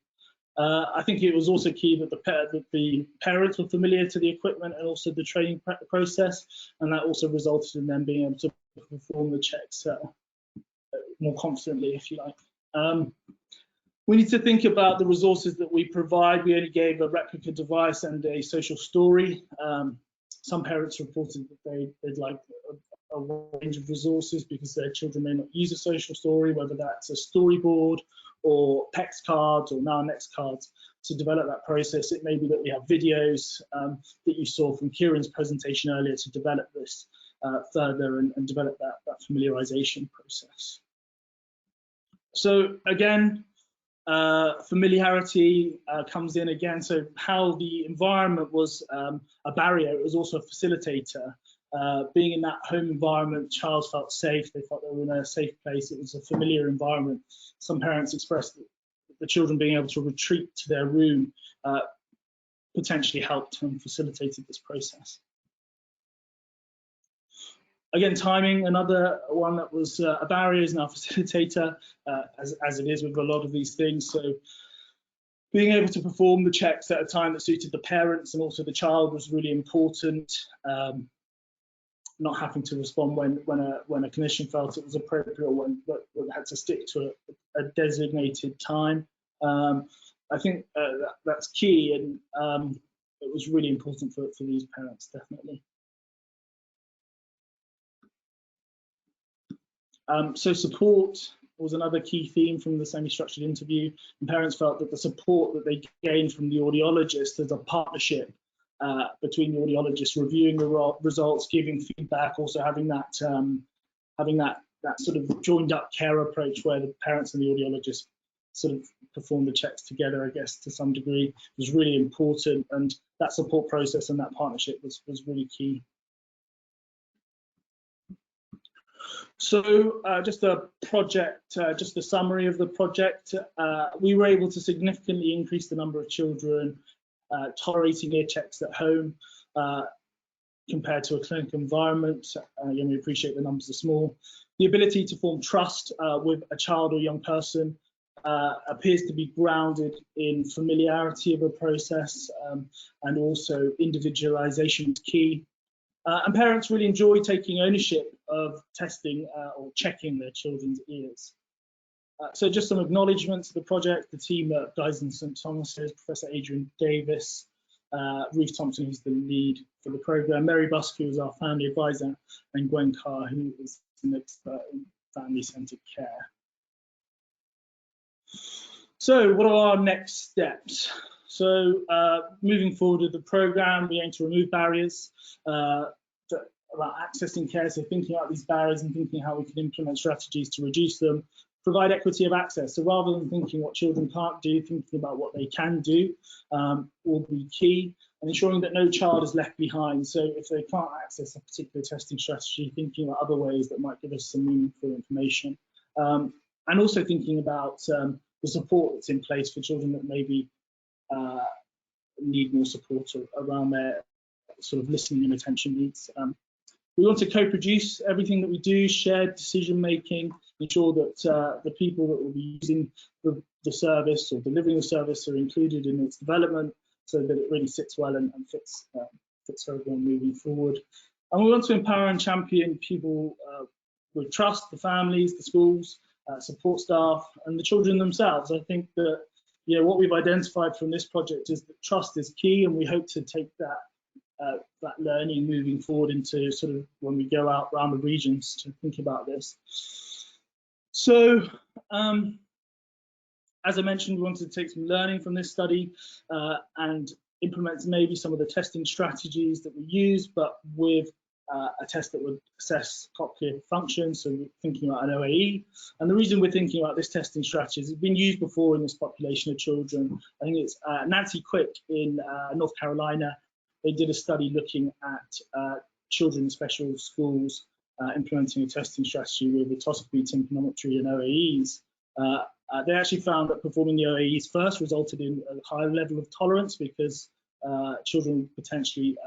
I think it was also key that the parents were familiar to the equipment and also the training process, and that also resulted in them being able to perform the checks more confidently, if you like. We need to think about the resources that we provide. We only gave a replica device and a social story. Some parents reported that they'd like a range of resources because their children may not use a social story, whether that's a storyboard or PEX cards or now Next cards to develop that process. It may be that we have videos that you saw from Kieran's presentation earlier to develop this further and develop that familiarization process. So again, familiarity comes in again. So how the environment was a barrier, it was also a facilitator. Being in that home environment, child felt safe, they felt they were in a safe place, it was a familiar environment. Some parents expressed that the children being able to retreat to their room potentially helped and facilitated this process. Again, timing, another one that was a barrier is now a facilitator, as it is with a lot of these things. So being able to perform the checks at a time that suited the parents and also the child was really important. Not having to respond when a clinician felt it was appropriate or when had to stick to a designated time. I think that's key, and it was really important for these parents, definitely. So support was another key theme from the semi-structured interview, and parents felt that the support that they gained from the audiologist as a partnership between the audiologist reviewing the results, giving feedback, also having that sort of joined up care approach where the parents and the audiologist sort of perform the checks together, I guess, to some degree, was really important, and that support process and that partnership was really key. So just a project, just a summary of the project. We were able to significantly increase the number of children tolerating ear checks at home compared to a clinical environment. Again, we appreciate the numbers are small. The ability to form trust with a child or young person appears to be grounded in familiarity of a process, and also individualization is key. And parents really enjoy taking ownership of testing or checking their children's ears. So just some acknowledgements of the project. The team at Guy's and St Thomas's, Professor Adrian Davis, Ruth Thompson, who's the lead for the programme, Mary Busk, who is our family advisor, and Gwen Carr, who is an expert in family-centred care. So what are our next steps? So moving forward with the programme, we aim to remove barriers about accessing care, so thinking about these barriers and thinking how we can implement strategies to reduce them, provide equity of access. So rather than thinking what children can't do, thinking about what they can do will be key, and ensuring that no child is left behind. So if they can't access a particular testing strategy, thinking about other ways that might give us some meaningful information. And also thinking about the support that's in place for children that maybe need more support around their sort of listening and attention needs. We want to co-produce everything that we do, shared decision-making, ensure that the people that will be using the service or delivering the service are included in its development so that it really sits well and fits for everyone moving forward. And we want to empower and champion people with trust, the families, the schools, support staff, and the children themselves. I think that what we've identified from this project is that trust is key, and we hope to take that learning moving forward into sort of when we go out around the regions to think about this. So as I mentioned, we wanted to take some learning from this study and implement maybe some of the testing strategies that we use, but with a test that would assess cochlear function, so we're thinking about an OAE. And the reason we're thinking about this testing strategy is it's been used before in this population of children. I think it's Nancy Quick in North Carolina. They did a study looking at children in special schools implementing a testing strategy with otoscopy, tympanometry, and OAEs. They actually found that performing the OAEs first resulted in a higher level of tolerance because children were potentially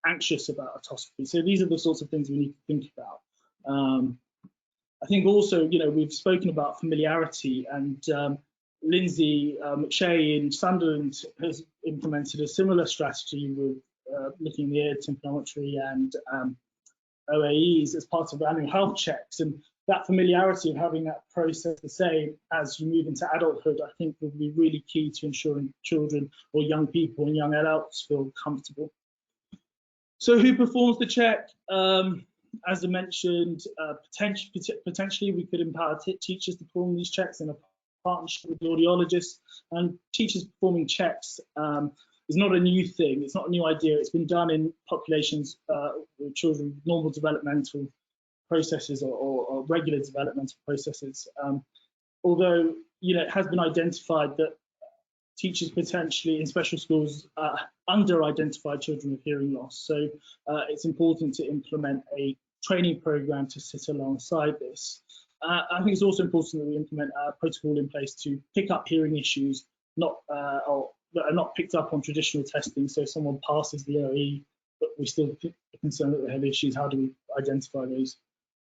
anxious about otoscopy. So these are the sorts of things we need to think about. I think also, we've spoken about familiarity, and Lindsay McShay in Sunderland has implemented a similar strategy with looking at the ear tympanometry and OAEs as part of annual health checks. And that familiarity of having that process the same as you move into adulthood, I think will be really key to ensuring children or young people and young adults feel comfortable. So who performs the check? As I mentioned, potentially we could empower teachers to perform these checks in a partnership with the audiologists. And teachers performing checks is not a new thing. It's not a new idea. It's been done in populations with children with normal developmental processes or regular developmental processes. Although, it has been identified that teachers potentially in special schools under-identify children with hearing loss. So it's important to implement a training program to sit alongside this. I think it's also important that we implement a protocol in place to pick up hearing issues that are not picked up on traditional testing. So if someone passes the OE, but we still are concerned that they have issues, how do we identify those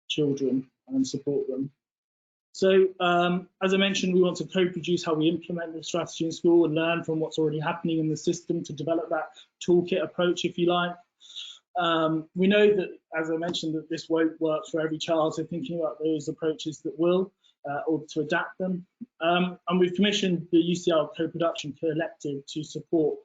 children and support them? So as I mentioned, we want to co-produce how we implement the strategy in school and learn from what's already happening in the system to develop that toolkit approach, if you like. We know that, as I mentioned, that this won't work for every child, so thinking about those approaches that will, or to adapt them. And we've commissioned the UCL co-production collective to support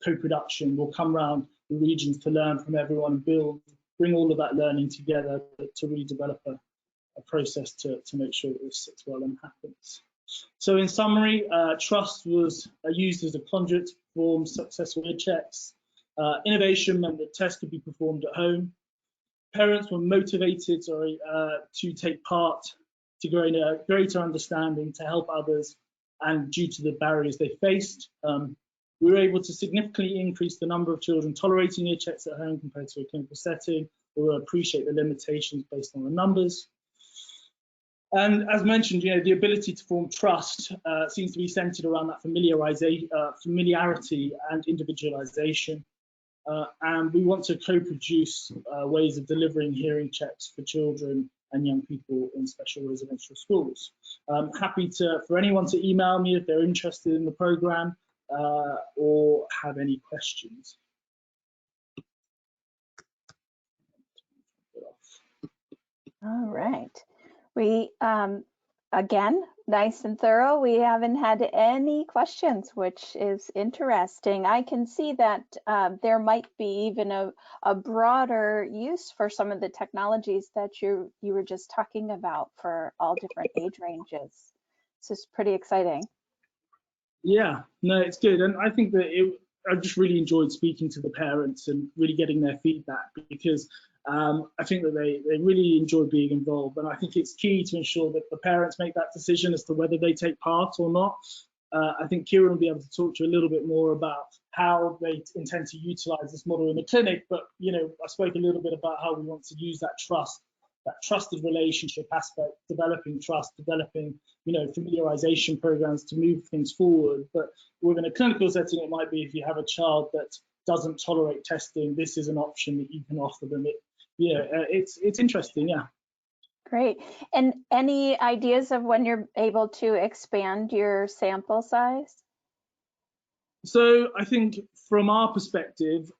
co-production. We'll come around the regions to learn from everyone and bring all of that learning together to really develop a process to make sure that this sits well and happens. So in summary, trust was used as a conduit to perform successful ear checks. Innovation meant that tests could be performed at home. Parents were motivated to take part, to gain a greater understanding, to help others, and due to the barriers they faced, we were able to significantly increase the number of children tolerating ear checks at home compared to a clinical setting. We will appreciate the limitations based on the numbers. And as mentioned, the ability to form trust seems to be centered around that familiarity and individualization. And we want to co-produce ways of delivering hearing checks for children and young people in special residential schools. I'm happy for anyone to email me if they're interested in the program or have any questions. All right. We, again, nice and thorough. We haven't had any questions, which is interesting. I can see that there might be even a broader use for some of the technologies that you were just talking about for all different age ranges. This is pretty exciting. Yeah, no, it's good. And I think that I just really enjoyed speaking to the parents and really getting their feedback, because I think that they really enjoy being involved. And I think it's key to ensure that the parents make that decision as to whether they take part or not. I think Kieran will be able to talk to you a little bit more about how they intend to utilize this model in the clinic. But, I spoke a little bit about how we want to use that trusted relationship aspect, developing trust, developing, familiarization programs to move things forward. But within a clinical setting, it might be if you have a child that doesn't tolerate testing, this is an option that you can offer them. It's interesting, yeah. Great. And any ideas of when you're able to expand your sample size? So I think from our perspective,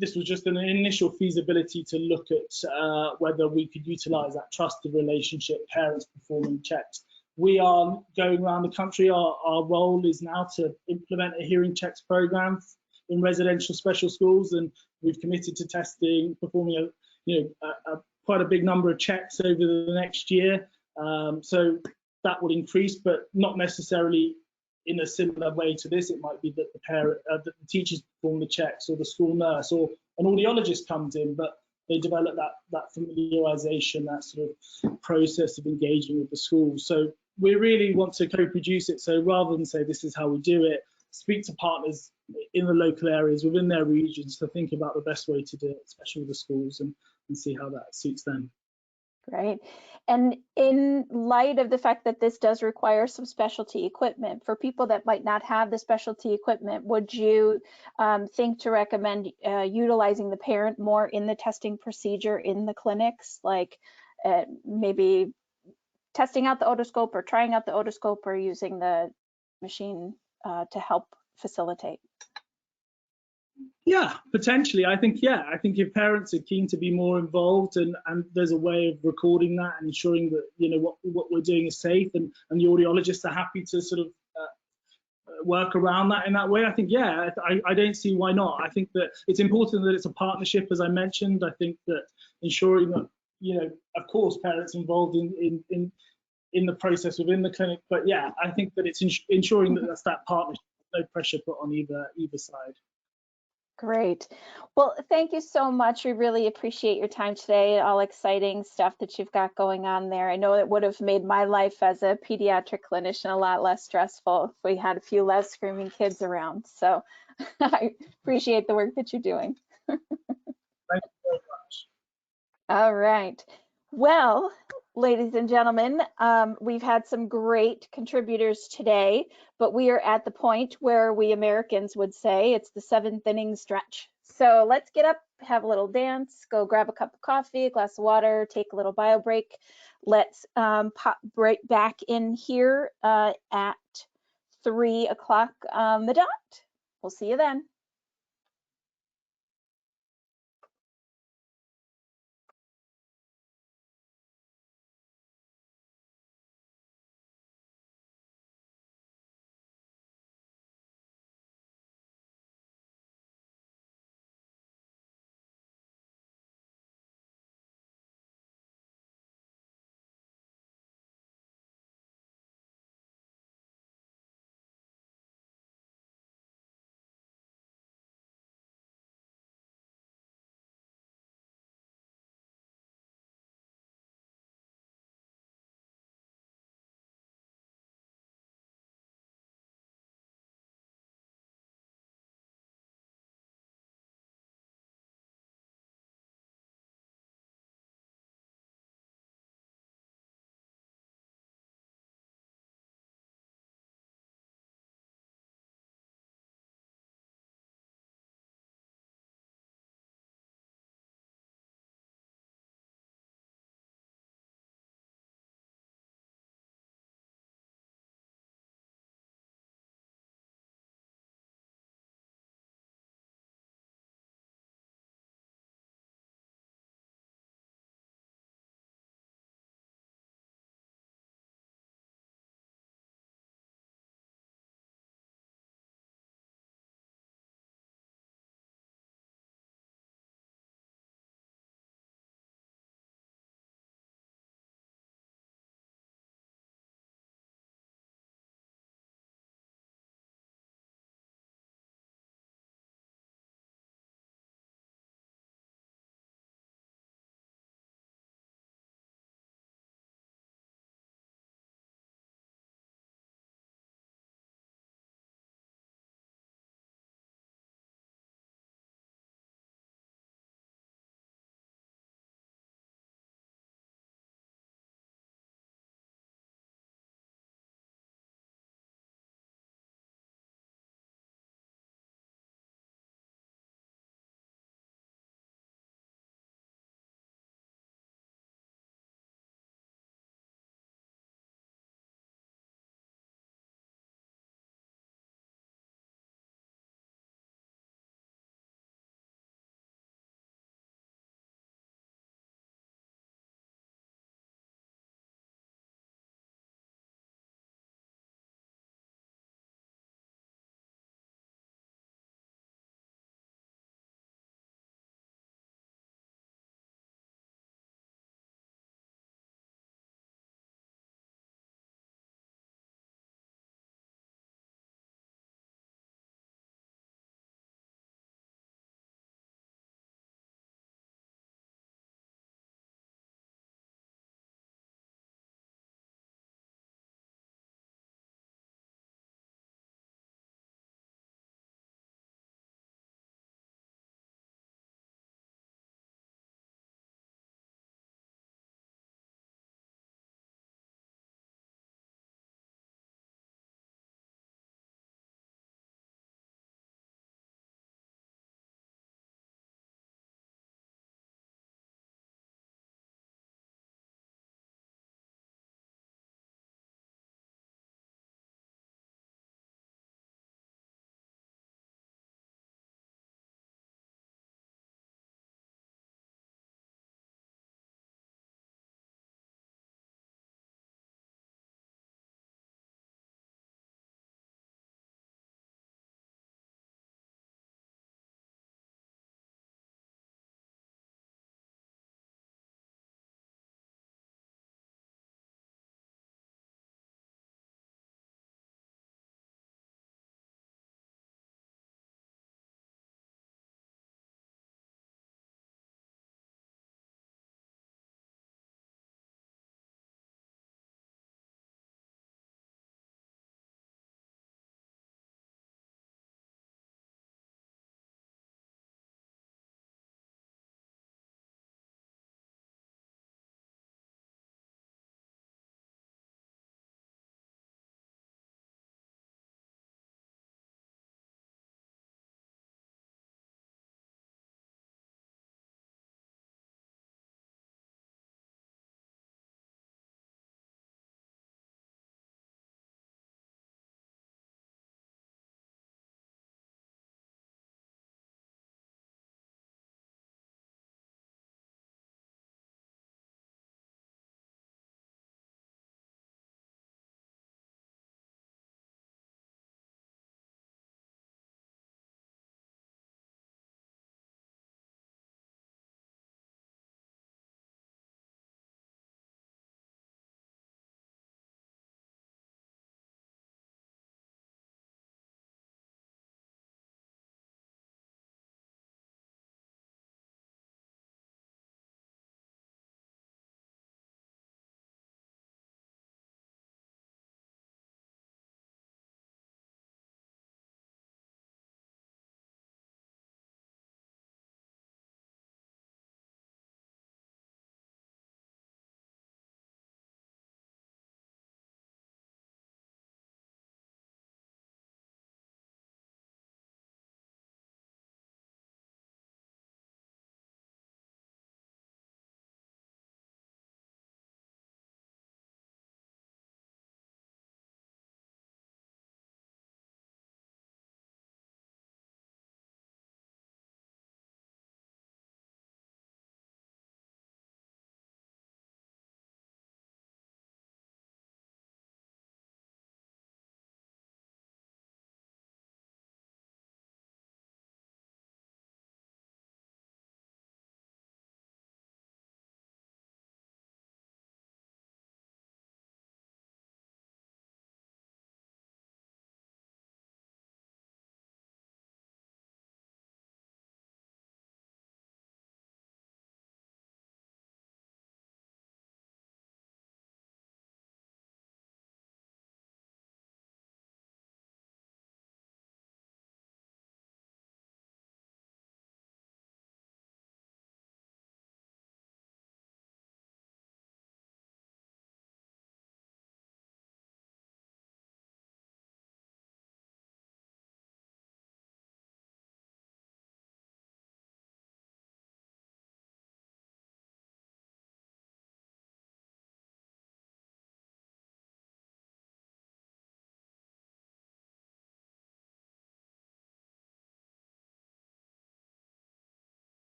this was just an initial feasibility to look at whether we could utilize that trusted relationship, parents performing checks. We are going around the country. Our role is now to implement a hearing checks program in residential special schools, and we've committed to testing, performing quite a big number of checks over the next year. So that will increase, but not necessarily in a similar way to this. It might be that that the teachers perform the checks, or the school nurse, or an audiologist comes in, but they develop that familiarization, that sort of process of engaging with the school. So we really want to co-produce it. So rather than say this is how we do it, speak to partners in the local areas within their regions to think about the best way to do it, especially with the schools, and see how that suits them. Great. And in light of the fact that this does require some specialty equipment, for people that might not have the specialty equipment, would you think to recommend utilizing the parent more in the testing procedure in the clinics, like maybe testing out the otoscope or trying out the otoscope, or using the machine to help facilitate? Yeah, potentially. I think if parents are keen to be more involved, and there's a way of recording that and ensuring that what we're doing is safe, and the audiologists are happy to sort of work around that in that way, I think I don't see why not. I think that it's important that it's a partnership, as I mentioned. I think that ensuring that of course parents involved in the process within the clinic, but yeah, I think that it's ensuring that that's that partnership, no pressure put on either side. Great. Well, thank you so much. We really appreciate your time today, all exciting stuff that you've got going on there. I know it would have made my life as a pediatric clinician a lot less stressful if we had a few less screaming kids around. So I appreciate the work that you're doing. Thank you very much. All right. Well, ladies and gentlemen, we've had some great contributors today, but we are at the point where we Americans would say it's the 7th inning stretch. So let's get up, have a little dance, go grab a cup of coffee, a glass of water, take a little bio break. Let's pop right back in here at 3 o'clock on the dot. We'll see you then.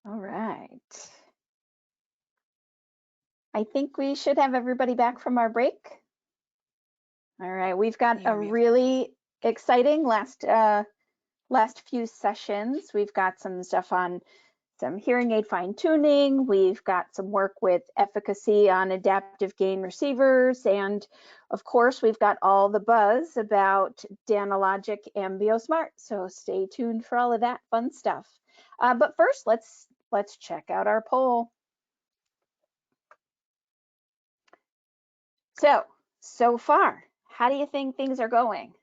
All right. I think we should have everybody back from our break. All right, we've got a really exciting last few sessions. We've got some stuff on some hearing aid fine tuning. We've got some work with efficacy on adaptive gain receivers. And of course, we've got all the buzz about Danalogic and BioSmart. So stay tuned for all of that fun stuff. But first, let's check out our poll. So far, how do you think things are going?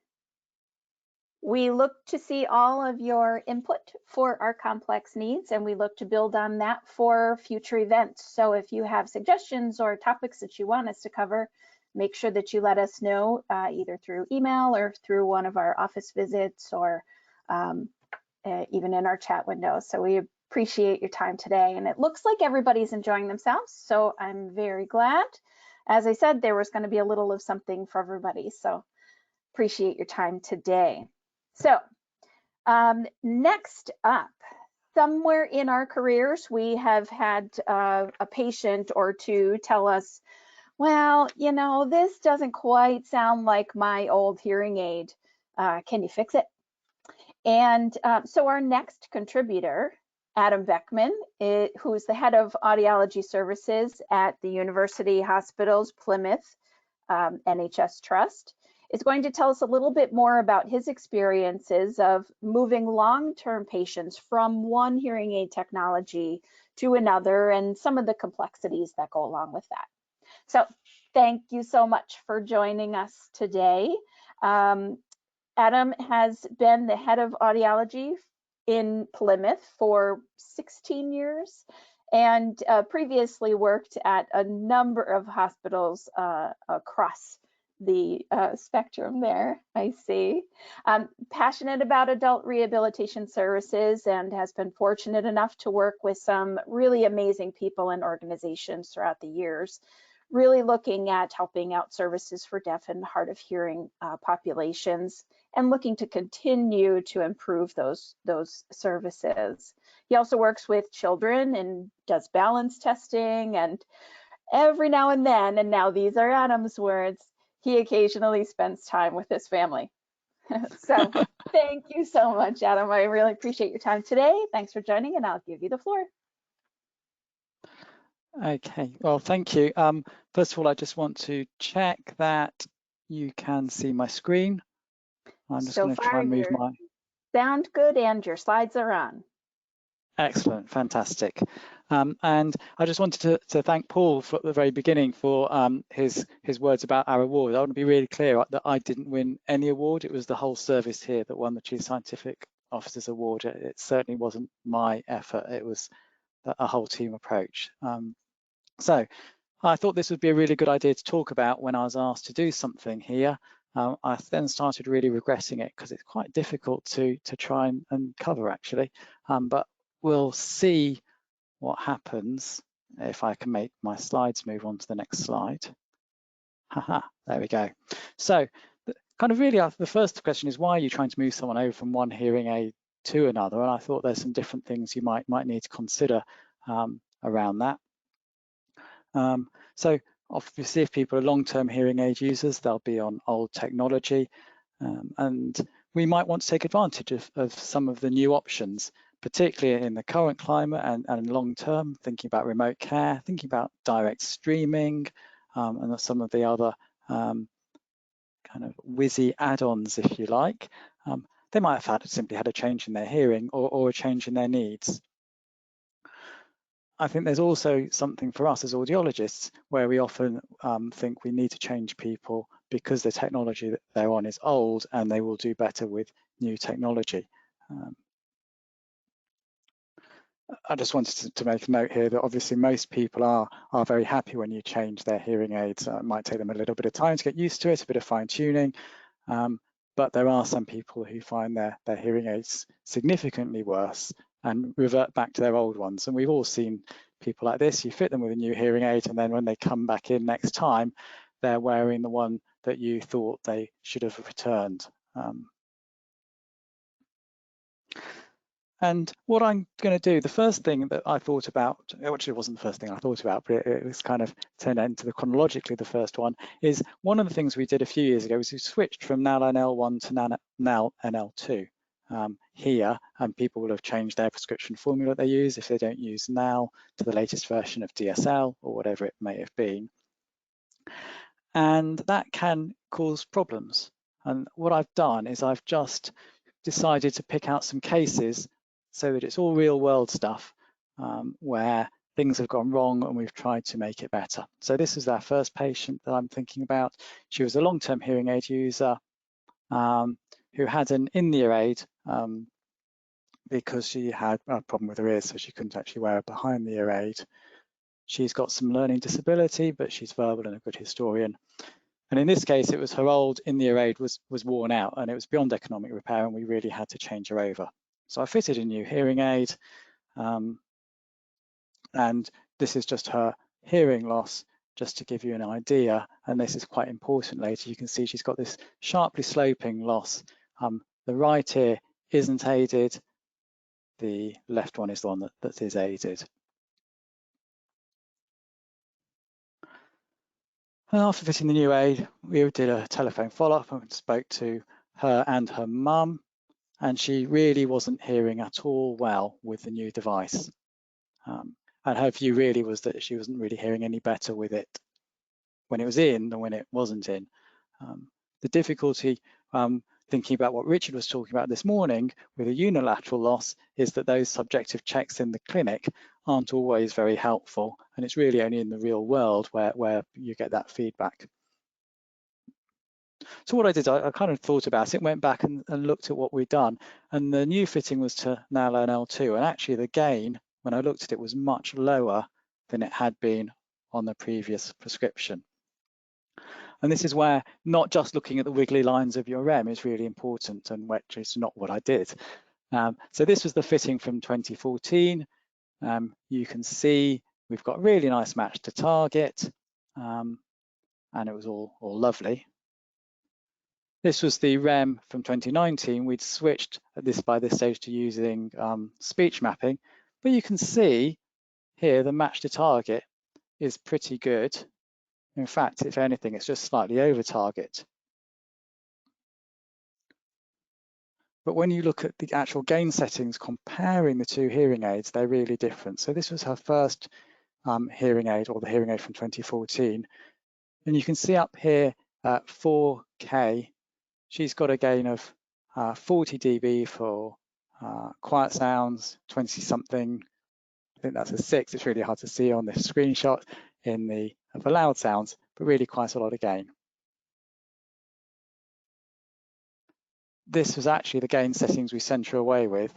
We look to see all of your input for our complex needs, and we look to build on that for future events. So if you have suggestions or topics that you want us to cover, make sure that you let us know either through email or through one of our office visits or even in our chat window. So we appreciate your time today. And it looks like everybody's enjoying themselves, so I'm very glad. As I said, there was going to be a little of something for everybody, so appreciate your time today. So next up, somewhere in our careers, we have had a patient or two tell us, well, you know, this doesn't quite sound like my old hearing aid. Can you fix it? And so our next contributor, Adam Beckman, who's the head of audiology services at the University Hospitals Plymouth NHS Trust, is going to tell us a little bit more about his experiences of moving long-term patients from one hearing aid technology to another and some of the complexities that go along with that. So thank you so much for joining us today. Adam has been the head of audiology in Plymouth for 16 years and previously worked at a number of hospitals across the spectrum there, I see. Passionate about adult rehabilitation services and has been fortunate enough to work with some really amazing people and organizations throughout the years, really looking at helping out services for deaf and hard of hearing populations and looking to continue to improve those services. He also works with children and does balance testing, and every now and then, and now these are Adam's words, he occasionally spends time with his family. So thank you so much, Adam. I really appreciate your time today. Thanks for joining, and I'll give you the floor. Okay, well, thank you. First of all, I just want to check that you can see my screen. I'm just going to try and move my... Sound good, and your slides are on. Excellent, fantastic. And I just wanted to thank Paul at the very beginning for his words about our award. I want to be really clear that I didn't win any award. It was the whole service here that won the Chief Scientific Officer's Award. It certainly wasn't my effort. It was a whole team approach. So I thought this would be a really good idea to talk about when I was asked to do something here. I then started really regretting it because it's quite difficult to try and cover actually, but we'll see what happens if I can make my slides move on to the next slide. Haha, there we go. So kind of really the first question is, why are you trying to move someone over from one hearing aid to another? And I thought there's some different things you might need to consider around that. So obviously, if people are long-term hearing aid users, they'll be on old technology, and we might want to take advantage of some of the new options, particularly in the current climate and long-term, thinking about remote care, thinking about direct streaming, and some of the other kind of whizzy add-ons, if you like. They might have simply had a change in their hearing or a change in their needs. I think there's also something for us as audiologists where we often think we need to change people because the technology that they're on is old and they will do better with new technology. I just wanted to make a note here that obviously most people are very happy when you change their hearing aids. It might take them a little bit of time to get used to it, a bit of fine tuning, but there are some people who find their hearing aids significantly worse and revert back to their old ones. And we've all seen people like this. You fit them with a new hearing aid, and then when they come back in next time, they're wearing the one that you thought they should have returned. And what I'm going to do, the first thing that I thought about, actually it wasn't the first thing I thought about, but it was kind of turned into the chronologically the first one, is one of the things we did a few years ago was we switched from NAL-NL1 to NAL-NL2 here, and people will have changed their prescription formula they use if they don't use NAL to the latest version of DSL or whatever it may have been. And that can cause problems. And what I've done is I've just decided to pick out some cases so that it's all real world stuff where things have gone wrong and we've tried to make it better. So this is our first patient that I'm thinking about. She was a long-term hearing aid user who had an in-the-ear aid because she had a problem with her ears, so she couldn't actually wear a behind-the-ear aid. She's got some learning disability, but she's verbal and a good historian. And in this case, it was her old in-the-ear aid was worn out and it was beyond economic repair and we really had to change her over. So I fitted a new hearing aid and this is just her hearing loss, just to give you an idea. And this is quite important later. You can see she's got this sharply sloping loss. The right ear isn't aided. The left one is the one that is aided. And after fitting the new aid, we did a telephone follow-up and spoke to her and her mum, and she really wasn't hearing at all well with the new device. And her view really was that she wasn't really hearing any better with it when it was in than when it wasn't in. The difficulty thinking about what Richard was talking about this morning with a unilateral loss is that those subjective checks in the clinic aren't always very helpful, and it's really only in the real world where you get that feedback. So what I did, I kind of thought about it, went back and looked at what we'd done, and the new fitting was to NAL-NL2, and actually the gain, when I looked at it, was much lower than it had been on the previous prescription. And this is where not just looking at the wiggly lines of your REM is really important, and which is not what I did. So this was the fitting from 2014. You can see we've got a really nice match to target, and it was all lovely. This was the REM from 2019. We'd switched by this stage to using speech mapping, but you can see here the match to target is pretty good. In fact, if anything, it's just slightly over target. But when you look at the actual gain settings comparing the two hearing aids, they're really different. So this was her first hearing aid, or the hearing aid from 2014. And you can see up here at 4K, she's got a gain of 40 dB for quiet sounds, 20 something. I think that's a 6. It's really hard to see on this screenshot for loud sounds, but really quite a lot of gain. This was actually the gain settings we sent her away with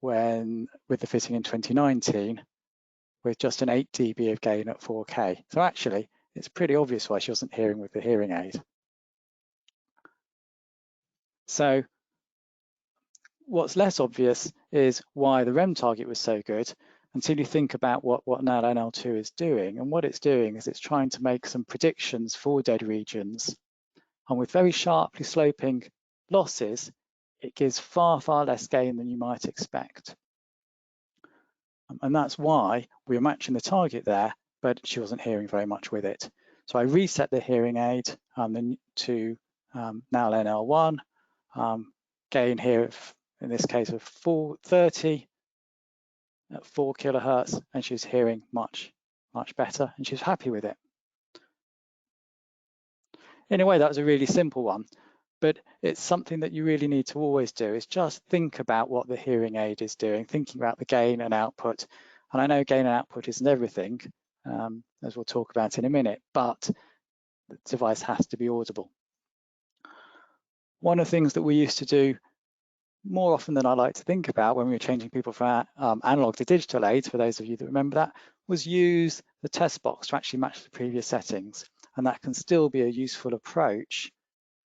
with the fitting in 2019, with just an 8 dB of gain at 4K. So actually, it's pretty obvious why she wasn't hearing with the hearing aid. So what's less obvious is why the REM target was so good until you think about what NAL-NL2 is doing. And what it's doing is it's trying to make some predictions for dead regions. And with very sharply sloping losses, it gives far, far less gain than you might expect. And that's why we were matching the target there, but she wasn't hearing very much with it. So I reset the hearing aid to NAL-NL1, gain here, in this case, of 430 at 4 kilohertz, and she's hearing much better, and she's happy with it. In a way, that was a really simple one, but it's something that you really need to always do, is just think about what the hearing aid is doing, thinking about the gain and output. And I know gain and output isn't everything, as we'll talk about in a minute, but the device has to be audible. One of the things that we used to do more often than I like to think about when we were changing people from analog to digital aids, for those of you that remember that, was use the test box to actually match the previous settings. And that can still be a useful approach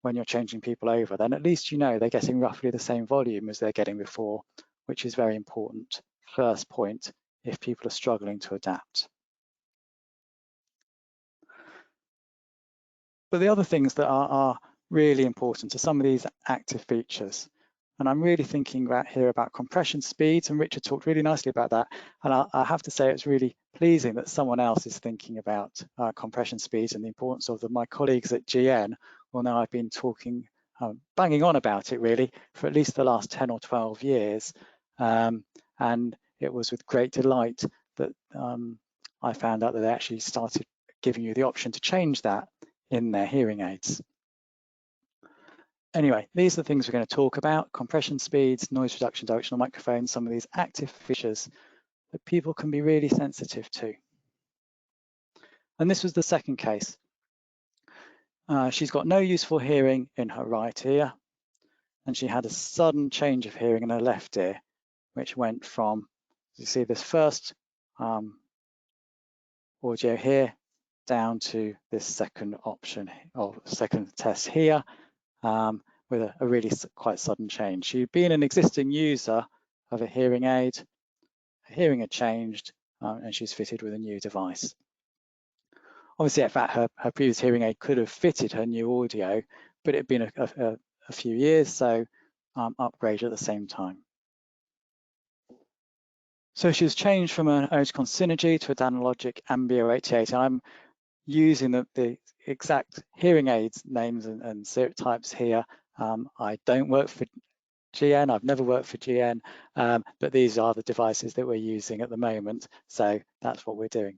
when you're changing people over. Then at least you know they're getting roughly the same volume as they're getting before, which is very important. First point, if people are struggling to adapt. But the other things that are really important are some of these active features. And I'm really thinking about compression speeds, and Richard talked really nicely about that. And I have to say it's really pleasing that someone else is thinking about compression speeds and the importance of them. My colleagues at GN, well, now I've been talking, banging on about it really for at least the last 10 or 12 years. And it was with great delight that I found out that they actually started giving you the option to change that in their hearing aids. Anyway, these are the things we're going to talk about: compression speeds, noise reduction, directional microphones, some of these active features that people can be really sensitive to. And this was the second case. She's got no useful hearing in her right ear, and she had a sudden change of hearing in her left ear, which went from, you see this first audio here, down to this second option, or second test here, with a really quite sudden change. She'd been an existing user of a hearing aid, her hearing had changed, and she's fitted with a new device. Obviously, in fact, her previous hearing aid could have fitted her new audio, but it had been a few years, so upgrade at the same time. So she's changed from an Oticon Synergy to a Danalogic Ambio 88. I'm using the exact hearing aids names and types here. I don't work for GN, I've never worked for GN, but these are the devices that we're using at the moment, so that's what we're doing.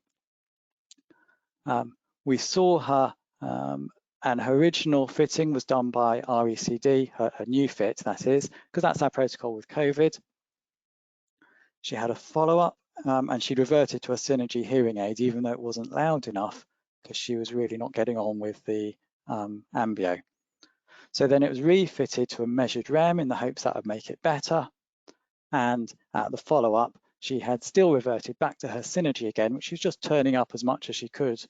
We saw her, and her original fitting was done by RECD, her new fit, that is, because that's our protocol with COVID. She had a follow-up, and she reverted to a Synergy hearing aid, even though it wasn't loud enough, because she was really not getting on with the Ambio. So then it was refitted to a measured REM in the hopes that would make it better. And at the follow-up, she had still reverted back to her Synergy again, which she was just turning up as much as she could,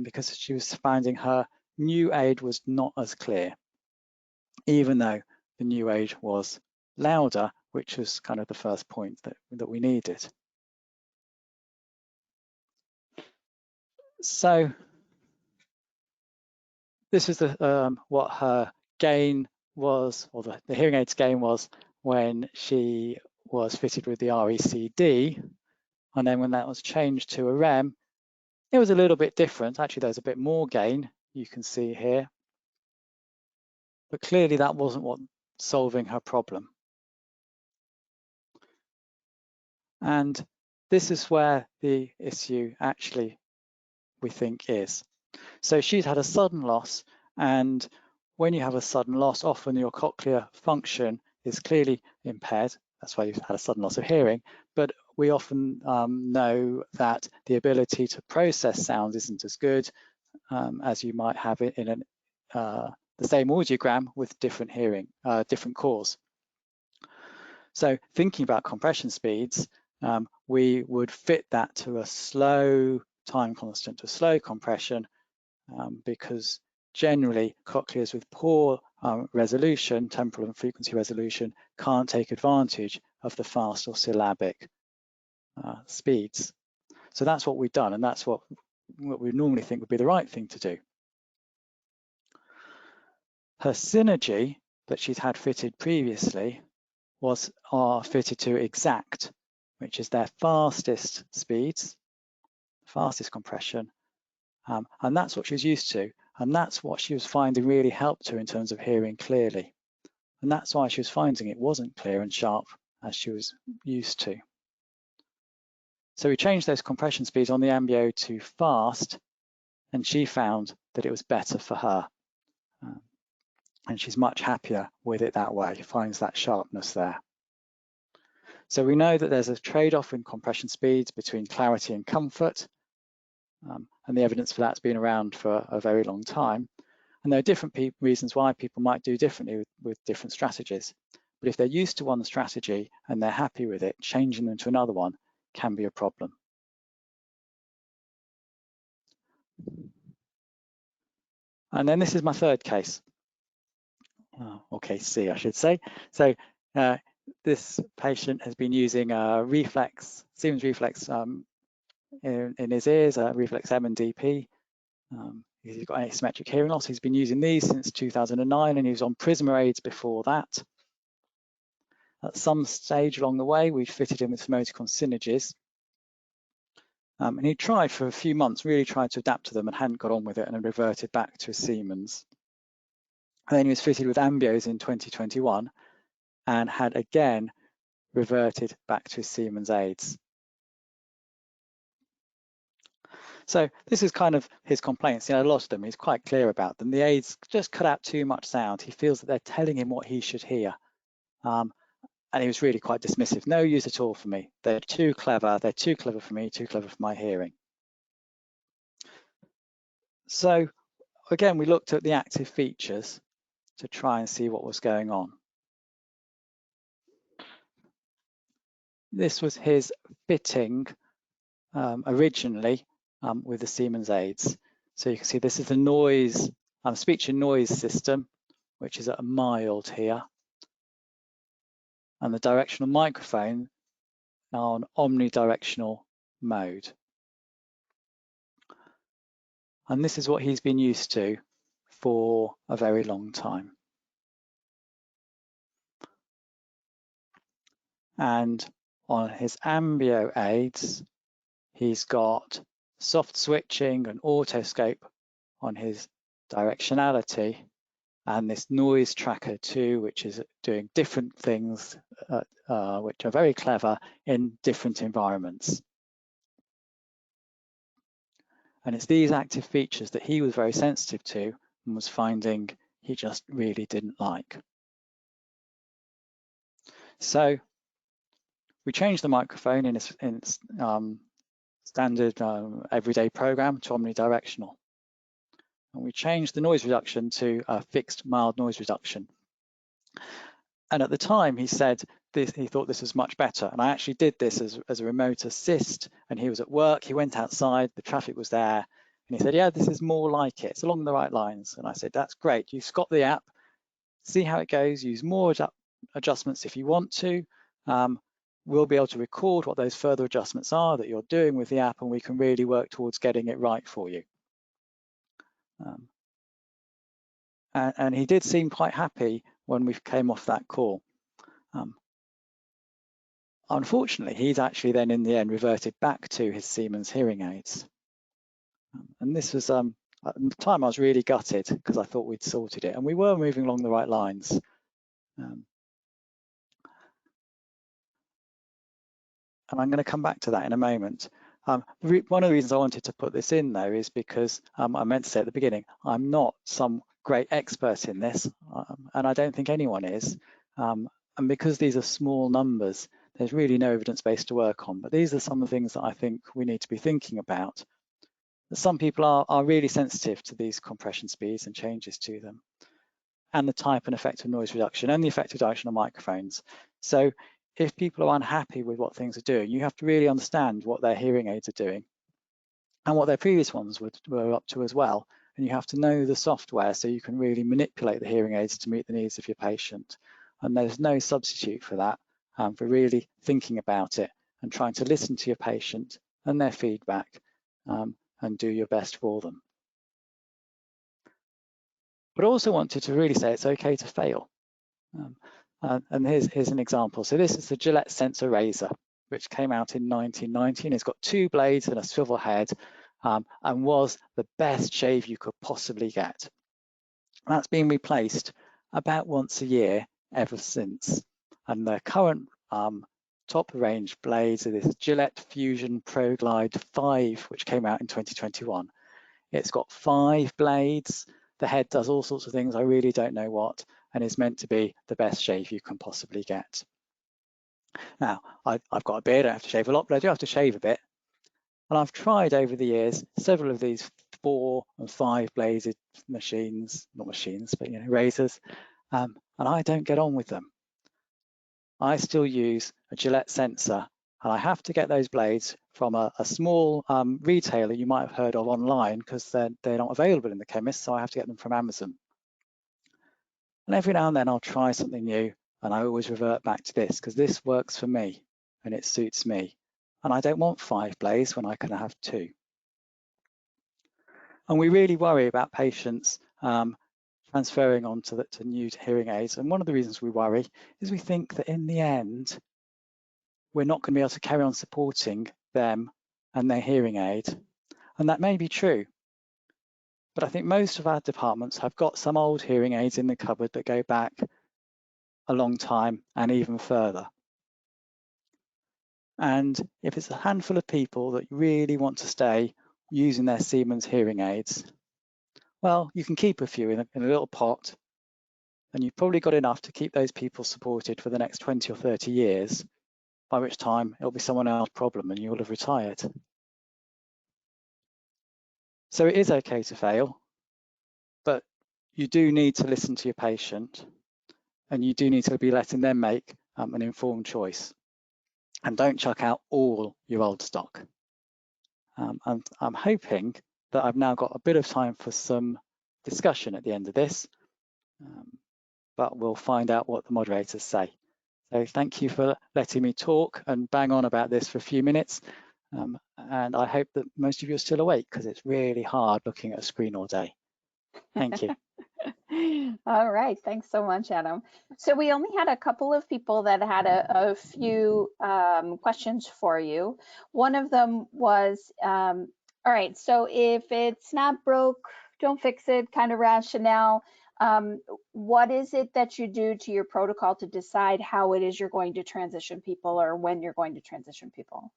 because she was finding her new aid was not as clear, even though the new aid was louder, which was kind of the first point that we needed. So this is what her gain was, or the hearing aid's gain was, when she was fitted with the RECD, and then when that was changed to a REM, it was a little bit different. Actually, there's a bit more gain, you can see here, but clearly that wasn't what solving her problem. And this is where the issue actually, we think, is. So she's had a sudden loss, and when you have a sudden loss, often your cochlear function is clearly impaired. That's why you've had a sudden loss of hearing, but we often know that the ability to process sounds isn't as good as you might have it in the same audiogram with different hearing, different cores. So thinking about compression speeds, we would fit that to a slow time constant, to slow compression, because generally cochlears with poor resolution, temporal and frequency resolution, can't take advantage of the fast or syllabic speeds. So that's what we've done, and that's what we normally think would be the right thing to do. Her Synergy that she'd had fitted previously was fitted to exact, which is their fastest speeds, fastest compression, and that's what she was used to, and that's what she was finding really helped her in terms of hearing clearly, and that's why she was finding it wasn't clear and sharp as she was used to. So we changed those compression speeds on the Ambio to fast, and she found that it was better for her, and she's much happier with it that way, finds that sharpness there. So we know that there's a trade-off in compression speeds between clarity and comfort, and the evidence for that's been around for a very long time. And there are different reasons why people might do differently with different strategies. But if they're used to one strategy and they're happy with it, changing them to another one can be a problem. And then this is my third case, or case C, I should say. So this patient has been using a reflex, Siemens reflex in his ears, reflex M and DP. He's got asymmetric hearing loss. He's been using these since 2009, and he was on Prisma aids before that. At some stage along the way, we fitted him with emoticon synergies. And he tried for a few months, really tried to adapt to them and hadn't got on with it and reverted back to his Siemens. And then he was fitted with Ambios in 2021 and had again reverted back to his Siemens aids. So this is kind of his complaints. You know, a lot of them, he's quite clear about them. The aids just cut out too much sound. He feels that they're telling him what he should hear. And he was really quite dismissive. No use at all for me. They're too clever. They're too clever for me, too clever for my hearing. So again, we looked at the active features to try and see what was going on. This was his fitting originally with the Siemens aids. So you can see this is the noise, speech and noise system, which is at a mild here. And the directional microphone on omnidirectional mode. And this is what he's been used to for a very long time. And on his Ambio aids, he's got soft switching and autoscope on his directionality, and this noise tracker too, which is doing different things which are very clever in different environments. And it's these active features that he was very sensitive to and was finding he just really didn't like. So we changed the microphone in its standard everyday program to omnidirectional. And we changed the noise reduction to a fixed mild noise reduction. And at the time he said he thought this was much better. And I actually did this as a remote assist, and he was at work, he went outside, the traffic was there, and he said, yeah, this is more like it, it's along the right lines. And I said, that's great, you've got the app, see how it goes, use more adjustments if you want to. We'll be able to record what those further adjustments are that you're doing with the app, and we can really work towards getting it right for you. And he did seem quite happy when we came off that call. Unfortunately, he's actually then in the end reverted back to his Siemens hearing aids. And this was, at the time I was really gutted because I thought we'd sorted it and we were moving along the right lines. And I'm going to come back to that in a moment. One of the reasons I wanted to put this in though is because I meant to say at the beginning, I'm not some great expert in this, and I don't think anyone is. And because these are small numbers, there's really no evidence base to work on. But these are some of the things that I think we need to be thinking about. Some people are really sensitive to these compression speeds and changes to them, and the type and effect of noise reduction and the effect of directional microphones. So if people are unhappy with what things are doing, you have to really understand what their hearing aids are doing and what their previous ones were up to as well. And you have to know the software so you can really manipulate the hearing aids to meet the needs of your patient. And there's no substitute for that, for really thinking about it and trying to listen to your patient and their feedback and do your best for them. But I also wanted to really say it's okay to fail. And here's an example. So this is the Gillette Sensor Razor, which came out in 1990. And it's got 2 blades and a swivel head, and was the best shave you could possibly get. That's been replaced about once a year ever since. And the current top range blades are this Gillette Fusion Pro Glide 5, which came out in 2021. It's got 5 blades. The head does all sorts of things I really don't know what, and is meant to be the best shave you can possibly get. Now, I've got a beard, I don't have to shave a lot, but I do have to shave a bit. And I've tried over the years several of these 4 and 5 bladed machines, not machines, but razors, and I don't get on with them. I still use a Gillette sensor, and I have to get those blades from a small retailer you might have heard of online, because they're not available in the chemist, so I have to get them from Amazon. And every now and then I'll try something new, and I always revert back to this because this works for me and it suits me. And I don't want 5 blades when I can have 2. And we really worry about patients transferring on to new hearing aids. And one of the reasons we worry is we think that in the end, we're not going to be able to carry on supporting them and their hearing aid. And that may be true. But I think most of our departments have got some old hearing aids in the cupboard that go back a long time and even further. And if it's a handful of people that really want to stay using their Siemens hearing aids, well, you can keep a few in a little pot, and you've probably got enough to keep those people supported for the next 20 or 30 years, by which time it'll be someone else's problem and you'll have retired. So it is okay to fail, but you do need to listen to your patient, and you do need to be letting them make an informed choice. And don't chuck out all your old stock. And I'm hoping that I've now got a bit of time for some discussion at the end of this, but we'll find out what the moderators say. So thank you for letting me talk and bang on about this for a few minutes. And I hope that most of you are still awake, because it's really hard looking at a screen all day. Thank you. All right, thanks so much, Adam. So we only had a couple of people that had a few questions for you. One of them was, all right, so if it's not broke, don't fix it kind of rationale. What is it that you do to your protocol to decide how it is you're going to transition people, or when you're going to transition people?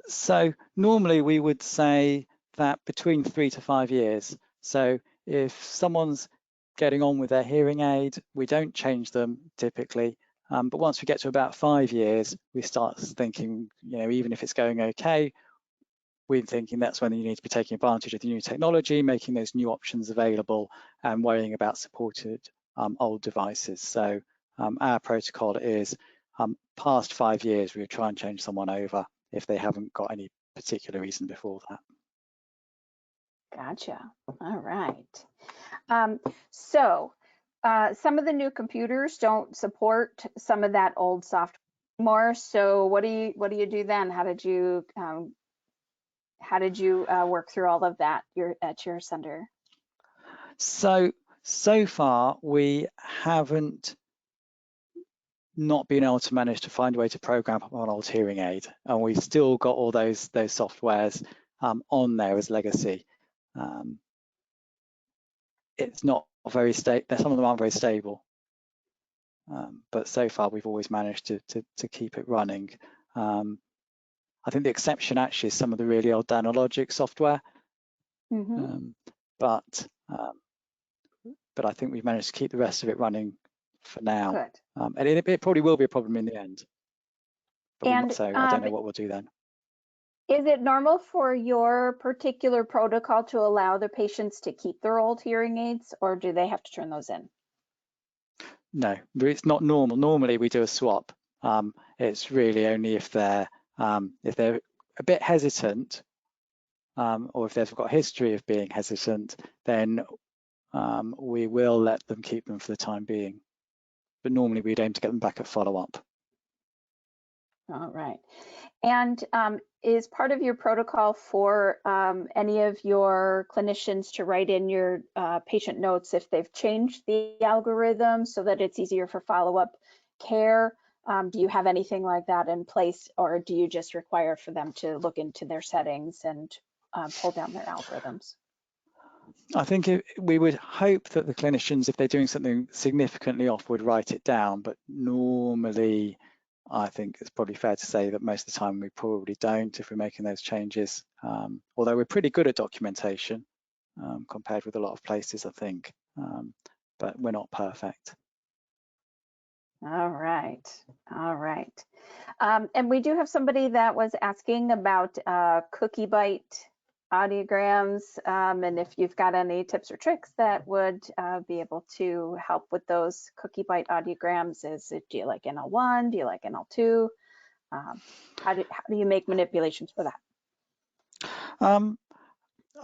So normally we would say that between 3 to 5 years. So if someone's getting on with their hearing aid, we don't change them typically. But once we get to about 5 years, we start thinking, even if it's going okay, we're thinking that's when you need to be taking advantage of the new technology, making those new options available, and worrying about supported old devices. So our protocol is past 5 years, we would try and change someone over if they haven't got any particular reason before that. Gotcha. All right. So some of the new computers don't support some of that old software anymore. So what do you do then? How did you work through all of that at your center? So far we haven't not been able to manage to find a way to program up an old hearing aid, and we've still got all those softwares on there as legacy. It's not very stable. Some of them aren't very stable, but so far we've always managed to keep it running. I think the exception actually is some of the really old Danalogic software, but I think we've managed to keep the rest of it running for now. Good. And it probably will be a problem in the end. But so I don't know what we'll do then. Is it normal for your particular protocol to allow the patients to keep their old hearing aids, or do they have to turn those in? No, it's not normal. Normally we do a swap. It's really only if they're a bit hesitant, or if they've got a history of being hesitant, then we will let them keep them for the time being. But normally we'd aim to get them back at follow-up. All right. And is part of your protocol for any of your clinicians to write in your patient notes if they've changed the algorithm so that it's easier for follow-up care? Do you have anything like that in place, or do you just require for them to look into their settings and pull down their algorithms? I think we would hope that the clinicians, if they're doing something significantly off, would write it down, but normally I think it's probably fair to say that most of the time we probably don't if we're making those changes, although we're pretty good at documentation compared with a lot of places, I think, but we're not perfect. All right. All right. And we do have somebody that was asking about cookie bite audiograms, and if you've got any tips or tricks that would be able to help with those cookie bite audiograms. Do you like NL1? Do you like NL2? How do you make manipulations for that?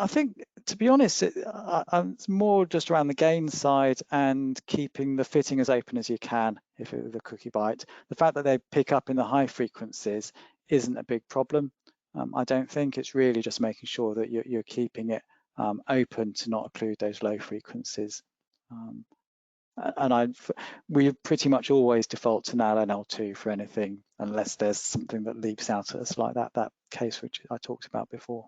I think, to be honest, it's more just around the gain side and keeping the fitting as open as you can. If it was a cookie bite, the fact that they pick up in the high frequencies isn't a big problem. I don't think. It's really just making sure that you're keeping it open to not include those low frequencies. And we pretty much always default to NAL NL2 for anything, unless there's something that leaps out at us like that case which I talked about before.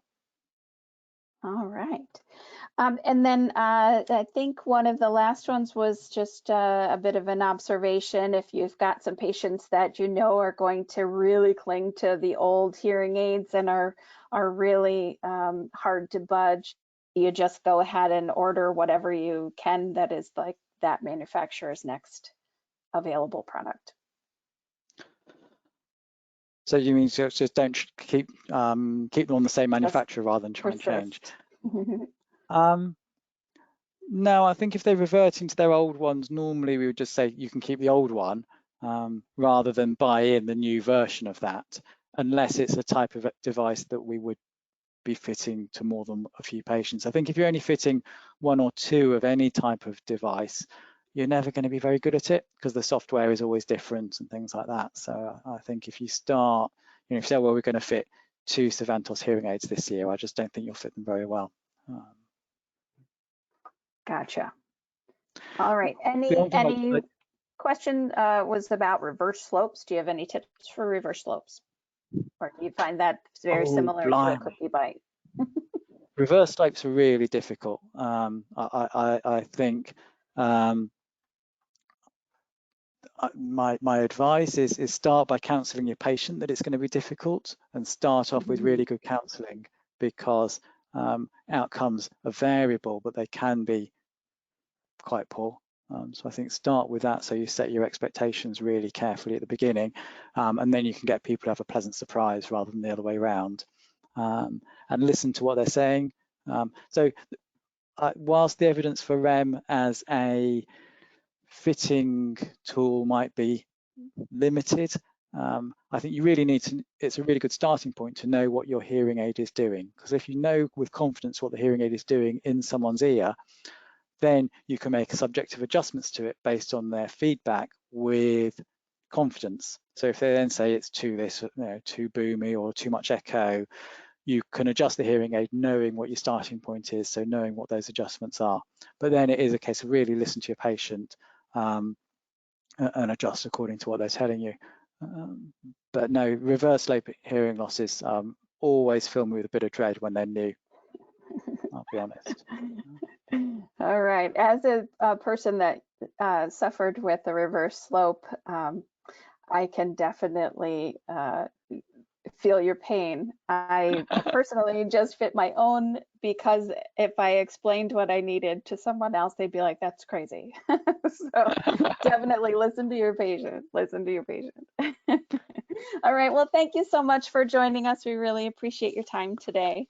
All right. And then I think one of the last ones was just a bit of an observation. If you've got some patients that you know are going to really cling to the old hearing aids and are really hard to budge, you just go ahead and order whatever you can that is like that manufacturer's next available product. So you mean just don't keep them on the same manufacturer rather than try and change? No, I think if they revert into their old ones, normally we would just say you can keep the old one rather than buy in the new version of that, unless it's a type of device that we would be fitting to more than a few patients. I think if you're only fitting one or two of any type of device, you're never going to be very good at it because the software is always different and things like that. So I think if you start, if you say, well, we're going to fit 2 Savantos hearing aids this year, I just don't think you'll fit them very well. Gotcha. All right. Any question was about reverse slopes? Do you have any tips for reverse slopes? Or do you find that very similar to a cookie bite? Reverse slopes are really difficult. I think my advice is start by counselling your patient that it's going to be difficult, and start off with really good counselling, because outcomes are variable, but they can be quite poor. So I think start with that, so you set your expectations really carefully at the beginning, and then you can get people to have a pleasant surprise rather than the other way around, and listen to what they're saying. Whilst the evidence for REM as a fitting tool might be limited, I think you really need to, it's a really good starting point to know what your hearing aid is doing, because if you know with confidence what the hearing aid is doing in someone's ear, then you can make subjective adjustments to it based on their feedback with confidence. So if they then say it's too boomy or too much echo, you can adjust the hearing aid knowing what your starting point is, so knowing what those adjustments are. But then it is a case of really listen to your patient and adjust according to what they're telling you. But no, reverse slope hearing losses always fill me with a bit of dread when they're new, I'll be honest. All right. As a person that suffered with a reverse slope, I can definitely feel your pain. I personally just fit my own, because if I explained what I needed to someone else, they'd be like, that's crazy. So definitely listen to your patient. Listen to your patient. All right. Well, thank you so much for joining us. We really appreciate your time today.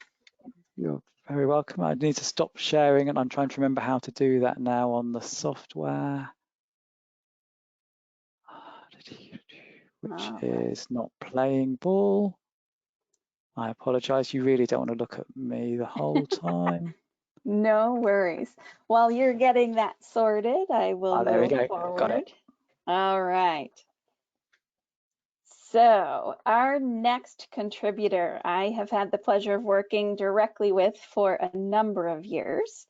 You're very welcome. I need to stop sharing, and I'm trying to remember how to do that now on the software, which is not playing ball. I apologize. You really don't want to look at me the whole time. No worries. While you're getting that sorted, I will there we move go. forward. Got it. All right. So our next contributor, I have had the pleasure of working directly with for a number of years.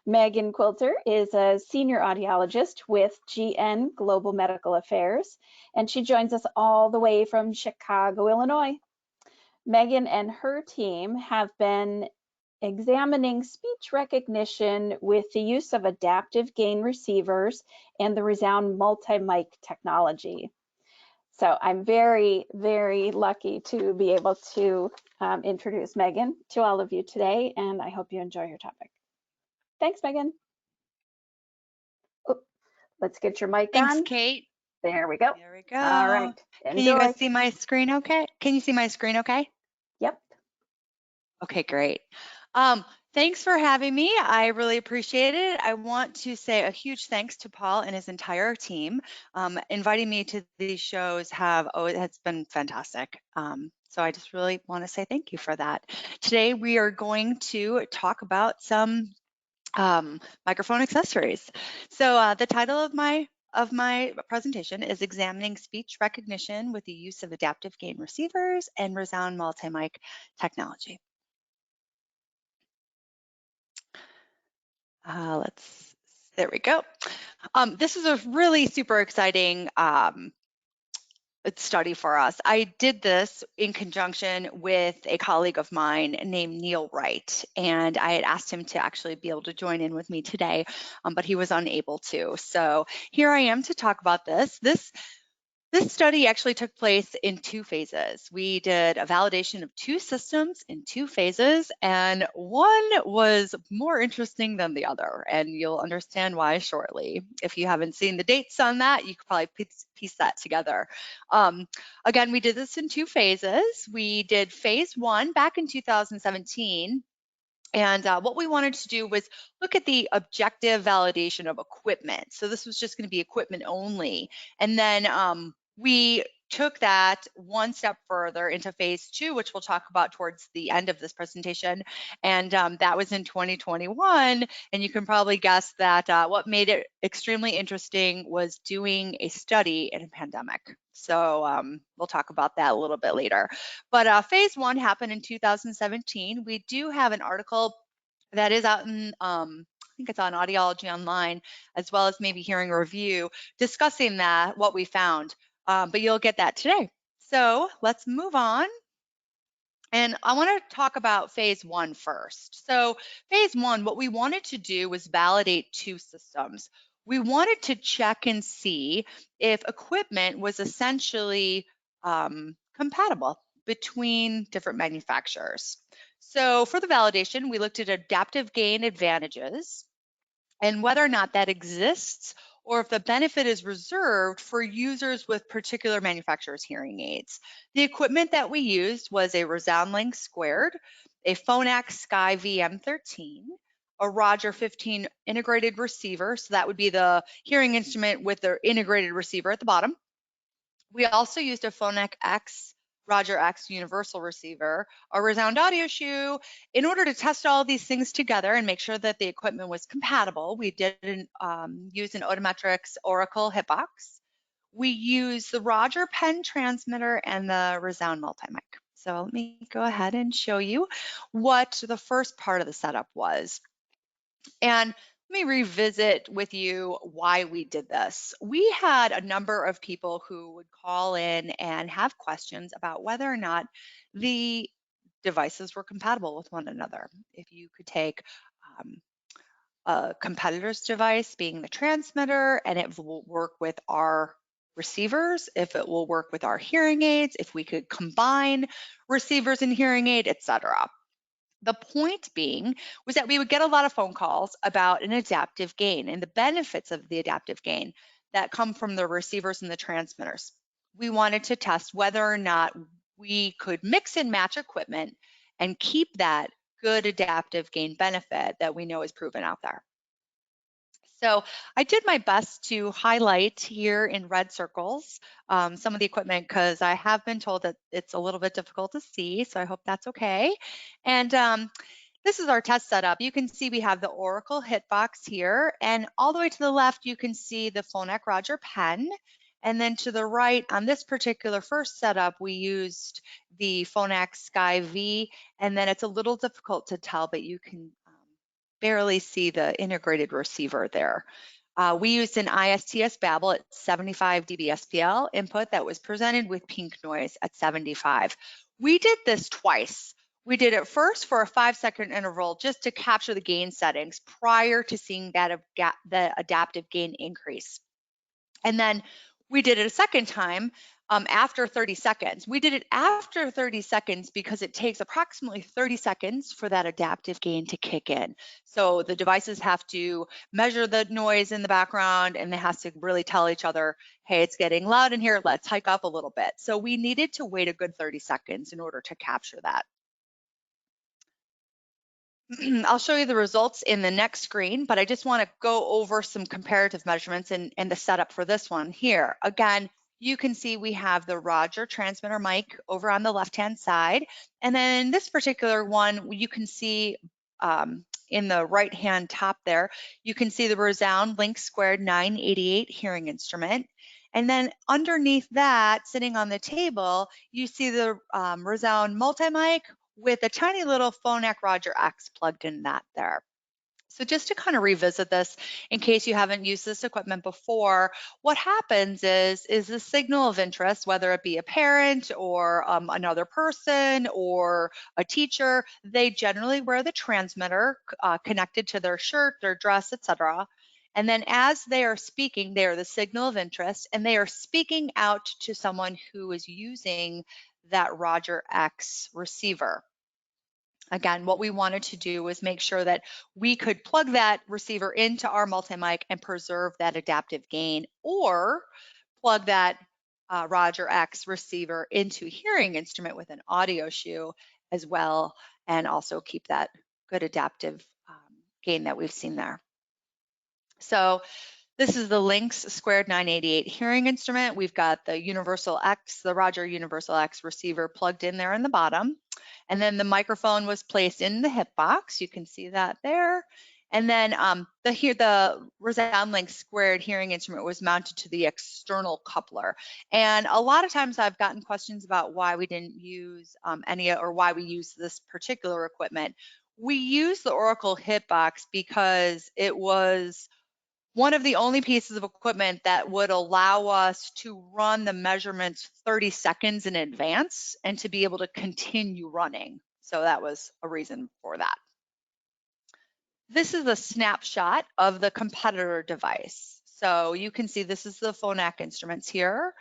Megan Quilter is a senior audiologist with GN Global Medical Affairs, and she joins us all the way from Chicago, Illinois. Megan and her team have been examining speech recognition with the use of adaptive gain receivers and the Resound multi-mic technology. So I'm very, very lucky to be able to introduce Megan to all of you today, and I hope you enjoy your topic. Thanks, Megan. Oh, let's get your mic on. Thanks, Kate. There we go. There we go. All right. Enjoy. Can you guys see my screen okay? Can you see my screen okay? Yep. Okay, great. Thanks for having me. I really appreciate it. I want to say a huge thanks to Paul and his entire team. Inviting me to these shows it's been fantastic. So I just really want to say thank you for that. Today we are going to talk about some microphone accessories. So the title of my presentation is Examining Speech Recognition with the Use of Adaptive Gain Receivers and Resound Multi-Mic Technology. There we go. This is a really super exciting study for us. I did this in conjunction with a colleague of mine named Neil Wright, and I had asked him to actually be able to join in with me today, but he was unable to. So here I am to talk about this. This study actually took place in 2 phases. We did a validation of 2 systems in 2 phases, and one was more interesting than the other, and you'll understand why shortly. If you haven't seen the dates on that, you could probably piece that together. Again, we did this in 2 phases. We did phase 1 back in 2017. And what we wanted to do was look at the objective validation of equipment. So this was just going to be equipment only. And then we took that one step further into phase 2, which we'll talk about towards the end of this presentation. And that was in 2021. And you can probably guess that what made it extremely interesting was doing a study in a pandemic. So we'll talk about that a little bit later. But phase 1 happened in 2017. We do have an article that is out in, I think it's on Audiology Online, as well as maybe Hearing Review, discussing that, what we found. But you'll get that today. So let's move on. And I want to talk about phase 1 first. So phase 1, what we wanted to do was validate 2 systems. We wanted to check and see if equipment was essentially compatible between different manufacturers. So for the validation, we looked at adaptive gain advantages and whether or not that exists or if the benefit is reserved for users with particular manufacturers' hearing aids. The equipment that we used was a ResoundLink Squared, a Phonak Sky VM13, a Roger 15 integrated receiver, so that would be the hearing instrument with the integrated receiver at the bottom. We also used a Phonak X Roger X universal receiver, a Resound Audio Shoe. In order to test all these things together and make sure that the equipment was compatible, we did use an Odometrics Oracle Hitbox. We used the Roger Pen transmitter and the Resound multi-mic. So let me go ahead and show you what the first part of the setup was. And let me revisit with you why we did this. We had a number of people who would call in and have questions about whether or not the devices were compatible with one another. If you could take a competitor's device being the transmitter and it will work with our receivers, if it will work with our hearing aids, if we could combine receivers and hearing aid, etc. The point being was that we would get a lot of phone calls about an adaptive gain and the benefits of the adaptive gain that come from the receivers and the transmitters. We wanted to test whether or not we could mix and match equipment and keep that good adaptive gain benefit that we know is proven out there. So I did my best to highlight here in red circles some of the equipment because I have been told that it's a little bit difficult to see, so I hope that's okay. And this is our test setup. You can see we have the Oracle Hitbox here, and all the way to the left, you can see the Phonak Roger Pen. And then to the right, on this particular first setup, we used the Phonak Sky V, and then it's a little difficult to tell, but you can barely see the integrated receiver there. We used an ISTS Babel at 75 dB SPL input that was presented with pink noise at 75. We did this twice. We did it first for a 5-second interval just to capture the gain settings prior to seeing that the adaptive gain increase. And then we did it a second time after 30 seconds. We did it after 30 seconds because it takes approximately 30 seconds for that adaptive gain to kick in. So the devices have to measure the noise in the background and they have to really tell each other, hey, it's getting loud in here, let's hike up a little bit. So we needed to wait a good 30 seconds in order to capture that. I'll show you the results in the next screen, but I just want to go over some comparative measurements and the setup for this one here. Again, you can see we have the Roger transmitter mic over on the left-hand side. And then this particular one, you can see in the right-hand top there, you can see the ResoundLink Squared 988 hearing instrument. And then underneath that, sitting on the table, you see the Resound multi-mic with a tiny little Phonak Roger X plugged in that there. So just to kind of revisit this, in case you haven't used this equipment before, what happens is the signal of interest, whether it be a parent or another person or a teacher, they generally wear the transmitter connected to their shirt, their dress, etc. And then as they are speaking, they are the signal of interest, and they are speaking out to someone who is using that Roger X receiver. Again, what we wanted to do was make sure that we could plug that receiver into our multi-mic and preserve that adaptive gain, or plug that Roger X receiver into a hearing instrument with an audio shoe as well, and also keep that good adaptive gain that we've seen there. So this is the Lynx Squared 988 hearing instrument. We've got the Universal X, the Roger Universal X receiver plugged in there in the bottom. And then the microphone was placed in the hip box. You can see that there. And then the Resound Lynx Squared hearing instrument was mounted to the external coupler. And a lot of times I've gotten questions about why we didn't use why we use this particular equipment. We use the Oracle hip box because it was one of the only pieces of equipment that would allow us to run the measurements 30 seconds in advance and to be able to continue running. So that was a reason for that. This is a snapshot of the competitor device. So you can see this is the Phonak instruments here.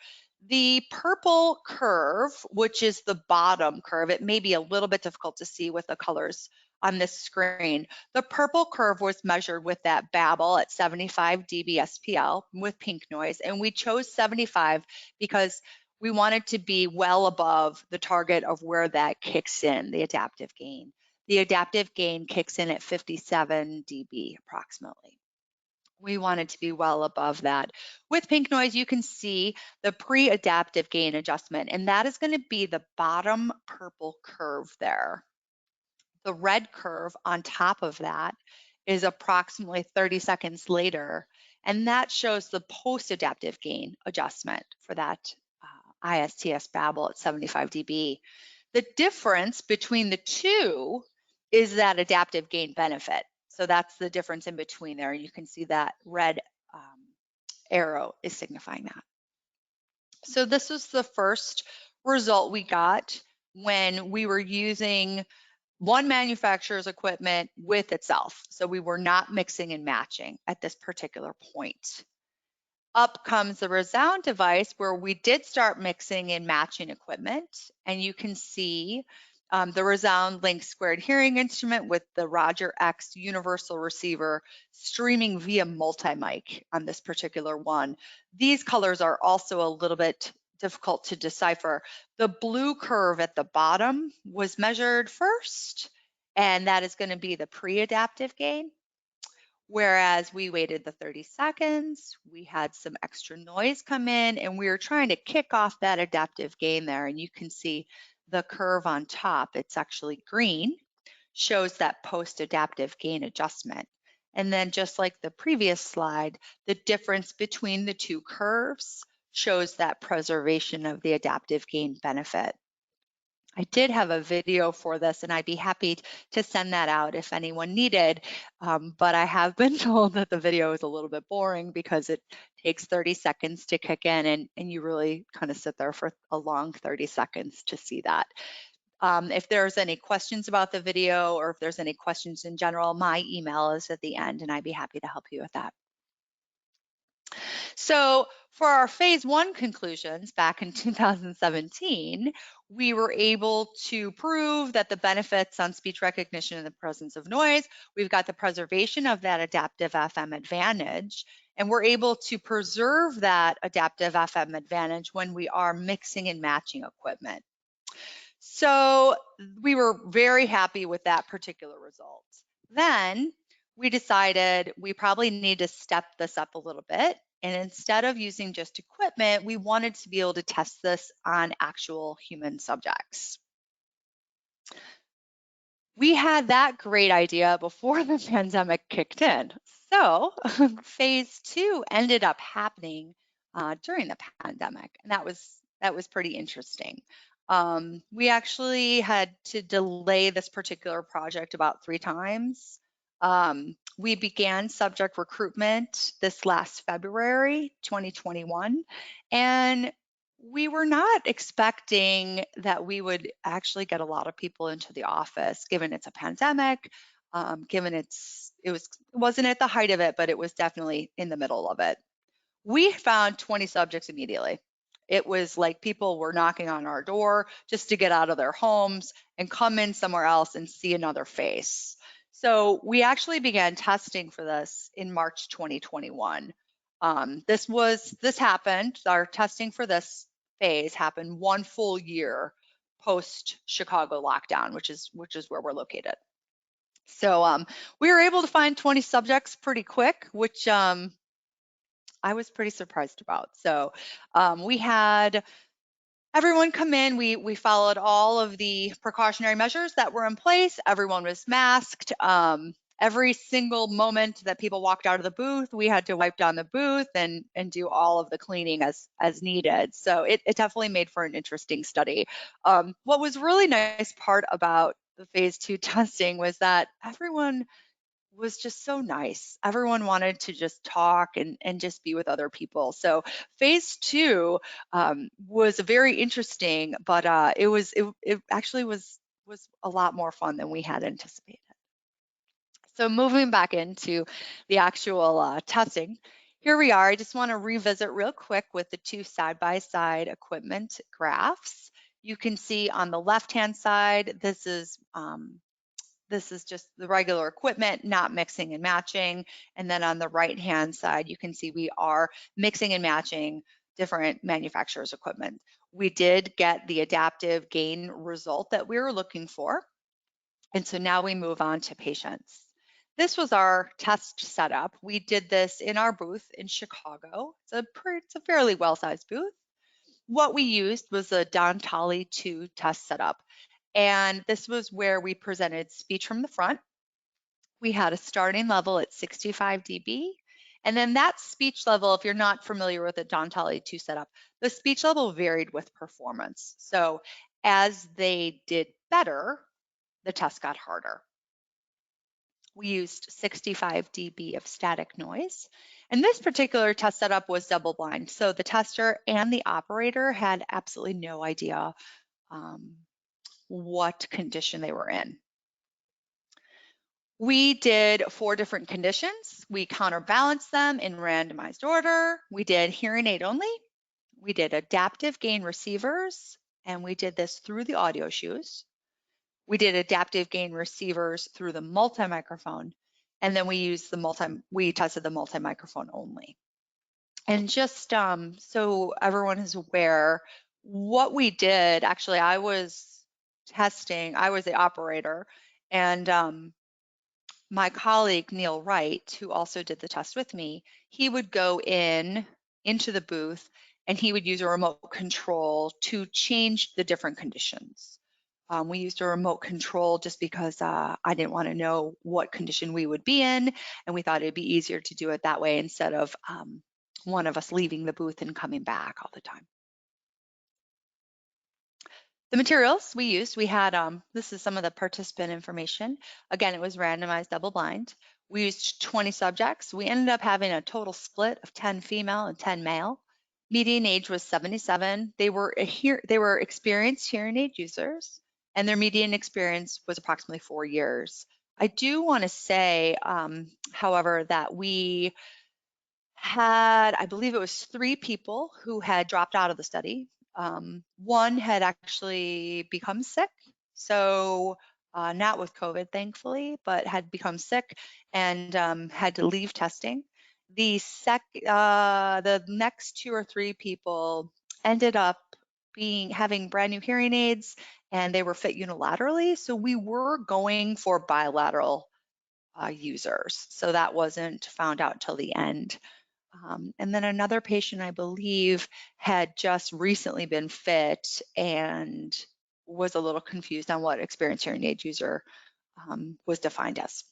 The purple curve, which is the bottom curve, it may be a little bit difficult to see with the colors on this screen. The purple curve was measured with that Babel at 75 dB SPL with pink noise, and we chose 75 because we wanted to be well above the target of where that kicks in, the adaptive gain. The adaptive gain kicks in at 57 dB approximately. We wanted to be well above that. With pink noise, you can see the pre-adaptive gain adjustment, and that is going to be the bottom purple curve there. The red curve on top of that is approximately 30 seconds later, and that shows the post-adaptive gain adjustment for that ISTS Babel at 75 dB. The difference between the two is that adaptive gain benefit. So that's the difference in between there. You can see that red arrow is signifying that. So this was the first result we got when we were using one manufacturer's equipment with itself. So we were not mixing and matching at this particular point. Up comes the Resound device where we did start mixing and matching equipment, and you can see the Resound Lynx Squared hearing instrument with the Roger X universal receiver streaming via multi-mic on this particular one. These colors are also a little bit difficult to decipher. The blue curve at the bottom was measured first, and that is going to be the pre-adaptive gain. Whereas we waited the 30 seconds, we had some extra noise come in, and we were trying to kick off that adaptive gain there. And you can see the curve on top, it's actually green, shows that post-adaptive gain adjustment. And then just like the previous slide, the difference between the two curves shows that preservation of the adaptive gain benefit. I did have a video for this, and I'd be happy to send that out if anyone needed, but I have been told that the video is a little bit boring because it takes 30 seconds to kick in, and you really kind of sit there for a long 30 seconds to see that. If there's any questions about the video, or if there's any questions in general, my email is at the end, and I'd be happy to help you with that. So for our phase 1 conclusions back in 2017, we were able to prove that the benefits on speech recognition in the presence of noise, we've got the preservation of that adaptive FM advantage, and we're able to preserve that adaptive FM advantage when we are mixing and matching equipment. So we were very happy with that particular result. Then we decided we probably need to step this up a little bit. And instead of using just equipment, we wanted to be able to test this on actual human subjects. We had that great idea before the pandemic kicked in. So phase 2 ended up happening during the pandemic, and that was pretty interesting. We actually had to delay this particular project about 3 times We began subject recruitment this last February 2021, and we were not expecting that we would actually get a lot of people into the office, given it's a pandemic, given it wasn't at the height of it, but it was definitely in the middle of it. We found 20 subjects immediately. It was like people were knocking on our door just to get out of their homes and come in somewhere else and see another face. So we actually began testing for this in March 2021. This happened, our testing for this phase happened 1 full year post Chicago lockdown, which is where we're located. So we were able to find 20 subjects pretty quick, which I was pretty surprised about. So we had everyone come in. We followed all of the precautionary measures that were in place. Everyone was masked. Every single moment that people walked out of the booth, we had to wipe down the booth and do all of the cleaning as needed. So it definitely made for an interesting study. What was really nice part about the phase 2 testing was that everyone was just so nice. Everyone wanted to just talk and just be with other people. So phase 2 was very interesting, but it actually was a lot more fun than we had anticipated. So moving back into the actual testing, here we are. I just want to revisit real quick with the 2 side-by-side equipment graphs. You can see on the left-hand side, this is just the regular equipment, not mixing and matching. And then on the right-hand side, you can see we are mixing and matching different manufacturers' equipment. We did get the adaptive gain result that we were looking for. And so now we move on to patients. This was our test setup. We did this in our booth in Chicago. It's a fairly well-sized booth. What we used was a Danalogic 2 test setup. And this was where we presented speech from the front. We had a starting level at 65 dB. And then that speech level, if you're not familiar with the Danalogic 2 setup, the speech level varied with performance. So as they did better, the test got harder. We used 65 dB of static noise. And this particular test setup was double blind. So the tester and the operator had absolutely no idea what condition they were in. We did 4 different conditions. We counterbalanced them in randomized order. We did hearing aid only. We did adaptive gain receivers, and we did this through the audio shoes. We did adaptive gain receivers through the multi-microphone, and then we tested the multi-microphone only. And just so everyone is aware, what we did, actually, I was the operator, and my colleague, Neil Wright, who also did the test with me, he would go into the booth and he would use a remote control to change the different conditions. We used a remote control just because I didn't want to know what condition we would be in, and we thought it'd be easier to do it that way instead of one of us leaving the booth and coming back all the time. The materials we used, we had, this is some of the participant information. Again, it was randomized double blind. We used 20 subjects. We ended up having a total split of 10 female and 10 male. Median age was 77. They were experienced hearing aid users, and their median experience was approximately 4 years. I do want to say, however, that we had, I believe it was 3 people who had dropped out of the study. One had actually become sick, so not with COVID, thankfully, but had become sick and had to leave testing. The next 2 or 3 people ended up having brand new hearing aids, and they were fit unilaterally. So we were going for bilateral users. So that wasn't found out till the end. And then another patient, I believe, had just recently been fit and was a little confused on what experienced hearing aid user was defined as.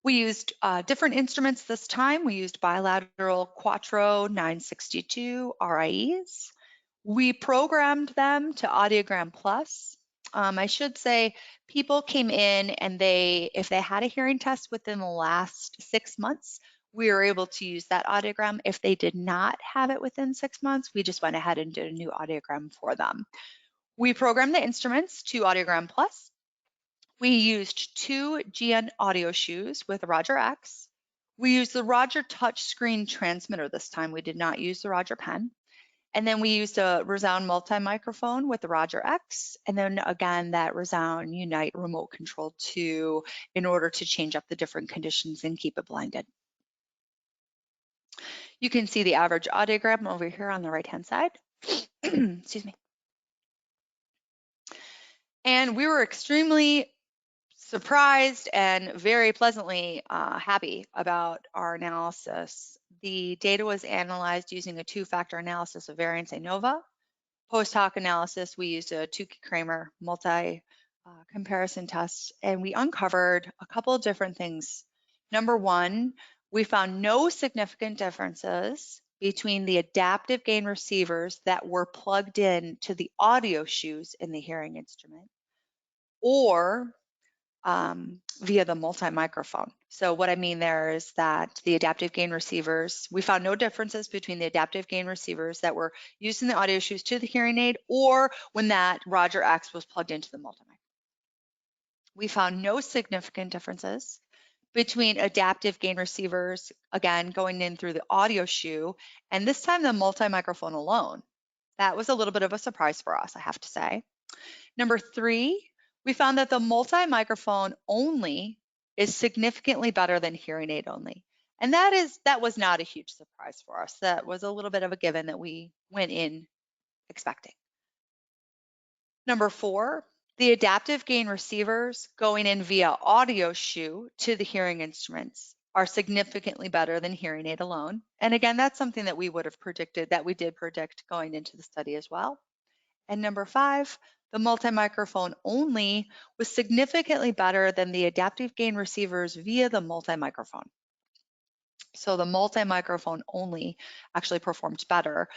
We used different instruments this time. We used bilateral Quattro 962 RIEs. We programmed them to Audiogram Plus. I should say people came in and if they had a hearing test within the last 6 months, we were able to use that audiogram. If they did not have it within 6 months, we just went ahead and did a new audiogram for them. We programmed the instruments to Audiogram Plus. We used 2 GN audio shoes with Roger X. We used the Roger touchscreen transmitter this time. We did not use the Roger pen. And then we used a Resound multi-microphone with the Roger X, and then again that Resound Unite remote control 2 in order to change up the different conditions and keep it blinded. You can see the average audiogram over here on the right-hand side. Excuse me. And we were extremely surprised and very pleasantly happy about our analysis. The data was analyzed using a 2-factor analysis of variance ANOVA. Post hoc analysis, we used a Tukey-Kramer multi-comparison test, and we uncovered a couple of different things. Number one, we found no significant differences between the adaptive gain receivers that were plugged in to the audio shoes in the hearing instrument or via the multi-microphone. So what I mean there is that the adaptive gain receivers, we found no differences between the adaptive gain receivers that were used in the audio shoes to the hearing aid or when that Roger X was plugged into the multi-mic. We found no significant differences between adaptive gain receivers, again, going in through the audio shoe, and this time the multi-microphone alone. That was a little bit of a surprise for us, I have to say. Number 3, we found that the multi-microphone only is significantly better than hearing aid only. And that was not a huge surprise for us. That was a little bit of a given that we went in expecting. Number 4, the adaptive gain receivers going in via audio shoe to the hearing instruments are significantly better than hearing aid alone. And again, that's something that we would have predicted, that we did predict going into the study as well. And number 5, the multi-microphone only was significantly better than the adaptive gain receivers via the multi-microphone. So the multi-microphone only actually performed better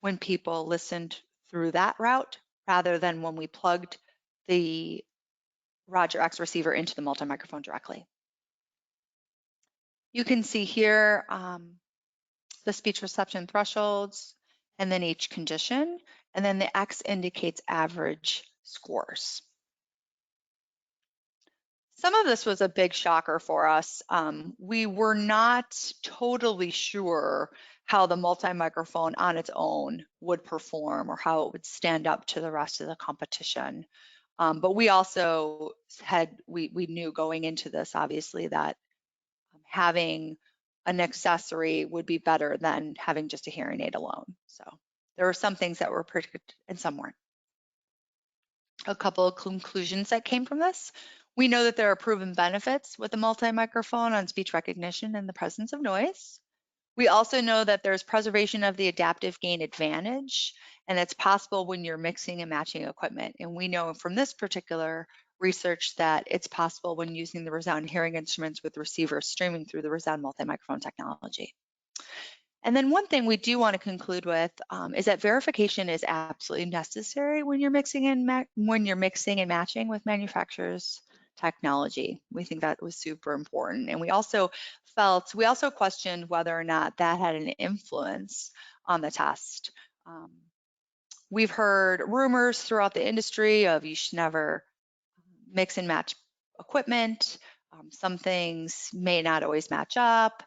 when people listened through that route rather than when we plugged the Roger X receiver into the multi-microphone directly. You can see here the speech reception thresholds and then each condition, and then the X indicates average scores. Some of this was a big shocker for us. We were not totally sure how the multi-microphone on its own would perform or how it would stand up to the rest of the competition. But we also we knew going into this, obviously, that having an accessory would be better than having just a hearing aid alone. So there were some things that were predicted and some weren't. A couple of conclusions that came from this. We know that there are proven benefits with the multi-microphone on speech recognition in the presence of noise. We also know that there's preservation of the adaptive gain advantage, and that's possible when you're mixing and matching equipment. And we know from this particular research that it's possible when using the Resound hearing instruments with receivers streaming through the Resound multi-microphone technology. And then one thing we do want to conclude with is that verification is absolutely necessary when you're mixing and matching with manufacturers' technology. We think that was super important, and we also questioned whether or not that had an influence on the test. We've heard rumors throughout the industry of you should never mix and match equipment. Some things may not always match up.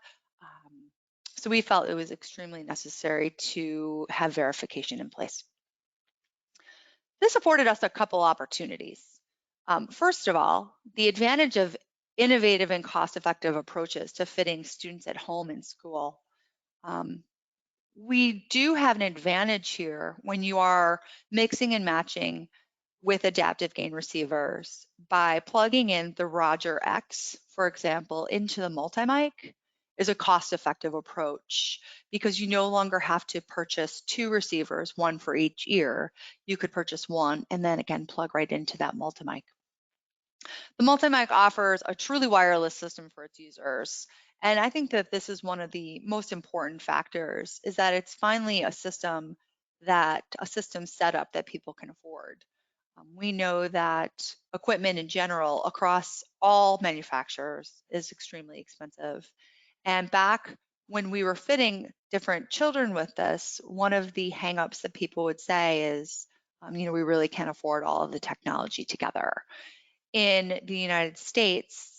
So we felt it was extremely necessary to have verification in place. This afforded us a couple opportunities. First of all, the advantage of innovative and cost-effective approaches to fitting students at home and school. We do have an advantage here when you are mixing and matching with adaptive gain receivers by plugging in the Roger X, for example, into the multi-mic is a cost-effective approach because you no longer have to purchase 2 receivers, one for each ear. You could purchase one and then again plug right into that multi-mic. The multi-mic offers a truly wireless system for its users. And I think that this is one of the most important factors, is that it's finally a system setup that people can afford. We know that equipment in general across all manufacturers is extremely expensive. And back when we were fitting different children with this, one of the hangups that people would say is, we really can't afford all of the technology together. In the United States,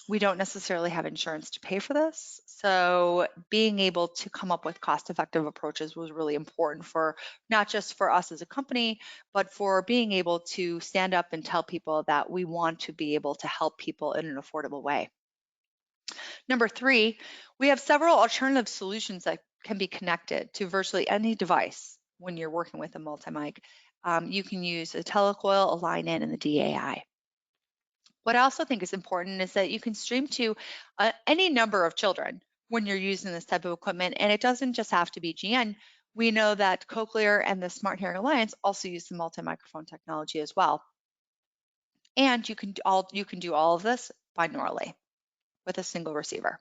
we don't necessarily have insurance to pay for this. So being able to come up with cost-effective approaches was really important for not just for us as a company, but for being able to stand up and tell people that we want to be able to help people in an affordable way. Number 3, we have several alternative solutions that can be connected to virtually any device when you're working with a multi-mic. You can use a telecoil, a line-in, and the DAI. What I also think is important is that you can stream to any number of children when you're using this type of equipment, and it doesn't just have to be GN. We know that Cochlear and the Smart Hearing Alliance also use the multi-microphone technology as well. And you can do all of this binaurally with a single receiver.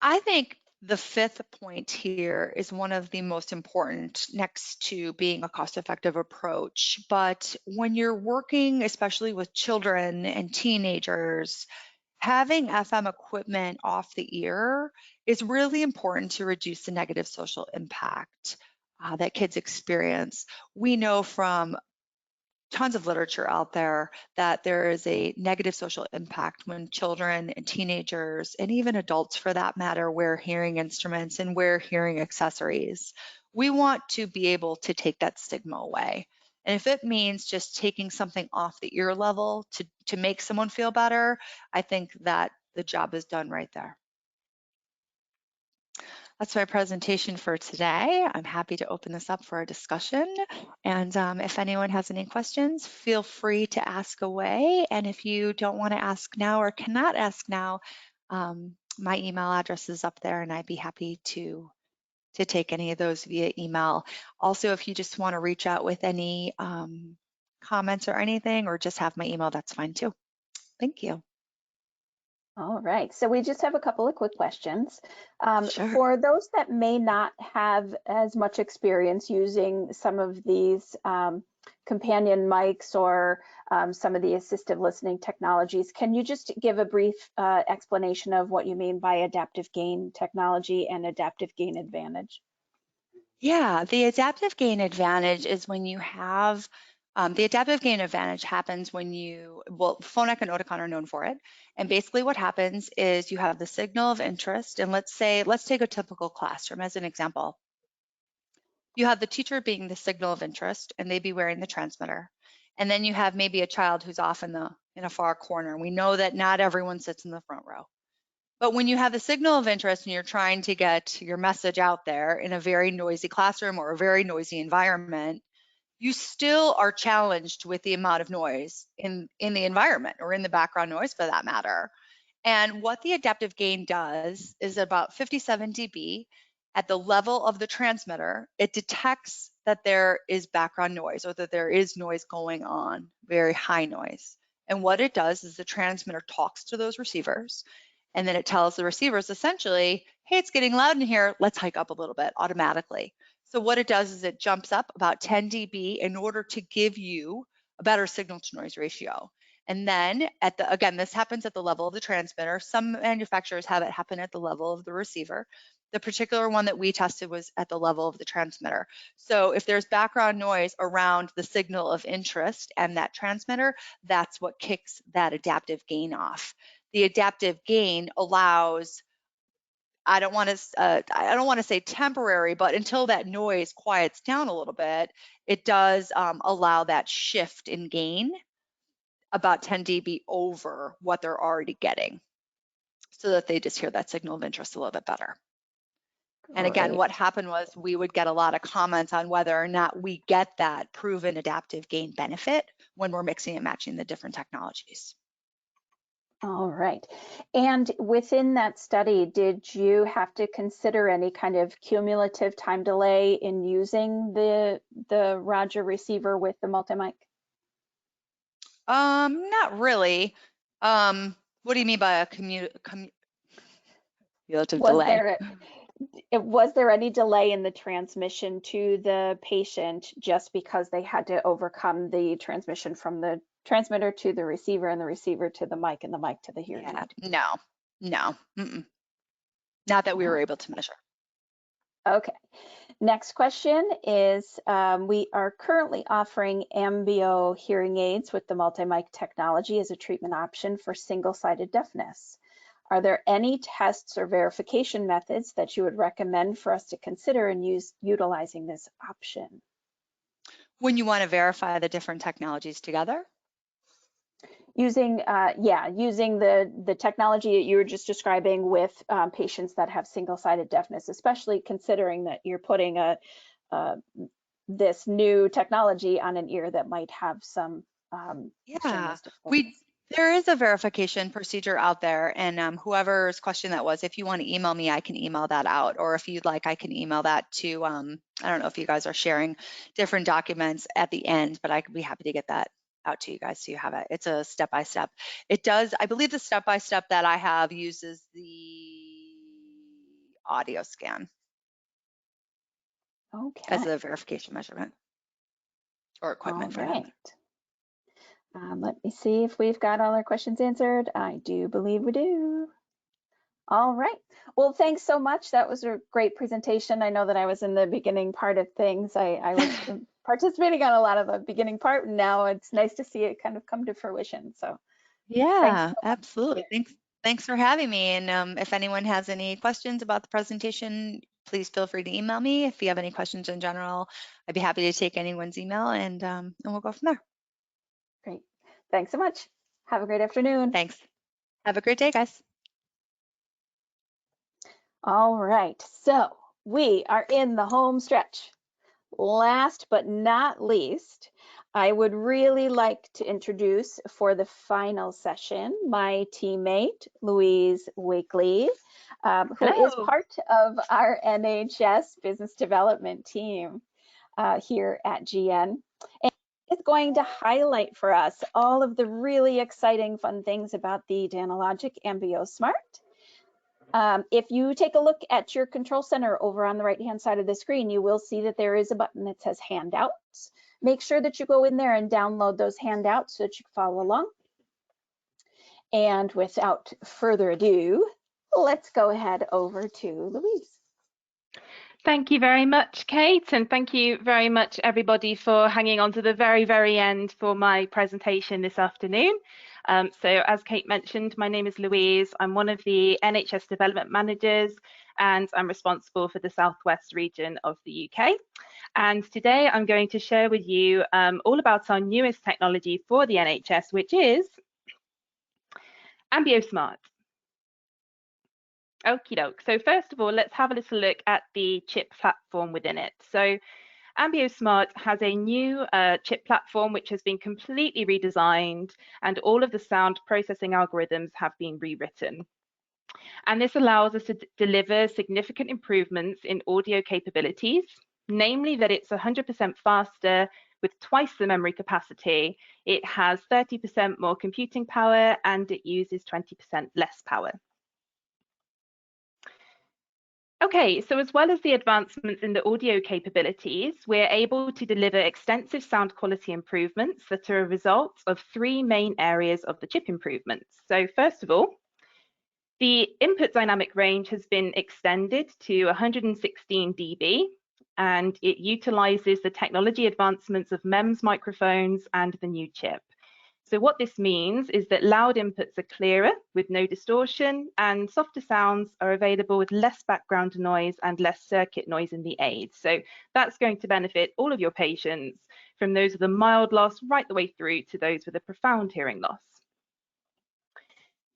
I think the 5th point here is one of the most important next to being a cost-effective approach. But when you're working, especially with children and teenagers, having FM equipment off the ear is really important to reduce the negative social impact that kids experience. We know from tons of literature out there that there is a negative social impact when children and teenagers, and even adults for that matter, wear hearing instruments and wear hearing accessories. We want to be able to take that stigma away. And if it means just taking something off the ear level to make someone feel better, I think that the job is done right there. That's my presentation for today. I'm happy to open this up for a discussion. And if anyone has any questions, feel free to ask away. And if you don't want to ask now or cannot ask now, my email address is up there and I'd be happy to take any of those via email. Also, if you just want to reach out with any comments or anything, or just have my email, that's fine too. Thank you. All right, so we just have a couple of quick questions. Sure. For those that may not have as much experience using some of these companion mics or some of the assistive listening technologies, can you just give a brief explanation of what you mean by adaptive gain technology and adaptive gain advantage? Yeah, the adaptive gain advantage is when you have the adaptive gain advantage happens when Phonak and Oticon are known for it. And basically what happens is you have the signal of interest. And let's take a typical classroom as an example. You have the teacher being the signal of interest and they be wearing the transmitter. And then you have maybe a child who's off in a far corner. We know that not everyone sits in the front row. But when you have the signal of interest and you're trying to get your message out there in a very noisy classroom or a very noisy environment, you still are challenged with the amount of noise in the environment, or in the background noise for that matter. And what the adaptive gain does is about 57 dB at the level of the transmitter, it detects that there is background noise or that there is noise going on, very high noise. And what it does is the transmitter talks to those receivers, and then it tells the receivers essentially, hey, it's getting loud in here, let's hike up a little bit automatically. So what it does is it jumps up about 10 dB in order to give you a better signal to noise ratio. And then again, this happens at the level of the transmitter. Some manufacturers have it happen at the level of the receiver. The particular one that we tested was at the level of the transmitter. So if there's background noise around the signal of interest and that transmitter, that's what kicks that adaptive gain off. The adaptive gain allows, I don't want to say temporary, but until that noise quiets down a little bit, it does allow that shift in gain about 10 dB over what they're already getting, so that they just hear that signal of interest a little bit better. And again, what happened was we would get a lot of comments on whether or not we get that proven adaptive gain benefit when we're mixing and matching the different technologies. All right. And within that study, did you have to consider any kind of cumulative time delay in using the Roger receiver with the multi-mic? Not really. What do you mean by a cumulative delay? Was there any delay in the transmission to the patient just because they had to overcome the transmission from the transmitter to the receiver and the receiver to the mic and the mic to the hearing aid? No. Not that we were able to measure. Okay. Next question is, we are currently offering Ambio hearing aids with the multi-mic technology as a treatment option for single-sided deafness. Are there any tests or verification methods that you would recommend for us to consider in utilizing this option? When you want to verify the different technologies together? Using, using the technology that you were just describing with patients that have single-sided deafness, especially considering that you're putting this new technology on an ear that might have some there is a verification procedure out there, and whoever's question that was, if you want to email me, I can email that out, or if you'd like, I can email that to, I don't know if you guys are sharing different documents at the end, but I could be happy to get that out to you guys so you have it. It's a step-by-step. It does, I believe the step-by-step that I have uses the audio scan as a verification measurement or equipment for them. Let me see if we've got all our questions answered. I do believe we do. All right. Well, thanks so much. That was a great presentation. I know that I was in the beginning part of things. I was participating on a lot of the beginning part, and now it's nice to see it kind of come to fruition. So yeah, absolutely. Thanks for having me. And if anyone has any questions about the presentation, please feel free to email me. If you have any questions in general, I'd be happy to take anyone's email, and we'll go from there. Great. Thanks so much. Have a great afternoon. Thanks. Have a great day, guys. All right. So we are in the home stretch. Last but not least, I would really like to introduce for the final session my teammate, Louise Wakely, who is part of our NHS business development team here at GN. And is going to highlight for us all of the really exciting fun things about the Danalogic Ambio Smart. If you take a look at your control center over on the right-hand side of the screen, you will see that there is a button that says handouts. Make sure that you go in there and download those handouts so that you can follow along. And without further ado, let's go ahead over to Louise. Thank you very much, Kate, and thank you very much everybody for hanging on to the very end for my presentation this afternoon. So as Kate mentioned, my name is Louise. I'm one of the NHS development managers, and I'm responsible for the Southwest region of the UK. And today I'm going to share with you all about our newest technology for the NHS, which is Ambio Smart. Okie doke. So first of all, let's have a little look at the chip platform within it. So Ambio Smart has a new chip platform which has been completely redesigned, and all of the sound processing algorithms have been rewritten. And this allows us to deliver significant improvements in audio capabilities, namely that it's 100% faster with twice the memory capacity, it has 30% more computing power, and it uses 20% less power. Okay, so as well as the advancements in the audio capabilities, we're able to deliver extensive sound quality improvements that are a result of three main areas of the chip improvements. So first of all, the input dynamic range has been extended to 116 dB, and it utilizes the technology advancements of MEMS microphones and the new chip. So what this means is that loud inputs are clearer with no distortion, and softer sounds are available with less background noise and less circuit noise in the aid. So that's going to benefit all of your patients, from those with a mild loss right the way through to those with a profound hearing loss.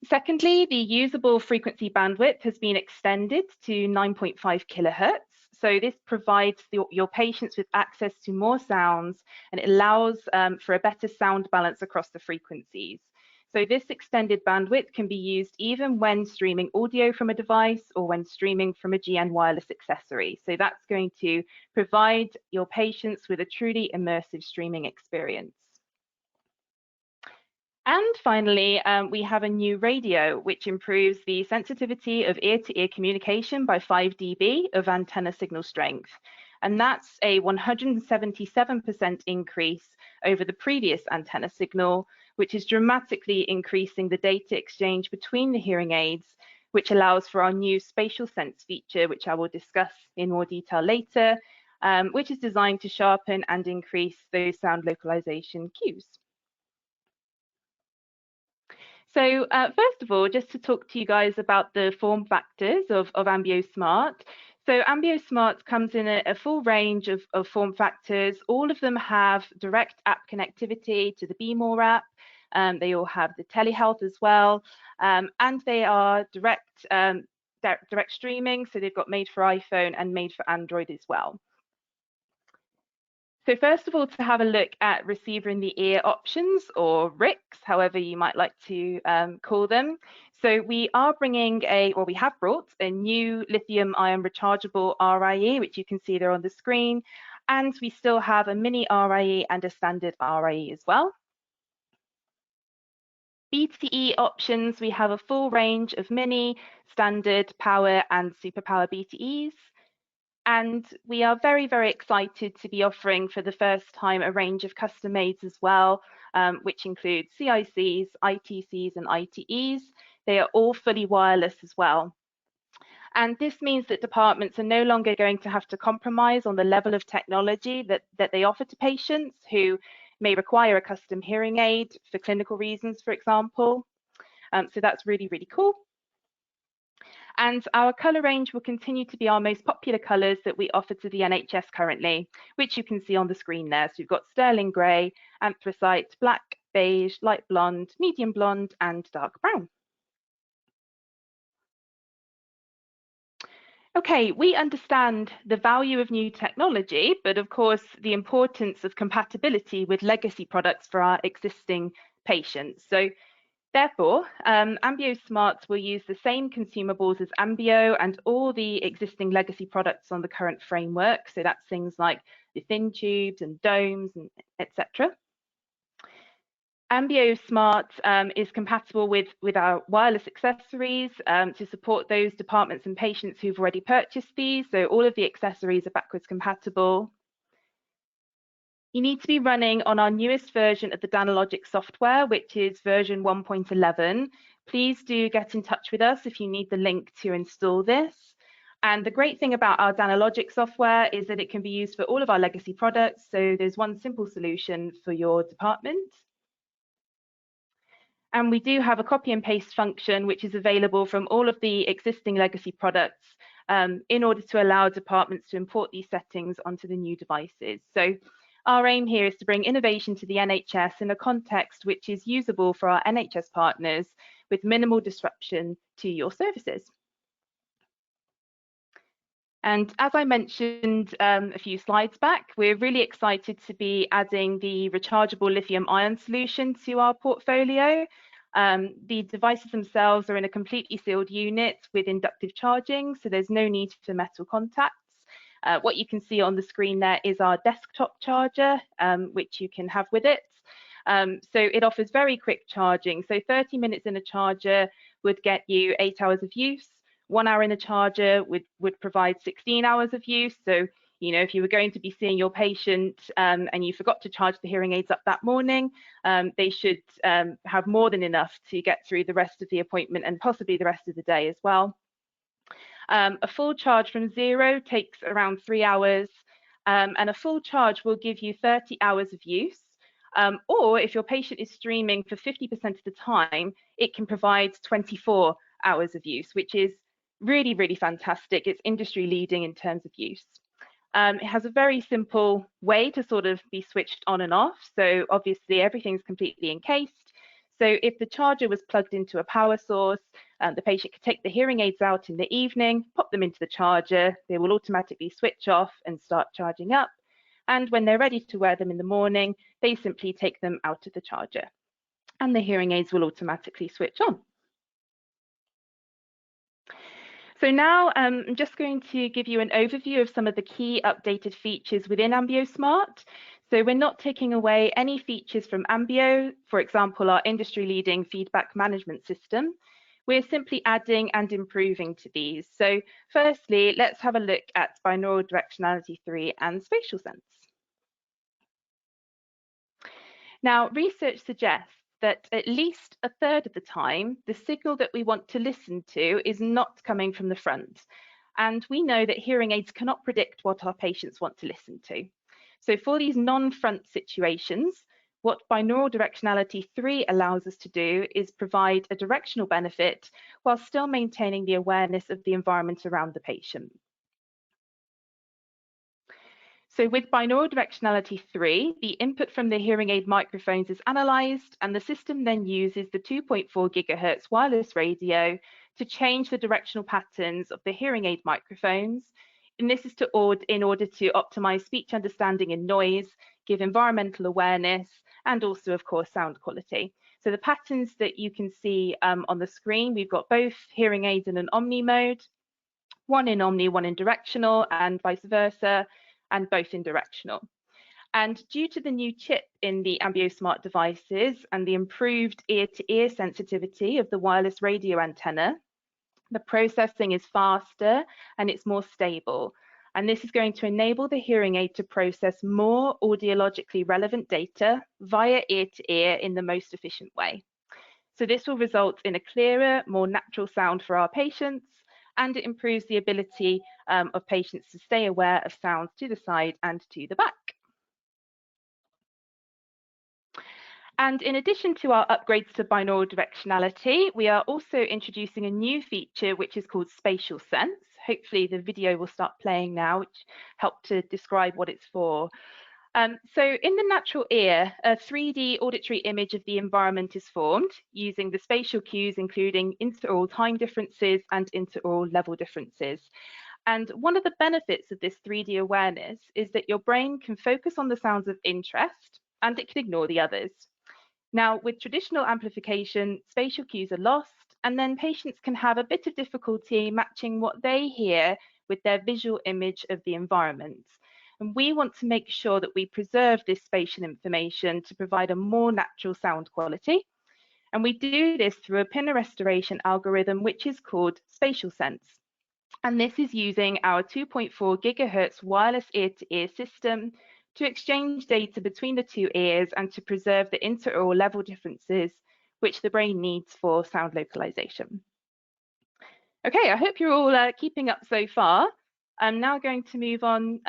Secondly, the usable frequency bandwidth has been extended to 9.5 kilohertz. So this provides your patients with access to more sounds, and it allows for a better sound balance across the frequencies. So this extended bandwidth can be used even when streaming audio from a device or when streaming from a GN wireless accessory. So that's going to provide your patients with a truly immersive streaming experience. And finally, we have a new radio, which improves the sensitivity of ear-to-ear communication by 5 dB of antenna signal strength. And that's a 177% increase over the previous antenna signal, which is dramatically increasing the data exchange between the hearing aids, which allows for our new spatial sense feature, which I will discuss in more detail later, which is designed to sharpen and increase those sound localization cues. So first of all, just to talk to you guys about the form factors of Ambio Smart. So Ambio Smart comes in a full range of form factors. All of them have direct app connectivity to the Be More app. They all have the telehealth as well, and they are direct streaming. So they've got made for iPhone and made for Android as well. So first of all, to have a look at receiver in the ear options, or RICs, however you might like to call them. So we are bringing we have brought a new lithium-ion rechargeable RIE, which you can see there on the screen, and we still have a mini RIE and a standard RIE as well. BTE options, we have a full range of mini, standard, power, and super power BTEs. And we are very, very excited to be offering for the first time a range of custom aids as well, which include CICs, ITCs, and ITEs. They are all fully wireless as well. And this means that departments are no longer going to have to compromise on the level of technology that they offer to patients who may require a custom hearing aid for clinical reasons, for example. So that's really, really cool. And our colour range will continue to be our most popular colours that we offer to the NHS currently, which you can see on the screen there. So we've got sterling grey, anthracite, black, beige, light blonde, medium blonde, and dark brown. Okay, we understand the value of new technology, but of course the importance of compatibility with legacy products for our existing patients. So therefore, Ambio Smarts will use the same consumables as Ambio and all the existing legacy products on the current framework. So that's things like the thin tubes and domes, and etc. Ambio Smart is compatible with our wireless accessories to support those departments and patients who've already purchased these. So all of the accessories are backwards compatible. You need to be running on our newest version of the Danalogic software, which is version 1.11. Please do get in touch with us if you need the link to install this. And the great thing about our Danalogic software is that it can be used for all of our legacy products. So there's one simple solution for your department. And we do have a copy and paste function, which is available from all of the existing legacy products in order to allow departments to import these settings onto the new devices. So our aim here is to bring innovation to the NHS in a context which is usable for our NHS partners with minimal disruption to your services. And as I mentioned a few slides back, we're really excited to be adding the rechargeable lithium-ion solution to our portfolio. The devices themselves are in a completely sealed unit with inductive charging, so there's no need for metal contacts. What you can see on the screen there is our desktop charger, which you can have with it. So it offers very quick charging. So 30 minutes in a charger would get you 8 hours of use. 1 hour in a charger would provide 16 hours of use. So, you know, if you were going to be seeing your patient and you forgot to charge the hearing aids up that morning, they should have more than enough to get through the rest of the appointment and possibly the rest of the day as well. A full charge from zero takes around 3 hours, and a full charge will give you 30 hours of use. Or if your patient is streaming for 50% of the time, it can provide 24 hours of use, which is really, really fantastic. It's industry leading in terms of use. It has a very simple way to sort of be switched on and off. So obviously everything's completely encased. So if the charger was plugged into a power source, the patient could take the hearing aids out in the evening, pop them into the charger, they will automatically switch off and start charging up. And when they're ready to wear them in the morning, they simply take them out of the charger and the hearing aids will automatically switch on. So now I'm just going to give you an overview of some of the key updated features within Ambio Smart. So we're not taking away any features from Ambio, for example, our industry-leading feedback management system. We're simply adding and improving to these. So firstly, let's have a look at binaural directionality 3 and spatial sense. Now, research suggests that at least a third of the time, the signal that we want to listen to is not coming from the front. And we know that hearing aids cannot predict what our patients want to listen to. So for these non-front situations, what binaural directionality 3 allows us to do is provide a directional benefit while still maintaining the awareness of the environment around the patient. So with binaural directionality 3, the input from the hearing aid microphones is analysed, and the system then uses the 2.4 gigahertz wireless radio to change the directional patterns of the hearing aid microphones. And this is in order to optimise speech understanding and noise, give environmental awareness, and also, of course, sound quality. So the patterns that you can see on the screen, we've got both hearing aids in an omni mode, one in omni, one in directional, and vice versa, and both in directional. And due to the new chip in the Ambio smart devices and the improved ear-to-ear sensitivity of the wireless radio antenna, the processing is faster and it's more stable. And this is going to enable the hearing aid to process more audiologically relevant data via ear-to-ear in the most efficient way. So this will result in a clearer, more natural sound for our patients, and it improves the ability of patients to stay aware of sounds to the side and to the back. And in addition to our upgrades to binaural directionality, we are also introducing a new feature which is called spatial sense. Hopefully the video will start playing now, which helps to describe what it's for. So in the natural ear, a 3D auditory image of the environment is formed using the spatial cues, including interaural time differences and interaural level differences. And one of the benefits of this 3D awareness is that your brain can focus on the sounds of interest and it can ignore the others. Now, with traditional amplification, spatial cues are lost, and then patients can have a bit of difficulty matching what they hear with their visual image of the environment. And we want to make sure that we preserve this spatial information to provide a more natural sound quality. And we do this through a pinna restoration algorithm, which is called spatial sense. And this is using our 2.4 gigahertz wireless ear-to-ear system to exchange data between the two ears and to preserve the interaural level differences which the brain needs for sound localization. Okay, I hope you're all keeping up so far. I'm now going to move on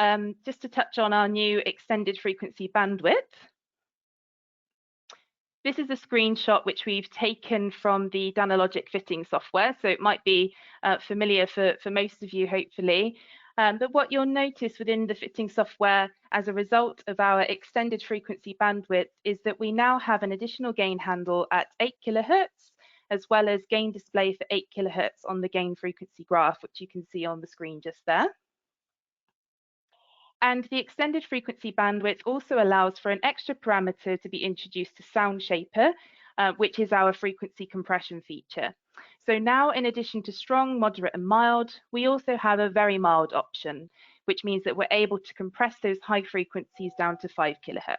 just to touch on our new extended frequency bandwidth. This is a screenshot which we've taken from the Danalogic fitting software, so it might be familiar for most of you, hopefully. But what you'll notice within the fitting software as a result of our extended frequency bandwidth is that we now have an additional gain handle at 8 kilohertz, as well as gain display for 8 kilohertz on the gain frequency graph, which you can see on the screen just there. And the extended frequency bandwidth also allows for an extra parameter to be introduced to Sound Shaper, which is our frequency compression feature. So now, in addition to strong, moderate, and mild, we also have a very mild option, which means that we're able to compress those high frequencies down to 5 kilohertz.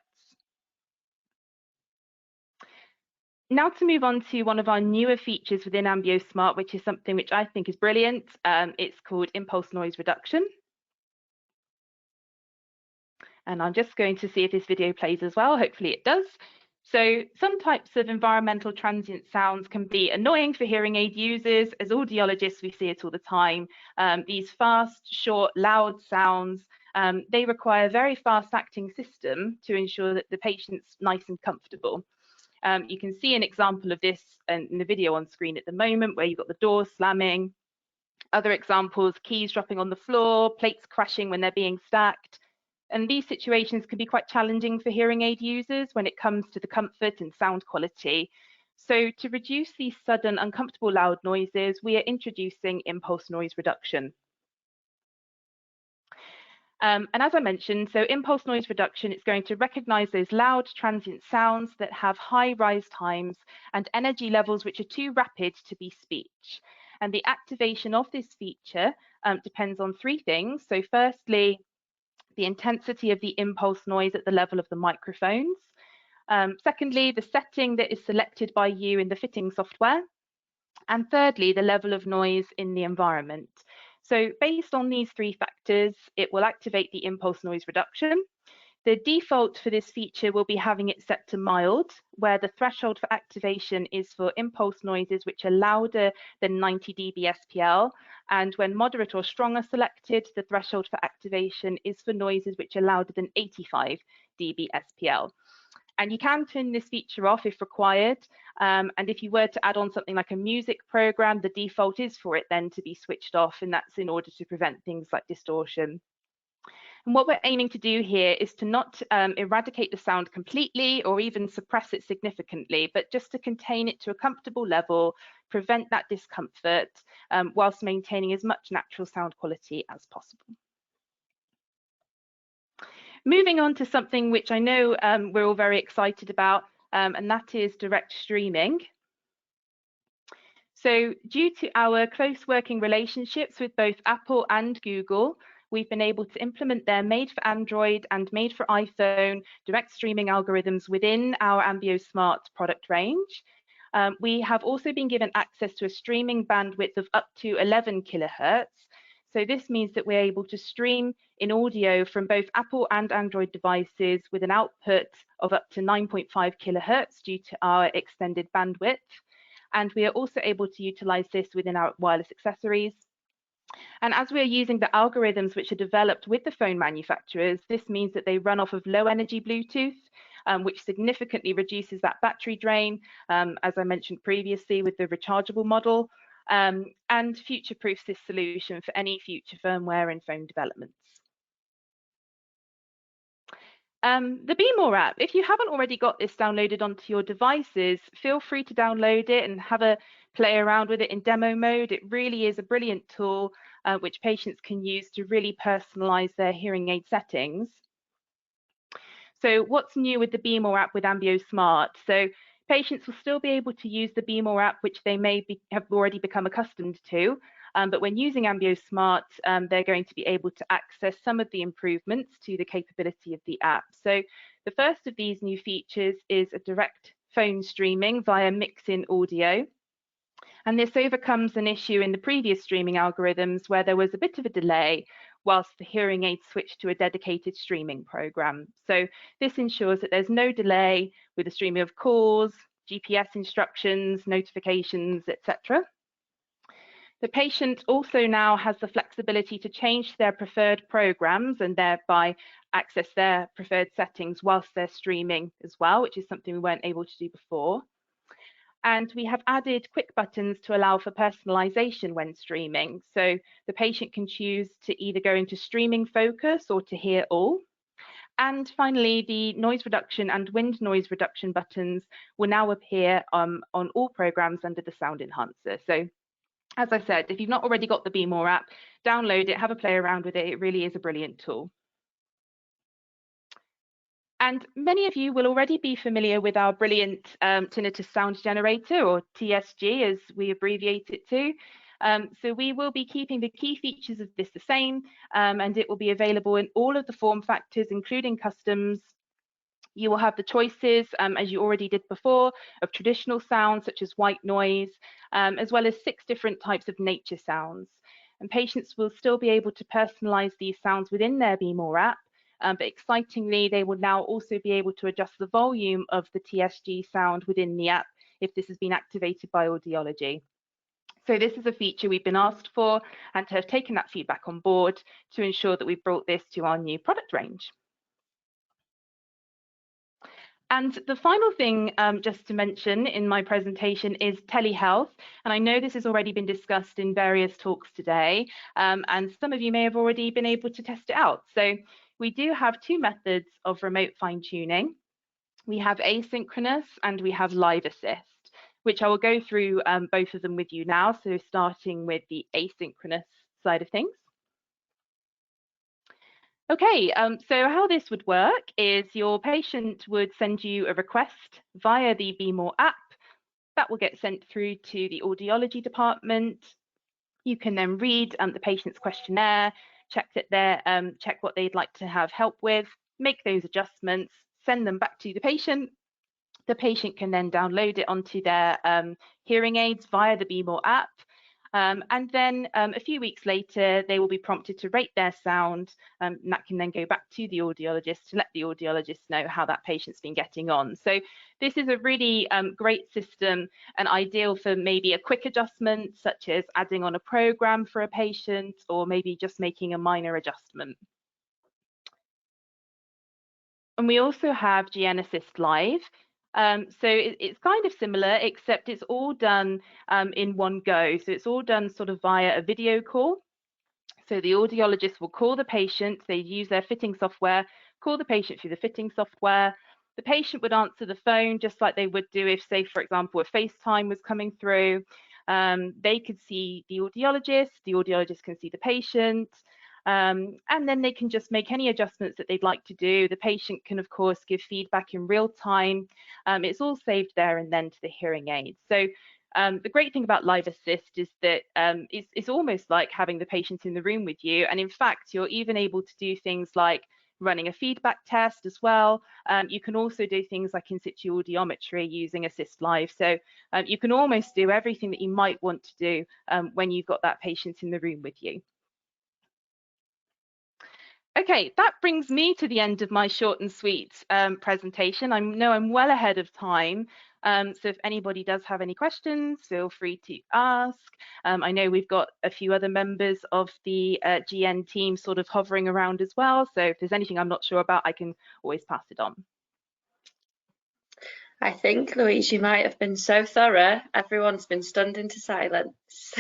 Now to move on to one of our newer features within Ambio Smart, which is something which I think is brilliant. It's called impulse noise reduction. And I'm just going to see if this video plays as well. Hopefully it does. So some types of environmental transient sounds can be annoying for hearing aid users. As audiologists, we see it all the time. These fast, short, loud sounds, they require a very fast acting system to ensure that the patient's nice and comfortable. You can see an example of this in the video on screen at the moment, where you've got the door slamming. Other examples, keys dropping on the floor, plates crashing when they're being stacked. And these situations can be quite challenging for hearing aid users when it comes to the comfort and sound quality. So to reduce these sudden uncomfortable loud noises, we are introducing impulse noise reduction. And as I mentioned, so impulse noise reduction is going to recognize those loud transient sounds that have high rise times and energy levels which are too rapid to be speech. And the activation of this feature depends on three things. So firstly, the intensity of the impulse noise at the level of the microphones. Secondly, the setting that is selected by you in the fitting software. And thirdly, the level of noise in the environment. So based on these three factors, it will activate the impulse noise reduction. The default for this feature will be having it set to mild, where the threshold for activation is for impulse noises which are louder than 90 dB SPL. And when moderate or strong are selected, the threshold for activation is for noises which are louder than 85 dB SPL. And you can turn this feature off if required. And if you were to add on something like a music program, the default is for it then to be switched off, and that's in order to prevent things like distortion. And what we're aiming to do here is to not eradicate the sound completely or even suppress it significantly, but just to contain it to a comfortable level, prevent that discomfort, whilst maintaining as much natural sound quality as possible. Moving on to something which I know we're all very excited about, and that is direct streaming. So due to our close working relationships with both Apple and Google, we've been able to implement their made for Android and made for iPhone direct streaming algorithms within our Ambio Smart product range. We have also been given access to a streaming bandwidth of up to 11 kilohertz. So this means that we're able to stream in audio from both Apple and Android devices with an output of up to 9.5 kilohertz due to our extended bandwidth. And we are also able to utilize this within our wireless accessories. And as we are using the algorithms which are developed with the phone manufacturers, this means that they run off of low energy Bluetooth, which significantly reduces that battery drain, as I mentioned previously with the rechargeable model, and future-proofs this solution for any future firmware and phone developments. The Be More app, if you haven't already got this downloaded onto your devices, feel free to download it and have a play around with it in demo mode. It really is a brilliant tool which patients can use to really personalize their hearing aid settings. So what's new with the Be More app with Ambio Smart? So patients will still be able to use the Be More app, which they may have already become accustomed to. But when using Ambio Smart, they're going to be able to access some of the improvements to the capability of the app. So the first of these new features is a direct phone streaming via mix-in audio. And this overcomes an issue in the previous streaming algorithms where there was a bit of a delay whilst the hearing aid switched to a dedicated streaming program. So this ensures that there's no delay with the streaming of calls, GPS instructions, notifications, etc. The patient also now has the flexibility to change their preferred programs and thereby access their preferred settings whilst they're streaming as well, which is something we weren't able to do before. And we have added quick buttons to allow for personalization when streaming. So the patient can choose to either go into streaming focus or to hear all. And finally, the noise reduction and wind noise reduction buttons will now appear on all programs under the sound enhancer. So as I said, if you've not already got the Be More app, download it, have a play around with it. It really is a brilliant tool. And many of you will already be familiar with our brilliant tinnitus sound generator, or TSG as we abbreviate it to. So we will be keeping the key features of this the same, and it will be available in all of the form factors, including customs. You will have the choices, as you already did before, of traditional sounds such as white noise, as well as 6 different types of nature sounds. And patients will still be able to personalize these sounds within their Be More app. But excitingly, they will now also be able to adjust the volume of the TSG sound within the app if this has been activated by audiology. So this is a feature we've been asked for and to have taken that feedback on board to ensure that we've brought this to our new product range. And the final thing just to mention in my presentation is telehealth. And I know this has already been discussed in various talks today, and some of you may have already been able to test it out. So we do have 2 methods of remote fine-tuning. We have asynchronous and we have live assist, which I will go through both of them with you now. So starting with the asynchronous side of things. Okay, so how this would work is your patient would send you a request via the Be More app. That will get sent through to the audiology department. You can then read the patient's questionnaire, check what they'd like to have help with, make those adjustments, send them back to the patient. The patient can then download it onto their hearing aids via the Be More app. And then a few weeks later, they will be prompted to rate their sound, and that can then go back to the audiologist to let the audiologist know how that patient's been getting on. So this is a really great system and ideal for maybe a quick adjustment, such as adding on a program for a patient or maybe just making a minor adjustment. And we also have GN Assist Live. So it's kind of similar, except it's all done in one go. So it's all done sort of via a video call. So the audiologist will call the patient, they use their fitting software, call the patient through the fitting software. The patient would answer the phone just like they would do if, say, for example, a FaceTime was coming through. They could see the audiologist can see the patient. And then they can just make any adjustments that they'd like to do. The patient can, of course, give feedback in real time. It's all saved there and then to the hearing aid. So the great thing about Live Assist is that it's almost like having the patient in the room with you. And in fact, you're even able to do things like running a feedback test as well. You can also do things like in situ audiometry using Assist Live. So you can almost do everything that you might want to do when you've got that patient in the room with you. Okay, that brings me to the end of my short and sweet presentation. I know I'm well ahead of time, so if anybody does have any questions, feel free to ask. I know we've got a few other members of the GN team sort of hovering around as well, so if there's anything I'm not sure about, I can always pass it on. I think, Louise, you might have been so thorough, everyone's been stunned into silence.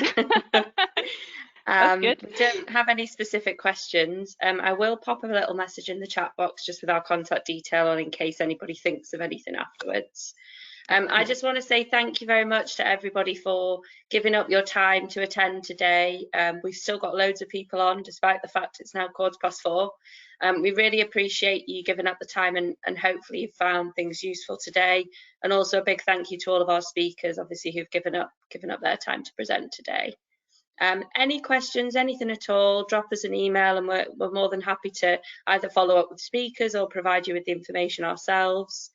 We don't have any specific questions. I will pop a little message in the chat box just with our contact detail on in case anybody thinks of anything afterwards. I just want to say thank you very much to everybody for giving up your time to attend today. We've still got loads of people on despite the fact it's now 4:15. We really appreciate you giving up the time and hopefully you've found things useful today. And also a big thank you to all of our speakers, obviously, who've given up their time to present today. Any questions, anything at all, drop us an email and we're more than happy to either follow up with speakers or provide you with the information ourselves.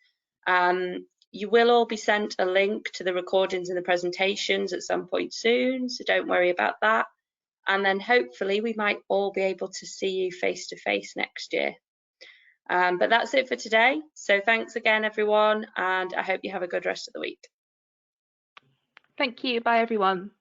You will all be sent a link to the recordings and the presentations at some point soon, so don't worry about that. And then hopefully we might all be able to see you face to face next year. But that's it for today. So thanks again, everyone, and I hope you have a good rest of the week. Thank you. Bye, everyone.